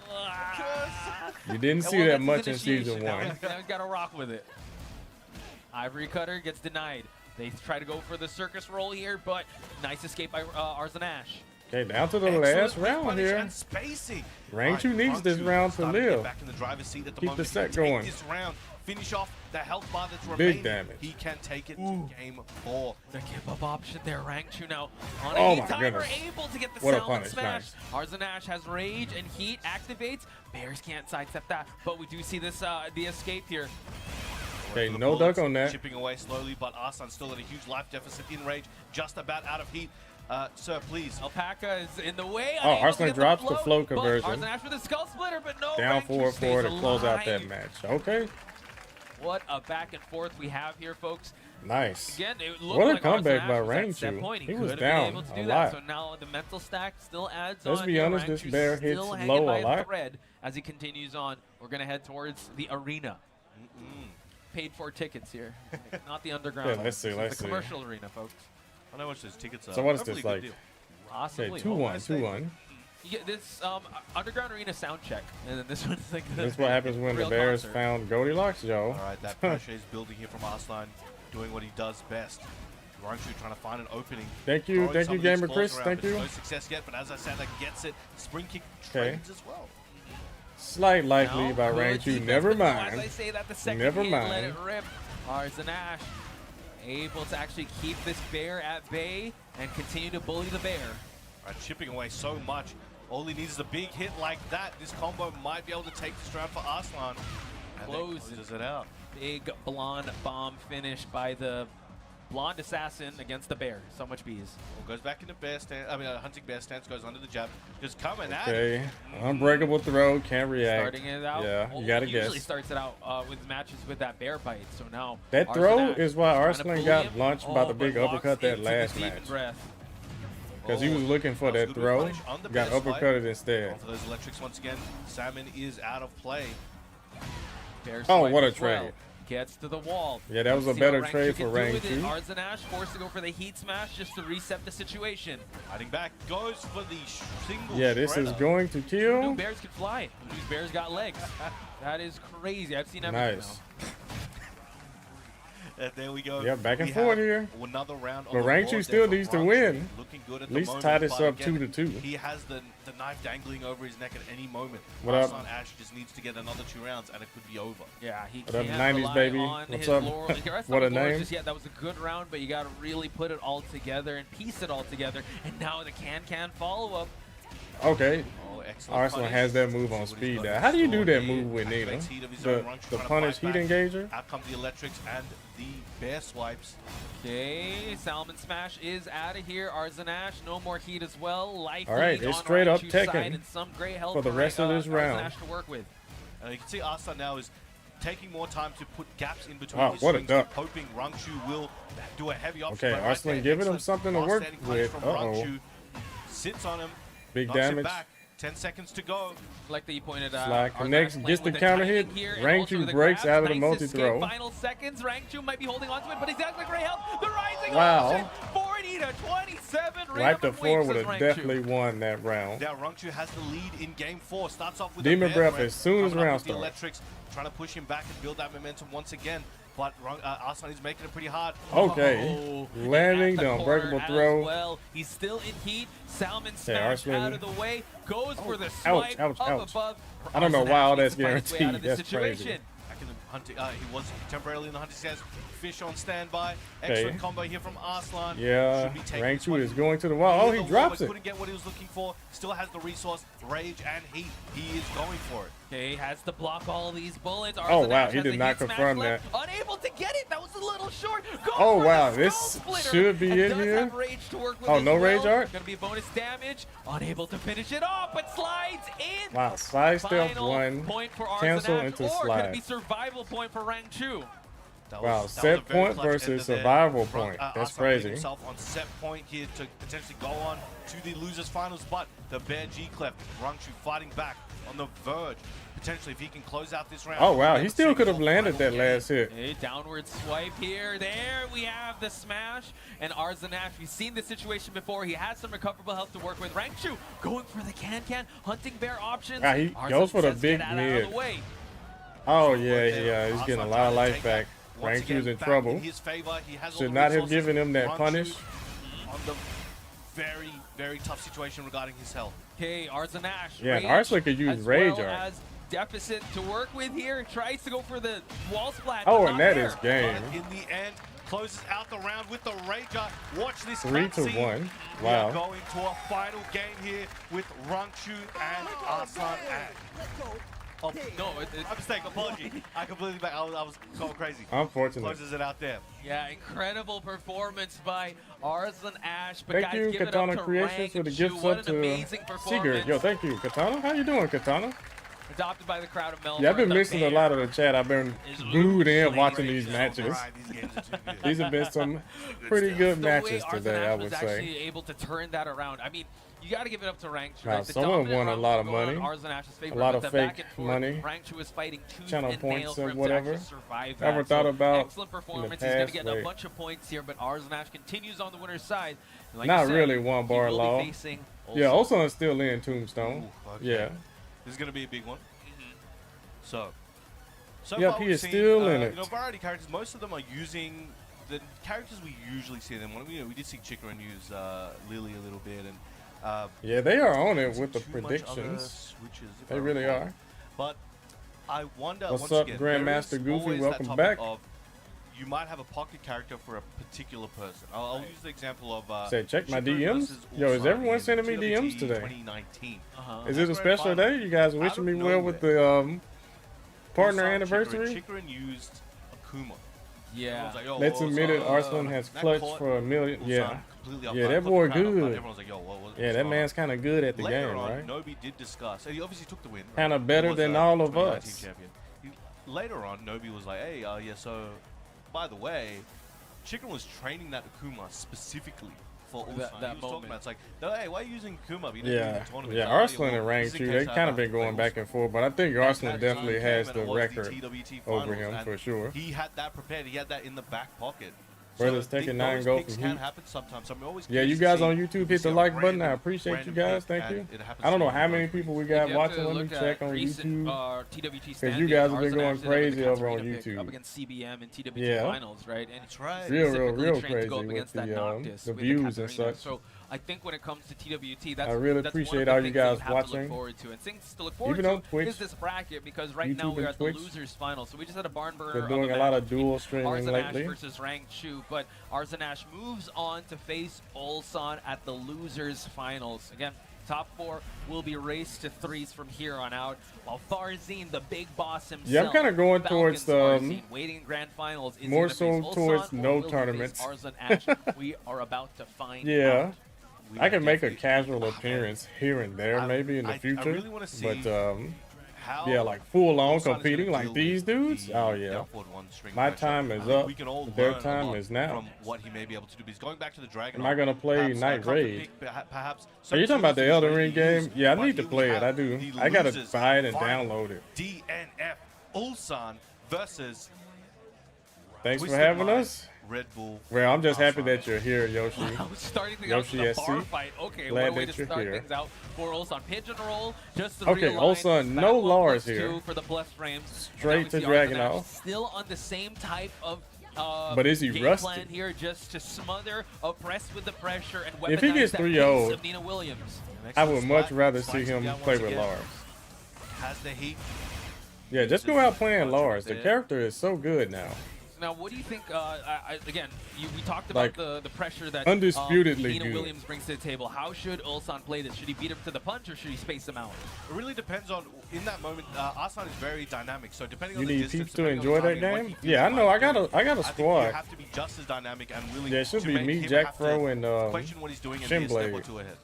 S1: You didn't see
S3: Well,
S1: that
S3: that's
S1: much in
S3: his
S1: season
S3: initiation. Now
S1: 1.
S3: he's got to rock with it. Ivory Cutter gets denied. They try to go for the circus roll here, but nice escape by Arslan Ash.
S1: Okay, down to the
S2: Excellent
S1: last
S2: whip
S1: round
S2: punish
S1: here.
S2: and spacing.
S1: Rangchu needs this
S2: Rangchu
S1: round to
S2: starting get
S1: live.
S2: Back in the driver's seat at the
S1: Keep
S2: moment.
S1: the
S2: He
S1: set
S2: can take
S1: going.
S2: This round, finish off the health bar that's
S1: Big
S2: remaining.
S1: damage.
S2: He can take it to game 4.
S3: The give up option there. Rangchu now on
S1: Oh
S3: a
S1: my
S3: heat timer,
S1: goodness.
S3: able to get the
S1: What a
S3: salmon
S1: punish,
S3: smash.
S1: nice.
S3: Arslan Ash has rage and heat activates. Bears can't sidestep that, but we do see this the escape here.
S1: Okay,
S2: For the
S1: no
S2: bullets,
S1: duck on that.
S2: Chipping away slowly, but Arslan still at a huge life deficit in rage, just about out of heat. Sir, please.
S3: Alpaca is in the way.
S1: Oh,
S3: unable to
S1: Arslan
S3: get
S1: drops the
S3: float,
S1: flow
S3: but
S1: conversion.
S3: Arslan Ash for the skull splitter, but no.
S1: Down
S3: Rangchu
S1: 4-4
S3: stays
S1: to close out that
S3: alive.
S1: match. Okay,
S3: What a back and forth we have here, folks.
S1: nice.
S3: Again, it looked
S1: What a
S3: like
S1: comeback
S3: Arslan
S1: by
S3: Ash was at set
S1: Rangchu.
S3: point.
S1: He
S3: could
S1: was
S3: have
S1: down
S3: been able to
S1: a
S3: do
S1: lot.
S3: that. So now the mental stack still adds
S1: Let's
S3: on.
S1: be
S3: here.
S1: honest, this
S3: Rangchu's
S1: bear hits
S3: still hanging
S1: low
S3: by
S1: a lot.
S3: thread as he continues on. We're going to head towards the arena. Paid for tickets here, not the underground.
S1: Yeah, let's see,
S3: This is
S1: let's
S3: the
S1: see.
S3: commercial arena, folks.
S2: I know how much those tickets are.
S1: So what is
S2: Hopefully
S1: this
S2: a good
S1: like?
S2: deal.
S3: Possibly.
S1: Okay, 2-1, 2-1.
S3: You get this underground arena sound check, and then this one's like
S1: That's what happens when the
S3: real
S1: Bears
S3: concert.
S1: found Goldilocks, Joe.
S2: All right, that pressure is building here from Arslan, doing what he does best. Rangchu trying to find an opening.
S1: Thank you,
S2: throwing some of these
S1: Gamer
S2: balls
S1: Chris,
S2: around,
S1: thank
S2: but
S1: you.
S2: No success yet, but as I said, that gets it. Spring kick
S1: Okay.
S2: trades as well.
S1: Slight life
S3: Now,
S1: lead by
S3: good
S1: Rangchu.
S3: defense,
S1: Never
S3: but no, As I
S1: mind.
S3: say that, the second
S1: Never
S3: hit, let
S1: mind.
S3: it rip. Arslan Ash able to actually keep this bear at bay and continue to bully the bear.
S2: Right, chipping away so much. All he needs is a big hit like that. This combo might be able to take this round for Arslan. And then closes it out.
S3: Big blonde bomb finish by the blonde assassin against the bear. So much bees.
S2: Well, goes back into bear stance. I mean, hunting bear stance, goes under the jab. Just coming at it.
S1: Okay, unbreakable throw, can't react.
S3: Starting it out.
S1: Yeah,
S3: well,
S1: you gotta
S3: usually
S1: guess.
S3: starts it out with matches with that bear bite. So now
S1: That
S3: Arslan
S1: throw
S3: Ash
S1: is why
S3: trying to
S1: Arslan
S3: bully
S1: got
S3: him.
S1: launched by the
S3: but
S1: big
S3: walks
S1: uppercut that
S3: into the
S1: last
S3: deep
S1: match.
S3: breath.
S1: Because he was looking for
S2: That
S1: that
S2: was good
S1: throw,
S2: punish on the
S1: got
S2: bear swipe.
S1: uppercutted instead.
S2: Going for those electrics once again. Salmon is out of play.
S3: Bear
S1: Oh,
S3: swipe
S1: what a
S3: as well.
S1: trade.
S3: Gets to the wall.
S1: Yeah, that was
S3: Let's
S1: a
S3: see what
S1: better trade
S3: can
S1: for
S3: do with it.
S1: Rangchu.
S3: Arslan Ash forced to go for the heat smash just to reset the situation.
S2: Fighting back, goes for the single
S1: Yeah, this is
S2: shredder.
S1: going to
S3: New
S1: kill.
S3: bears can fly. These bears got legs. That is crazy. I've seen everything
S1: Nice.
S3: now.
S2: And there we go.
S1: Yeah, back and
S2: We
S1: forth
S2: have
S1: here.
S2: Another round on
S1: But
S2: the
S1: Rangchu
S2: board
S1: still
S2: there for
S1: needs to
S2: Rangchu.
S1: win.
S2: Looking good
S1: At
S2: the
S1: least
S2: moment,
S1: tie this
S2: but
S1: up
S2: again,
S1: 2-2.
S2: He has the knife dangling over his neck at any moment.
S1: What up?
S2: Arslan Ash just needs to get another 2 rounds and it could be over.
S3: Yeah, he
S1: What up,
S3: can't
S1: 90s
S3: rely
S1: baby?
S3: on
S1: What's
S3: his
S1: up?
S3: laurels. The rest
S1: What
S3: of
S1: a
S3: the laurels
S1: name.
S3: just yet. That was a good round, but you got to really put it all together and piece it all together. And now the can follow-up.
S1: Okay,
S2: Oh, excellent
S1: Arslan
S2: punish.
S1: has that move
S2: See
S1: on
S2: what he's
S1: speed
S2: got
S1: there.
S2: in
S1: How do you do
S2: store
S1: that
S2: here.
S1: move with Nina?
S2: Activates heat of his own.
S1: The
S2: Rangchu trying to
S1: punish
S2: fight
S1: heat
S2: back.
S1: engager?
S2: Out come the electrics and the bear swipes.
S3: Okay, Salmon Smash is out of here. Arslan Ash, no more heat as well. Life
S1: All right,
S3: lead
S1: it's
S3: on
S1: straight up
S3: Rangchu's
S1: Tekken
S3: side and some great help
S1: for the rest of this
S3: Arslan
S1: round.
S3: Ash to work with.
S2: And you can see Arslan now is taking more time to put gaps in between
S1: Oh,
S2: his
S1: what a
S2: swings,
S1: duck.
S2: hoping Rangchu will do a heavy option.
S1: Okay,
S2: but right
S1: Arslan
S2: there,
S1: giving him
S2: excellent
S1: something to work
S2: cross-standing punch
S1: with.
S2: from
S1: Uh-oh.
S2: Rangchu. Sits on him,
S1: Big
S2: Knocks him
S1: damage.
S2: back. 10 seconds to go.
S3: Like that you pointed
S1: Slack
S3: Arslan
S1: connects,
S3: Ash
S1: gets
S3: playing
S1: the
S3: with
S1: counter
S3: timing
S1: hit.
S3: here and also
S1: Rangchu
S3: the
S1: breaks
S3: grabs.
S1: out of the
S3: Nice
S1: multi-throw.
S3: escape. Final seconds. Rangchu might be holding on to it, but he's got the great help. The rising
S1: Wow.
S3: option, 40 to 27.
S1: Right to 4 would have
S3: Rangchu.
S1: definitely won that round.
S2: Now Rangchu has the lead in game 4. Starts off with
S1: Demon
S2: a bear
S1: Breath as
S2: threat,
S1: soon as
S2: coming up
S1: round
S2: with the
S1: starts.
S2: electrics, trying to push him back and build that momentum once again. But Arslan is making it pretty hard.
S1: Okay.
S3: Oh,
S1: Landing
S3: and
S1: the
S3: at
S1: unbreakable
S3: corner
S1: throw.
S3: as well. He's still in heat. Salmon
S1: Okay,
S3: smash
S1: Arslan.
S3: out of the way. Goes for the
S1: ouch,
S3: swipe
S1: ouch,
S3: up
S1: ouch.
S3: above.
S1: I don't know
S3: Arslan
S1: why all
S3: Ash
S1: that's
S3: needs to find his way out of
S1: guaranteed.
S3: this
S1: That's crazy.
S3: situation.
S2: Back in the hunting, he was temporarily in the hunting stance. Fish on standby.
S1: Okay.
S2: Excellent combo here from Arslan.
S1: Yeah,
S2: Should be taking this
S1: Rangchu
S2: one.
S1: is going to the wall. Oh, he
S2: Near the
S1: drops
S2: wall,
S1: it.
S2: but couldn't get what he was looking for. Still has the resource, rage and heat. He is going for it.
S3: Okay, has to block all these bullets.
S1: Oh,
S3: Arslan
S1: wow,
S3: Ash
S1: he
S3: has
S1: did
S3: a
S1: not
S3: hit smash
S1: confirm
S3: left. Unable to get it. That was a little short. Goes
S1: Oh,
S3: for
S1: wow,
S3: the
S1: this
S3: skull splitter,
S1: should be
S3: and
S1: it
S3: does
S1: here.
S3: have rage to work with
S1: Oh,
S3: as
S1: no
S3: well.
S1: rage art?
S3: Gonna be a bonus damage. Unable to finish it off, but slides in.
S1: Wow, side step
S3: Final
S1: 1.
S3: point for
S1: cancel
S3: Arslan Ash,
S1: into
S3: or could
S1: slide.
S3: it be survival point for Rangchu?
S2: That
S1: Wow,
S2: was
S1: set
S2: a very
S1: point
S2: clutch
S1: versus
S2: ender there.
S1: survival point. That's
S2: Arslan putting
S1: crazy.
S2: himself on set point here to potentially go on to the losers finals, but the bear G clef, Rangchu fighting back on the verge. Potentially, if he can close out this round.
S1: Oh, wow,
S2: we'll
S1: he
S2: never
S1: still
S2: see
S1: could have
S2: the
S1: landed
S2: final
S1: that
S2: game.
S1: last hit.
S3: A downward swipe here. There we have the smash. And Arslan Ash, we've seen this situation before. He has some recoverable health to work with. Rangchu going for the can-can, hunting bear options.
S1: Ah, he
S3: Arslan
S1: goes for the
S3: says,
S1: big
S3: "Get out
S1: mid."
S3: of the way.
S1: Oh, yeah, he's getting a lot of life back.
S2: Once
S1: Rangchu's
S2: again,
S1: in
S2: back
S1: trouble.
S2: in his favor. He has all
S1: Should
S2: the
S1: not have
S2: resources.
S1: given him that
S2: Rangchu
S1: punish.
S2: On the very, very tough situation regarding his health.
S3: Okay, Arslan Ash.
S1: Yeah, and
S3: rage,
S1: Arslan could use
S3: as
S1: rage
S3: well
S1: art.
S3: as deficit to work with here. Tries to go for the wall splat.
S1: Oh,
S3: but
S1: and
S3: not
S1: that
S3: there.
S1: is game.
S2: But in the end, closes out the round with the Rager. Watch this
S1: 3-1.
S2: We are
S1: Wow.
S2: going to a final game here with Rangchu and Arslan Ash. Oh,
S3: No,
S2: my mistake, apology. I completely back. I was going crazy.
S1: Unfortunate.
S2: Closes it out there.
S3: yeah, incredible performance by Arslan Ash. But
S1: Thank
S3: guys,
S1: you,
S3: give
S1: Katana
S3: it up to
S1: Creations, for the
S3: Rangchu.
S1: gift
S3: What
S1: sub
S3: an
S1: to
S3: amazing
S1: Seeger.
S3: performance.
S1: Yo, thank you, Katana. How you doing, Katana?
S3: Adopted by the crowd of Melbourne.
S1: Yeah, I've been
S3: the
S1: missing a
S3: mayor
S1: lot of the chat. I've been
S3: is
S1: glued in
S3: losing
S1: watching
S3: rage
S1: these
S3: so
S1: matches.
S2: Right, these games are too good.
S1: These have been some pretty good
S3: The way
S1: matches
S3: Arslan
S1: today,
S3: Ash
S1: I
S3: was
S1: would
S3: actually
S1: say.
S3: able to turn that around. I mean, you got to give it up to Rangchu.
S1: Wow,
S3: Like, the
S1: someone
S3: dominant
S1: won a
S3: round
S1: lot
S3: was
S1: of
S3: going
S1: money.
S3: Arslan Ash's favor,
S1: lot
S3: but
S1: of
S3: the back
S1: fake
S3: and forth,
S1: money.
S3: Rangchu was fighting tooth
S1: Channel
S3: and
S1: points
S3: nail
S1: or
S3: for him
S1: whatever.
S3: to actually survive
S1: Never
S3: that.
S1: thought
S3: So,
S1: about
S3: excellent
S1: in the
S3: performance. He's going to
S1: past,
S3: get a
S1: wait.
S3: bunch of points here, but Arslan Ash continues on the winner's side. And like
S1: Not
S3: you said,
S1: really one bar
S3: he will
S1: law.
S3: be facing
S1: Yeah,
S3: Ulsan.
S1: Ulsan is still in Tombstone.
S2: Ooh, okay.
S1: Yeah.
S2: This is going to be a big one. So
S1: Yep,
S2: far
S1: he
S2: we've
S1: is
S2: seen,
S1: still in it.
S2: You know, variety characters. Most of them are using the characters we usually see them. We did see Chikurin use Lily a little bit, and
S1: Yeah, they are on it with the
S2: too much other
S1: predictions.
S2: switches, if
S1: They
S2: I
S1: really
S2: recall.
S1: are.
S2: But I wonder.
S1: What's
S2: once
S1: up,
S2: again,
S1: Grandmaster
S2: there is
S1: Goofy?
S2: always that
S1: Welcome
S2: topic
S1: back.
S2: Of, you might have a pocket character for a particular person. I'll use the example of.
S1: Say, check my
S2: Chikurin
S1: DMs.
S2: versus
S1: Yo, is
S2: Ulsan
S1: everyone
S2: in
S1: sending me DMs
S2: 2WT
S1: today?
S2: 2019.
S1: Is it a
S2: That's
S1: special
S2: very
S1: day?
S2: fun.
S1: You guys
S2: Out
S1: wishing
S2: of
S1: me well with the partner
S2: Ulsan,
S1: anniversary?
S2: Chikurin used Akuma.
S3: Yeah.
S2: Everyone's like, yo,
S1: Let's
S2: what's
S1: admit it,
S2: up?
S1: Arslan has
S2: That
S1: clutch
S2: caught
S1: for a million.
S2: Ulsan
S1: Yeah.
S2: completely off
S1: Yeah,
S2: guard.
S1: that
S2: Put
S1: boy
S2: the crowd up,
S1: good.
S2: but everyone's like, yo, what's
S1: Yeah, that
S2: going
S1: man's
S2: on?
S1: kind of good at the
S2: Later
S1: game,
S2: on,
S1: right?
S2: Nobi did discuss. He obviously took the win.
S1: Kinda
S2: He
S1: better
S2: was,
S1: than all of
S2: 2019
S1: us.
S2: champion. Later on, Nobi was like, hey, yeah, so, by the way, Chicken was training that Akuma specifically for Ulsan.
S3: That
S2: He was talking
S3: moment.
S2: about, it's like, no, hey, why are you using Akuma? You didn't use
S1: Yeah,
S2: the tournament.
S1: yeah.
S2: He's like, oh,
S1: Arslan and
S2: well, this is in
S1: Rangchu,
S2: case
S1: they
S2: I
S1: kind of
S2: have
S1: been
S2: to play
S1: going back
S2: Ulsan.
S1: and forth, but I think Arslan
S2: That
S1: definitely
S2: time
S1: has
S2: came
S1: the
S2: and it was
S1: record
S2: TWT
S1: over
S2: finals,
S1: him
S2: and
S1: for sure.
S2: He had that prepared. He had that in the back pocket.
S1: Brothers
S2: So
S1: taking
S2: those
S1: 9 gold
S2: picks
S1: from
S2: can
S1: Heat.
S2: happen sometimes. So I'm always
S1: Yeah,
S2: curious
S1: you
S2: to
S1: guys
S2: see
S1: on YouTube
S2: if we
S1: hit
S2: see
S1: the
S2: a
S1: like button. I
S2: random-
S1: appreciate you
S2: random
S1: guys.
S2: pick
S1: Thank
S2: and
S1: you.
S2: it happens
S1: I don't
S2: to
S1: know
S2: be
S1: how
S2: one
S1: many
S2: of
S1: people we
S3: If
S1: got
S3: you have
S1: watching.
S3: to
S1: Let me
S3: look
S1: check
S3: at
S1: on
S3: recent,
S1: YouTube.
S3: TWT
S1: 'Cause you
S3: standings,
S1: guys have been
S3: Arslan
S1: going
S3: Ash did have
S1: crazy
S3: the
S1: over on
S3: Katarina pick
S1: YouTube.
S3: Up against CBM and TWT
S1: Yeah.
S3: finals, right? And
S2: That's right.
S1: Real
S3: specifically
S1: real
S3: trained to
S1: crazy
S3: go up
S1: with
S3: against that
S1: the
S3: Noctis
S1: the
S3: with
S1: views and
S3: Katarina.
S1: such.
S3: So I think when it comes to TWT, that's
S1: I really
S3: that's
S1: appreciate
S3: one of
S1: all
S3: the
S1: you
S3: things that
S1: guys
S3: have to
S1: watching.
S3: look forward to. And things to look forward
S1: Even on
S3: to
S1: Twitch,
S3: is this bracket because right now
S1: YouTube
S3: we're
S1: and
S3: at the
S1: Twitch.
S3: losers final. So we just had a barn burner.
S1: They're
S3: of
S1: doing a
S3: match
S1: lot of
S3: between
S1: dual streaming
S3: Arslan Ash
S1: lately.
S3: versus Rangchu, but Arslan Ash moves on to face Ulsan at the losers finals. Again, top 4 will be raced to 3s from here on out, while Farzeen, the big boss himself,
S1: Yeah, I'm kinda going towards,
S3: Farzeen, waiting in grand finals, is
S1: more
S3: gonna
S1: so
S3: face
S1: towards
S3: Ulsan or
S1: no
S3: will he face
S1: tournaments.
S3: Arslan Ash? We are about to find
S1: Yeah.
S3: out.
S1: I can make a casual appearance here and there, maybe in the
S2: I
S1: future.
S2: really wanna see-
S1: But
S2: how
S1: Yeah, like full on
S2: Ulsan is gonna
S1: competing like
S2: deal
S1: these
S2: with
S1: dudes.
S2: the
S1: Oh yeah.
S2: down forward one string
S1: My
S2: pressure.
S1: time is
S2: I think
S1: up.
S2: we can all
S1: Their
S2: learn a
S1: time
S2: lot
S1: is now.
S2: from what he may be able to do. But he's going back to the Dragon.
S1: Am I gonna play
S2: perhaps,
S1: Night
S2: comfort
S1: Raid?
S2: pick, perhaps
S1: Are you talking about the
S2: some
S1: Elden
S2: tools
S1: Ring
S2: he's ready to
S1: game?
S2: use,
S1: Yeah, I
S2: but
S1: need to
S2: here we
S1: play it.
S2: have
S1: I do.
S2: the
S1: I gotta
S2: losers
S1: buy it and
S2: final.
S1: download it.
S2: DNF Ulsan versus
S1: Thanks for
S2: Twisted
S1: having
S2: Mind,
S1: us.
S2: Red Bull.
S1: Well, I'm just happy
S2: Arslan.
S1: that you're here, Yoshi.
S3: I was starting to
S1: Yoshi
S3: get
S1: SC.
S3: the bar fight. Okay,
S1: Glad
S3: what a way
S1: that
S3: to
S1: you're
S3: start
S1: here.
S3: things out for Ulsan. Pigeonroll, just to
S1: Okay,
S3: realign.
S1: Ulsan,
S3: Back
S1: no
S3: one
S1: Lars
S3: plus
S1: here.
S3: two for the plus frames.
S1: Straight
S3: And now
S1: to
S3: we see Arslan
S1: Dragunov.
S3: Ash still on the same type of
S1: But is he
S3: game
S1: rusty?
S3: plan here, just to smother, oppress with the pressure, and
S1: If he
S3: weaponize
S1: gets
S3: that
S1: 3-0'd,
S3: pace of Nina Williams.
S2: An
S1: I would
S2: excellent
S1: much
S2: splat.
S1: rather
S2: Spikes
S1: see him
S2: down
S1: play
S2: once
S1: with
S2: again.
S1: Lars.
S2: Has the heat.
S1: Yeah, just go out playing Lars. The character is so good now.
S3: Now, what do you think? Again, we talked
S1: Like,
S3: about the pressure that
S1: undisputedly
S3: Nina
S1: good.
S3: Williams brings to the table. How should Ulsan play this? Should he beat him to the punch, or should he space him out?
S2: It really depends on, in that moment, Arslan is very dynamic, so depending
S1: You
S2: on the
S1: need
S2: distance,
S1: peeps to
S2: depending on
S1: enjoy
S2: the
S1: that
S2: timing, what
S1: game?
S2: he feels
S1: Yeah, I know.
S2: like
S1: I got
S2: doing,
S1: a
S2: I think
S1: squad.
S2: you have to be just as dynamic and willing
S1: Yeah, it should
S2: to
S1: be
S2: make
S1: me,
S2: him
S1: Jack
S2: have to
S1: Fro, and
S2: question what he's doing and be a step or
S1: Shinblade.
S2: two ahead.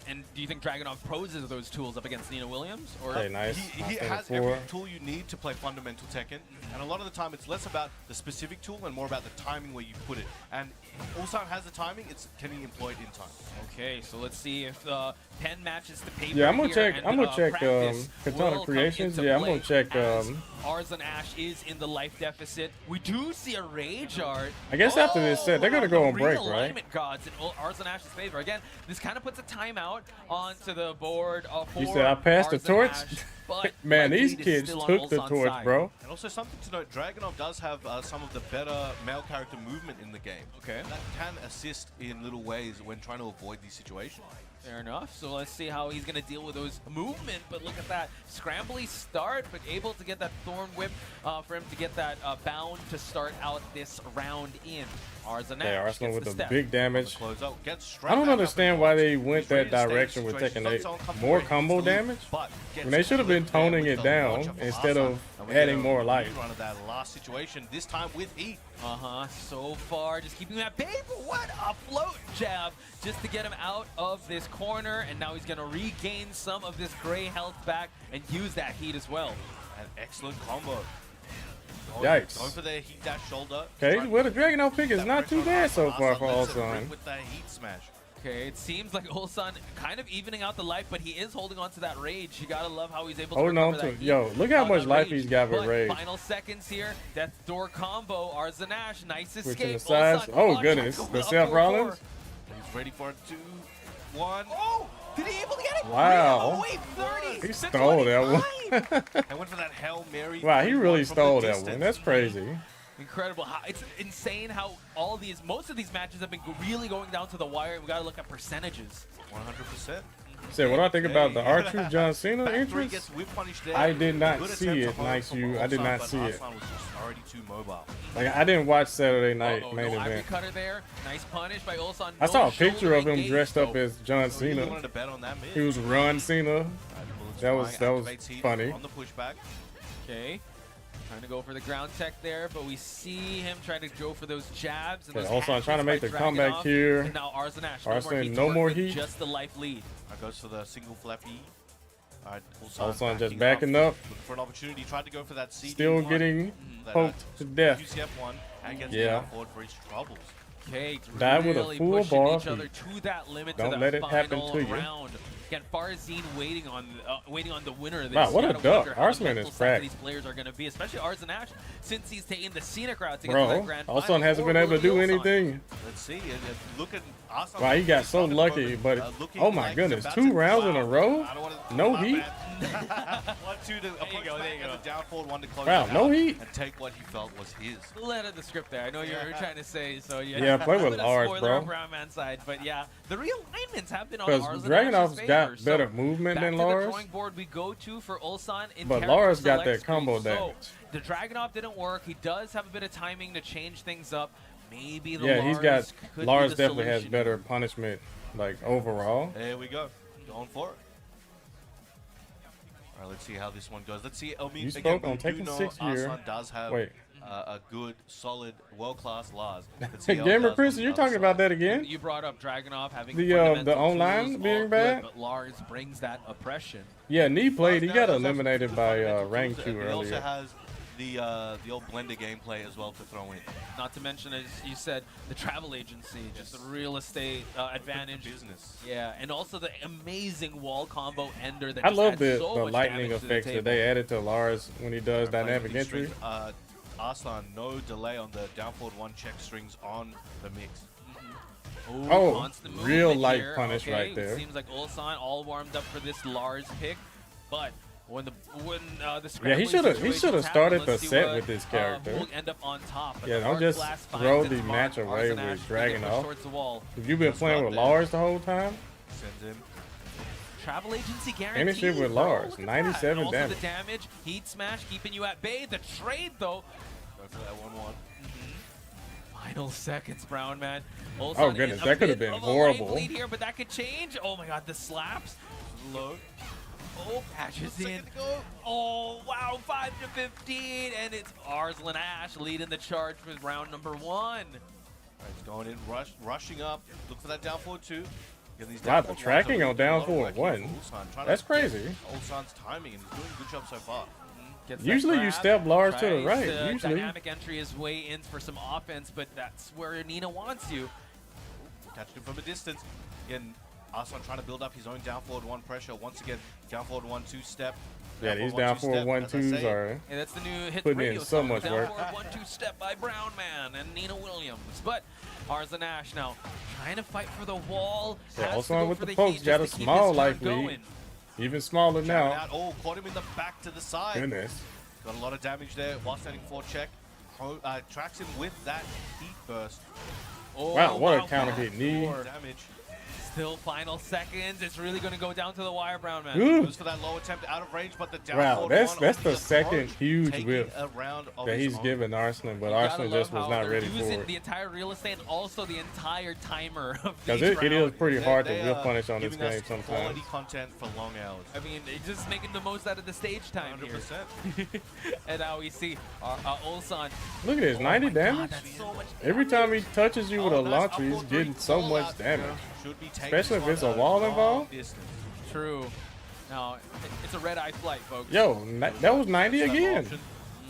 S3: And do you think Dragunov poses those tools up against Nina Williams? Or
S1: Hey, nice.
S2: He
S1: Austin
S2: has
S1: 4.
S2: every tool you need to play fundamental Tekken, and a lot of the time it's less about the specific tool and more about the timing where you put it. And Ulsan has the timing, it's can he employ it in time?
S3: Okay, so let's see if 10 matches to paper.
S1: Yeah, I'm gonna
S3: here
S1: check.
S3: and,
S1: I'm gonna check
S3: practice
S1: Katana
S3: will come
S1: Creations.
S3: into
S1: Yeah, I'm
S3: play
S1: gonna check.
S3: as Arslan Ash is in the life deficit. We do see a rage art.
S1: I guess after this set, they're gonna go on
S3: the
S1: break, right?
S3: realignment gods in Arslan Ash's favor. Again, this kind of puts a timeout onto the board for
S1: You said I passed the
S3: Arslan
S1: torch?
S3: Ash, but
S1: Man,
S3: my
S1: these
S3: lead is
S1: kids
S3: still on
S1: took the
S3: Ulsan's
S1: torch,
S3: side.
S1: bro.
S2: And also something to note, Dragunov does have some of the better male character movement in the game.
S3: Okay.
S2: That can assist in little ways when trying to avoid these situations.
S3: Fair enough. So let's see how he's going to deal with those movement. But look at that scrambly start, but able to get that Thorn Whip for him to get that bound to start out this round in. Arslan
S1: Yeah,
S3: Ash
S1: Arsenal
S3: gets
S1: with
S3: the
S1: the
S3: step.
S1: big damage.
S2: Close out, gets straight
S1: I don't
S2: back up
S1: understand
S2: and
S1: why
S2: launch.
S1: they went
S2: He's ready
S1: that
S2: to stay in
S1: direction with
S2: situation.
S1: Tekken 8.
S2: He's not so
S1: More
S2: comfortable
S1: combo
S2: with his
S1: damage?
S2: but
S1: When they
S2: gets
S1: should have been
S2: flipped there
S1: toning
S2: with
S1: it
S2: the
S1: down
S2: launch of
S1: instead
S2: Arslan.
S1: of
S2: And we get
S1: adding
S2: a
S1: more life.
S2: rerun of that last situation, this time with heat.
S3: So far, just keeping him at bay. But what a float jab just to get him out of this corner. And now he's going to regain some of this gray health back and use that heat as well.
S2: An excellent combo.
S1: Yikes.
S2: Going for the heat dash shoulder.
S1: Okay, well, the Dragunov pick is
S2: That
S1: not too
S2: pressure on
S1: bad so
S2: Arslan
S1: far for
S2: lets it rip
S1: Ulsan.
S2: with that heat smash.
S3: Okay, it seems like Ulsan kind of evening out the life, but he is holding on to that rage. You gotta love how he's able to
S1: Holding on
S3: recover
S1: to
S3: that
S1: it. Yo,
S3: heat
S1: look how
S3: on
S1: much
S3: that
S1: life
S3: rage.
S1: he's got with
S3: But
S1: rage.
S3: Final seconds here. Death door combo. Arslan Ash, nice
S1: Switching
S3: escape.
S1: the sides.
S3: Ulsan,
S1: Oh,
S3: trying
S1: goodness.
S3: to go
S1: The
S3: up
S1: Seth
S3: 4-4.
S1: Rollins?
S2: He's ready for it. 2, 1.
S3: Oh, did he able to get it?
S1: Wow.
S3: Wait, 30
S1: He
S3: to
S1: stole that
S3: 25.
S1: one.
S2: I went for that Hail Mary.
S1: Wow, he
S2: 31
S1: really
S2: from the
S1: stole that
S2: distance.
S1: one. That's crazy.
S3: Incredible. It's insane how most of these matches have been really going down to the wire. We got to look at percentages.
S2: 100%.
S1: Said, what do I think about the R2 John Cena
S2: Back three
S1: entrance?
S2: gets whip punished there.
S1: I did not
S2: Good
S1: see
S2: attempt to
S1: it,
S2: hold
S1: Nice
S2: from
S1: You. I did
S2: Ulsan,
S1: not
S2: but
S1: see it.
S2: Arslan was just already too mobile.
S1: Like, I didn't watch Saturday night
S3: Uh-oh,
S1: main
S3: no ivory
S1: event.
S3: cutter there. Nice punish by Ulsan.
S1: I
S3: No
S1: saw a picture
S3: shoulder
S1: of him
S3: engaged,
S1: dressed up
S3: though.
S1: as John
S2: So you
S1: Cena.
S2: wanted to bet on that mid.
S1: He was Run Cena.
S2: Bullets
S1: That was
S2: flying, activates heat
S1: funny.
S2: On the pushback.
S3: Okay. Trying to go for the ground tech there, but we see him trying to go for those jabs. And
S1: Okay,
S3: those
S1: Ulsan trying to
S3: hatchets
S1: make
S3: by
S1: the comeback
S3: Dragunov.
S1: here.
S3: And now Arslan Ash.
S1: Arslan,
S3: to
S1: no
S3: work
S1: more
S3: with,
S1: heat.
S3: Just the life lead.
S2: Goes for the single flappy. Alright,
S1: Ulsan just backing up.
S2: Looking for an opportunity. Tried to go for that CD.
S1: Still getting poked to death.
S2: UCF1 and gets
S1: Yeah.
S2: down forward for his troubles.
S3: Okay,
S1: Dive with a
S3: really
S1: full
S3: pushing
S1: bar
S3: each
S1: feed.
S3: other to that limit.
S1: Don't
S3: to
S1: let
S3: that
S1: it happen
S3: final
S1: to you.
S3: round. Again, Farzeen waiting on the winner of this.
S1: Wow, what
S3: You
S1: a
S3: gotta
S1: duck.
S3: wonder how the
S1: Arslan
S3: mental
S1: is
S3: side of
S1: cracked.
S3: These players are going to be, especially Arslan Ash, since he's taking the scenic route to get to
S1: Bro,
S3: that grand final.
S1: Ulsan hasn't been
S3: Or
S1: able to
S3: will
S1: do
S3: it be Ulsan?
S1: anything.
S2: Let's see. Look at Arslan.
S1: Wow, he got
S2: He's
S1: so
S2: not at the
S1: lucky,
S2: moment,
S1: but
S2: looking
S1: oh my
S2: like he's
S1: goodness,
S2: about
S1: 2
S2: to-
S1: rounds in a
S2: wow.
S1: row?
S2: I don't wanna-
S1: No
S2: my
S1: heat?
S2: bad. 1-2 to approach
S3: go, there
S2: back
S3: you go.
S2: and the down forward 1 to close
S1: Wow,
S2: it
S1: no
S2: out
S1: heat?
S2: and take what he felt was his.
S3: Let of the script there. I know you're trying to say, so yeah.
S1: Yeah, play with
S3: a bit of
S1: Lars,
S3: spoiler
S1: bro.
S3: on Brown Man's side, but yeah, the realignments have been on
S1: Because
S3: Arslan
S1: Dragunov's
S3: Ash's
S1: got
S3: favor,
S1: better
S3: so
S1: movement
S3: back
S1: than
S3: to the
S1: Lars.
S3: drawing board we go to for Ulsan in
S1: But
S3: character
S1: Lars got
S3: select
S1: that combo
S3: screen.
S1: damage.
S3: So the Dragunov didn't work. He does have a bit of timing to change things up. Maybe the
S1: Yeah,
S3: Lars
S1: he's got
S3: could be
S1: Lars
S3: the
S1: definitely has
S3: solution.
S1: better punishment, like overall.
S2: There we go. Going for it. All right, let's see how this one goes. Let's see. I mean,
S1: You
S2: again,
S1: spoke on
S2: we do
S1: Tekken
S2: know
S1: 6 here.
S2: Arslan does have
S1: Wait,
S2: a good, solid, world-class Lars. that CL
S1: Gamer
S2: does
S1: Chris,
S2: on the
S1: you're talking
S2: other
S1: about
S2: side.
S1: that again?
S3: You brought up Dragunov having
S1: The
S3: fundamental
S1: online
S3: tools,
S1: being
S3: all
S1: bad?
S3: good, but Lars brings that oppression.
S1: Yeah, knee played. He
S2: Lars
S1: got
S2: now does have
S1: eliminated
S2: some
S1: by
S2: fundamental tools,
S1: Rangchu
S2: and he also
S1: earlier.
S2: has the old blender gameplay as well to throw in.
S3: Not to mention, as you said, the travel agency, just the real estate advantage.
S2: Business.
S3: Yeah, and also the amazing wall combo ender that
S1: I
S3: just
S1: love
S3: adds
S1: the
S3: so much
S1: lightning
S3: damage to the
S1: effects that
S3: table.
S1: they added to Lars when he does
S2: Playing
S1: dynamic
S2: with these
S1: entry.
S2: strings, Arslan, no delay on the down forward 1 check strings on the mix.
S1: Oh,
S3: constant
S1: real
S3: movement
S1: light
S3: here.
S1: punish
S3: Okay,
S1: right there.
S3: Seems like Ulsan all warmed up for this Lars pick, but when the
S1: Yeah, he
S3: scrambling
S1: should have
S3: situations
S1: started
S3: happen,
S1: the
S3: let's see
S1: set
S3: what,
S1: with this character.
S3: who will end up on top. But
S1: Yeah,
S3: the
S1: don't
S3: Hard
S1: just
S3: Blast
S1: throw
S3: finds its
S1: the
S3: mark.
S1: match away
S3: Arslan
S1: with
S3: Ash
S1: dragging
S3: pushed
S1: off.
S3: towards the wall.
S1: You've been
S2: Just
S1: playing
S2: got
S1: with
S2: there.
S1: Lars the whole time?
S2: Sends him.
S3: Travel agency guaranteed.
S1: Finish it with
S3: bro.
S1: Lars,
S3: Look at
S1: 97
S3: that. Also
S1: damage.
S3: the damage, heat smash, keeping you at bay. The trade though.
S2: Go for that 1-1.
S3: Final seconds, Brown man.
S1: Oh,
S3: Ulsan
S1: goodness,
S3: in a
S1: that could have
S3: bit
S1: been
S3: of a light
S1: horrible.
S3: bleed here, but that could change. Oh my God, the slaps.
S2: Low.
S3: Oh, patches in.
S2: Second to go.
S3: Oh, wow, 5-15, and it's Arslan Ash leading the charge with round number 1.
S2: Alright, he's going in, rushing up. Look for that down forward 2. Getting these
S1: Wow,
S2: down
S1: the
S2: forward
S1: tracking
S2: ones
S1: on
S2: are really
S1: down
S2: doing a lot
S1: forward
S2: of work here
S1: 1.
S2: for Ulsan, trying
S1: That's
S2: to
S1: crazy.
S2: get Ulsan's timing, and he's doing a good job so far.
S3: Gets that
S1: Usually you
S3: grab,
S1: step Lars to the
S3: tries
S1: right,
S3: to
S1: usually.
S3: Dynamic entry his way in for some offense, but that's where Nina wants you.
S2: Catching him from a distance. Again, Arslan trying to build up his own down forward 1 pressure. Once again, down forward 1 2-step.
S1: Yeah, these down forward 1-2s are.
S3: And that's the new hit
S1: Putting in
S3: radio
S1: so
S3: song,
S1: much
S3: down
S1: work.
S3: forward 1-2 step by Brown Man and Nina Williams. But Arslan Ash now trying to fight for the wall.
S1: Yeah,
S3: has
S1: also
S3: to go
S1: with
S3: for
S1: the
S3: heat
S1: pokes,
S3: just
S1: got
S3: to
S1: a
S3: keep
S1: small
S3: his
S1: life
S3: turn
S1: lead.
S3: going.
S1: Even smaller
S2: Shouting
S1: now.
S2: out. Oh, caught him in the back to the side.
S1: Goodness.
S2: Got a lot of damage there while standing 4 check. Tracks him with that heat burst.
S3: Oh,
S1: Wow, what a
S3: wow,
S1: counter
S3: wow.
S1: hit knee.
S2: Damage.
S3: Still final seconds. It's really going to go down to the wire, Brown Man.
S1: Ooh.
S2: Goes for that low attempt out of range, but the down
S1: Wow,
S2: forward
S1: that's
S2: one
S1: that's
S2: on
S1: the
S2: approach,
S1: second huge
S2: taking
S1: whip
S2: a round of
S1: that
S2: his
S1: he's
S2: own.
S1: given Arslan, but
S3: You gotta
S1: Arslan
S3: love
S1: just was
S3: how
S1: not
S3: they're
S1: ready
S3: using
S1: for it.
S3: the entire real estate and also the entire timer of
S1: Because
S3: each
S1: it is
S3: round.
S1: pretty hard to
S2: They
S1: whip
S2: are
S1: punish on this
S2: giving us
S1: game sometimes.
S2: Quality content for long hours.
S3: I mean, it's just making the most out of the stage time
S2: 100%.
S3: here. And now we see Ulsan.
S1: Look at this, 90 damage.
S3: That's so much
S1: Every time he touches you with a
S2: Nice
S1: launcher,
S2: up
S1: he's
S2: forward
S1: getting
S2: three,
S1: so
S2: fall
S1: much
S2: out,
S1: damage.
S2: Should be taking
S1: Especially
S2: this
S1: if it's
S2: one
S1: a wall
S2: long
S1: involved.
S2: distance.
S3: True. Now, it's a red eye flight, folks.
S1: Yo, that was 90
S2: That's another
S1: again.
S2: option.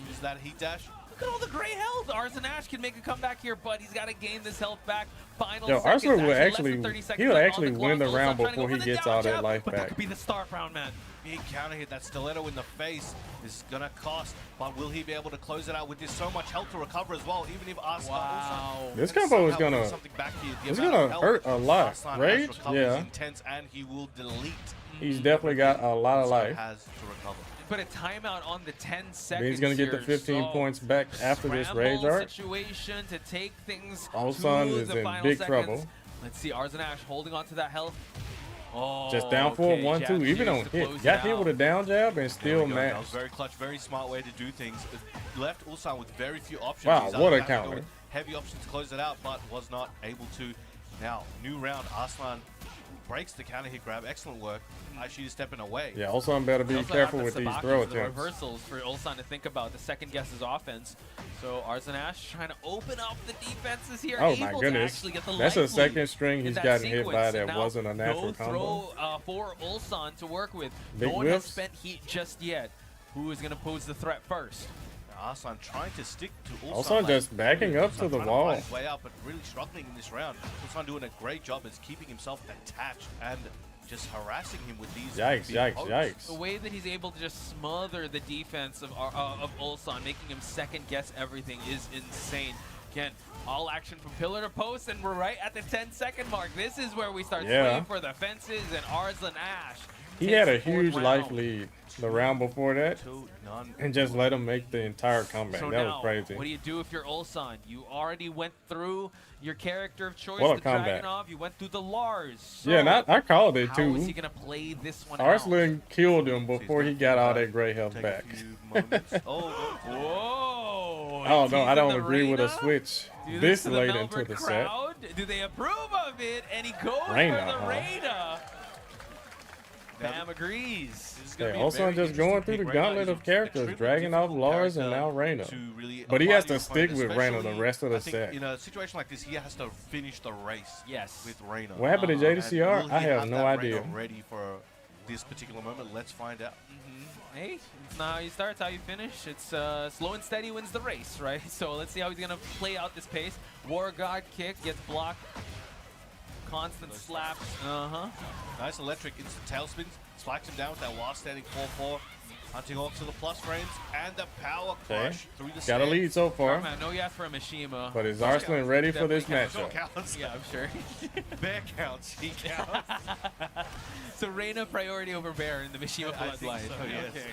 S2: Use that heat dash.
S3: Look at all the gray health. Arslan Ash can make a comeback here, but he's got to gain this health back. Final
S1: Yo,
S3: seconds,
S1: Arslan will
S3: less than
S1: actually,
S3: 30 seconds
S1: he'll
S3: left on
S1: actually
S3: the
S1: win the
S3: clock.
S1: round
S3: Ulsan trying to
S1: before
S3: go
S1: he
S3: for the
S1: gets
S3: down
S1: all that
S3: jab,
S1: life
S3: but that
S1: back.
S3: could be the star, Brown Man.
S2: Big counter hit. That stiletto in the face is gonna cost, but will he be able to close it out with this so much health to recover as well? Even if Arslan
S3: Wow.
S1: This
S2: can
S1: combo is
S2: somehow
S1: gonna,
S2: bring something back here, the
S1: it's
S2: amount
S1: gonna
S2: of health
S1: hurt a lot.
S2: Arslan Ash
S1: Rage,
S2: recovers
S1: yeah.
S2: intense, and he will delete.
S1: He's definitely got a lot of
S2: So
S1: life.
S2: has to recover.
S3: Put a timeout on the 10 seconds.
S1: Then he's gonna get the
S3: here,
S1: 15
S3: so
S1: points back after this
S3: scramble
S1: rage arc.
S3: situation to take things
S1: Ulsan
S3: to
S1: is
S3: the
S1: in
S3: final
S1: big
S3: seconds.
S1: trouble.
S3: Let's see Arslan Ash holding on to that health. Oh,
S1: Just down forward,
S3: okay,
S1: 1-2,
S3: jab
S1: even
S3: shoes
S1: on
S3: to
S1: hit.
S3: close
S1: Got
S3: it
S1: hit with a
S3: out.
S1: down jab and
S2: There
S1: still
S2: we go. That was
S1: matched.
S2: very clutch, very smart way to do things. It left Ulsan with very few options.
S1: Wow,
S2: He's
S1: what a
S2: had to go
S1: counter.
S2: with heavy options to close it out, but was not able to. Now, new round, Arslan breaks the counter hit grab. Excellent work. She's stepping away.
S1: Yeah, Ulsan better be
S3: They also
S1: careful
S3: have
S1: with
S3: the
S1: these
S3: sabaki
S1: throw
S3: for the
S1: attempts.
S3: reversals for Ulsan to think about. The second guess is offense. So Arslan Ash trying to open up the defenses here.
S1: Oh
S3: able
S1: my
S3: to
S1: goodness.
S3: actually get the
S1: That's a
S3: life lead
S1: second string
S3: in
S1: he's
S3: that
S1: gotten hit
S3: sequence.
S1: by
S3: And
S1: that
S3: now
S1: wasn't a natural
S3: no
S1: combo.
S3: throw for Ulsan to work with.
S1: Big
S3: no one has
S1: whiffs.
S3: spent heat just yet. Who is going to pose the threat first?
S2: Arslan trying to stick to Ulsan.
S1: Ulsan just backing up to the
S2: trying
S1: wall.
S2: find his way out, but really struggling in this round. Ulsan doing a great job as keeping himself attached and just harassing him with these.
S1: Yikes,
S2: big
S1: yikes,
S2: pokes.
S1: yikes.
S3: The way that he's able to just smother the defense of Ulsan, making him second guess everything, is insane. Again, all action from pillar to post, and we're right at the 10-second mark. This is where we start
S1: Yeah.
S3: swinging for the fences, and Arslan Ash
S1: He
S3: takes
S1: had a
S3: the fourth
S1: huge
S3: round.
S1: life lead the round before that
S2: 2-0.
S1: and just let him make the entire comeback.
S3: So
S1: That
S3: now,
S1: was crazy.
S3: what do you do if you're Ulsan? You already went through your character of choice,
S1: What a
S3: the
S1: comeback.
S3: Dragunov. You went through the Lars. So
S1: Yeah, and I called it
S3: how is he
S1: too.
S3: going to play this one out?
S1: Arslan killed him before he got all that gray health
S2: Take
S1: back.
S2: a few moments. Oh,
S3: Whoa!
S1: I don't know.
S3: He's
S1: I
S3: in
S1: don't
S3: the
S1: agree with a
S3: arena.
S1: switch
S3: Do
S1: this
S3: to the
S1: late
S3: Melbourne
S1: into the set.
S3: crowd? Do they approve of it? And he goes
S1: Reina,
S3: for the
S1: huh?
S3: Reina. Bam agrees.
S2: This is gonna
S1: Hey,
S2: be a
S1: also
S2: very
S1: just going
S2: interesting
S1: through the
S2: pick. Reyna
S1: gauntlet
S2: is
S1: of characters,
S2: extremely
S1: dragging off
S2: difficult
S1: Lars and
S2: character
S1: now Reyna.
S2: to really
S1: But he
S2: apply
S1: has
S2: to
S1: to
S2: your
S1: stick
S2: opponent,
S1: with Reyna the
S2: especially,
S1: rest of the
S2: I think
S1: set.
S2: in a situation like this, he has to finish the race.
S3: Yes.
S2: With Reyna.
S1: What happened to
S2: And
S1: JDCR?
S2: will
S1: I
S2: he
S1: have no
S2: that
S1: idea.
S2: Reyna ready for this particular moment? Let's find out.
S3: Hey, it's not how you start, it's how you finish. It's slow and steady wins the race, right? So let's see how he's gonna play out this pace. War God kick gets blocked. Constant slaps.
S2: Nice electric instant tailspins. Spikes him down with that last standing 4-4. Hunting off to the plus frames and the power crush through the
S1: Got a
S2: stand.
S1: lead so far.
S3: I know you asked for a Mishima.
S1: But is Arslan ready for this
S3: Definitely
S1: matchup?
S2: Counts.
S3: Yeah, I'm sure.
S2: Bear counts. He counts.
S3: So Reyna priority over Bear in the Mishima
S2: I think
S3: bloodline.
S2: so, yes.
S3: Okay.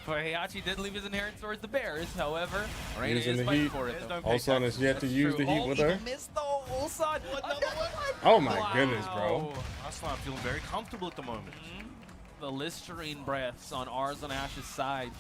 S3: But Heihachi did leave his inheritance towards the Bears. However, Reyna
S1: Using
S3: is
S1: the
S3: fighting
S1: heat.
S3: for it.
S2: There's
S3: Though.
S2: no pick
S1: Ulsan is yet to use the heat with her.
S3: He missed though. Ulsan.
S2: Another one.
S1: Oh my goodness, bro.
S2: Arslan feeling very comfortable at the moment.
S3: The Listerine breaths on Arslan Ash's side.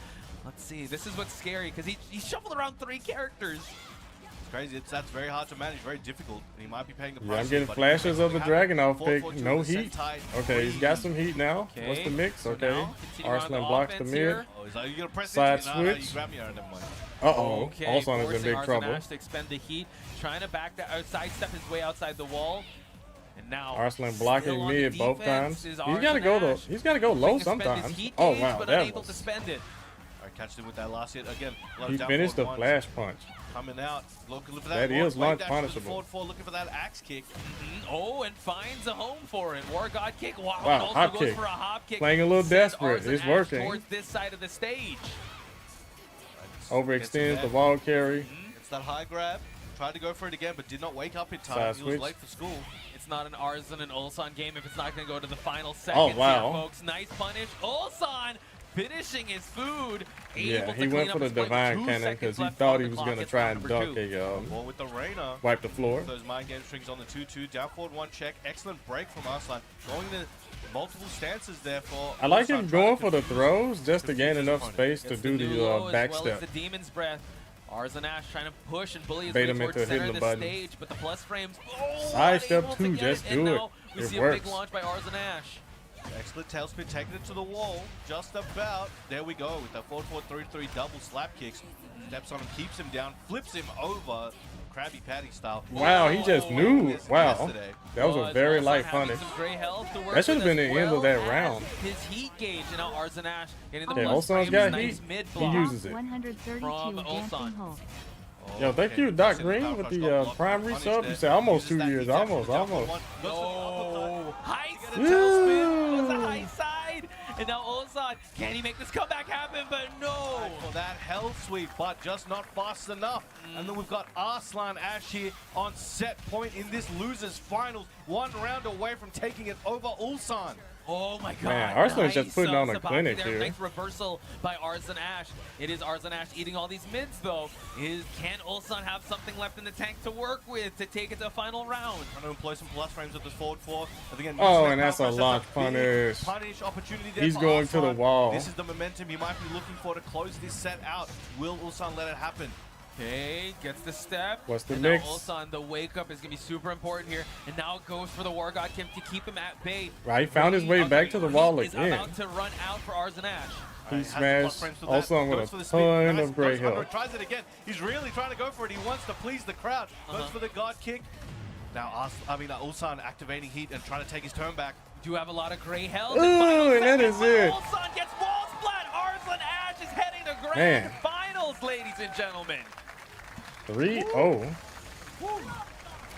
S3: Let's see. This is what's scary because he shuffled around 3 characters.
S2: It's crazy. That's very hard to manage, very difficult. And he might be paying the price.
S1: Yeah, I'm getting
S2: but
S1: flashes of the Dragunov pick.
S2: 4-4-2
S1: No
S2: with the
S1: heat.
S2: Sentai
S1: Okay, he's got some heat now.
S3: Okay,
S1: What's the mix?
S3: so
S1: Okay.
S3: now continue on
S1: Arslan
S3: the
S1: blocks the
S3: offense
S1: mid.
S3: here.
S2: Oh, he's like, you gonna press
S1: Side
S2: into me? No,
S1: switch.
S2: you grab me. Never mind.
S1: Uh-oh.
S3: Okay,
S1: Ulsan is
S3: forcing
S1: in big
S3: Arslan
S1: trouble.
S3: Ash to expend the heat, trying to back that sidestep his way outside the wall. And now
S1: Arslan
S3: still
S1: blocking
S3: on the
S1: mid both
S3: defense
S1: times.
S3: is
S1: He's got to go
S3: Arslan Ash.
S1: He's got to go low
S3: Looking to spend his
S1: sometimes.
S3: heat
S1: Oh
S3: gauge,
S1: wow,
S3: but
S1: that
S3: unable to
S1: was.
S3: spend it.
S2: All right, catched him with that last hit again.
S1: He finished the flash punch.
S2: Coming out, looking for
S1: That
S2: that.
S1: is
S2: forward
S1: launch
S2: dash to the
S1: punishable.
S2: forward four, looking for that axe kick.
S3: Oh, and finds a home for it. War God kick. Wow,
S1: Wow,
S3: and also
S1: hop
S3: goes
S1: kick.
S3: for a hop kick.
S1: Playing a little
S3: Sends
S1: desperate.
S3: Arslan
S1: It's
S3: Ash
S1: working.
S3: towards this side of the stage.
S1: Overextends the wall carry.
S2: It's that high grab. Tried to go for it again, but did not wake up in time.
S1: Side
S2: He was
S1: switch.
S2: late for school.
S3: It's not an Arslan and Ulsan game if it's not going to go to the final seconds
S1: wow.
S3: here, folks. Nice punish. Ulsan finishing his food.
S1: Yeah,
S3: able
S1: he
S3: to
S1: went
S3: clean
S1: for
S3: up
S1: the
S3: his play with
S1: divine
S3: 2
S1: cannon
S3: seconds
S1: because he
S3: left
S1: thought
S3: on
S1: he
S3: the
S1: was
S3: clock.
S1: going to
S3: It's
S1: try
S3: round
S1: and
S3: number
S1: dunk
S3: 2.
S2: Well, with the Reyna.
S1: wipe the floor.
S2: Those mind game strings on the 2-2. Down forward 1 check. Excellent break from Arslan. Going to multiple stances there for
S1: I like
S2: Ulsan,
S1: him
S2: trying
S1: going
S2: to
S1: for the
S2: confuse-
S1: throws just to
S2: confuse
S1: gain
S2: his
S1: enough
S2: opponent.
S1: space to
S3: Gets
S1: do
S3: new
S1: the
S3: low
S1: back
S3: as well
S1: step.
S3: as the Demon's Breath. Arslan Ash trying to push and bully his
S1: Bait
S3: way
S1: him
S3: towards
S1: into
S3: the center
S1: hitting
S3: of
S1: the
S3: the
S1: button.
S3: stage, but the plus frames. Oh,
S1: Side step
S3: unable to
S1: two,
S3: get
S1: just
S3: and
S1: do it.
S3: now we
S1: It
S3: see a
S1: works.
S3: big launch by Arslan Ash.
S2: Excellent tailspin, taking it to the wall. Just about. There we go with that 4-4-3-3 double slap kicks. Steps on him, keeps him down, flips him over. Krabby Patty style.
S1: Wow, he just knew.
S2: This
S1: Wow.
S2: yesterday.
S1: That was a very light punish. That should have been the end of that round.
S3: His heat gauge, and now Arslan Ash getting the
S1: Yeah,
S3: plus
S1: Ulsan's
S3: frames,
S1: got
S3: nice
S1: heat.
S3: mid
S1: He
S3: block.
S1: uses it.
S7: 132
S3: From
S7: dancing
S3: Ulsan.
S7: hole.
S1: Yo, thank you, Doc Green, with the prime resub. You said almost 2 years. Almost.
S3: Oh, high
S1: Woo!
S3: tailspin was a high side, and now Ulsan, can he make this comeback happen? But no.
S2: For that hell sweep, but just not fast enough. And then we've got Arslan Ash here on set point in this losers finals. 1 round away from taking it over Ulsan.
S3: Oh my god.
S1: Man, Arslan's just
S3: Nice,
S1: putting on a
S3: Sabaki
S1: clinic
S3: there.
S1: here.
S3: Nice reversal by Arslan Ash. It is Arslan Ash eating all these mids though. Can Ulsan have something left in the tank to work with to take it to the final round?
S2: Trying to employ some plus frames at this forward 4. But again,
S1: Oh,
S2: using
S1: and
S2: that
S1: that's
S2: power
S1: a
S2: press,
S1: launch
S2: big
S1: punish.
S2: Punish opportunity there
S1: He's
S2: for
S1: going to the
S2: Arslan.
S1: wall.
S2: This is the momentum he might be looking for to close this set out. Will Ulsan let it happen?
S3: Okay, gets the step.
S1: What's the
S3: and
S1: mix?
S3: Now Ulsan, the wake up is gonna be super important here. And now it goes for the War God Kim to keep him at bay.
S1: Right, he found his way back to the wall
S3: He's
S1: again.
S3: about to run out for Arslan Ash.
S1: He
S2: Has the plus
S1: smashed
S2: frames for that.
S1: Ulsan
S2: Goes
S1: with
S2: for
S1: a
S2: the spin.
S1: ton
S2: Nice.
S1: of great
S2: Goes under
S1: health.
S2: it, tries it again. He's really trying to go for it. He wants to please the crowd. Goes for the God kick. Now, Ulsan activating heat and trying to take his turn back.
S3: Do have a lot of gray health.
S1: Ooh, and that is it.
S3: Ulsan gets wall splat. Arslan Ash is heading to grand
S1: Man.
S3: finals, ladies and gentlemen.
S1: 3-0.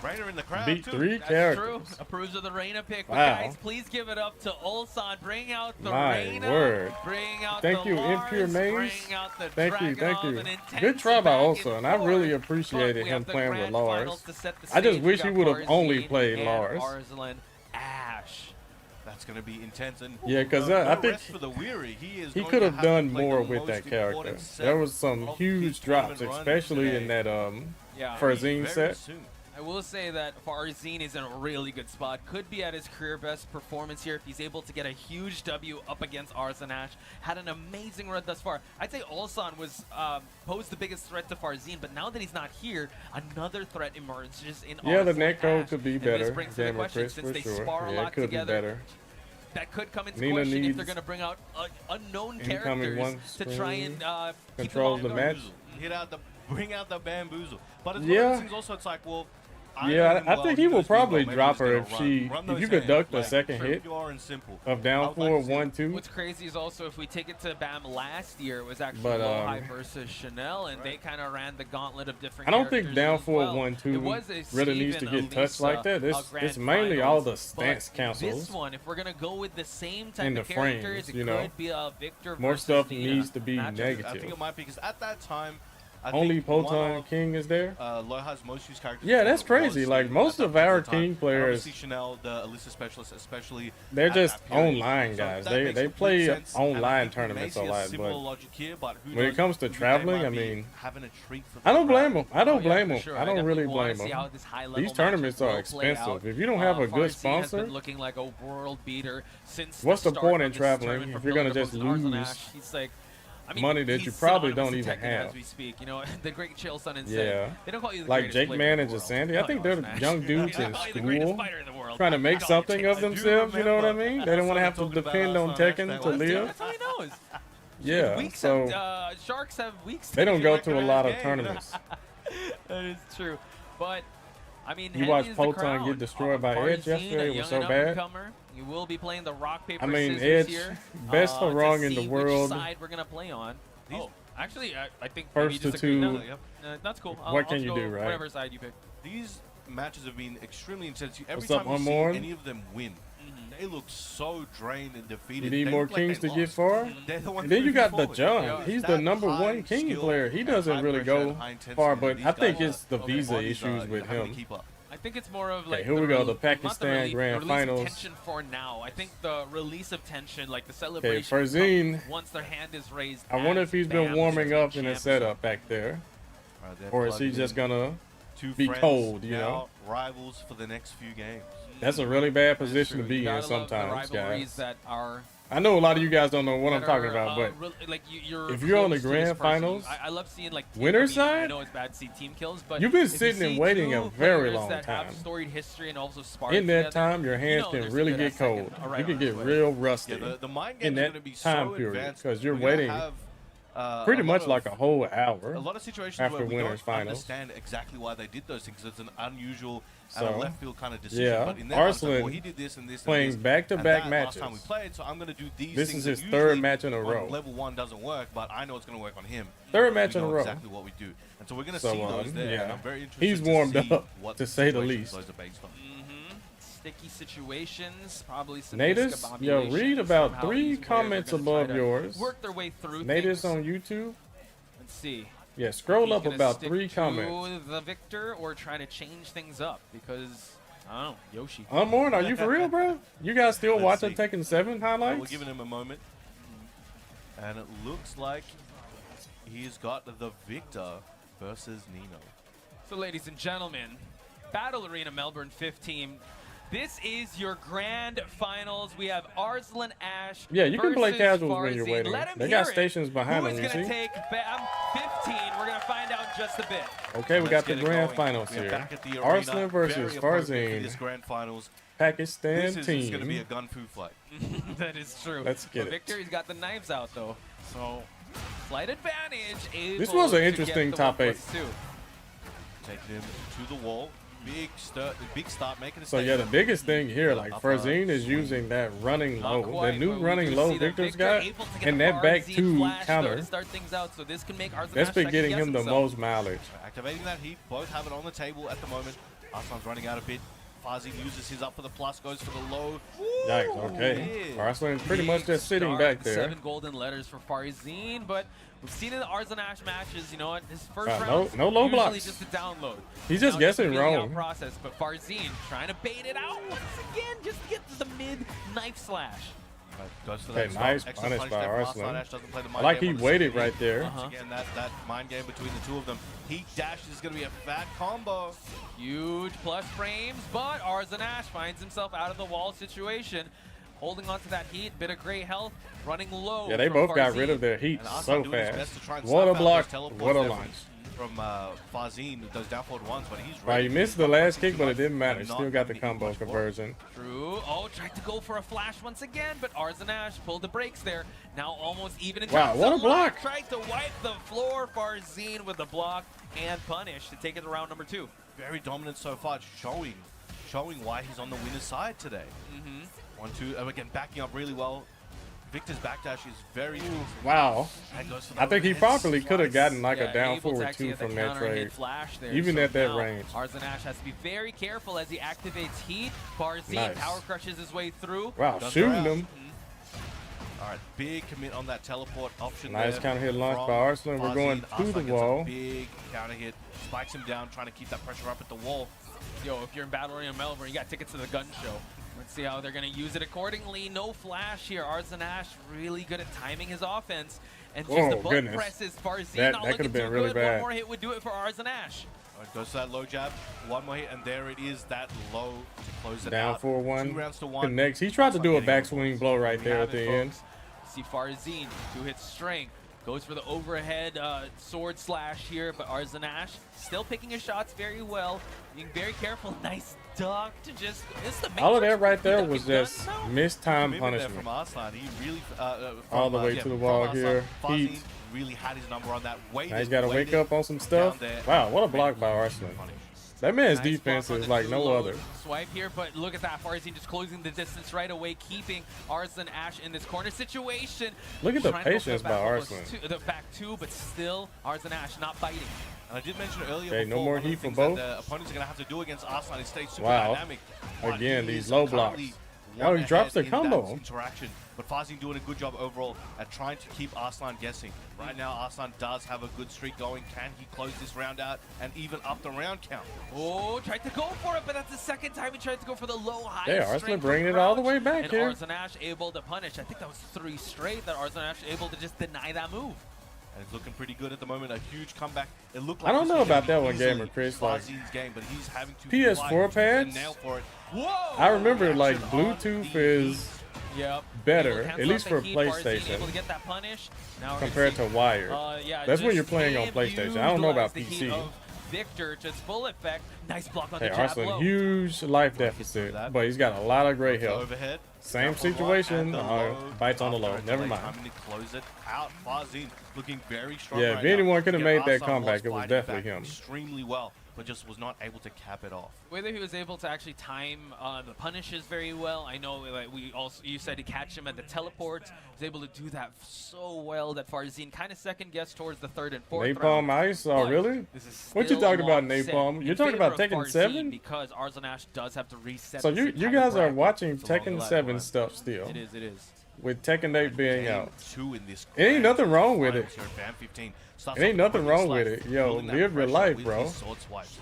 S2: Reyna in the crowd,
S1: Beat
S2: too.
S1: 3
S3: That's
S1: characters.
S3: true. Approves of the Reyna pick. But
S1: Wow.
S3: guys, please give it up to Ulsan. Bring out the
S1: My
S3: Reyna.
S1: word.
S3: Bring out
S1: Thank
S3: the
S1: you,
S3: Lars,
S1: Impure Maze.
S3: Bring out the
S1: Thank you, thank
S3: Dragunov,
S1: you.
S3: an intense
S1: Good try by
S3: back and
S1: Ulsan. I really
S3: forth.
S1: appreciated
S3: But we
S1: him
S3: have the
S1: playing with
S3: grand
S1: Lars.
S3: finals to set the
S1: I just
S3: stage.
S1: wish
S3: We
S1: he
S3: got
S1: would have only
S3: Farzeen
S1: played
S3: and
S1: Lars.
S3: Arslan Ash.
S2: That's going to be intense. And
S1: Yeah, 'cause
S2: no
S1: I think
S2: rest for the weary. He
S1: He
S2: could
S1: could have done more with that character. There was some huge drops, especially in that
S3: Yeah.
S1: Farzeen set.
S3: I will say that Farzeen is in a really good spot. Could be at his career best performance here if he's able to get a huge W up against Arslan Ash. Had an amazing run thus far. I'd say Ulsan was posed the biggest threat to Farzeen, but now that he's not here, another threat emerges in
S1: Yeah, the
S3: Arslan
S1: netcode
S3: Ash.
S1: could be
S3: And this
S1: better.
S3: brings to the
S1: Gamer
S3: question,
S1: Chris,
S3: since
S1: for
S3: they
S1: sure.
S3: spar a
S1: Yeah,
S3: lot
S1: it could be
S3: together,
S1: better.
S3: that could come into
S1: Nina
S3: question if
S1: needs
S3: they're going to bring out unknown
S1: incoming
S3: characters to try and keep them
S1: controls
S3: off
S1: the
S3: guard.
S1: match.
S2: Bring out the bamboozle. But it's
S1: Yeah.
S2: one of those things also, it's like, well,
S1: Yeah, I think he will probably
S2: maybe
S1: drop
S2: he's
S1: her
S2: gonna
S1: if
S2: run
S1: she
S2: those
S1: if you deduct
S2: hands,
S1: the second hit
S2: pure and simple.
S1: of down
S2: I would like
S1: four
S2: to see it.
S1: 1-2.
S3: What's crazy is also if we take it to BAM last year, it was actually
S1: But,
S3: Low-High versus Chanel, and they kind of ran the gauntlet of different
S1: I don't think
S3: characters
S1: down
S3: as
S1: four
S3: well.
S1: 1-2
S3: It was a
S1: really needs to
S3: Steven,
S1: get touched
S3: Elisa,
S1: like that.
S3: grand
S1: It's mainly all the
S3: finals,
S1: stance
S3: but
S1: councils.
S3: This one, if we're gonna go with the same type
S1: And the
S3: of characters,
S1: frames,
S3: it
S1: you know.
S3: could be a Victor
S1: More
S3: versus
S1: stuff
S3: Nina
S1: needs to be
S3: matchup.
S2: I
S1: negative.
S2: think it might be because at that time, I
S1: Only
S2: think one
S1: Poton
S2: of,
S1: King is there.
S2: Loha's most used characters.
S1: Yeah, that's
S2: was
S1: crazy.
S2: Steven
S1: Like,
S2: at
S1: most
S2: that
S1: of our
S2: particular time.
S1: King
S2: And
S1: players,
S2: obviously Chanel, the Alyssa specialist, especially.
S1: they're
S2: at
S1: just
S2: that period.
S1: online
S2: So
S1: guys.
S2: that
S1: They
S2: makes
S1: they
S2: complete
S1: play
S2: sense, and I
S1: online
S2: think we may
S1: tournaments
S2: see
S1: a lot,
S2: similar
S1: but
S2: logic here, but who
S1: when it
S2: knows,
S1: comes to
S2: maybe they
S1: traveling,
S2: might
S1: I
S2: be
S1: mean,
S2: having a treat for
S1: I don't
S2: the
S1: blame
S2: crowd.
S1: them. I don't
S3: Oh, yeah,
S1: blame
S3: for
S1: them.
S3: sure.
S1: I don't really
S3: definitely wanna
S1: blame
S3: see
S1: them.
S3: how this high-level
S1: These
S3: matchup
S1: tournaments are
S3: will play
S1: expensive.
S3: out.
S1: If you don't have a good
S3: Farzeen has
S1: sponsor,
S3: been looking like a world beater since
S1: what's the
S3: start
S1: point
S3: of
S1: in
S3: this
S1: traveling
S3: tournament
S1: if
S3: from
S1: you're gonna
S3: building
S1: just
S3: up Arslan
S1: lose
S3: Ash? He's like, I mean,
S1: money that you
S3: he's
S1: probably
S3: synonymous
S1: don't
S3: to
S1: even
S3: Tekken
S1: have?
S3: As we speak, you know, the great chill son and
S1: Yeah.
S3: They don't call you the
S1: Like
S3: greatest
S1: Jake
S3: player
S1: Man
S3: in the
S1: and
S3: world.
S1: Jasandi, I
S3: Call
S1: think
S3: you
S1: they're
S3: Arslan Ash.
S1: young dudes
S3: They
S1: in
S3: call you the greatest
S1: school
S3: fighter in the world.
S1: trying to make
S3: Call you
S1: something
S3: Jake
S1: of
S3: Man.
S1: themselves. You know what I
S2: remember.
S1: mean? They don't want to have to
S2: Talking about
S1: depend on
S2: Arslan Ash,
S1: Tekken
S2: that
S1: to
S2: was
S1: live.
S3: That's how he knows.
S1: Yeah,
S3: Weeks
S1: so
S3: have, Sharks have weeks.
S1: they don't
S3: to
S1: go
S3: get
S1: to a
S3: back
S1: lot
S3: to
S1: of
S3: his game.
S1: tournaments.
S3: That is true, but I mean,
S1: You
S3: Henry
S1: watched
S3: is the
S1: Poton
S3: crown.
S1: get destroyed by
S3: Farzeen,
S1: Edge yesterday.
S3: a
S1: It was
S3: young
S1: so bad.
S3: up-and-comer. You will be playing the rock paper
S1: I mean,
S3: scissors
S1: Edge,
S3: here.
S1: best
S3: to
S1: Harong in
S3: see
S1: the world.
S3: Which side we're gonna play on? Oh, actually, I think
S1: First
S3: maybe
S1: to
S3: disagree. No,
S1: two.
S3: that's cool.
S1: What can
S3: I'll
S1: you
S3: go
S1: do, right?
S3: Whatever side you pick.
S2: These matches have been extremely intense. Every
S1: What's
S2: time
S1: up,
S2: you see
S1: Unborn?
S2: any of them win, they look so drained and defeated.
S1: You need
S2: They
S1: more
S2: look like
S1: kings
S2: they
S1: to get
S2: lost.
S1: far.
S2: They're the ones
S1: And then you
S2: moving
S1: got the
S2: forward.
S1: John.
S3: Yeah.
S1: He's
S2: That
S1: the number
S2: high
S1: one king
S2: skill
S1: player. He
S2: and
S1: doesn't
S2: high
S1: really
S2: pressure
S1: go
S2: and high intensity
S1: far,
S2: that
S1: but
S2: these
S1: I think
S2: guys
S1: it's the
S2: are-
S1: visa
S2: bodies
S1: issues
S2: are
S1: with
S2: having to
S1: him.
S2: keep up.
S3: I think it's more of like
S1: here we go, the
S3: not
S1: Pakistan
S3: release-
S1: Grand
S3: release
S1: Finals.
S3: of tension for now. I think the release of tension, like the celebration,
S1: Farzeen.
S3: comes once their hand is raised.
S1: I wonder
S3: as
S1: if he's been
S3: BAM
S1: warming up in a
S3: champs.
S1: setup back there,
S2: They're
S1: or is he
S2: plugging
S1: just
S2: in.
S1: gonna
S2: Two
S1: be
S2: friends
S1: cold, you
S2: now
S1: know?
S2: rivals for the next few games.
S1: That's a really bad
S3: That is
S1: position to
S3: true.
S1: be
S3: You
S1: in
S3: gotta love the
S1: sometimes,
S3: rivalries
S1: guys.
S3: that are
S1: I know a lot of you guys don't know what I'm
S3: that
S1: talking
S3: are,
S1: about, but
S3: like you're
S1: if you're on the
S3: close to this
S1: grand
S3: person.
S1: finals,
S3: I love seeing like
S1: winner's
S3: I
S1: side,
S3: know it's bad to see team kills, but
S1: you've been
S3: if you
S1: sitting and
S3: see
S1: waiting a
S3: two
S1: very
S3: players
S1: long
S3: that
S1: time.
S3: have storied history and also sparred
S1: in that
S3: together,
S1: time, your hands
S3: know
S1: can
S3: there's
S1: really
S3: a
S1: get
S3: good
S1: cold.
S3: second, a right
S1: You can
S3: on
S1: get
S3: its way.
S1: real rusty
S2: Yeah, the mind
S1: in
S2: games are
S1: that
S2: going to be
S1: time
S2: so
S1: period
S2: advanced
S1: because you're
S2: we're gonna
S1: waiting
S2: have,
S1: pretty
S2: a
S1: much
S2: lot
S1: like a
S2: of-
S1: whole hour.
S2: a lot of situations
S1: after
S2: where we
S1: winners
S2: don't
S1: finals.
S2: understand exactly why they did those things. It's an unusual and
S1: So,
S2: a left field kind of decision.
S1: yeah,
S2: but in that one, it's like,
S1: Arslan
S2: well, he did this and this
S1: playing
S2: and this,
S1: back-to-back
S2: and that last time we
S1: matches.
S2: played, so I'm going to do these
S1: This
S2: things
S1: is
S2: that
S1: his third
S2: usually
S1: match in a
S2: on
S1: row.
S2: level 1 doesn't work, but I know it's going to work on him.
S1: Third
S2: We
S1: match in a
S2: know
S1: row.
S2: exactly what we do, and so we're going to
S1: So,
S2: see those there.
S1: yeah.
S2: And I'm very interested.
S1: He's
S2: to
S1: warmed
S2: see
S1: up,
S2: what
S1: to say the
S2: situations
S1: least.
S2: those are based on.
S3: Sticky situations, probably some
S1: Natives, yo, read about 3 comments above yours.
S3: Work their way through
S1: Natives
S3: things.
S1: on YouTube.
S3: Let's see.
S1: Yeah, scroll
S3: He's
S1: up
S3: gonna
S1: about
S3: stick
S1: 3
S3: to
S1: comments.
S3: the victor or trying to change things up because I don't know, Yoshi.
S1: Unborn, are you for real, bro? You guys still
S2: Let's
S1: watching
S2: see.
S1: Tekken 7 highlights?
S2: We're giving him a moment, and it looks like he's got the victor versus Nino.
S3: So, ladies and gentlemen, Battle Arena Melbourne 15. This is your grand finals. We have Arslan Ash.
S1: Yeah, you can play
S3: versus
S1: casuals when you're
S3: Farzeen.
S1: waiting.
S3: Let him
S1: They
S3: hear
S1: got
S3: it.
S1: stations behind
S3: Who
S1: them,
S3: is
S1: you
S3: going to
S1: see?
S3: take BAM 15? We're going to find out in just a bit.
S1: Okay, we
S2: Let's
S1: got the
S2: get it
S1: grand
S2: going.
S1: finals
S2: We are
S1: here.
S2: back at the arena.
S1: Arslan versus
S2: Very appropriate for
S1: Farzeen.
S2: this grand finals.
S1: Pakistan
S2: This
S1: team.
S2: is going to be a gun fu fight.
S3: That is true.
S1: Let's get it.
S3: Victor, he's got the knives out, though. So, slight advantage.
S1: This
S3: able
S1: was an
S3: to
S1: interesting
S3: get the
S1: top
S3: 1+2.
S2: Taking him to the wall. Big start, making a
S1: So yeah, the
S2: statement.
S1: biggest thing here, like
S2: Up,
S1: Farzeen is
S2: swing.
S1: using that running
S3: Not
S1: low,
S3: quite,
S1: that new
S3: but we
S1: running
S3: do
S1: low
S3: see that
S1: Victor's
S3: Victor
S1: got,
S3: able to get
S1: and
S3: a
S1: that back
S3: Farzeen
S1: two
S3: flash, though,
S1: counter.
S3: to start things out. So this can make Arslan
S1: That's
S3: Ash
S1: been
S3: second
S1: getting
S3: guess
S1: him the
S3: himself.
S1: most mileage.
S2: Activating that heat. Both have it on the table at the moment. Arslan's running out a bit. Farzeen uses his up for the plus, goes for the low.
S1: Yikes, okay.
S2: yeah.
S1: Arslan pretty much
S3: Big
S1: just sitting
S3: start,
S1: back there.
S3: 7 golden letters for Farzeen, but we've seen in the Arslan Ash matches, you know what? His first
S1: no-
S3: round
S1: no low
S3: usually
S1: blocks.
S3: just a download.
S1: He's just
S3: Now
S1: guessing
S3: feeling out
S1: wrong.
S3: process, but Farzeen trying to bait it out once again, just to get to the mid knife slash.
S2: Goes for
S1: Okay,
S2: that
S1: nice
S2: extra
S1: punish
S2: punch
S1: by
S2: there for
S1: Arslan.
S2: Ash doesn't play the
S1: I
S2: mind
S1: like
S2: game
S1: he
S2: on the
S1: waited
S2: second
S1: right
S2: hit.
S1: there.
S3: Uh-huh.
S2: Again, that mind game between the two of them. Heat dash is going to be a fat combo.
S3: Huge plus frames, but Arslan Ash finds himself out of the wall situation. holding on to that heat, bit of gray health, running low.
S1: Yeah, they
S3: from
S1: both got
S3: Farzeen.
S1: rid of their heat
S2: And Arslan
S1: so
S2: doing his best
S1: fast.
S2: to try and
S1: What a
S2: snuff out
S1: block,
S2: those teleports
S1: what a
S2: there
S1: launch.
S2: from Farzeen, those down forward ones, but he's
S1: Right,
S2: ready.
S1: you missed the
S2: Not
S1: last
S2: punching
S1: kick,
S2: too
S1: but it
S2: much
S1: didn't matter.
S2: and not
S1: Still got the
S2: having to eat
S1: combo
S2: much more.
S1: conversion.
S3: True. Oh, tried to go for a flash once again, but Arslan Ash pulled the brakes there. Now almost even in
S1: Wow,
S3: terms
S1: what
S3: of
S1: a block.
S3: luck. Tried to wipe the floor. Farzeen with the block and punish to take it to round number 2.
S2: Very dominant so far, showing why he's on the winner's side today. 1-2, again, backing up really well. Victor's backdash is very
S1: Wow.
S2: and goes for the
S1: I think he
S2: overhead
S1: properly could have
S2: slice.
S1: gotten like a down
S3: able to
S1: forward
S3: actually
S1: 2
S3: get the
S1: from that
S3: counter hit
S1: trade.
S3: flash there.
S1: Even
S3: So
S1: at that
S3: now
S1: range.
S3: Arslan Ash has to be very careful as he activates heat. Farzeen
S1: Nice.
S3: power crushes his way through.
S1: Wow,
S2: Does
S1: shooting
S2: around.
S1: them.
S2: All right, big commit on that teleport option.
S1: Nice
S2: there
S1: counter hit launch
S2: from
S1: by Arslan. We're going
S2: Farzeen.
S1: to the
S2: Arslan gets a
S1: wall.
S2: big counter hit, spikes him down, trying to keep that pressure up at the wall.
S3: Yo, if you're in Battle Arena Melbourne, you got tickets to the gun show. Let's see how they're going to use it accordingly. No flash here. Arslan Ash really good at timing his offense. And just
S1: Oh,
S3: the button
S1: goodness.
S3: presses. Farzeen
S1: That
S3: not
S1: could
S3: looking
S1: have been
S3: too
S1: really
S3: good.
S1: bad.
S3: One more hit would do it for Arslan Ash.
S2: All right, goes to that low jab, one more hit, and there it is, that low to close it
S1: Down
S2: out.
S1: 4-1.
S2: 2 rounds to 1.
S1: Connects. He tried to do a
S2: Arslan
S1: backswing blow right
S3: We
S1: there
S3: have
S1: at the
S3: it,
S1: end.
S3: folks. See Farzeen, 2 hits strength. Goes for the overhead sword slash here, but Arslan Ash still picking his shots very well. Being very careful. Nice duck to just miss the
S1: All of
S3: matrix.
S1: that right there
S3: Duck
S1: was
S3: and gun,
S1: just
S3: no?
S1: missed time
S2: Commitment there
S1: punishment.
S2: from Arslan. He really
S1: All the way to the wall here.
S2: Farzeen
S1: Heat.
S2: really had his number on that.
S1: Now he's got to wake up on some stuff.
S2: there.
S1: Wow, what a block by Arslan. That man's
S3: Nice
S1: defense
S3: block on
S1: is
S3: the
S1: like no
S3: two-load
S1: other.
S3: Swipe here, but look at that. Farzeen just closing the distance right away, keeping Arslan Ash in this corner situation.
S1: Look at the
S3: Trying to go for
S1: patience
S3: the
S1: by
S3: back almost
S1: Arslan.
S3: the back 2, but still Arslan Ash not biting.
S2: And I did mention earlier
S1: Okay,
S2: before,
S1: no more
S2: one of the
S1: heat for
S2: things
S1: both.
S2: that the opponents are going to have to do against Arslan is stay super
S1: Wow.
S2: dynamic. But
S1: Again,
S2: he
S1: these
S2: is
S1: low
S2: currently
S1: blocks.
S2: one
S1: Oh, he drops the
S2: ahead in that
S1: combo.
S2: interaction. But Farzeen doing a good job overall at trying to keep Arslan guessing. Right now, Arslan does have a good streak going. Can he close this round out and even up the round count?
S3: Oh, tried to go for it, but that's the second time he tried to go for the low-high.
S1: Yeah, Arslan
S3: strength
S1: bringing
S3: from
S1: it all the
S3: Crouch,
S1: way back
S3: and
S1: here.
S3: Arslan Ash able to punish. I think that was 3 straight that Arslan Ash able to just deny that move.
S2: And it's looking pretty good at the moment. A huge comeback. It looked
S1: I
S2: like
S1: don't
S2: this
S1: know
S2: was gonna
S1: about that
S2: be
S1: one,
S2: easily
S1: Gamer Chris, like,
S2: Farzeen's game, but he's having to
S1: PS4
S2: fight
S1: pads?
S2: and nail for it.
S3: Whoa!
S1: I remember like
S2: Action on
S1: Bluetooth
S2: the
S1: is
S3: Yep.
S1: better,
S3: Able to cancel
S1: at least
S3: out the
S1: for
S3: heat. Farzeen
S1: PlayStation,
S3: able to get that punish. Now we're
S1: compared to
S3: gonna see,
S1: wired.
S3: yeah,
S1: That's when
S3: just
S1: you're playing on
S3: him
S1: PlayStation. I don't know about
S3: utilize the heat
S1: PC.
S3: of Victor to its full effect. Nice block on
S1: Hey,
S3: the jab
S1: Arslan,
S3: blow.
S1: huge life deficit, but he's got a lot of great health.
S2: Overhead.
S1: Same
S2: Down for one,
S1: situation,
S2: and the low.
S1: bites on the low.
S2: After a
S1: Never
S2: delay
S1: mind.
S2: timing to close it out. Farzeen looking very strong
S1: Yeah,
S2: right
S1: if
S2: now.
S1: anyone could have
S2: Again,
S1: made that
S2: Arslan
S1: comeback, it was
S2: fighting
S1: definitely
S2: back
S1: him.
S2: extremely well, but just was not able to cap it off.
S3: Whether he was able to actually time the punishes very well. I know, like you said, to catch him at the teleports. Was able to do that so well that Farzeen kind of second guessed towards the 3rd and 4th
S1: Napalm
S3: round.
S1: Ice? Oh,
S3: But
S1: really?
S3: this is
S1: What you
S3: still
S1: talking
S3: a
S1: about,
S3: long set
S1: Napalm?
S3: in
S1: You're talking
S3: favor
S1: about
S3: of
S1: Tekken
S3: Farzeen
S1: 7?
S3: because Arslan Ash does have to reset.
S1: So
S3: this
S1: you
S3: entire
S1: guys are
S3: bracket.
S1: watching
S2: It's a long
S1: Tekken
S2: life,
S1: 7
S2: right?
S1: stuff still,
S3: It is. It is.
S1: with Tekken 8 being
S2: Game
S1: out.
S2: 2 in this
S1: It ain't
S2: grand
S1: nothing wrong with
S2: finals
S1: it.
S2: here at Bam 15. Starts
S1: It ain't
S2: off
S1: nothing
S2: with a
S1: wrong
S2: slice,
S1: with it. Yo,
S2: building that
S1: live your
S2: pressure
S1: life,
S2: with
S1: bro.
S2: his sword swipes.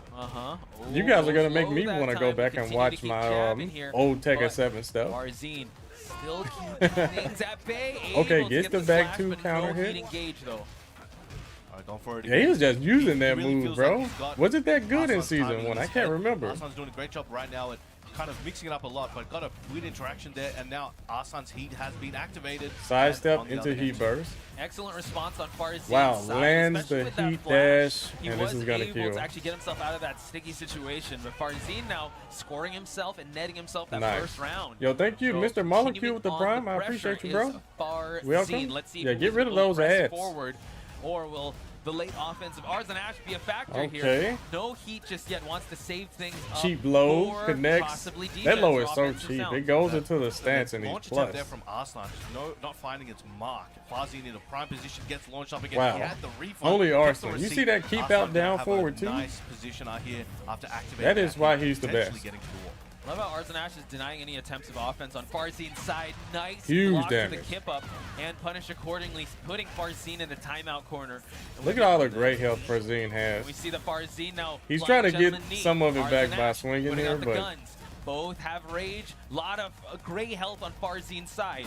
S1: You guys are gonna make
S3: Low
S1: me
S3: that
S1: want to
S3: time,
S1: go
S3: but
S1: back and
S3: continue to
S1: watch
S3: keep
S1: my
S3: jabbing here,
S1: old Tekken
S3: but
S1: 7 stuff.
S3: Farzeen still keeping things at bay.
S1: Okay,
S3: Able to
S1: gets
S3: get
S1: the
S3: the
S1: back
S3: slash,
S1: 2
S3: but
S1: counter
S3: no
S1: hit.
S3: heat engage though.
S2: All right, going for it
S1: Yeah, he
S2: again.
S1: was just using that
S2: really
S1: move,
S2: feels like
S1: bro.
S2: he's got
S1: Was it that good in
S2: Arslan's timing
S1: Season 1?
S2: in
S1: I
S2: his
S1: can't
S2: head.
S1: remember.
S2: Arslan's doing a great job right now at kind of mixing it up a lot, but got a weird interaction there, and now Arslan's heat has been activated. And
S1: Sidestep
S2: on the
S1: into
S2: other
S1: heat
S2: hand,
S1: burst.
S3: Excellent response on Farzeen's
S1: Wow,
S3: side,
S1: lands
S3: especially
S1: the
S3: with that
S1: heat
S3: flash.
S1: dash,
S3: He
S1: and
S3: was
S1: this is gonna
S3: able
S1: kill.
S3: to actually get himself out of that sticky situation, but Farzeen now scoring himself and netting himself that
S1: Nice.
S3: first round.
S1: Yo, thank you,
S3: So,
S1: Mr. Molecule
S3: continuing
S1: with the
S3: on
S1: prime.
S3: the
S1: I
S3: pressure
S1: appreciate you, bro.
S3: is Farzeen.
S1: Welcome.
S3: Let's see
S1: Yeah,
S3: who's
S1: get rid of
S3: able to
S1: those
S3: press
S1: ads.
S3: forward, or will the late offensive Arslan Ash be a factor
S1: Okay.
S3: here? No heat just yet, wants to save things up
S1: Cheap low,
S3: for
S1: connects.
S3: possibly
S1: That
S3: defense
S1: low
S3: or
S1: is so
S3: offensive
S1: cheap.
S3: sound.
S1: It goes into the stance and he's
S2: launch attempt
S1: plus.
S2: there from Arslan, just not finding its mark. Farzeen in a prime position, gets launched up again.
S1: Wow.
S2: He had the refund,
S1: Only
S2: kept the
S1: Arslan. You
S2: receipt.
S1: see that keep
S2: Arslan
S1: out down
S2: have
S1: forward
S2: a
S1: too?
S2: Nice position out here after activating.
S1: That is why he's the
S2: potentially
S1: best.
S2: Getting to the wall.
S3: Love how Arslan Ash is denying any attempts of offense on Farzeen's side. Nice
S1: Huge
S3: block to
S1: damage.
S3: the kip up and punish accordingly, putting Farzeen in the timeout corner. And
S1: Look
S3: we
S1: at all
S3: get-
S1: the great health Farzeen has.
S3: We see the Farzeen now.
S1: He's
S3: flying
S1: trying to get
S3: gentleman knee.
S1: some of it
S3: Arslan
S1: back by
S3: Ash
S1: swinging
S3: putting
S1: here,
S3: out the
S1: but-
S3: guns. Both have rage. Lot of great health on Farzine's side.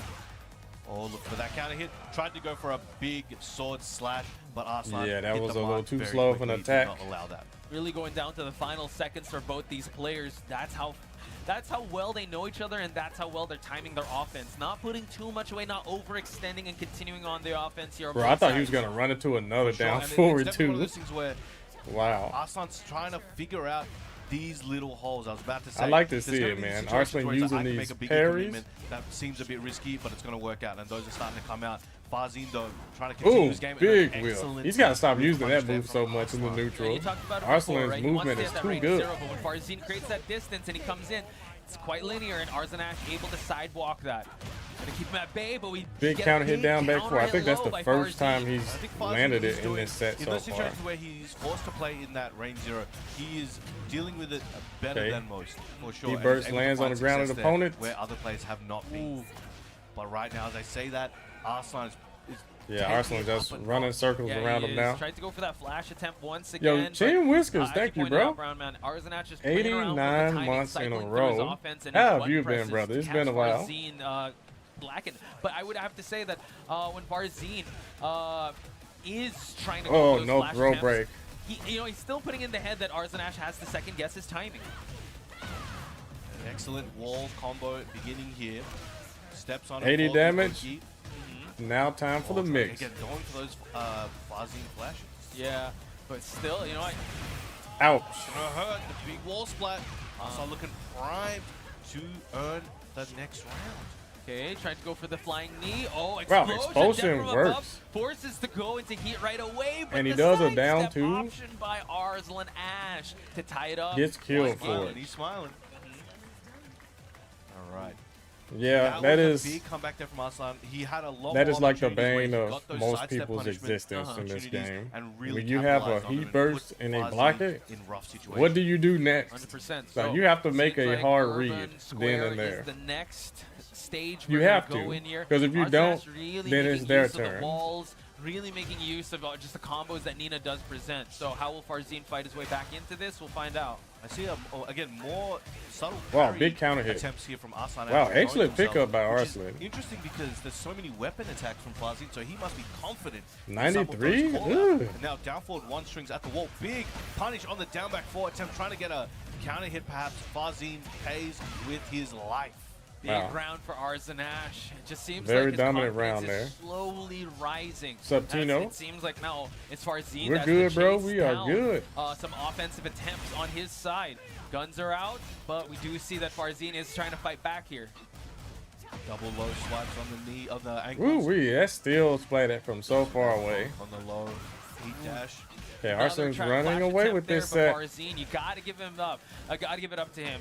S2: Oh, look for that counter hit. Tried to go for a big sword slash, but Arslan
S1: Yeah, that
S2: hit
S1: was
S2: the
S1: a little
S2: mark
S1: too
S2: very
S1: slow of an
S2: quickly, did
S1: attack.
S2: not allow that.
S3: Really going down to the final seconds for both these players. That's how well they know each other, and that's how well they're timing their offense. Not putting too much away, not overextending and continuing on the offense here. on
S1: Bro, I
S3: both
S1: thought he was
S3: sides.
S1: gonna run into another
S2: Sure,
S1: down
S2: and
S1: forward
S2: it's definitely one of
S1: too.
S2: those things where
S1: Wow.
S2: Arslan's trying to figure out these little holes. I was about to say.
S1: I like to
S2: there's
S1: see
S2: gonna
S1: it,
S2: be
S1: man.
S2: situations
S1: Arslan
S2: where it's like,
S1: using
S2: I can
S1: these
S2: make a bigger
S1: parries.
S2: commitment that seems a bit risky, but it's going to work out, and those are starting to come out. Farzeen, though, trying to continue
S1: Ooh,
S2: his game.
S1: big
S2: and
S1: wheel.
S2: excellent
S1: He's got to stop
S2: move
S1: using
S2: punch
S1: that
S2: there
S1: move
S2: from
S1: so much in the
S2: Arslan.
S3: Yeah,
S1: neutral.
S3: you talked about it
S1: Arslan's
S3: before, right? He wants
S1: movement
S3: to
S1: is
S3: hit that
S1: too
S3: range
S1: good.
S3: zero, but when Farzeen creates that distance and he comes in, it's quite linear, and Arslan Ash able to sidewalk that. Gonna keep him at bay, but we
S1: Big
S3: get a
S1: counter hit
S3: big
S1: down back
S3: counter
S1: four. I
S3: hit
S1: think that's
S3: low
S1: the
S3: by
S1: first
S3: Farzeen.
S1: time
S2: I
S1: he's
S2: think Farzeen
S1: landed
S2: is
S1: it in this set
S2: in
S1: so
S2: those
S1: far.
S2: situations where he's forced to play in that range zero, he is dealing with it better
S1: Okay.
S2: than most, for sure.
S1: He
S2: and
S1: burst
S2: he's able to
S1: lands on
S2: find
S1: the ground of
S2: success
S1: the
S2: there
S1: opponent.
S2: where other players have not been. But right now, as I say that, Arslan is
S1: Yeah,
S2: taking
S1: Arslan
S2: it
S1: just
S2: up and
S1: running
S2: up.
S1: circles
S3: Yeah,
S1: around
S3: he
S1: him
S3: is.
S1: now.
S3: Tried to go for that flash attempt once
S1: Yo,
S3: again.
S1: Chin Whiskers,
S3: as
S1: thank
S3: you
S1: you,
S3: pointed
S1: bro.
S3: out, Brown Man, Arslan Ash just playing around with the
S1: 89
S3: timing,
S1: months in a
S3: cycling through his
S1: row.
S3: offense, and
S1: How
S3: his
S1: have
S3: button
S1: you been,
S3: presses
S1: brother? It's
S3: kept
S1: been a while.
S3: Farzeen, blackened. But I would have to say that when Farzeen is trying to go
S1: Oh,
S3: for those
S1: no
S3: flash
S1: throw
S3: attempts,
S1: break.
S3: he's still putting in the head that Arslan Ash has to second guess his timing.
S2: An excellent wall combo beginning here. Steps on
S1: 80
S2: a fall,
S1: damage.
S2: Loki.
S1: Now time for the mix.
S2: Again, going for those Farzeen flashes.
S3: Yeah, but still, you know,
S1: Ouch.
S2: Gonna hurt the big wall splat. Also looking primed to earn the next round.
S3: okay, trying to go for the flying knee. Oh,
S1: Wow,
S3: explosion,
S1: expulsion
S3: death from
S1: works.
S3: above, forces to go into heat right away. But
S1: And he
S3: the
S1: does a
S3: side
S1: down
S3: step
S1: two.
S3: option by Arslan Ash to tie it up.
S1: Gets killed
S2: He's
S1: for
S2: smiling.
S1: it.
S2: He's smiling. All right.
S1: Yeah,
S2: that
S1: that
S2: was a
S1: is
S2: big comeback there from Arslan. He had a lot
S1: that
S2: more
S1: is like the
S2: opportunities where
S1: bane
S2: he
S1: of
S2: got those
S1: most
S2: sidestep
S1: people's
S2: punishment
S1: existence in this
S2: opportunities
S1: game.
S2: and really
S1: When you have a
S2: capitalized on
S1: heat
S2: them and
S1: burst
S2: put
S1: and they
S2: Farzeen
S1: block it,
S2: in rough situations.
S1: what do you do next?
S3: 100%.
S1: So you have to make
S3: seems
S1: a
S3: like
S1: hard
S3: Urban
S1: read then
S3: Square
S1: and there.
S3: is the next stage
S1: You
S3: we're gonna
S1: have
S3: go
S1: to,
S3: in here.
S1: 'cause if you
S3: Arslan
S1: don't,
S3: Ash really
S1: then
S3: making
S1: it's their
S3: use of
S1: turn.
S3: the walls, really making use of just the combos that Nina does present. So how will Farzeen fight his way back into this? We'll find out.
S2: I see, again, more subtle
S1: Wow,
S2: parry
S1: big counter hit.
S2: attempts here from Arslan.
S1: Wow,
S2: Ash showing
S1: excellent
S2: himself,
S1: pickup by
S2: which is
S1: Arslan.
S2: Interesting because there's so many weapon attacks from Farzeen, so he must be confident. in some of those
S1: 93?
S2: call-outs.
S1: Ugh.
S2: And now down forward one strings at the wall. Big punish on the down back four attempt, trying to get a counter hit perhaps. Farzeen pays with his life.
S3: Big
S1: Wow.
S3: round for Arslan Ash. It just seems
S1: Very
S3: like his
S1: dominant
S3: confidence
S1: round
S3: is slowly rising.
S1: Sup, Tino?
S3: It seems like now it's Farzeen.
S1: We're
S3: that's
S1: good,
S3: the
S1: bro.
S3: chase
S1: We are
S3: down.
S1: good.
S3: Some offensive attempts on his side. Guns are out, but we do see that Farzeen is trying to fight back here.
S2: Double low swipes on the knee of the
S1: Ooh,
S2: ankles.
S1: that still splatted from so far away.
S2: On the low heat dash.
S1: Okay,
S3: Another
S1: Arslan's
S3: flash
S1: running away
S3: attempt
S1: with
S3: there
S1: this
S3: for
S1: set.
S3: Farzeen. You gotta give him up. I gotta give it up to him.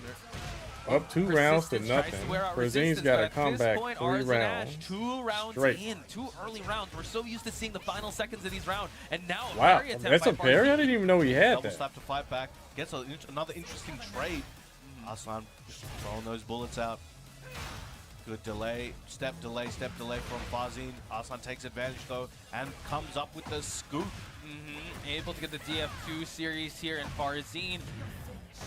S1: Up 2 rounds to
S3: Persistence tries
S1: nothing.
S3: wear out
S1: Farzeen's
S3: resistance,
S1: got
S3: but
S1: to
S3: at
S1: come
S3: this
S1: back
S3: point,
S1: 3
S3: Arslan Ash,
S1: rounds.
S3: 2 rounds
S1: straight.
S3: in, 2 early rounds. We're so used to seeing the final seconds of these rounds, and now a
S1: Wow,
S3: parry attempt
S1: that's
S3: by
S1: a parry? I
S3: Farzeen.
S1: didn't even know he had
S2: Double
S1: that.
S2: slap to fight back. Gets another interesting trade. Arslan just throwing those bullets out. Good delay, step delay from Farzeen. Arslan takes advantage though and comes up with the scoop.
S3: Able to get the DF2 series here, and Farzeen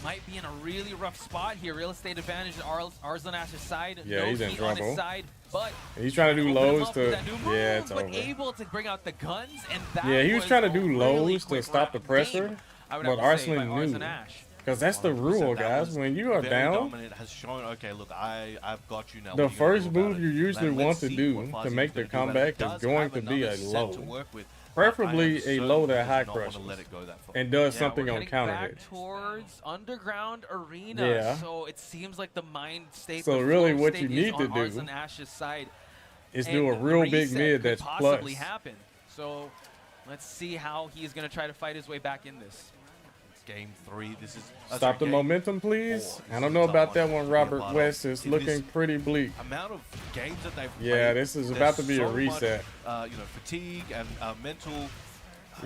S3: might be in a really rough spot here. Real estate advantage on Arslan Ash's side.
S1: Yeah,
S3: no
S1: he's in
S3: heat on his
S1: trouble.
S3: side, but
S1: He's trying to do
S3: open him
S1: lows
S3: up with
S1: to...
S3: that new move,
S1: Yeah, it's
S3: but
S1: over.
S3: able to bring out the guns, and that
S1: Yeah, he was trying to do
S3: a
S1: lows
S3: really
S1: to
S3: quick
S1: stop the
S3: game,
S1: pressure,
S3: I would
S1: but
S3: have to say,
S1: Arslan
S3: by
S1: knew.
S3: Arslan Ash.
S1: Because that's the
S2: 100%,
S1: rule,
S2: that
S1: guys.
S2: was
S1: When you are
S2: very
S1: down,
S2: dominant, has shown, okay, look, I've got you now.
S1: the
S2: What are you gonna
S1: first
S2: do about
S1: move
S2: it?
S1: you usually
S2: Let's
S1: want to
S2: see
S1: do
S2: what
S1: to
S2: Farzeen's
S1: make the
S2: gonna do about it.
S1: comeback
S2: He
S1: is
S2: does
S1: going
S2: have
S1: to be
S2: another
S1: a
S2: set
S1: low.
S2: to work with, but
S1: Preferably
S2: I am
S1: a
S2: certain
S1: low that
S2: he does
S1: high
S2: not want to
S1: crushes.
S2: let it go that far.
S1: and does
S3: Yeah,
S1: something
S3: we're
S1: on
S3: heading
S1: counter
S3: back
S1: hits.
S3: towards Underground Arena.
S1: Yeah.
S3: So it seems like the mind state.
S1: So
S3: the
S1: really
S3: flow
S1: what
S3: state
S1: you
S3: is
S1: need to
S3: on
S1: do
S3: Arslan Ash's side.
S1: Is
S3: And
S1: do a
S3: the
S1: real big
S3: reset
S1: mid
S3: could
S1: that's
S3: possibly
S1: plus.
S3: happen. So let's see how he's going to try to fight his way back in this.
S2: Game 3, this is...
S1: Stop the
S2: game
S1: momentum, please.
S2: 4.
S1: I
S2: This
S1: don't
S2: is
S1: know
S2: a tough
S1: about that
S2: to
S1: one,
S2: be a
S1: Robert
S2: part of.
S1: West. It's
S2: In
S1: looking
S2: this
S1: pretty bleak.
S2: amount of games that they've
S1: Yeah,
S2: played,
S1: this is
S2: there's
S1: about to be a
S2: so much,
S1: reset.
S2: fatigue and mental...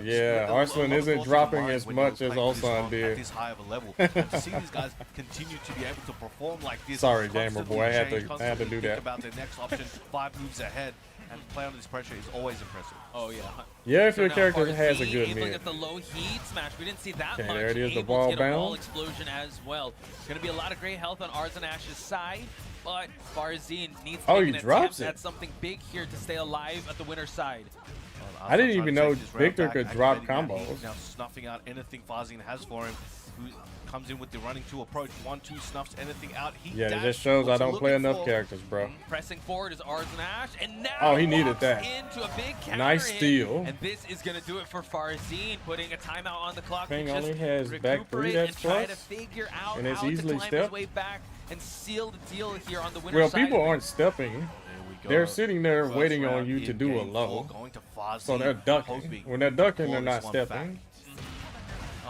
S1: Yeah,
S2: a lot
S1: Arslan
S2: of
S1: isn't
S2: force of
S1: dropping
S2: mind
S1: as
S2: when you're
S1: much as
S2: playing this
S1: Ulsan
S2: long At
S1: did.
S2: this high of a level. And to see these guys continue to be able to perform like this.
S1: Sorry, gamer
S2: constantly
S1: boy, I had
S2: change,
S1: to
S2: constantly
S1: do
S2: think
S1: that.
S2: about their next option 5 moves ahead. And to play under this pressure is always impressive.
S3: Oh yeah.
S1: Yeah, if
S3: So
S1: your
S3: now
S1: character has a
S3: Farzeen
S1: good
S3: able to
S1: mid.
S3: get the low heat smash. We didn't see that
S1: Okay,
S3: much.
S1: there it is, the
S3: Able
S1: wall
S3: to get a wall
S1: bound.
S3: explosion as well. Going to be a lot of great health on Arslan Ash's side, but Farzeen needs to
S1: Oh,
S3: make
S1: he
S3: an
S1: drops
S3: attempt
S1: it.
S3: at something big here to stay alive at the winner's side.
S1: I didn't even know
S2: Take this round
S1: Victor
S2: back,
S1: could drop
S2: activating that heat,
S1: combos.
S2: Now snuffing out anything Farzeen has for him. Who comes in with the running to approach. 1-2 snuffs anything out. He
S1: Yeah, it
S2: dash,
S1: just shows I
S2: what's he
S1: don't play
S2: looking
S1: enough
S2: for?
S1: characters, bro.
S3: Pressing forward is Arslan Ash, and now
S1: Oh, he needed
S3: walks
S1: that.
S3: into a big counter
S1: Nice
S3: hit,
S1: steal.
S3: and this is going to do it for Farzeen, putting a timeout on the clock
S1: Thing
S3: to just
S1: only has back three
S3: recuperate
S1: that's
S3: and try to
S1: plus,
S3: figure out
S1: and it's
S3: how to
S1: easily
S3: climb
S1: stepped.
S3: his way back and seal the deal here on the winner's
S1: Well,
S3: side.
S1: people aren't stepping.
S2: There we go.
S1: They're sitting there
S2: First
S1: waiting on
S2: round
S1: you to
S2: in
S1: do a
S2: game
S1: low.
S2: 4, going to Farzeen,
S1: So they're ducking.
S2: hoping
S1: When they're ducking,
S2: to
S1: they're
S2: claw
S1: not
S2: this one
S1: stepping.
S2: back.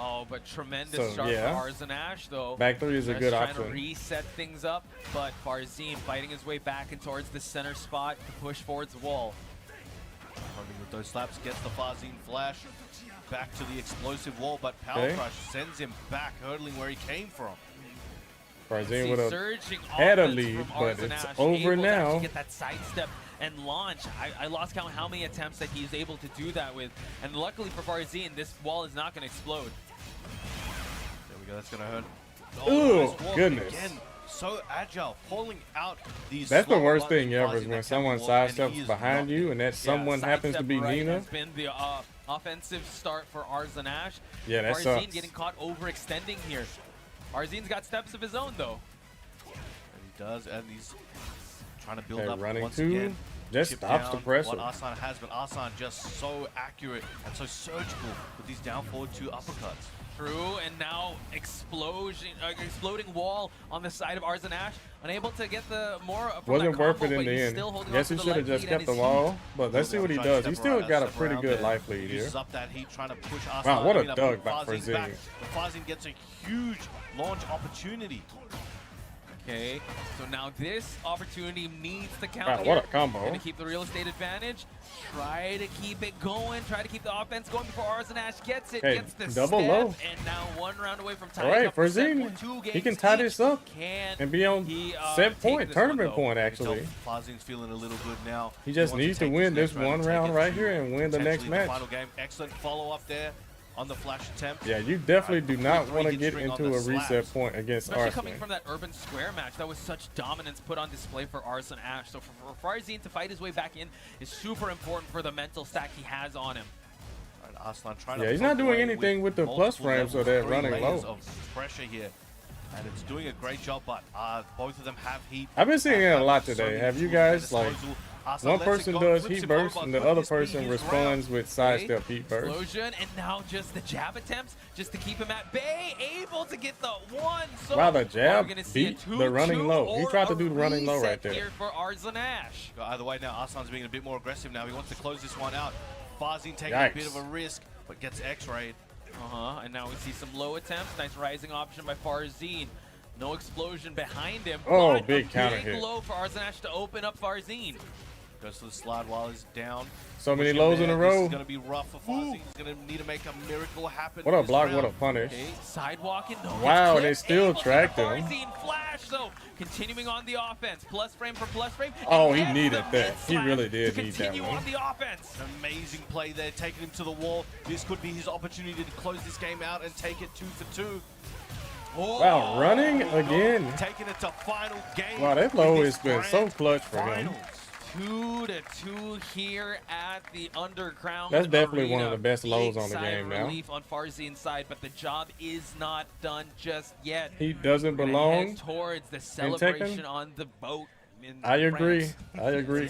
S3: Oh, but tremendous
S1: So,
S3: start
S1: yeah.
S3: for Arslan Ash, though.
S1: Back three is a
S3: Just
S1: good
S3: trying to
S1: option.
S3: reset things up, but Farzeen fighting his way back and towards the center spot to push towards the wall.
S2: Running with those slaps, gets the Farzeen flash. Back to the explosive wall, but Power
S1: Okay.
S2: Crush sends him back, hurdling where he came from.
S1: Farzeen
S3: See,
S1: would have
S3: surging
S1: had a
S3: offense
S1: lead,
S3: from
S1: but
S3: Arslan
S1: it's
S3: Ash,
S1: over
S3: able to
S1: now.
S3: actually get that sidestep and launch. I lost count how many attempts that he's able to do that with, and luckily for Farzeen, this wall is not going to explode.
S2: There we go, that's gonna hurt.
S1: Ooh,
S2: nice walk
S1: goodness.
S2: Again, so agile, pulling out these.
S1: That's the
S2: slow
S1: worst
S2: buttons,
S1: thing ever is
S2: Farzeen
S1: when
S2: that
S1: someone
S2: tempo wall, and he
S1: sidesteps
S2: is
S1: behind
S2: not-
S1: you and that someone happens to
S3: Sidestep
S1: be
S3: right
S1: Nina.
S3: has been the offensive start for Arslan Ash.
S1: Yeah, that
S3: Farzeen
S1: sucks.
S3: getting caught overextending here. Farzeen's got steps of his own, though.
S2: And he does, and he's trying to build
S1: Okay,
S2: up
S1: running
S2: once
S1: two.
S2: again.
S1: Just
S2: Chip
S1: stops the
S2: down
S1: pressure.
S2: What Arslan has, but Arslan just so accurate and so surgical with these down forward 2 uppercuts.
S3: True, and now exploding wall on the side of Arslan Ash, unable to get the more from
S1: Wasn't
S3: that
S1: worth
S3: combo,
S1: it in
S3: but
S1: the
S3: he's
S1: end.
S3: still holding
S1: Guess
S3: on
S1: he
S3: to the
S1: should have
S3: leg
S1: just
S3: lead
S1: kept
S3: and
S1: the
S3: his
S1: wall.
S3: heat.
S1: But let's see what he
S2: Trying to
S1: does. He
S2: step
S1: still
S2: around,
S1: got a
S2: step
S1: pretty
S2: around
S1: good
S2: there.
S1: life lead
S2: He
S1: here.
S2: uses up that heat, trying to push
S1: Wow,
S2: Arslan.
S1: what a
S2: I mean,
S1: dug
S2: put
S1: by
S2: Farzeen back.
S1: Farzeen.
S2: But Farzeen gets a huge launch opportunity.
S3: Okay, so now this opportunity needs to count.
S1: Wow, what a combo.
S3: Gonna keep the real estate advantage. Try to keep it going. Try to keep the offense going before Arslan Ash gets it.
S1: Hey,
S3: Gets the
S1: double
S3: step,
S1: low.
S3: and now 1 round away from
S1: All
S3: tying
S1: right,
S3: up the set
S1: Farzeen,
S3: for 2
S1: he
S3: games
S1: can tie
S3: each.
S1: this up
S3: Can
S1: and be on
S3: he,
S1: set
S3: take
S1: point,
S3: this
S1: tournament
S3: one, though?
S1: point, actually.
S2: Farzeen's feeling a little good now.
S1: He just
S2: wants
S1: needs to
S2: take
S1: win this
S2: next round
S1: one
S2: and take
S1: round
S2: it
S1: right
S2: to
S1: here and win the next
S2: potentially
S1: match.
S2: Final game. Excellent follow-up there on the flash attempt.
S1: Yeah, you definitely do not
S2: Three
S1: want to
S2: hit
S1: get
S2: string on
S1: into
S2: the
S1: a reset
S2: slaps.
S1: point against
S3: Especially coming
S1: Arslan.
S3: from that urban square match, that was such dominance put on display for Arslan Ash. So for Farzeen to fight his way back in is super important for the mental stack he has on him.
S2: All right, Arslan trying
S1: Yeah,
S2: to
S1: he's not
S2: poke
S1: doing
S2: away
S1: anything with the plus
S2: multiple
S1: frames, so
S2: levels,
S1: they're
S2: 3
S1: running
S2: layers
S1: low.
S2: of pressure here, and it's doing a great job. But both of them have heat.
S1: I've been seeing it a lot
S2: So
S1: today.
S2: many
S1: Have you
S2: tools at
S1: guys, like,
S2: disposal. Arslan
S1: one
S2: lets it
S1: person
S2: go,
S1: does
S2: flips
S1: heat
S2: him
S1: burst
S2: over,
S1: and the
S2: could
S1: other
S2: this be
S1: person
S2: his
S1: responds
S2: round?
S1: with sidestep heat burst.
S3: Explosion, and now just the jab attempts just to keep him at bay, able to get the one. So
S1: Wow, the jab
S3: we're gonna see a
S1: beat the running
S3: 2-2
S1: low. He
S3: or
S1: tried to
S3: a
S1: do the running low right
S3: reset
S1: there.
S3: here for Arslan Ash.
S2: Either way, now Arslan's being a bit more aggressive now. He wants to close this one out. Farzeen taking a bit
S1: Yikes.
S2: of a risk, but gets X-rayed.
S3: And now we see some low attempts. Nice rising option by Farzeen. No explosion behind him.
S1: Oh,
S3: but
S1: big
S3: a
S1: counter
S3: big
S1: hit.
S3: low for Arslan Ash to open up Farzeen.
S2: Goes to the slide while he's down.
S1: So many
S2: Pushing
S1: lows in
S2: there.
S1: a
S2: This
S1: row.
S2: is going to be rough for Farzeen. He's going to need to make a miracle happen.
S1: What a
S2: this
S1: block,
S2: round.
S1: what a punish.
S3: Okay, sidewalking. No,
S1: Wow,
S3: gets
S1: they
S3: clipped.
S1: still
S3: Able to
S1: tracked
S3: get
S1: him.
S3: Farzeen flash, so continuing on the offense. Plus frame for plus frame.
S1: Oh,
S3: and
S1: he
S3: gets
S1: needed
S3: the
S1: that.
S3: mid
S1: He
S3: slash
S1: really did
S3: to
S1: need that
S3: continue
S1: one.
S3: on the offense.
S2: Amazing play there, taking him to the wall. This could be his opportunity to close this game out and take it 2 for 2.
S3: Oh,
S1: Wow, running again.
S2: Taking it to final game.
S1: Wow, that
S2: in
S1: low
S2: this
S1: has been so
S2: grand
S1: clutch for him.
S2: finals.
S3: 2-2 here at the underground.
S1: That's definitely one of
S3: arena.
S1: the best lows
S3: Big
S1: on the
S3: sigh of
S1: game now.
S3: relief on Farzeen's side, but the job is not done just yet.
S1: He doesn't
S3: We're gonna
S1: belong.
S3: head towards the
S1: Tekken?
S3: celebration on the boat. In
S1: I agree.
S3: France.
S1: I agree.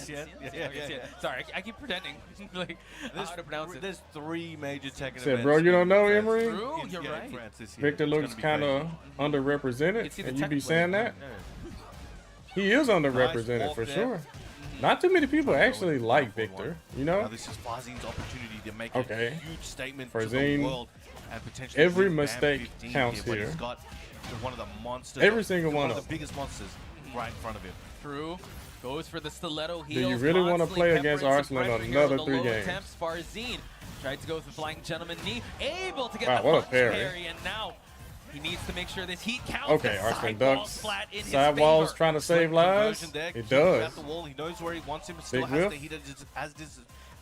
S3: Sorry, I keep pretending like how to pronounce it.
S2: There's 3 major Tekken
S1: Said,
S2: events.
S1: bro, you don't
S2: in
S1: know
S2: France.
S1: Emery?
S3: True,
S2: In-
S3: you're
S2: yeah, in
S3: right.
S2: France this year.
S1: Victor
S2: It's
S1: looks
S2: gonna be
S1: kind of
S2: crazy.
S1: underrepresented,
S3: see the
S1: and you be
S3: Tekken
S1: saying
S3: players,
S1: that? He is underrepresented
S2: walk
S1: for
S2: there.
S1: sure. Not too many people actually like Victor, you
S2: Now
S1: know?
S2: this is Farzeen's opportunity to make
S1: Okay.
S2: a huge statement to the
S1: Farzeen,
S2: world and potentially
S1: every
S2: win Bam
S1: mistake
S2: 15
S1: counts
S2: but
S1: here.
S2: He's got one of the monsters.
S1: Every single one
S2: of
S1: of
S2: the biggest monsters right in front of him.
S3: True. Goes for the stiletto
S1: you
S3: heels.
S1: really wanna
S3: constantly
S1: play against
S3: peppering
S1: Arslan
S3: some
S1: on
S3: pressure here with
S1: another
S3: the
S1: 3
S3: low
S1: games?
S3: attempts. Farzeen tried to go with the flying gentleman knee. Able to get
S1: Wow,
S3: the
S1: what a
S3: punch
S1: parry.
S3: parry, and now He needs to make sure this heat counts.
S1: Okay,
S3: The
S1: Arslan
S3: sidewall
S1: ducks.
S3: splat in his
S1: Sidewalls
S3: favor.
S1: trying to save
S2: Slick
S1: lives.
S2: conversion there,
S1: It
S2: keeping him
S1: does.
S2: at the wall. He knows where he wants him. Still
S1: Big
S2: has
S1: whip.
S2: the heat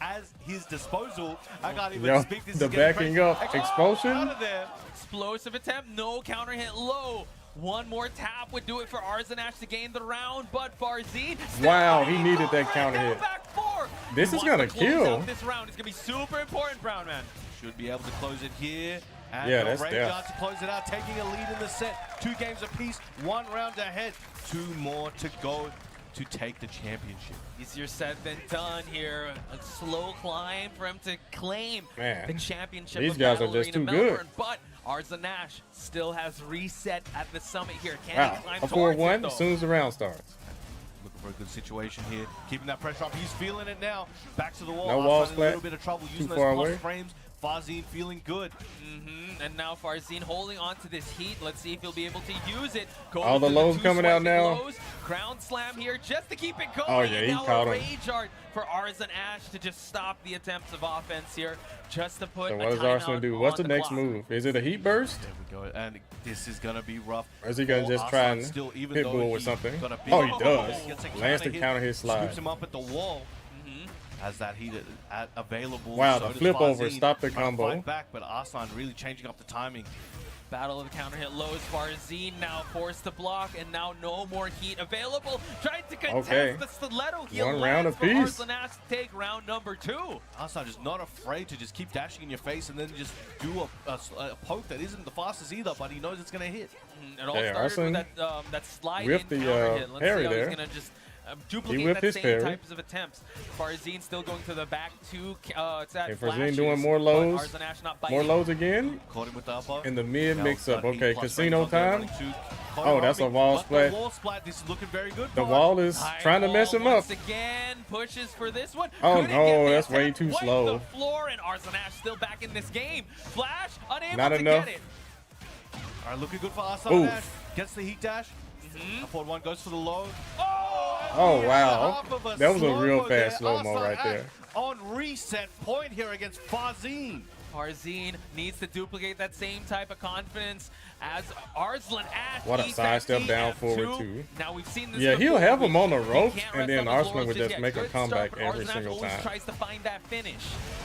S2: as his disposal. I can't even
S1: Yo,
S2: speak. This
S1: the
S2: is getting
S1: backing
S2: crazy.
S1: up
S2: Oh,
S1: expulsion.
S2: out of there.
S3: Explosive attempt, no counter hit low. One more tap would do it for Arslan Ash to gain the round, but Farzeen.
S1: Wow, he needed that counter hit.
S3: Back four.
S1: This
S3: He
S1: is
S3: wants
S1: gonna
S3: to close
S1: kill.
S3: out this round is gonna be super important, Brown Man.
S2: Should be able to close it here. And
S1: Yeah,
S2: the
S1: that's
S2: Rangchu
S1: death.
S2: to close it out, taking a lead in the set. 2 games apiece, 1 round ahead. 2 more to go to take the championship.
S3: Easier said than done here. A slow climb for him to claim
S1: Man,
S3: the championship.
S1: these
S3: of
S1: guys are
S3: Battle
S1: just
S3: Arena
S1: too good.
S3: Melbourne, but Arslan Ash still has reset at the summit here. Can
S1: Wow,
S3: he climb
S1: a
S3: towards it,
S1: 4-1
S3: though?
S1: as soon as the round starts.
S2: Looking for a good situation here. Keeping that pressure up. He's feeling it now. Back to the wall.
S1: No
S2: Arslan
S1: wall
S2: in a
S1: splat.
S2: little bit of trouble using
S1: Too
S2: those
S1: far
S2: plus
S1: away.
S2: frames. Farzeen feeling good.
S3: And now Farzeen holding on to this heat. Let's see if he'll be able to use it. Going
S1: All the
S3: for
S1: lows
S3: 2
S1: coming out
S3: swiping
S1: now.
S3: lows. Ground slam here just to keep it going.
S1: Oh, yeah,
S3: And
S1: he
S3: now
S1: caught
S3: a
S1: him.
S3: rage art for Arslan Ash to just stop the attempts of offense here. Just to put
S1: So
S3: a
S1: what does
S3: timeout
S1: Arslan do? What's the
S3: on
S1: next
S3: clock.
S1: move? Is it a heat burst?
S2: There we go. And this is going to be rough.
S1: Or is he gonna
S2: for
S1: just try
S2: Arslan
S1: and
S2: still, even
S1: hit
S2: though
S1: bull with
S2: he
S1: something?
S2: got a big
S1: Oh, he
S2: hit,
S1: does.
S2: gets a
S1: Lands the
S2: hit,
S1: counter hit slide.
S2: Scoops him up at the wall. Has that heat available.
S1: Wow,
S2: So
S1: the
S2: does
S1: flip over
S2: Farzeen.
S1: stopped the
S2: Trying to
S1: combo.
S2: fight back, but Arslan really changing up the timing.
S3: Battle of the counter hit lows. Farzeen now forced to block, and now no more heat available. Trying to contest
S1: Okay.
S3: the stiletto heel.
S1: One round
S3: lands for
S1: apiece.
S3: Arslan Ash to take round number 2.
S2: Arslan just not afraid to just keep dashing in your face and then just do a poke that isn't the fastest either, but he knows it's going to hit.
S3: It all
S1: Yeah,
S3: started
S1: Arslan
S3: with that slide
S1: whipped
S3: in
S1: the,
S3: counter hit. Let's
S1: parry
S3: see how
S1: there.
S3: he's gonna just duplicate
S1: whipped
S3: that
S1: his
S3: same
S1: parry.
S3: types of attempts. Farzeen still going to the back 2. It's that
S1: Okay, Farzeen
S3: flashes,
S1: doing more
S3: but
S1: lows.
S3: Arslan Ash not
S1: More
S3: biting.
S1: lows again.
S2: Caught him with the upper.
S1: In the mid
S2: Now
S1: mix-up.
S2: got
S1: Okay,
S2: E+
S1: casino
S2: frames on there,
S1: time.
S2: running two.
S1: Oh, that's a wall
S2: But
S1: splat.
S2: The wall splat. This is looking very good.
S1: The
S2: for him.
S1: wall is
S3: High
S1: trying to mess
S3: ball
S1: him up.
S3: once again pushes for this one.
S1: Oh,
S3: Couldn't
S1: no,
S3: get the
S1: that's way
S3: attempt.
S1: too
S3: Wiped
S1: slow.
S3: The floor, and Arslan Ash still back in this game. Flash unable
S1: Not
S3: to
S1: enough.
S3: get it.
S2: All right, looking good for Arslan
S1: Oof.
S2: Ash. Gets the heat dash. Forward one goes for the low.
S1: Oh,
S2: the
S1: wow.
S2: half of a
S1: That was a real
S2: slow-mo there.
S1: fast slow-mo
S2: Arslan
S1: right
S2: Ash
S1: there.
S2: On reset point here against Farzeen.
S3: Farzeen needs to duplicate that same type of confidence as Arslan Ash.
S1: What a
S3: needs that
S1: sidestep
S3: heat
S1: down
S3: at
S1: forward,
S3: 2.
S1: too.
S3: Now we've seen this
S1: Yeah, he'll
S3: before.
S1: have him on the
S3: He
S1: ropes,
S3: can't
S1: and
S3: rest
S1: then
S3: on the
S1: Arslan
S3: laurels
S1: would just
S3: yet.
S1: make a
S3: Good
S1: comeback
S3: start, but
S1: every
S3: Arslan Ash
S1: single
S3: always
S1: time.
S3: tries to find that finish.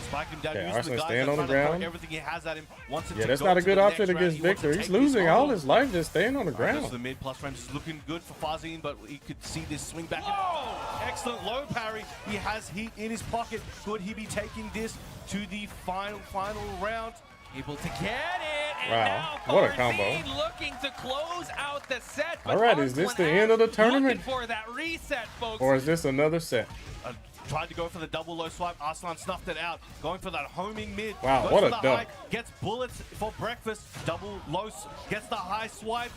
S2: Spike him down.
S1: Okay,
S2: uses the
S1: Arslan
S2: guys
S1: stand
S2: that
S1: on the
S2: are trying to
S1: ground.
S2: throw everything he has at him. Wants him
S1: Yeah,
S2: to
S1: that's
S2: go
S1: not a
S2: to
S1: good
S2: the
S1: option
S2: next round.
S1: against
S2: He wants to
S1: Victor. He's
S2: take this
S1: losing all
S2: over.
S1: his life just staying on the
S2: Goes to
S1: ground.
S2: the mid plus frames is looking good for Farzeen, but he could see this swing back.
S3: Whoa!
S2: Excellent low parry. He has heat in his pocket. Could he be taking this to the final round?
S3: Able to get it, and
S1: Wow,
S3: now
S1: what a combo.
S3: Farzeen looking to close out the set. But
S1: All right, is this
S3: Arslan
S1: the end of the
S3: Ash
S1: tournament?
S3: Looking for that reset, folks.
S1: Or is this another set?
S2: Tried to go for the double low swipe. Arslan snuffed it out. Going for that homing mid.
S1: Wow,
S2: Goes
S1: what
S2: for
S1: a
S2: the
S1: duck.
S2: high, gets bullets for breakfast. Double low. Gets the high swipe.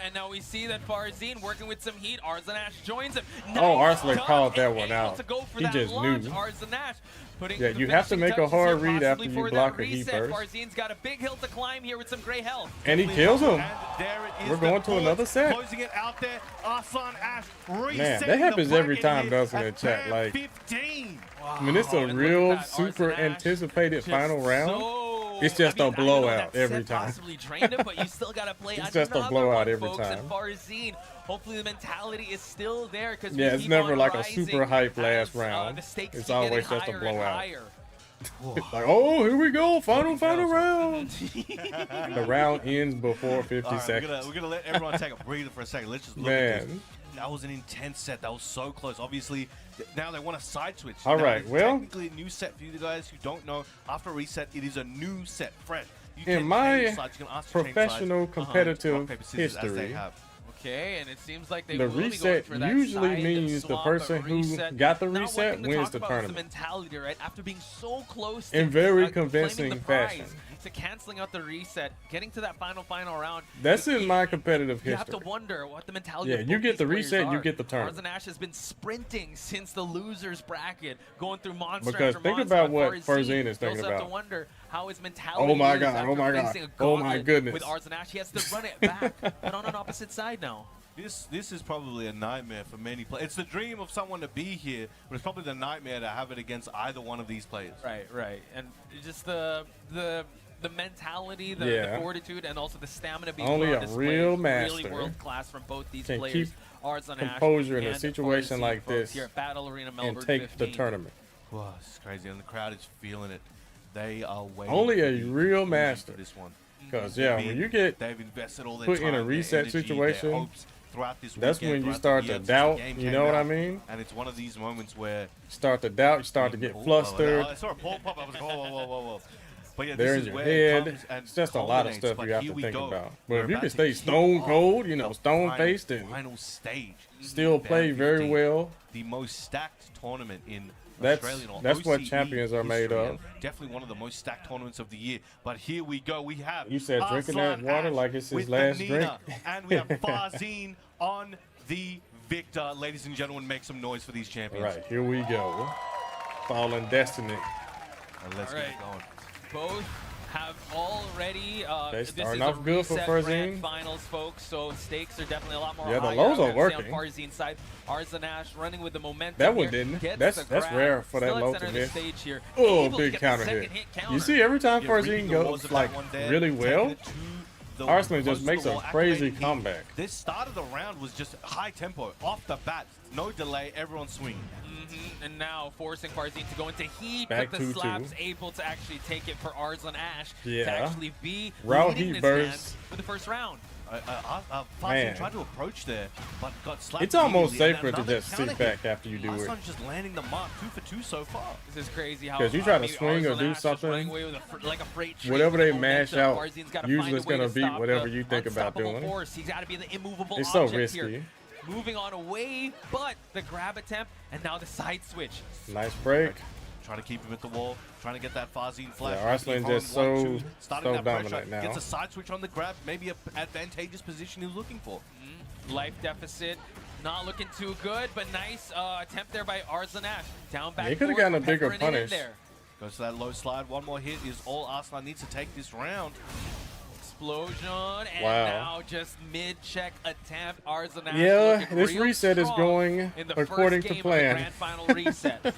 S3: And now we see that Farzeen working with some heat. Arslan Ash joins him.
S1: Oh,
S3: Nice
S1: Arslan
S3: done,
S1: called that
S3: and
S1: one
S3: able
S1: out.
S3: To go for
S1: He
S3: that
S1: just
S3: launch.
S1: knew.
S3: Arslan Ash putting
S1: Yeah,
S3: the
S1: you have to
S3: finishing
S1: make a
S3: touches
S1: hard
S3: here,
S1: read after
S3: possibly
S1: you
S3: for
S1: block
S3: that
S1: a heat
S3: reset.
S1: burst.
S3: Farzeen's got a big hill to climb here with some great health.
S1: And he
S2: Definitely
S1: kills him.
S2: And there it is.
S1: We're
S2: the
S1: going to
S2: bullet,
S1: another set.
S2: Closing it out there. Arslan Ash
S1: Man,
S2: resetting
S1: that happens
S2: the
S1: every
S2: bracket
S1: time,
S2: here
S1: doesn't
S2: at
S1: it, chat?
S2: band
S1: Like,
S2: 15.
S1: I mean, it's a
S3: And look
S1: real
S3: at that,
S1: super
S3: Arslan Ash
S1: anticipated
S3: just
S1: final round.
S3: so-
S1: It's just
S3: I
S1: a
S3: mean, I know
S1: blowout
S3: that
S1: every
S3: set
S1: time.
S3: Possibly drained him, but you still got to play
S1: It's just a
S3: another
S1: blowout
S3: one,
S1: every
S3: folks.
S1: time.
S3: And Farzeen, hopefully the mentality is still there because
S1: Yeah, it's never like a super hype last round.
S3: The stakes
S1: It's
S3: keep
S1: always
S3: getting
S1: just a
S3: higher and
S1: blowout.
S3: higher.
S1: Like, oh, here we go, final round. The round ends before 50
S2: All right,
S1: seconds.
S2: we're gonna let everyone take a breather for a second. Let's just look at this.
S1: Man,
S2: That was an intense set. That was so close. Obviously, now they want to side switch.
S1: All
S2: Now,
S1: right,
S2: it's
S1: well-
S2: technically a new set for you guys who don't know. After reset, it is a new set. Fred, you
S1: in
S2: can
S1: my
S2: change sides. You can ask to change
S1: professional
S2: sides.
S1: competitive
S2: Rock, paper, scissors, as they
S1: history,
S2: have.
S3: Okay, and it seems like they
S1: the
S3: will be going
S1: reset
S3: for that
S1: usually
S3: side
S1: means the
S3: swap,
S1: person
S3: a
S1: who
S3: reset.
S1: got the
S3: Now, one
S1: reset
S3: thing to
S1: wins
S3: talk
S1: the
S3: about is
S1: tournament.
S3: the mentality, right? After being so close
S1: In
S3: to
S1: very
S3: claiming
S1: convincing
S3: the prize,
S1: fashion.
S3: to canceling out the reset, getting to that final round.
S1: That's in my competitive
S3: You have
S1: history.
S3: to wonder what the mentality
S1: Yeah,
S3: of
S1: you
S3: both
S1: get
S3: these
S1: the
S3: players
S1: reset, you
S3: are.
S1: get the tournament.
S3: Arslan Ash has been sprinting since the losers bracket, going through monster
S1: Because
S3: after
S1: think
S3: monster.
S1: about what
S3: Farzeen,
S1: Farzeen is
S3: you
S1: thinking
S3: also have to
S1: about.
S3: wonder how his mentality
S1: Oh my
S3: is
S1: God,
S3: after
S1: oh my God,
S3: facing a
S1: oh my
S3: gauntlet
S1: goodness.
S3: With Arslan Ash, he has to run it back, but on an opposite side now.
S2: This is probably a nightmare for many players. It's the dream of someone to be here, but it's probably the nightmare to have it against either one of these players.
S3: Right. And just the mentality, the fortitude, and also the stamina being
S1: Only
S3: put on
S1: a
S3: display
S1: real
S3: is really
S1: master
S3: world class from both these
S1: can
S3: players.
S1: keep
S3: Arslan Ash
S1: composure in a
S3: and
S1: situation
S3: Farzeen
S1: like
S3: folks
S1: this
S3: here at Battle Arena Melbourne
S1: and take
S3: 15.
S1: the tournament.
S2: Wow, it's crazy, and the crowd is feeling it. They are waiting.
S1: Only
S2: to
S1: a
S2: be
S1: real
S2: chosen
S1: master.
S2: for this one.
S1: Because when you get
S2: they've invested all their
S1: put in a
S2: time, their
S1: reset
S2: energy, their
S1: situation,
S2: hopes throughout this
S1: that's
S2: weekend,
S1: when you
S2: throughout
S1: start
S2: the
S1: to
S2: year since
S1: doubt,
S2: the game
S1: you
S2: came
S1: know what I
S2: out.
S1: mean?
S2: And it's one of these moments where
S1: You start to doubt, you start to get flustered.
S2: I saw a ball pop. I was like, whoa. But yeah,
S1: They're
S2: this
S1: in
S2: is
S1: your
S2: where it
S1: head.
S2: comes and
S1: It's just a lot of
S2: culminates.
S1: stuff
S2: But
S1: you have
S2: here
S1: to
S2: we
S1: think
S2: go.
S1: about.
S2: We're
S1: But if you
S2: about
S1: can
S2: to
S1: stay
S2: kick
S1: stone
S2: off
S1: cold,
S2: the
S1: stone faced and
S2: final stage,
S1: still play very
S2: 15,
S1: well,
S2: the most stacked tournament in
S1: That's
S2: Australian or
S1: what
S2: OCE
S1: champions are made
S2: history,
S1: of.
S2: and definitely one of the most stacked tournaments of the year. But here we go. We have
S1: You said drinking that
S2: Arslan
S1: water
S2: Ash
S1: like it's his
S2: with the
S1: last
S2: Nina,
S1: drink.
S2: and we have Farzeen on the victor. Ladies and gentlemen, make some noise for these champions.
S1: right, here we go. Fallen Destiny.
S2: And let's
S3: All
S2: get
S3: right.
S2: it going.
S3: Both have already.
S1: They
S3: This
S1: starting
S3: is a
S1: off good for
S3: reset
S1: Farzeen.
S3: grand finals, folks. So stakes are definitely a lot more.
S1: Yeah, the
S3: higher,
S1: lows
S3: I
S1: are
S3: would say,
S1: working.
S3: On Farzeen's side, Arslan Ash running with the momentum.
S1: That one
S3: here,
S1: didn't.
S3: gets
S1: That's
S3: the grab,
S1: rare for that
S3: still at
S1: low
S3: center
S1: to
S3: of the
S1: miss.
S3: stage here,
S1: Oh,
S3: able to
S1: big
S3: get the
S1: counter
S3: second
S1: hit.
S3: counter.
S1: You see, every time
S2: Yeah,
S1: Farzeen
S2: reaping the
S1: goes
S2: rewards of
S1: like
S2: that one there,
S1: really
S2: taking
S1: well,
S2: it to the
S1: Arslan
S2: close
S1: just
S2: to
S1: makes
S2: the
S1: a
S2: wall,
S1: crazy
S2: activating heat.
S1: comeback.
S2: This start of the round was just high tempo, off the bat, no delay, everyone swinging.
S3: And now forcing Farzeen to go into heat,
S1: Back
S3: but the
S1: 2-2.
S3: slaps able to actually take it for Arslan Ash
S1: Yeah.
S3: to actually be
S1: Route
S3: leading
S1: heat
S3: this
S1: burst.
S3: match for the first round.
S2: Farzeen
S1: Man.
S2: tried to approach there, but got slapped.
S1: It's almost
S2: immediately, and
S1: safer to
S2: another
S1: just
S2: counter
S1: sit
S2: hit.
S1: back after you do it.
S2: Arslan's just landing the mark, 2 for 2 so far.
S3: This is crazy how
S1: 'Cause you try to
S3: maybe
S1: swing or
S3: Arslan
S1: do
S3: Ash just
S1: something,
S3: running away with like a freight train
S1: whatever
S3: with
S1: they
S3: the
S1: mash
S3: momentum.
S1: out,
S3: Farzeen's gotta
S1: usually
S3: find a
S1: it's
S3: way
S1: gonna
S3: to
S1: beat
S3: stop
S1: whatever
S3: the
S1: you think about
S3: unstoppable
S1: doing.
S3: force. He's got to be the immovable
S1: It's so
S3: object here.
S1: risky.
S3: Moving on away, but the grab attempt and now the side switch.
S1: Nice break.
S2: Trying to keep him at the wall, trying to get that Farzeen flash.
S1: Yeah, Arslan
S2: Keep home,
S1: just
S2: 1-2,
S1: so
S2: starting that pressure,
S1: dominant now.
S2: Gets a side switch on the grab, maybe an advantageous position he's looking for.
S3: Life deficit, not looking too good, but nice attempt there by Arslan Ash. Down back.
S1: he could have
S3: forward,
S1: gotten a bigger
S3: peppering it in
S1: punish.
S3: there.
S2: Goes to that low slide. One more hit is all Arslan needs to take this round.
S3: Explosion, and
S1: Wow.
S3: now just mid-check attempt. Arslan Ash
S1: Yeah,
S3: looking
S1: this
S3: real
S1: reset is
S3: strong
S1: going
S3: in the
S1: according
S3: first
S1: to
S3: game
S1: plan.
S3: Of the grand final reset.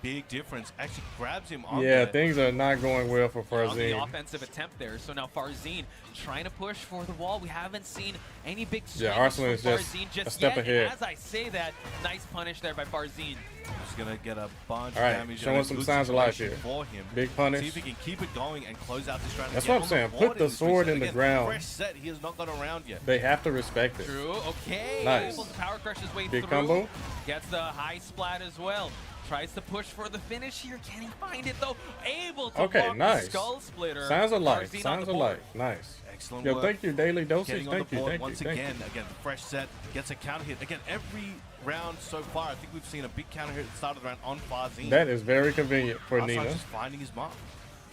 S2: Big difference. Actually grabs him on
S1: Yeah,
S2: there.
S1: things are not going well for
S3: On the
S1: Farzeen.
S3: offensive attempt there. So now Farzeen trying to push for the wall. We haven't seen any big
S1: Yeah,
S3: swings
S1: Arslan
S3: from
S1: is just
S3: Farzeen
S1: a
S3: just
S1: step
S3: yet.
S1: ahead.
S3: And as I say that, nice punish there by Farzeen.
S2: Just gonna get a bunch
S1: All right,
S2: of damage.
S1: showing
S2: and a
S1: some
S2: good
S1: signs of life
S2: situation
S1: here.
S2: For him.
S1: Big punish.
S2: See if he can keep it going and close out this round.
S1: That's
S2: Again,
S1: what I'm
S2: on
S1: saying.
S2: board
S1: Put the
S2: in this
S1: sword
S2: reset.
S1: in the
S2: Again,
S1: ground.
S2: Fresh set. He has not got around yet.
S1: They have to respect it.
S3: True. Okay.
S1: Nice.
S3: Able to power crush his way
S1: Big
S3: through.
S1: combo.
S3: Gets the high splat as well. Tries to push for the finish here. Can he find it though? Able to
S1: Okay,
S3: walk
S1: nice.
S3: the skull splitter.
S1: Signs of life.
S3: Farzeen on
S1: Signs
S3: the
S1: of
S3: board.
S1: life. Nice.
S2: Excellent
S1: Yo,
S2: work.
S1: thank you, daily dosage.
S2: Getting on
S1: Thank
S2: the
S1: you,
S2: board
S1: thank you,
S2: once
S1: thank
S2: again.
S1: you.
S2: Again, fresh set, gets a counter hit. Again, every round so far, I think we've seen a big counter hit at the start of the round on Farzeen.
S1: That is very convenient for
S2: Arslan
S1: Nina.
S2: just finding his mark.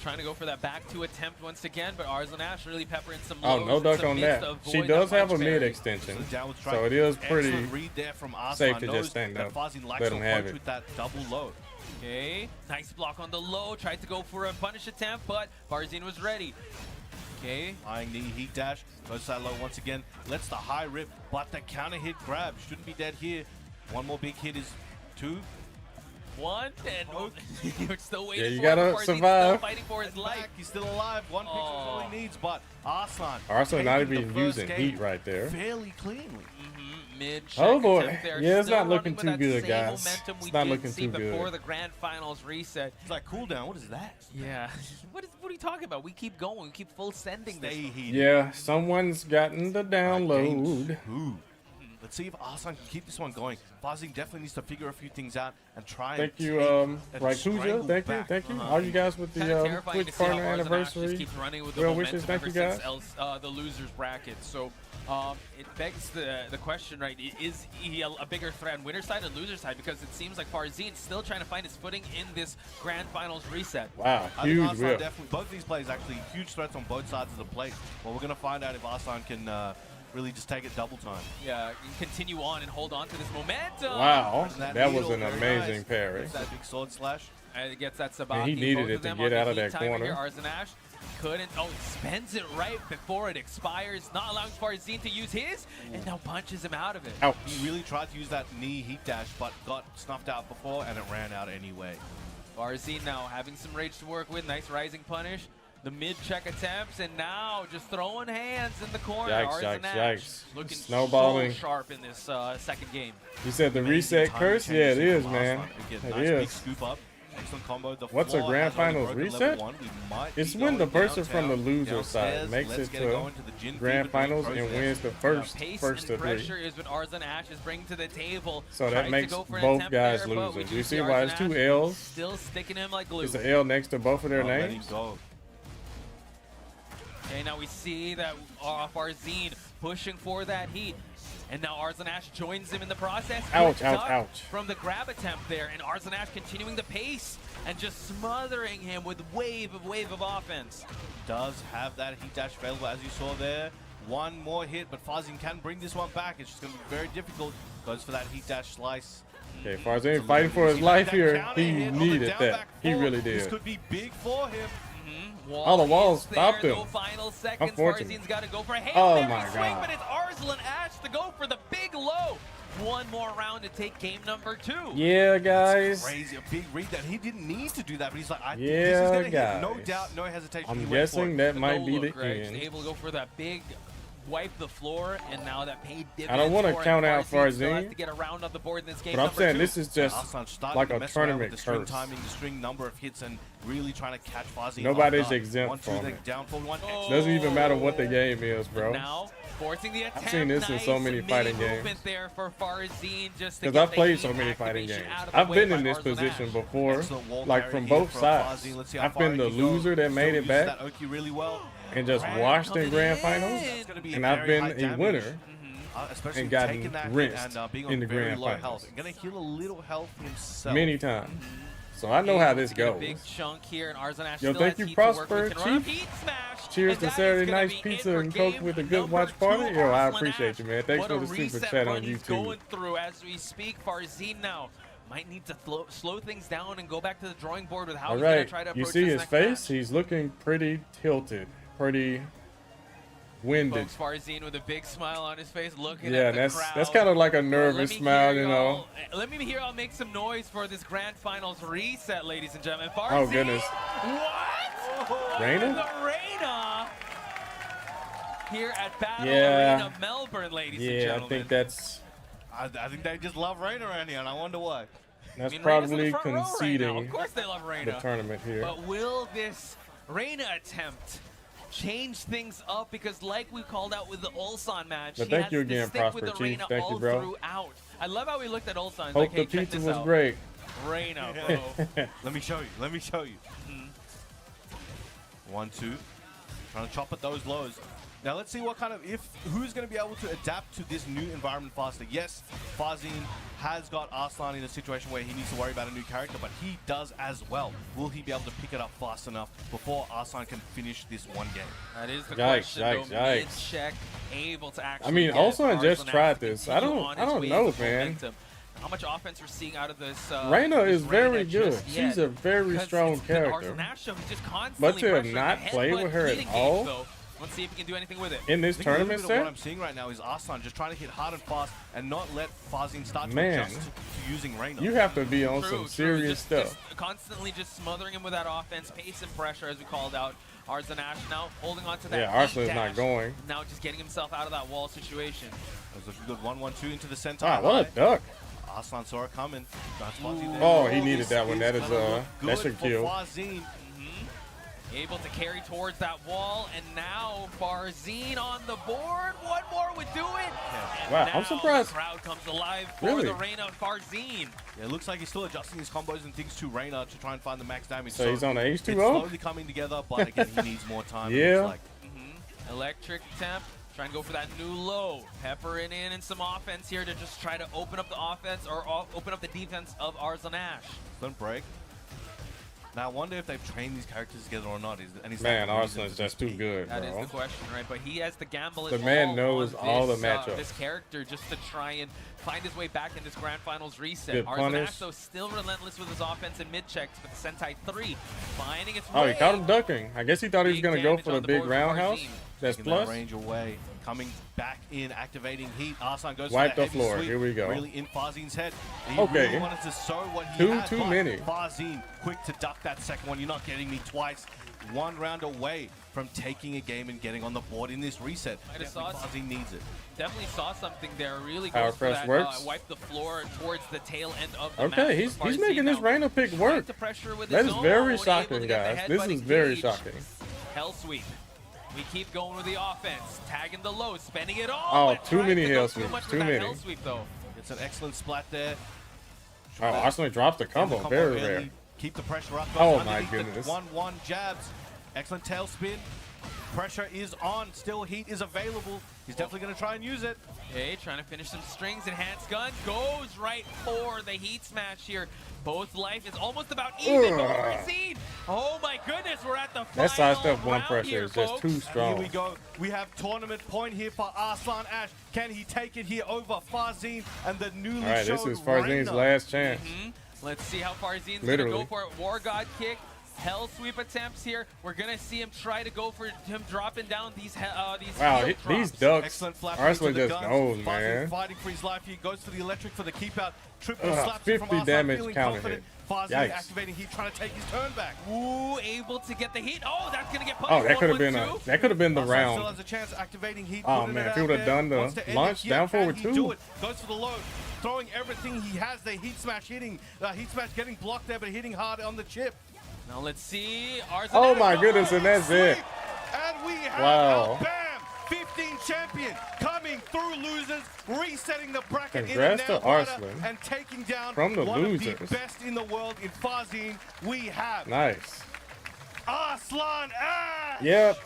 S3: Trying to go for that back two attempt once again, but Arslan Ash really peppering some
S1: Oh,
S3: lows
S1: no
S3: and
S1: duck
S3: some
S1: on
S3: mids
S1: that.
S3: to avoid
S1: She
S3: the
S1: does have a
S3: punch
S1: mid
S3: parry.
S1: extension,
S2: So, downward strike.
S1: so it is pretty
S2: Excellent read there from Arslan.
S1: safe to
S2: Knows
S1: just stand
S2: that
S1: up.
S2: Farzeen likes
S1: Let
S2: to
S1: him have
S2: approach
S1: it.
S2: with that double low.
S3: Okay, nice block on the low. Tried to go for a punish attempt, but Farzeen was ready. Okay,
S2: Flying knee, heat dash, goes to that low once again, lets the high rip, but the counter hit grab shouldn't be dead here. One more big hit is 2.
S3: one, and you're still waiting
S1: Yeah, you
S3: for
S1: gotta
S3: it. Farzeen's
S1: survive.
S3: Still fighting for his life.
S2: Back, he's still alive. One picture is all he needs, but Arslan.
S1: Arslan not
S2: taking the
S1: even
S2: first
S1: using
S2: game
S1: heat right there.
S2: fairly cleanly.
S3: Mid-check
S1: Oh, boy.
S3: attempt there.
S1: Yeah, it's
S3: Still
S1: not looking
S3: running
S1: too
S3: with that
S1: good,
S3: same
S1: guys.
S3: momentum
S1: It's
S3: we
S1: not
S3: did
S1: looking
S3: see
S1: too good.
S3: before the grand finals reset.
S2: It's like cooldown. What is that?
S3: Yeah, what are you talking about? We keep going. We keep full sending this.
S2: Stay heated.
S1: Yeah, someone's gotten the download.
S2: Let's see if Arslan can keep this one going. Farzeen definitely needs to figure a few things out and try
S1: Thank
S2: and
S1: you,
S2: take and
S1: Raikuja.
S2: strangle
S1: Thank you,
S2: back.
S1: thank you. All you guys with
S3: Kind of
S1: the
S3: terrifying
S1: Twitch
S3: to see how
S1: partner
S3: Arslan Ash just
S1: anniversary.
S3: keeps running with the
S1: Well
S3: momentum
S1: wishes, thank
S3: ever
S1: you,
S3: since
S1: guys.
S3: the losers bracket. So it begs the question, right? Is he a bigger threat on winner side or loser side? Because it seems like Farzeen's still trying to find his footing in this grand finals reset.
S1: Wow,
S2: I think
S1: huge
S2: Arslan
S1: whip.
S2: definitely, both of these players actually huge threats on both sides of the plate. Well, we're going to find out if Arslan can really just take it double time.
S3: Yeah, continue on and hold on to this momentum.
S1: Wow,
S2: Pressing that
S1: that was
S2: needle,
S1: an
S2: very
S1: amazing
S2: nice.
S1: parry.
S2: Gets that big sword slash.
S3: And it gets that Sabaki.
S1: And he needed
S3: Both
S1: it
S3: of
S1: to
S3: them
S1: get
S3: on
S1: out
S3: the
S1: of that
S3: heat timer
S1: corner.
S3: Here. Arslan Ash Couldn't. Oh, he spends it right before it expires, not allowing Farzeen to use his, and now punches him out of it.
S1: Ouch.
S2: He really tried to use that knee heat dash, but got snuffed out before, and it ran out anyway.
S3: Farzeen now having some rage to work with. Nice rising punish. The mid-check attempts, and now just throwing hands in the corner.
S1: Yikes,
S3: Arslan
S1: yikes,
S3: Ash
S1: yikes.
S3: looking
S1: Snowballing.
S3: so sharp in this second game.
S1: You said the
S2: Amazing
S1: reset
S2: timing
S1: curse?
S2: change
S1: Yeah, it is,
S2: from
S1: man.
S2: Arslan. Again,
S1: It
S2: nice big
S1: is.
S2: scoop up. Excellent combo. The
S1: What's a
S2: floor
S1: grand
S2: has already
S1: finals
S2: broken
S1: reset?
S2: level 1. We might
S1: It's
S2: be
S1: when the
S2: going
S1: person from the
S2: downtown,
S1: loser side
S2: downstairs.
S1: makes
S2: Let's
S1: it
S2: get
S1: to
S2: going to the Jin
S1: grand
S2: Fever
S1: finals
S2: process.
S1: and wins the
S3: Pace
S1: first
S3: and
S1: of 3.
S3: pressure is what Arslan Ash is bringing to the table.
S1: So that
S3: Tries to
S1: makes
S3: go for an
S1: both
S3: attempt
S1: guys
S3: there, but we
S1: losing.
S3: do
S1: You see
S3: Arslan
S1: why it's 2
S3: Ash
S1: L's?
S3: Still sticking him like glue.
S1: It's an L next to both of their
S2: Not letting
S1: names.
S2: go.
S3: Okay, now we see that Farzeen pushing for that heat. And now Arslan Ash joins him in the process.
S1: Ouch,
S3: Good
S1: ouch,
S3: duck
S1: ouch.
S3: From the grab attempt there, and Arslan Ash continuing the pace and just smothering him with wave of offense.
S2: Does have that heat dash available, as you saw there. One more hit, but Farzeen can bring this one back. It's just going to be very difficult. Goes for that heat dash slice.
S1: Okay, Farzeen fighting for his life here. He needed that. He really
S2: This
S1: did.
S2: could be big for him.
S1: Oh, the walls
S3: is
S1: stopped
S3: there,
S1: him.
S3: no final seconds.
S1: Unfortunate.
S3: Farzeen's got to go for a Hail
S1: Oh
S3: Mary
S1: my
S3: swing,
S1: God.
S3: but it's Arslan Ash to go for the big low. One more round to take game number 2.
S1: Yeah, guys.
S2: Crazy, a big read that he didn't need to do that, but he's like, this is
S1: Yeah,
S2: gonna hit. No
S1: guys.
S2: doubt, no hesitation.
S1: I'm
S2: He went for
S1: guessing
S2: it.
S1: that
S3: The
S1: might
S3: no
S1: be
S3: look,
S1: the
S3: right? Just
S1: end.
S3: able to go for that big wipe the floor, and now that paid dividends.
S1: I don't want to
S3: for him.
S1: count out
S3: Farzeen still has
S1: Farzeen,
S3: to get a round on the board in this game.
S1: but I'm
S3: number
S1: saying
S3: 2.
S1: this is just
S2: Arslan starting
S1: like
S2: to
S1: a
S2: mess around with
S1: tournament
S2: the string
S1: curse.
S2: timing, the string number of hits, and really trying to catch Farzeen.
S1: Nobody's
S2: off guard.
S1: exempt
S2: 1, 2,
S1: from
S2: then
S1: it.
S2: down forward, 1.
S3: Oh.
S1: Doesn't even matter what the game is, bro.
S3: Now forcing the attempt.
S1: seen this in so
S3: Nice
S1: many
S3: mini
S1: fighting
S3: movement
S1: games.
S3: there for Farzeen, just to
S1: Because
S3: get
S1: I've
S3: the
S1: played
S3: heat
S1: so many fighting
S3: activation
S1: games.
S3: out of the
S1: I've
S3: way
S1: been
S3: by
S1: in this
S3: Arslan
S1: position
S3: Ash.
S1: before,
S2: Excellent wall
S1: like
S2: carry
S1: from
S2: here
S1: both
S2: from
S1: sides.
S2: Farzeen. Let's see how
S1: I've been
S2: far
S1: the
S2: he can go.
S1: loser that made
S2: Still
S1: it
S2: uses
S1: back
S2: that Oki really well.
S1: and just
S3: Right,
S1: washed in
S3: coming
S1: grand
S3: in.
S1: finals,
S2: That's gonna be
S1: and
S2: very
S1: I've been
S2: high
S1: a
S2: damage.
S1: winner.
S2: Especially
S1: and gotten
S2: taking that hit
S1: rinsed
S2: and being
S1: in
S2: on
S1: the
S2: very
S1: grand
S2: low
S1: finals.
S2: health. Gonna heal a little health himself.
S1: Many times. So I know how this
S3: Able to get a
S1: goes.
S3: big chunk here, and Arslan Ash
S1: Yo,
S3: still
S1: thank
S3: has
S1: you,
S3: heat to work with.
S1: Prosper,
S3: Can run up
S1: Chief.
S3: heat smash,
S1: Cheers
S3: and
S1: to
S3: that is
S1: Saturday
S3: gonna
S1: night's
S3: be it
S1: pizza
S3: for
S1: and Coke
S3: game
S1: with a good
S3: number
S1: watch party.
S3: 2.
S1: Yo, I
S3: Arslan
S1: appreciate
S3: Ash.
S1: you, man. Thanks
S3: What
S1: for
S3: a
S1: the super
S3: reset
S1: chat
S3: run
S1: on
S3: he's
S1: YouTube.
S3: going through as we speak. Farzeen now might need to slow things down and go back to the drawing board with how
S1: All
S3: he's going to
S1: right,
S3: try to
S1: you
S3: approach
S1: see
S3: this
S1: his
S3: next
S1: face?
S3: match.
S1: He's looking pretty tilted, pretty winded.
S3: Folks, Farzeen with a big smile on his face, looking
S1: Yeah,
S3: at the
S1: that's
S3: crowd.
S1: kind of like a
S3: Let
S1: nervous
S3: me
S1: smile,
S3: hear
S1: you know.
S3: y'all- Let me hear y'all make some noise for this grand finals reset, ladies and gentlemen.
S1: Oh
S3: Farzeen,
S1: goodness,
S3: what?
S1: Reina?
S3: The Reina here at Battle
S1: Yeah.
S3: Arena Melbourne, ladies and
S1: Yeah,
S3: gentlemen.
S1: I think that's
S2: I think they just love Rain around here, and I wonder why.
S3: I
S1: that's
S3: mean, Reina's in the
S1: probably
S3: front row right now.
S1: conceding
S3: Of course they love
S1: the
S3: Reina.
S1: tournament here.
S3: But will this Reina attempt change things up? Because like we called out with the Ulsan match,
S1: But
S3: he
S1: thank
S3: has
S1: you
S3: to
S1: again,
S3: stick with
S1: Prosper
S3: the
S1: Chief.
S3: Reina
S1: Thank you,
S3: all
S1: bro.
S3: throughout. I love how we looked at Ulsan.
S1: Hope
S3: Like,
S1: the
S3: hey, check
S1: pizza
S3: this
S1: was
S3: out.
S1: great.
S3: Reina, bro.
S2: Let me show you. Let me show you. 1, 2. Trying to chop at those lows. Now let's see what kind of who's going to be able to adapt to this new environment faster. Yes, Farzeen has got Arslan in a situation where he needs to worry about a new character, but he does as well. Will he be able to pick it up fast enough before Arslan can finish this one game?
S3: That is the
S1: Yikes,
S3: question.
S1: yikes,
S3: though.
S1: yikes.
S3: Mid-check, able to actually
S1: I mean,
S3: get
S1: Ulsan just
S3: Arslan
S1: tried
S3: Ash to
S1: this.
S3: continue
S1: I
S3: on
S1: don't
S3: his
S1: know,
S3: wave of
S1: man.
S3: momentum. How much offense we're seeing out of this?
S1: Reina
S3: this
S1: is very
S3: Reina
S1: good.
S3: just
S1: She's
S3: yet.
S1: a very
S3: Because
S1: strong
S3: it's the
S1: character.
S3: Arslan Ash show. He's just constantly
S1: But to have
S3: pressuring
S1: not
S3: the
S1: played
S3: headbutt
S1: with her at
S3: hitting
S1: all
S3: gauge, though. Let's see if he can do anything with it.
S1: in this
S2: I think a little
S1: tournament
S2: bit of what
S1: set,
S2: I'm seeing right now is Arslan just trying to hit hard and fast and not let Farzeen start to
S1: Man.
S2: adjust to using Reina.
S1: you have to be on
S3: True,
S1: some
S3: true.
S1: serious
S3: Just
S1: stuff.
S3: constantly just smothering him with that offense, pace and pressure, as we called out. Arslan Ash now holding on to that.
S1: Yeah,
S3: heat
S1: Arslan's not
S3: dash.
S1: going.
S3: Now just getting himself out of that wall situation.
S2: There's a good 1, 1, 2 into the center.
S1: Wow, what a duck!
S2: Arslan saw it coming. Got Farzeen there.
S1: Oh, he needed
S2: This
S1: that one.
S2: is
S1: That is,
S2: gonna look
S1: that
S2: good
S1: should
S2: for
S1: kill.
S2: Farzeen.
S3: Able to carry towards that wall, and now Farzeen on the board. One more would do it. And
S1: Wow,
S3: now
S1: I'm surprised.
S3: The crowd comes alive for
S1: Really?
S3: the Reina Farzeen.
S2: Yeah, it looks like he's still adjusting his combos and things to Reina to try and find the max damage.
S1: So he's on a
S2: It's
S1: H2O.
S2: slowly coming together, but again, he needs more time. it
S1: Yeah.
S2: looks like.
S3: Electric attempt. Trying to go for that new low. Peppering in and some offense here to just try to open up the offense or open up the defense of Arslan Ash.
S2: Don't break. Now I wonder if they've trained these characters together or not.
S1: Man, Arslan's just too good,
S3: That is
S1: bro.
S3: the question, right? But he has the gamble.
S1: The man knows
S3: on
S1: all the
S3: this,
S1: matchups.
S3: This character just to try and find his way back in this grand finals reset.
S1: Good
S3: Arslan
S1: punish.
S3: Ash, though, still relentless with his offense and mid checks, but the Sentai 3 finding its
S1: Oh,
S3: way.
S1: he caught him ducking. I guess he thought he was
S3: Big
S1: gonna go
S3: damage
S1: for the
S3: on the
S1: big
S3: board for
S1: roundhouse.
S3: Farzeen.
S1: That's
S2: Taking that
S1: plus.
S2: range away, coming back in, activating heat. Arslan goes
S1: Wipe
S2: for
S1: the
S2: heavy
S1: floor.
S2: sweep,
S1: Here we go.
S2: Really in Farzeen's head. He
S1: Okay.
S2: really wanted to show what he
S1: Too
S2: had, but
S1: many.
S2: Farzeen quick to duck that second one. You're not getting me twice. One round away from taking a game and getting on the board in this reset.
S3: Might have saw
S2: Farzeen needs it.
S3: Definitely saw something there. Really
S1: Power
S3: goes for
S1: press
S3: that,
S1: works.
S3: wipe the floor towards the tail end of the
S1: Okay,
S3: match for
S1: he's
S3: Farzeen
S1: making this
S3: now.
S1: Rainer pick
S3: Trying
S1: work.
S3: to pressure with
S1: That
S3: his
S1: is very
S3: own, able to
S1: shocking,
S3: get the
S1: guys. This
S3: headbutt
S1: is very
S3: engage.
S1: shocking.
S3: Hell sweep. We keep going with the offense, tagging the low, spending it all.
S1: Oh,
S3: but
S1: too
S3: trying
S1: many
S3: to go
S1: hell
S3: too
S1: sweeps,
S3: much with
S1: too
S3: that
S1: many.
S3: Hell sweep though.
S2: It's an excellent splat there.
S1: Oh, Arslan drops the combo.
S2: And the
S1: Very
S2: really
S1: rare.
S2: Keep the pressure up.
S1: Oh,
S2: Goes
S1: my
S2: underneath the
S1: goodness.
S2: 1-1 jabs. Excellent tail spin. Pressure is on. Still heat is available. He's definitely going to try and use it.
S3: Okay, trying to finish some strings. Enhanced gun goes right for the heat smash here. Both life is almost about even. But Farzeen, oh my goodness, we're at the final
S1: That sidestep one
S3: round
S1: pressure
S3: here,
S1: is just
S3: folks.
S1: too
S2: Here
S1: strong.
S2: we go. We have tournament point here for Arslan Ash. Can he take it here over Farzeen and the newly
S1: All right, this
S2: showed
S1: is Farzeen's
S2: Rainer?
S1: last chance.
S3: Let's see how Farzeen's
S1: Literally.
S3: gonna go for it. War God kick, hell sweep attempts here. We're gonna see him try to go for him dropping down these
S1: Wow,
S3: field
S1: these
S3: drops.
S1: ducks.
S2: Excellent flap
S1: Arslan
S2: into the
S1: just
S2: guns.
S1: knows,
S2: Farzeen
S1: man.
S2: fighting for his life. He goes for the electric for the keep out. Triple
S1: Ugh,
S2: slaps
S1: 50
S2: from Arslan,
S1: damage
S2: feeling
S1: counter
S2: confident.
S1: hit.
S2: Farzeen
S1: Yikes.
S2: activating heat, trying to take his turn back.
S3: Ooh, able to get the heat. Oh, that's gonna get punished.
S1: Oh, that could have been
S3: 1-1-2.
S1: that could have been the
S2: Arslan still
S1: round.
S2: has a chance activating heat.
S1: Oh,
S2: putting
S1: man,
S2: it
S1: if he
S2: out
S1: would've
S2: there,
S1: done the
S2: wants to end it
S1: launch
S2: here.
S1: down
S2: Can
S1: forward
S2: he
S1: two.
S2: do it? Goes for the load. Throwing everything he has. The heat smash hitting. Heat smash getting blocked there, but hitting hard on the chip.
S3: Now let's see. Arslan
S1: Oh
S3: Ash
S1: my
S3: goes.
S1: goodness, and that's it.
S2: And we have
S1: Wow.
S2: our BAM 15 champion coming through losers, resetting the bracket
S1: Congrats
S2: in
S1: to
S2: a nail-biter
S1: Arslan.
S2: and taking down
S1: From the
S2: one
S1: losers.
S2: of the best in the world in Farzeen. We have
S1: Nice.
S2: Arslan Ash.
S1: Yep.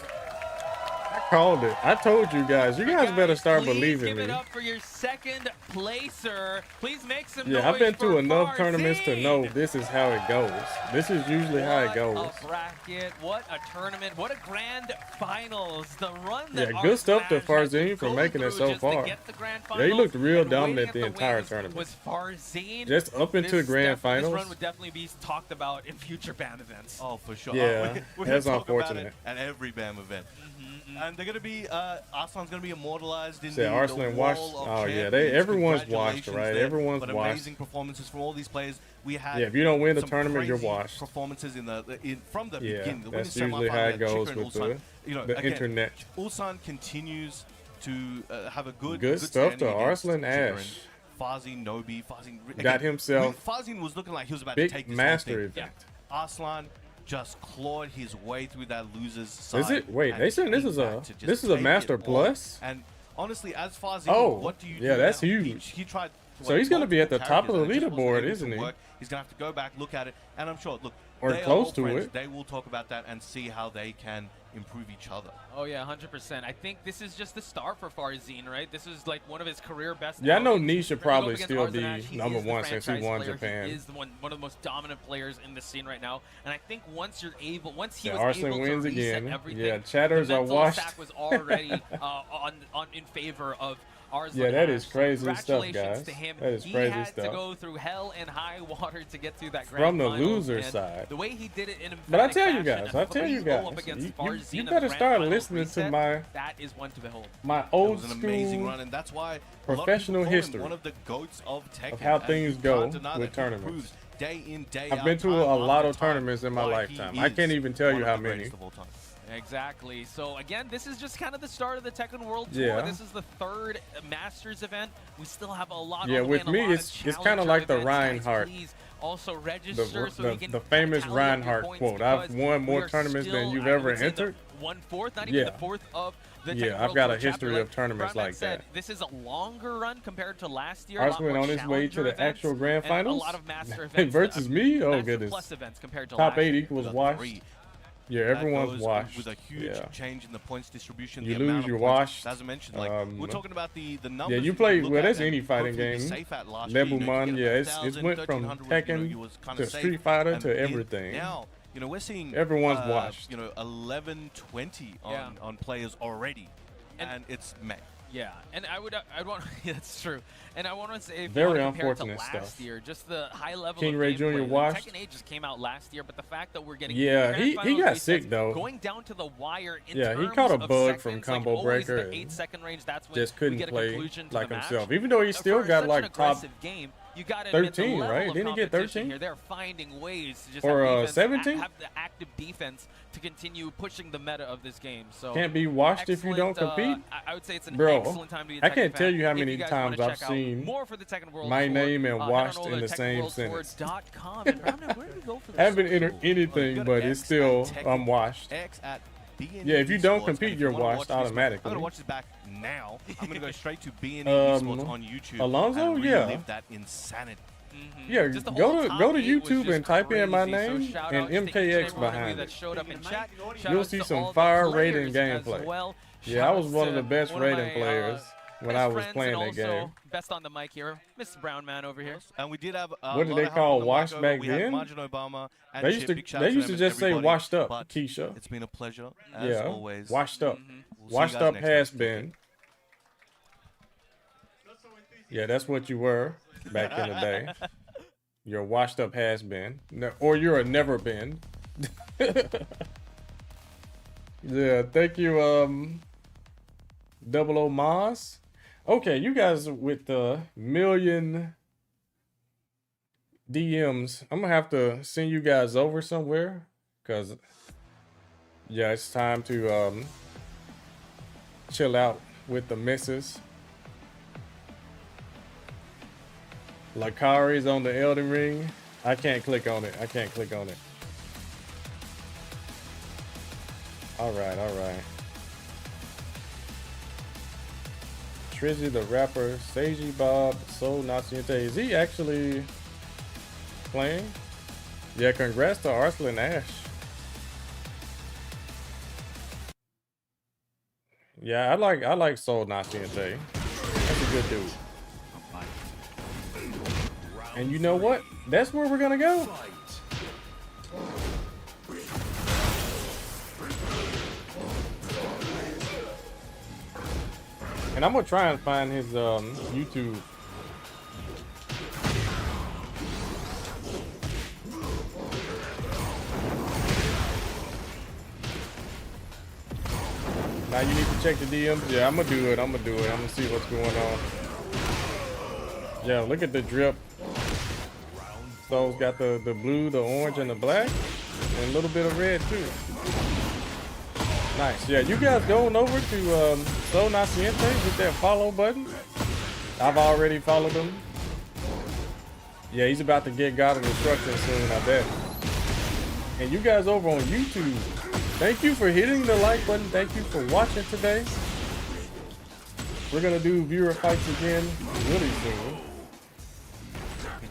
S1: I called it. I told you guys. You guys better start
S3: Please
S1: believing
S3: give it
S1: me.
S3: up for your second placer. Please make some
S1: Yeah, I've
S3: noise
S1: been
S3: for
S1: to enough tournaments to
S3: Farzeen.
S1: know this is how it goes. This is usually how it goes.
S3: What a bracket, what a tournament, what a grand finals. The run that
S1: Yeah, good stuff to
S3: Arslan Ash had
S1: Farzeen for
S3: go
S1: making it
S3: through
S1: so
S3: just to
S1: far.
S3: get the grand
S1: Yeah, he looked
S3: finals
S1: real
S3: and
S1: dominant
S3: waiting at
S1: the entire
S3: wings
S1: tournament.
S3: Was Farzeen.
S1: Just up into
S3: This
S1: grand
S3: This
S1: finals.
S3: run would definitely be talked about in future band events.
S2: Oh, for sure.
S1: Yeah,
S2: we're
S1: that's
S2: gonna talk about
S1: unfortunate.
S2: it at every BAM event. And they're going to be, Arslan's going to be immortalized in
S1: Say
S2: the
S1: Arslan
S2: wall
S1: washed-
S2: of
S1: oh, yeah,
S2: champions.
S1: everyone's washed,
S2: Congratulations
S1: right?
S2: there.
S1: Everyone's
S2: but
S1: washed.
S2: amazing performances from all these players. We had
S1: Yeah, if you don't win the
S2: some
S1: tournament, you're
S2: crazy
S1: washed.
S2: performances from the
S1: Yeah,
S2: beginning. The
S1: that's
S2: women's
S1: usually how
S2: semifinal,
S1: it goes
S2: Chikurin,
S1: with
S2: Ulsan. You know,
S1: the
S2: again,
S1: internet.
S2: Ulsan continues to have a good
S1: stuff
S2: standing
S1: to
S2: against
S1: Arslan
S2: Chikurin.
S1: Ash.
S2: Farzeen, Nobi, Farzeen
S1: Got himself
S2: Farzeen was looking like he was about
S1: Big
S2: to take this
S1: master
S2: whole thing.
S1: event.
S2: Arslan just clawed his way through that loser's side.
S1: Is it? Wait,
S2: and
S1: they said this
S2: came
S1: is
S2: back
S1: a
S2: to just
S1: this is a
S2: take
S1: master
S2: it all.
S1: plus.
S2: And honestly, as Farzeen,
S1: Oh,
S2: what do you
S1: yeah,
S2: do
S1: that's
S2: now?
S1: huge.
S2: He tried.
S1: So he's gonna be at the
S2: multiple
S1: top of the
S2: characters and it just wasn't
S1: leaderboard,
S2: able
S1: isn't
S2: to
S1: he?
S2: work. He's gonna have to go back, look at it, and I'm sure. Look,
S1: Or
S2: they are
S1: close
S2: all
S1: to
S2: friends.
S1: it.
S2: They will talk about that and see how they can improve each other.
S3: Oh yeah, 100%. I think this is just the start for Farzeen, right? This is like one of his career best.
S1: Yeah, I know
S3: outings.
S1: Niche should
S3: Going up
S1: probably
S3: against
S1: still
S3: Arslan
S1: be
S3: Ash, he
S1: number
S3: is the
S1: one since he
S3: franchise
S1: won
S3: player.
S1: Japan.
S3: He is one of the most dominant players in the scene right now. And I think once he
S1: Yeah,
S3: was
S1: Arslan
S3: able
S1: wins
S3: to reset
S1: again.
S3: everything,
S1: Yeah, chatters
S3: the
S1: are
S3: mental
S1: washed.
S3: stack was already in favor of Arslan
S1: Yeah, that
S3: Ash.
S1: is crazy stuff,
S3: Congratulations
S1: guys.
S3: to him.
S1: That is
S3: he
S1: crazy
S3: had
S1: stuff.
S3: to go through hell and high water to get to that grand
S1: From the
S3: finals,
S1: loser
S3: and
S1: side.
S3: The way he did it in
S1: But I
S3: emphatic
S1: tell you
S3: fashion,
S1: guys, I tell you
S3: 3-0 up
S1: guys,
S3: against
S1: you
S3: Farzeen in the
S1: better
S3: grand
S1: start
S3: finals
S1: listening to
S3: reset,
S1: my
S3: that is one to behold.
S1: my
S2: It
S1: old
S2: was an amazing
S1: school
S2: run, and that's why
S1: professional
S2: a lot of people call him
S1: history
S2: one of the goats of Tekken.
S1: of how
S2: and
S1: things
S2: you
S1: go
S2: can't deny
S1: with
S2: that. He
S1: tournaments.
S2: proves Day in, day
S1: I've
S2: out,
S1: been to
S2: time
S1: a lot
S2: after
S1: of
S2: time
S1: tournaments in my
S2: why he
S1: lifetime. I
S2: is
S1: can't even tell
S2: one
S1: you
S2: of
S1: how
S2: the
S1: many.
S2: greatest of all time.
S3: Exactly. So again, this is just kind of the start of the Tekken World Tour.
S1: Yeah.
S3: This is the third Masters event. We still have a lot.
S1: Yeah,
S3: on the
S1: with
S3: way and a
S1: me,
S3: lot of
S1: it's kinda
S3: challenger
S1: like the
S3: events. Guys,
S1: Reinhardt.
S3: please also register so we can
S1: The famous
S3: tally up your
S1: Reinhardt
S3: points
S1: quote. I've
S3: because
S1: won
S3: we
S1: more
S3: are
S1: tournaments than
S3: still,
S1: you've
S3: I
S1: ever
S3: would say,
S1: entered.
S3: 1/4, not even
S1: Yeah.
S3: the fourth of the
S1: Yeah,
S3: Tekken
S1: I've
S3: World
S1: got
S3: Tour
S1: a history
S3: chapter.
S1: of tournaments
S3: Brandon
S1: like
S3: said,
S1: that.
S3: This is a longer run compared to last year. A lot
S1: Arslan
S3: more
S1: on his way to
S3: challenger
S1: the
S3: events
S1: actual grand
S3: and
S1: finals.
S3: a lot of master
S1: Hey,
S3: events.
S1: versus me? Oh
S3: Master
S1: goodness.
S3: Plus events compared to
S1: Top
S3: last
S1: 8
S3: year.
S1: equals
S2: Got
S1: washed.
S2: 3.
S1: Yeah,
S2: that
S1: everyone's
S2: goes
S1: washed.
S2: with a huge
S1: Yeah.
S2: change in the points distribution.
S1: You
S2: the
S1: lose,
S2: amount of
S1: you're
S2: points.
S1: washed.
S2: As I mentioned, like we're talking about the numbers.
S1: Yeah, you
S2: that
S1: play.
S2: look
S1: Well,
S2: at
S1: that's
S2: and
S1: any fighting
S2: hopefully be
S1: game.
S2: safe at last year, you know, you
S1: Levelman,
S2: get
S1: yeah,
S2: about
S1: it's
S2: 1,000,
S1: went from
S2: 1,300 was, you know,
S1: Tekken
S2: you was kinda
S1: to
S2: safe.
S1: Street Fighter
S2: And
S1: to everything.
S2: Now, you know, we're seeing
S1: Everyone's washed.
S2: You know, 11, 20 on players already, and it's May.
S3: Yeah, and I'd want. Yeah, that's true. And I want to say, if
S1: Very
S3: you want to compare it to
S1: unfortunate
S3: last
S1: stuff.
S3: year, just the high level
S1: King
S3: of
S1: Ray
S3: gameplay.
S1: Jr.
S3: Like,
S1: washed.
S3: Tekken 8 just came out last year, but the fact that we're getting
S1: Yeah,
S3: grand
S1: he
S3: finals
S1: got
S3: resets,
S1: sick, though.
S3: Going down to the wire in
S1: Yeah, he
S3: terms
S1: caught a
S3: of
S1: bug from
S3: seconds,
S1: Combo
S3: like always
S1: Breaker
S3: the
S1: and
S3: 8-second range. That's when
S1: just
S3: we
S1: couldn't
S3: get a
S1: play
S3: conclusion to
S1: like
S3: the match.
S1: himself. Even though he still
S3: For
S1: got
S3: such
S1: like
S3: an
S1: top
S3: aggressive game, you got to admit
S1: 13,
S3: the level
S1: right?
S3: of
S1: Didn't he get
S3: competition
S1: 13?
S3: Here. They're finding ways to just
S1: Or,
S3: have,
S1: 17?
S3: have the active defense to continue pushing the meta of this game. So
S1: Can't be washed if you don't
S3: excellent,
S1: compete.
S3: I would say it's an
S1: Bro,
S3: excellent time to be a
S1: I
S3: Tekken
S1: can't tell
S3: fan.
S1: you how
S3: If
S1: many
S3: you guys wanna
S1: times I've
S3: check out
S1: seen
S3: more for the Tekken World
S1: my
S3: Tour,
S1: name and
S3: head on
S1: washed
S3: over
S1: in
S3: to
S1: the same sentence.
S3: TekkenWorldTour.com. And Ramna, where do we go for this?
S1: Haven't entered
S2: Cool.
S1: anything,
S2: Go to
S1: but it's
S2: X
S1: still
S2: at Tekken,
S1: unwashed.
S2: X at BNE
S1: Yeah, if you don't
S2: Esports,
S1: compete,
S2: and if
S1: you're
S2: you wanna
S1: washed
S2: watch this, I'm
S1: automatically.
S2: gonna watch this back now. I'm gonna go straight to BNE
S1: Um,
S2: Esports on YouTube.
S1: Alonso,
S2: and
S1: yeah.
S2: relive that insanity.
S1: Yeah,
S3: Just the
S1: go
S3: whole
S1: to
S3: top
S1: go to
S3: 8 was
S1: YouTube
S3: just
S1: and type in my
S3: crazy. So
S1: name
S3: shout
S1: and
S3: outs to each and
S1: MKX
S3: every one of you
S1: behind
S3: that
S1: it.
S3: showed up in chat. Shout
S1: You'll
S3: outs
S1: see
S3: to
S1: some
S3: all the
S1: fire
S3: players
S1: rating
S3: as
S1: gameplay.
S3: well.
S1: Yeah,
S3: Shout
S1: I was
S3: outs
S1: one of
S3: to
S1: the best
S3: one of
S1: rating
S3: my,
S1: players when
S3: best
S1: I was
S3: friends
S1: playing
S3: and
S1: that
S3: also
S1: game.
S3: Best on the mic here, Mr. Brown Man over here.
S2: And we did have
S1: What did
S2: lot
S1: they
S2: of help
S1: call
S2: on the
S1: washed
S2: mic
S1: back
S2: over. We had
S1: then?
S2: Margin Obama and
S1: They
S2: Chip.
S1: used to
S2: Big shout
S1: they
S2: out to
S1: used to
S2: them and
S1: just say
S2: everybody.
S1: washed up,
S2: But
S1: Keisha.
S2: it's been a pleasure as
S1: Yeah,
S2: always.
S1: washed up.
S2: We'll see you
S1: Washed
S2: guys
S1: up
S2: next
S1: has
S2: time.
S1: been. Yeah, that's what you were back in the day. You're a washed up has been, or you're a never been. Yeah, thank you, 00 Moz. Okay, you guys with the million DMs, I'm gonna have to send you guys over somewhere, cause yeah, it's time to chill out with the missus. Lakari's on the Elden Ring. I can't click on it. I can't click on it. All right, all right. Trizzy the rapper, Seiji Bob, Soul Naciente. Is he actually playing? Yeah, congrats to Arslan Ash. Yeah, I like Soul Naciente. That's a good dude. And you know what? That's where we're gonna go. And I'm gonna try and find his YouTube. Now you need to check the DMs. Yeah, I'm gonna do it. I'm gonna do it. I'm gonna see what's going on. Yeah, look at the drip. Soul's got the blue, the orange, and the black, and a little bit of red too. Nice. Yeah, you guys going over to Soul Naciente, hit that follow button. I've already followed him. Yeah, he's about to get God of Destruction soon, I bet. And you guys over on YouTube, thank you for hitting the like button. Thank you for watching today. We're gonna do viewer fights again really soon.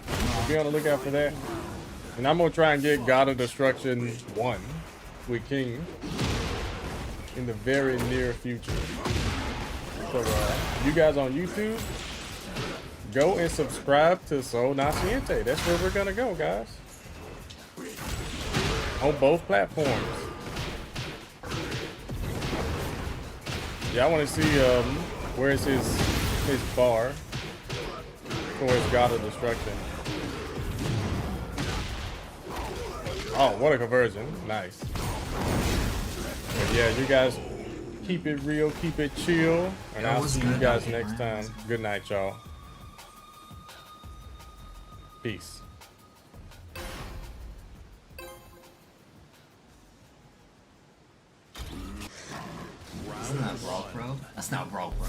S1: So be on the lookout for that. And I'm gonna try and get God of Destruction 1 with King in the very near future. So you guys on YouTube, go and subscribe to Soul Naciente. That's where we're gonna go, guys. On both platforms. Yeah, I want to see where's his bar for his God of Destruction. Oh, what a conversion. Nice. But yeah, you guys keep it real, keep it chill, and I'll see you guys next time. Good night, y'all. Peace.
S7: That's not Brawl Pro. That's not Brawl Pro.